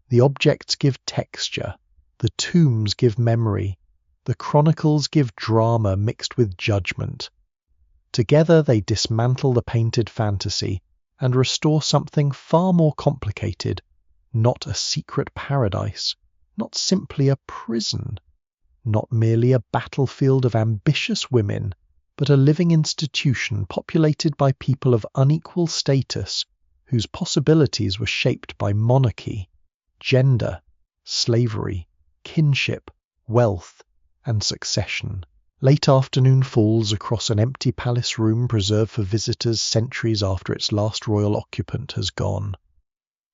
the objects give texture, the tombs give memory, the chronicles give drama mixed with judgment. Together they dismantle the painted fantasy and restore something far more complicated, not a secret paradise, not simply a prison, not merely a battlefield of ambitious women, but a living institution populated by people of unequal status, whose possibilities were shaped by monarchy, gender, slavery, kinship, wealth, and succession. Late afternoon falls across an empty palace room preserved for visitors centuries after its last royal occupant has gone.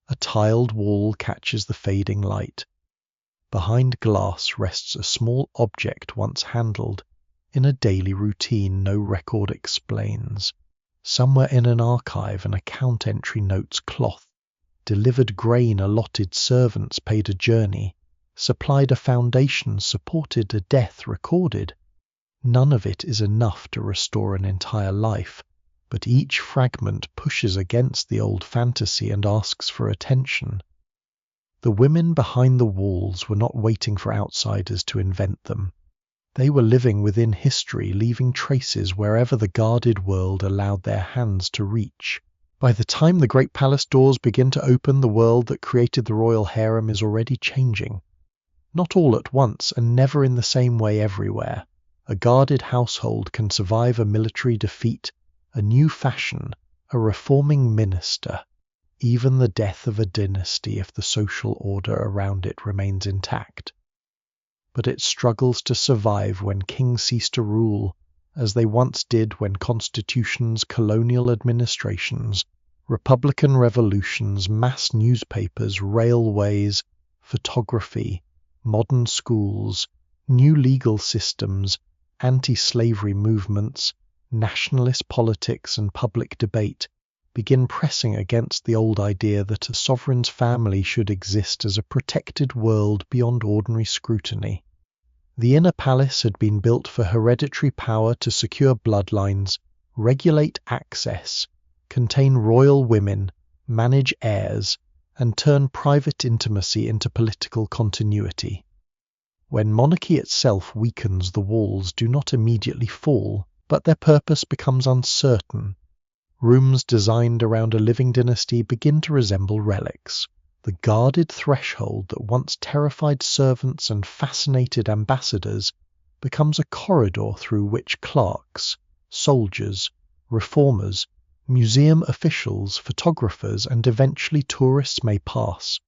A tiled wall catches the fading light. Behind glass rests a small object once handled. In a daily routine no record explains. Somewhere in an archive an account entry notes cloth, delivered grain, allotted servants, paid a journey, supplied a foundation, supported a death, recorded. None of it is enough to restore an entire life, but each fragment pushes against the old fantasy and asks for attention. The women behind the walls were not waiting for outsiders to invent them. They were living within history, leaving traces wherever the guarded world allowed their hands to reach. By the time the great palace doors begin to open, the world that created the royal harem is already changing. Not all at once, and never in the same way everywhere. A guarded household can survive a military defeat, a new fashion, a reforming minister. even the death of a dynasty if the social order around it remains intact. But it struggles to survive when kings cease to rule, as they once did when constitutions, colonial administrations, republican revolutions, mass newspapers, railways, photography, modern schools, new legal systems, anti-slavery movements, nationalist politics and public debate begin pressing against the old idea that a sovereign's family should exist as a protected world beyond ordinary scrutiny. The inner palace had been built for hereditary power to secure bloodlines, regulate access, contain royal women, manage heirs, and turn private intimacy into political continuity. When monarchy itself weakens, the walls do not immediately fall, but their purpose becomes uncertain. Rooms designed around a living dynasty begin to resemble relics. The guarded threshold that once terrified servants and fascinated ambassadors becomes a corridor through which clerks, soldiers, reformers, museum officials, photographers, and eventually tourists may pass.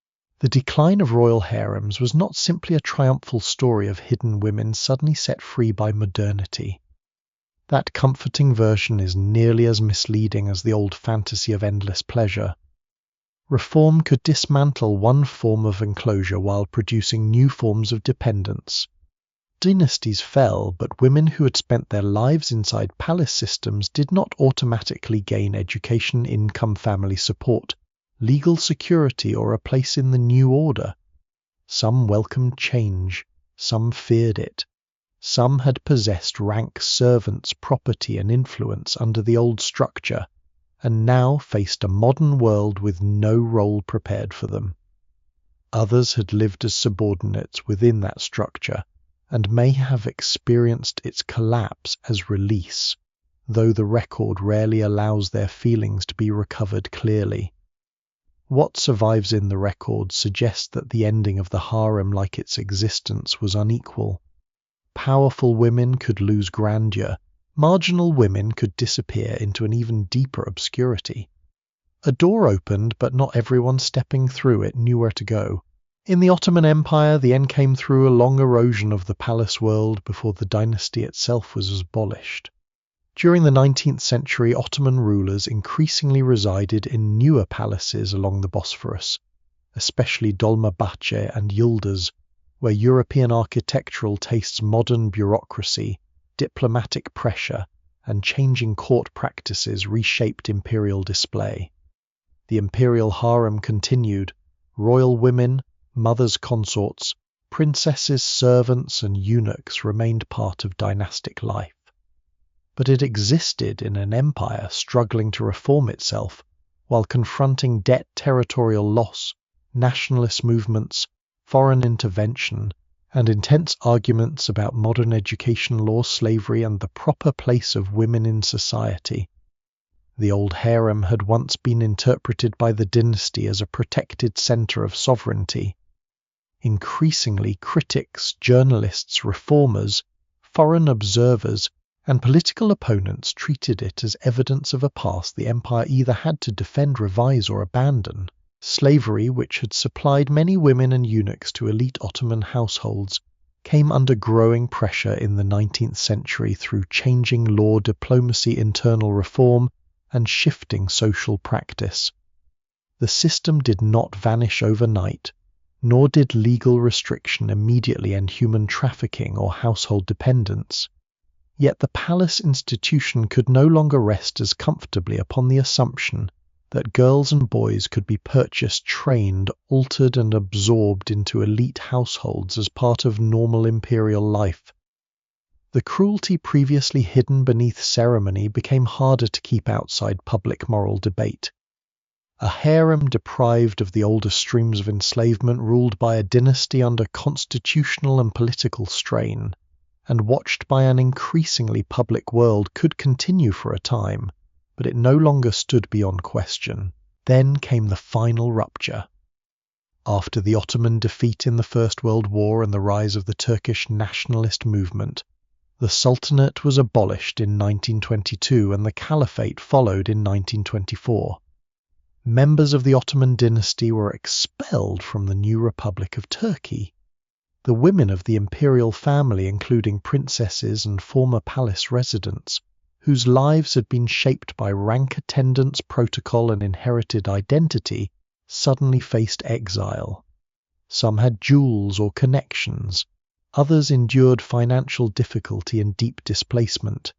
The decline of royal harems was not simply a triumphal story of hidden women suddenly set free by modernity. That comforting version is nearly as misleading as the old fantasy of endless pleasure. Reform could dismantle one form of enclosure while producing new forms of dependence. Dynasties fell, but women who had spent their lives inside palace systems did not automatically gain education, income, family support, legal security, or a place in the new order. Some welcomed change, some feared it. Some had possessed rank, servants, property, and influence under the old structure, and now faced a modern world with no role prepared for them. Others had lived as subordinates within that structure, and may have experienced its collapse as release, though the record rarely allows their feelings to be recovered clearly. What survives in the record suggests that the ending of the harem, like its existence, was unequal. Powerful women could lose grandeur, marginal women could disappear into an even deeper obscurity. A door opened, but not everyone stepping through it knew where to go. In the Ottoman Empire, the end came through a long erosion of the palace world before the dynasty itself was abolished. During the 19th century, Ottoman rulers increasingly resided in newer palaces along the Bosphorus, especially Dolmabahce and Yildiz, where European architectural tastes, modern bureaucracy, diplomatic pressure, and changing court practices reshaped imperial display. The imperial harem continued. Royal women, mothers' consorts, princesses, servants, and eunuchs remained part of dynastic life. But it existed in an empire struggling to reform itself while confronting debt, territorial loss, nationalist movements, foreign intervention, and intense arguments about modern education law, slavery, and the proper place of women in society. The old harem had once been interpreted by the dynasty as a protected center of sovereignty. Increasingly, critics, journalists, reformers, foreign observers, and political opponents treated it as evidence of a past the empire either had to defend, revise, or abandon. Slavery, which had supplied many women and eunuchs to elite Ottoman households, came under growing pressure in the 19th century through changing law, diplomacy, internal reform, and shifting social practice. The system did not vanish overnight, nor did legal restriction immediately end human trafficking or household dependence. Yet the palace institution could no longer rest as comfortably upon the assumption that girls and boys could be purchased, trained, altered, and absorbed into elite households as part of normal imperial life. The cruelty previously hidden beneath ceremony became harder to keep outside public moral debate. A harem deprived of the older streams of enslavement, ruled by a dynasty under constitutional and political strain, and watched by an increasingly public world, could continue for a time, but it no longer stood beyond question. Then came the final rupture. After the Ottoman defeat in the First World War and the rise of the Turkish nationalist movement, the Sultanate was abolished in 1922 and the Caliphate followed in 1924. Members of the Ottoman dynasty were expelled from the new Republic of Turkey. The women of the imperial family, including princesses and former palace residents, whose lives had been shaped by rank attendance, protocol, and inherited identity, suddenly faced exile. Some had jewels or connections. Others endured financial difficulty and deep displacement.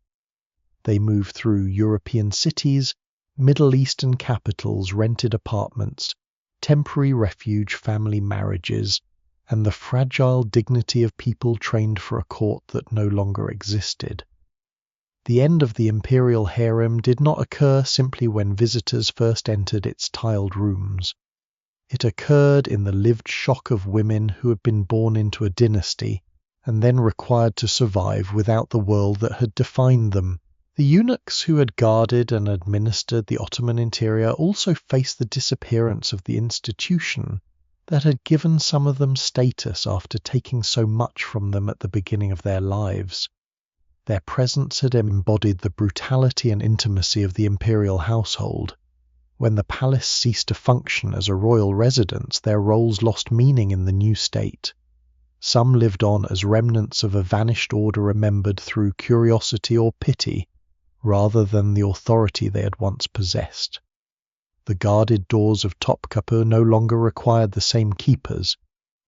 They moved through European cities, Middle Eastern capitals, rented apartments, temporary refuge, family marriages, and the fragile dignity of people trained for a court that no longer existed. The end of the imperial harem did not occur simply when visitors first entered its tiled rooms. It occurred in the lived shock of women who had been born into a dynasty and then required to survive without the world that had defined them. The eunuchs who had guarded and administered the Ottoman interior also faced the disappearance of the institution that had given some of them status after taking so much from them at the beginning of their lives. Their presence had embodied the brutality and intimacy of the imperial household. When the palace ceased to function as a royal residence, their roles lost meaning in the new state. Some lived on as remnants of a vanished order remembered through curiosity or pity, rather than the authority they had once possessed. The guarded doors of Topkapi no longer required the same keepers,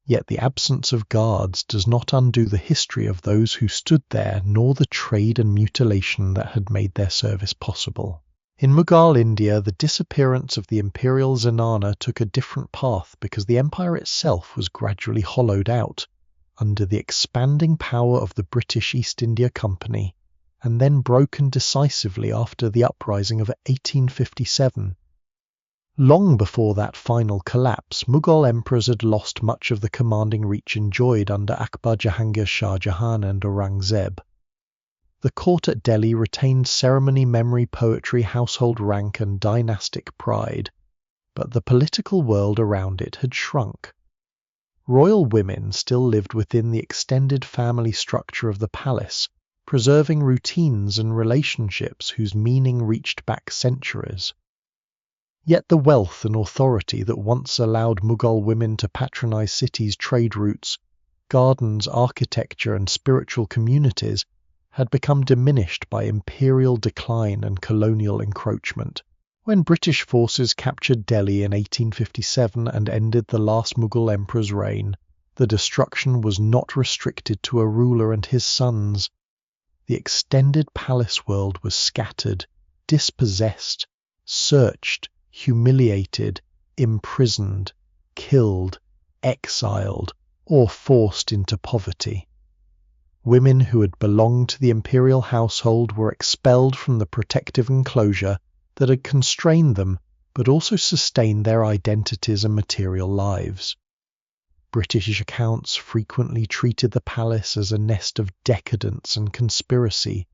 yet the absence of guards does not undo the history of those who stood there, nor the trade and mutilation that had made their service possible. In Mughal India, the disappearance of the imperial zenana took a different path because the empire itself was gradually hollowed out under the expanding power of the British East India Company, and then broken decisively after the uprising of 1857. Long before that final collapse, Mughal emperors had lost much of the commanding reach enjoyed under Akbar, Jahangir, Shah Jahan, and Aurangzeb. The court at Delhi retained ceremony, memory, poetry, household rank, and dynastic pride, but the political world around it had shrunk. Royal women still lived within the extended family structure of the palace, preserving routines and relationships whose meaning reached back centuries. Yet the wealth and authority that once allowed Mughal women to patronize cities' trade routes, gardens, architecture, and spiritual communities had become diminished by imperial decline and colonial encroachment. When British forces captured Delhi in 1857 and ended the last Mughal emperor's reign, the destruction was not restricted to a ruler and his sons. The extended palace world was scattered, dispossessed, searched, humiliated, imprisoned, killed, exiled, or forced into poverty. Women who had belonged to the imperial household were expelled from the protective enclosure that had constrained them, but also sustained their identities and material lives. British accounts frequently treated the palace as a nest of decadence and conspiracy,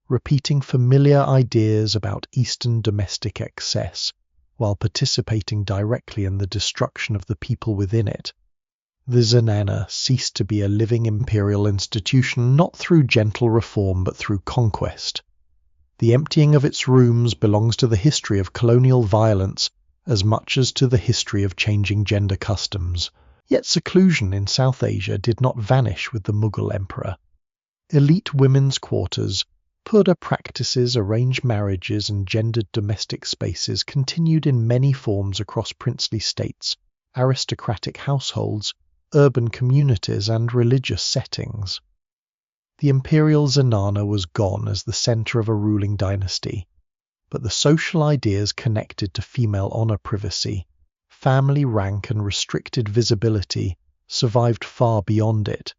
repeating familiar ideas about Eastern domestic excess, while participating directly in the destruction of the people within it. The zenana ceased to be a living imperial institution not through gentle reform but through conquest. The emptying of its rooms belongs to the history of colonial violence as much as to the history of changing gender customs. Yet seclusion in South Asia did not vanish with the Mughal emperor. Elite women's quarters, purdah practices, arranged marriages, and gendered domestic spaces continued in many forms across princely states, aristocratic households, urban communities, and religious settings. The imperial zenana was gone as the center of a ruling dynasty, but the social ideas connected to female honor, privacy, family rank, and restricted visibility survived far beyond it,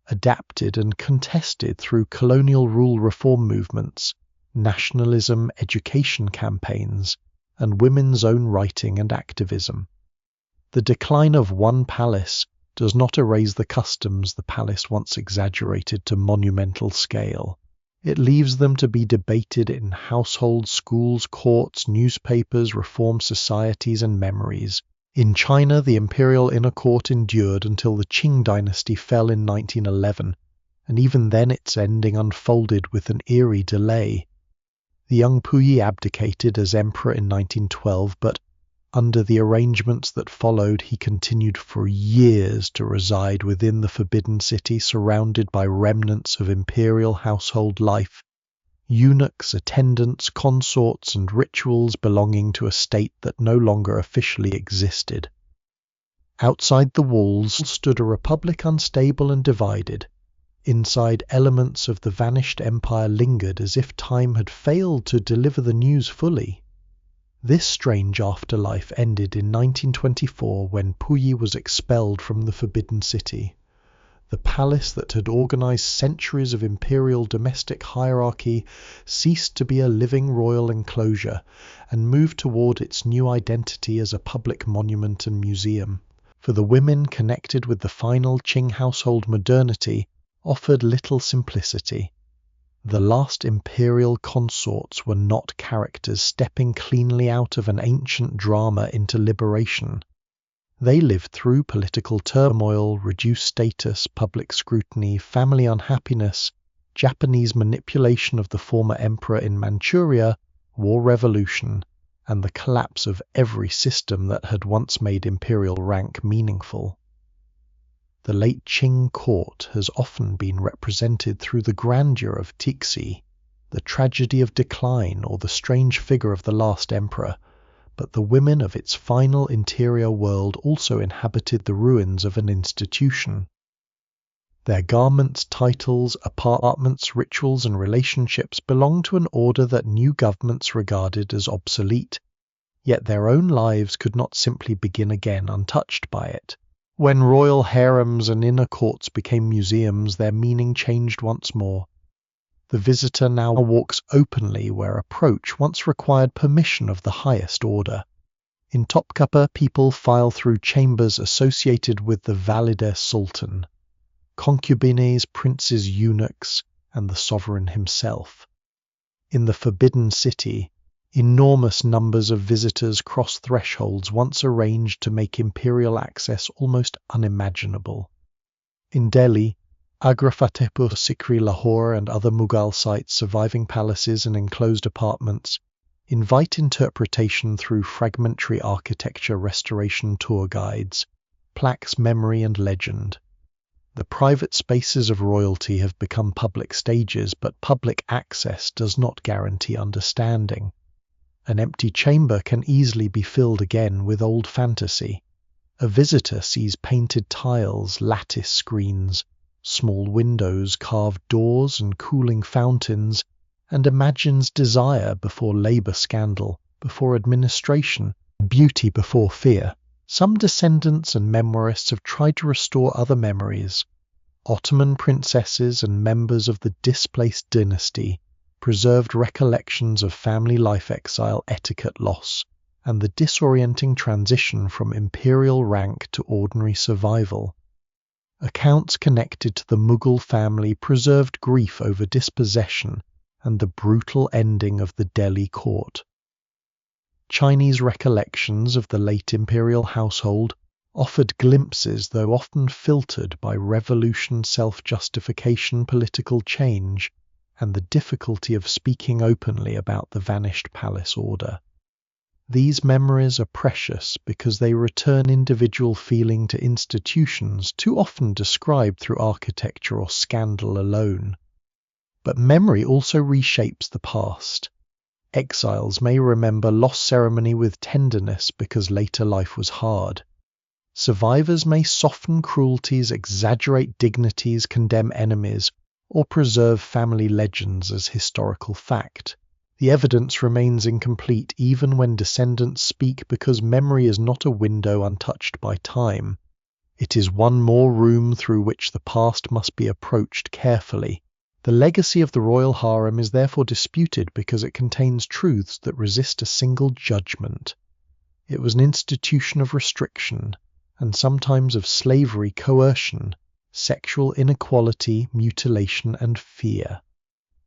adapted and contested through colonial rule reform movements, nationalism, education campaigns, and women's own writing and activism. The decline of one palace does not erase the customs the palace once exaggerated to monumental scale. It leaves them to be debated in households, schools, courts, newspapers, reform societies, and memories. In China, the imperial inner court endured until the Qing dynasty fell in 1911, and even then its ending unfolded with an eerie delay. The young Puyi abdicated as emperor in 1912, but Under the arrangements that followed, he continued for years to reside within the Forbidden City, surrounded by remnants of imperial household life, eunuchs, attendants, consorts, and rituals belonging to a state that no longer officially existed. Outside the walls stood a republic unstable and divided. Inside, elements of the vanished empire lingered as if time had failed to deliver the news fully. This strange afterlife ended in 1924 when Puyi was expelled from the Forbidden City. The palace that had organized centuries of imperial domestic hierarchy ceased to be a living royal enclosure and moved toward its new identity as a public monument and museum. For the women connected with the final Qing household, modernity offered little simplicity. The last imperial consorts were not characters stepping cleanly out of an ancient drama into liberation. They lived through political turmoil, reduced status, public scrutiny, family unhappiness, Japanese manipulation of the former emperor in Manchuria, war revolution, and the collapse of every system that had once made imperial rank meaningful. The late Qing court has often been represented through the grandeur of Tixi, the tragedy of decline, or the strange figure of the last emperor, but the women of its final interior world also inhabited the ruins of an institution. Their garments, titles, apartments, rituals, and relationships belonged to an order that new governments regarded as obsolete, yet their own lives could not simply begin again untouched by it. When royal harems and inner courts became museums, their meaning changed once more. The visitor now walks openly where approach once required permission of the highest order. In Topkapi, people file through chambers associated with the Valide Sultan, concubines, princes, eunuchs, and the sovereign himself. In the Forbidden City, enormous numbers of visitors cross thresholds once arranged to make imperial access almost unimaginable. In Delhi, Agra, Fatehpur Sikri, Lahore, and other Mughal sites surviving palaces and enclosed apartments invite interpretation through fragmentary architecture restoration tour guides, plaques, memory, and legend. The private spaces of royalty have become public stages, but public access does not guarantee understanding. An empty chamber can easily be filled again with old fantasy. A visitor sees painted tiles, lattice screens, small windows, carved doors, and cooling fountains, and imagines desire before labor scandal, before administration, beauty before fear. Some descendants and memoirists have tried to restore other memories. Ottoman princesses and members of the displaced dynasty preserved recollections of family life, exile, etiquette loss, and the disorienting transition from imperial rank to ordinary survival. Accounts connected to the Mughal family preserved grief over dispossession and the brutal ending of the Delhi court. Chinese recollections of the late imperial household offered glimpses, though often filtered by revolution, self-justification, political change, and the difficulty of speaking openly about the vanished palace order. These memories are precious because they return individual feeling to institutions too often described through architecture or scandal alone. But memory also reshapes the past. Exiles may remember lost ceremony with tenderness because later life was hard. Survivors may soften cruelties, exaggerate dignities, condemn enemies, or preserve family legends as historical fact. The evidence remains incomplete even when descendants speak, because memory is not a window untouched by time. It is one more room through which the past must be approached carefully. The legacy of the royal harem is therefore disputed because it contains truths that resist a single judgment. It was an institution of restriction, and sometimes of slavery, coercion, sexual inequality, mutilation, and fear.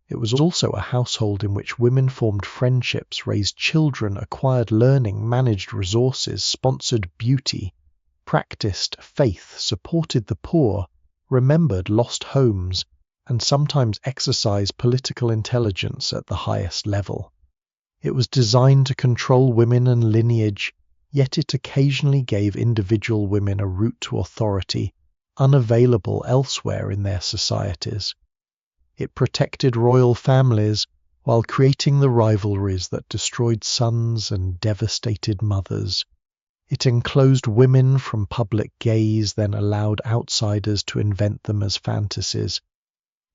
It was also a household in which women formed friendships, raised children, acquired learning, managed resources, sponsored beauty, practiced faith, supported the poor, remembered lost homes, and sometimes exercised political intelligence at the highest level. It was designed to control women and lineage, yet it occasionally gave individual women a route to authority unavailable elsewhere in their societies. It protected royal families while creating the rivalries that destroyed sons and devastated mothers. It enclosed women from public gaze, then allowed outsiders to invent them as fantasies.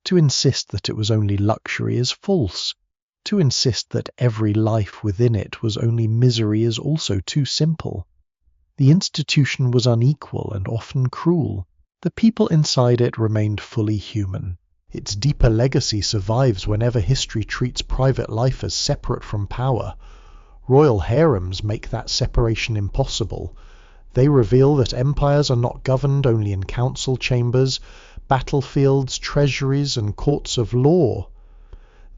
To insist that it was only luxury is false. To insist that every life within it was only misery is also too simple. The institution was unequal and often cruel. The people inside it remained fully human. Its deeper legacy survives whenever history treats private life as separate from power. Royal harems make that separation impossible. They reveal that empires are not governed only in council chambers, battlefields, treasuries, and courts of law.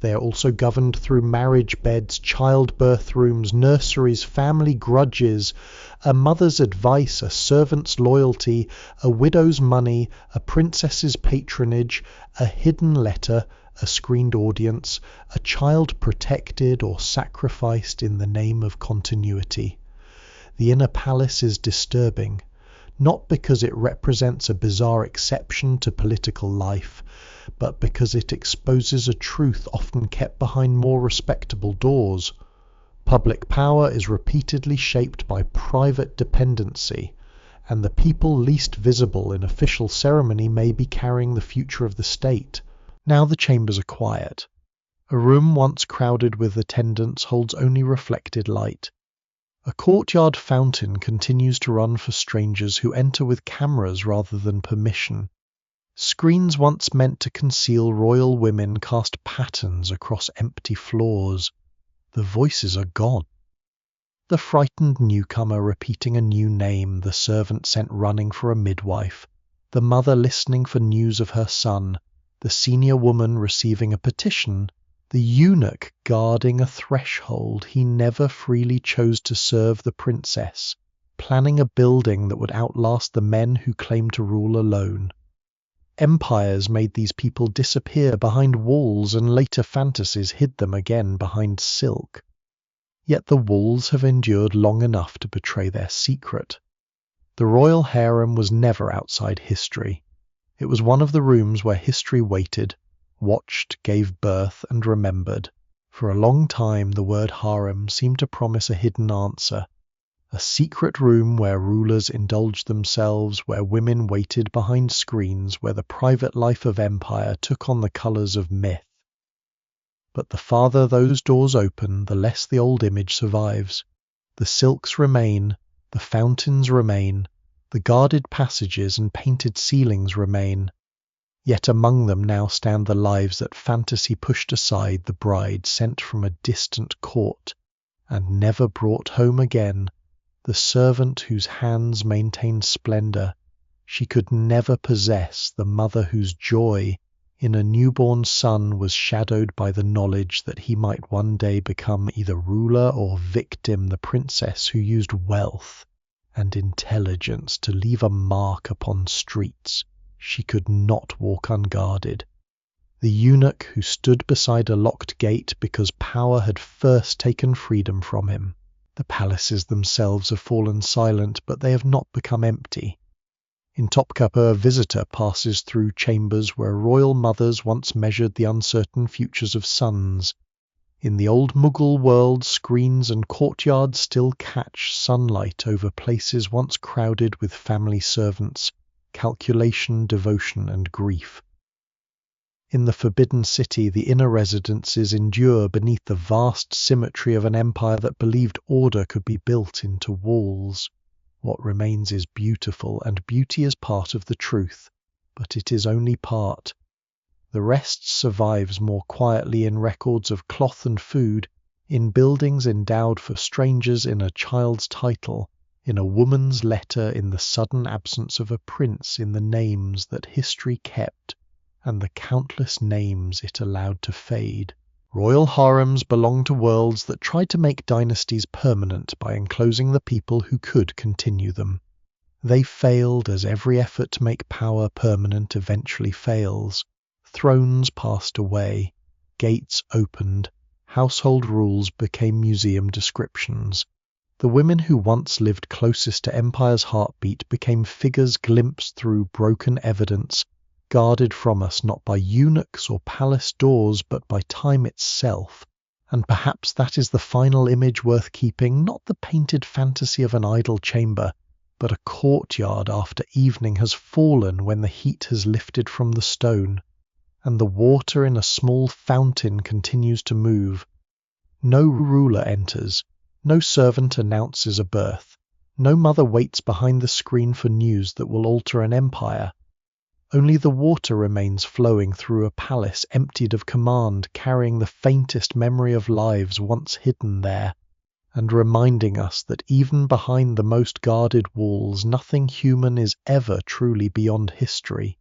They are also governed through marriage beds, childbirth rooms, nurseries, family grudges, a mother's advice, a servant's loyalty, a widow's money, a princess's patronage, a hidden letter, a screened audience, a child protected or sacrificed in the name of continuity. The inner palace is disturbing, not because it represents a bizarre exception to political life, but because it exposes a truth often kept behind more respectable doors. Public power is repeatedly shaped by private dependency, and the people least visible in official ceremony may be carrying the future of the state. Now the chambers are quiet. A room once crowded with attendants holds only reflected light. A courtyard fountain continues to run for strangers who enter with cameras rather than permission. Screens once meant to conceal royal women cast patterns across empty floors. The voices are gone. The frightened newcomer repeating a new name, the servant sent running for a midwife, the mother listening for news of her son, the senior woman receiving a petition, the eunuch guarding a threshold he never freely chose to serve the princess, planning a building that would outlast the men who claimed to rule alone. Empires made these people disappear behind walls, and later fantasies hid them again behind silk. Yet the walls have endured long enough to betray their secret. The royal harem was never outside history. It was one of the rooms where history waited, watched, gave birth, and remembered. For a long time the word harem seemed to promise a hidden answer. A secret room where rulers indulged themselves, where women waited behind screens, where the private life of empire took on the colors of myth. But the farther those doors open, the less the old image survives. The silks remain, the fountains remain, the guarded passages and painted ceilings remain. Yet among them now stand the lives that fantasy pushed aside, the bride sent from a distant court and never brought home again, the servant whose hands maintained splendor she could never possess, the mother whose joy in a newborn son was shadowed by the knowledge that he might one day become either ruler or victim, the princess who used wealth and intelligence to leave a mark upon streets she could not walk unguarded, the eunuch who stood beside a locked gate because power had first taken freedom from him. The palaces themselves have fallen silent, but they have not become empty. In Topkapi, a visitor passes through chambers where royal mothers once measured the uncertain futures of sons. In the old Mughal world, screens and courtyards still catch sunlight over places once crowded with family servants, calculation, devotion, and grief. In the Forbidden City, the inner residences endure beneath the vast symmetry of an empire that believed order could be built into walls. What remains is beautiful, and beauty is part of the truth, but it is only part. The rest survives more quietly in records of cloth and food, in buildings endowed for strangers, in a child's title, in a woman's letter, in the sudden absence of a prince, in the names that history kept, and the countless names it allowed to fade. Royal harems belong to worlds that tried to make dynasties permanent by enclosing the people who could continue them. They failed, as every effort to make power permanent eventually fails. Thrones passed away, gates opened, household rules became museum descriptions. The women who once lived closest to empire's heartbeat became figures glimpsed through broken evidence, guarded from us not by eunuchs or palace doors, but by time itself. And perhaps that is the final image worth keeping, not the painted fantasy of an idle chamber, but a courtyard after evening has fallen when the heat has lifted from the stone, and the water in a small fountain continues to move. No ruler enters, no servant announces a birth, no mother waits behind the screen for news that will alter an empire. Only the water remains flowing through a palace emptied of command, carrying the faintest memory of lives once hidden there, and reminding us that even behind the most guarded walls nothing human is ever truly beyond history.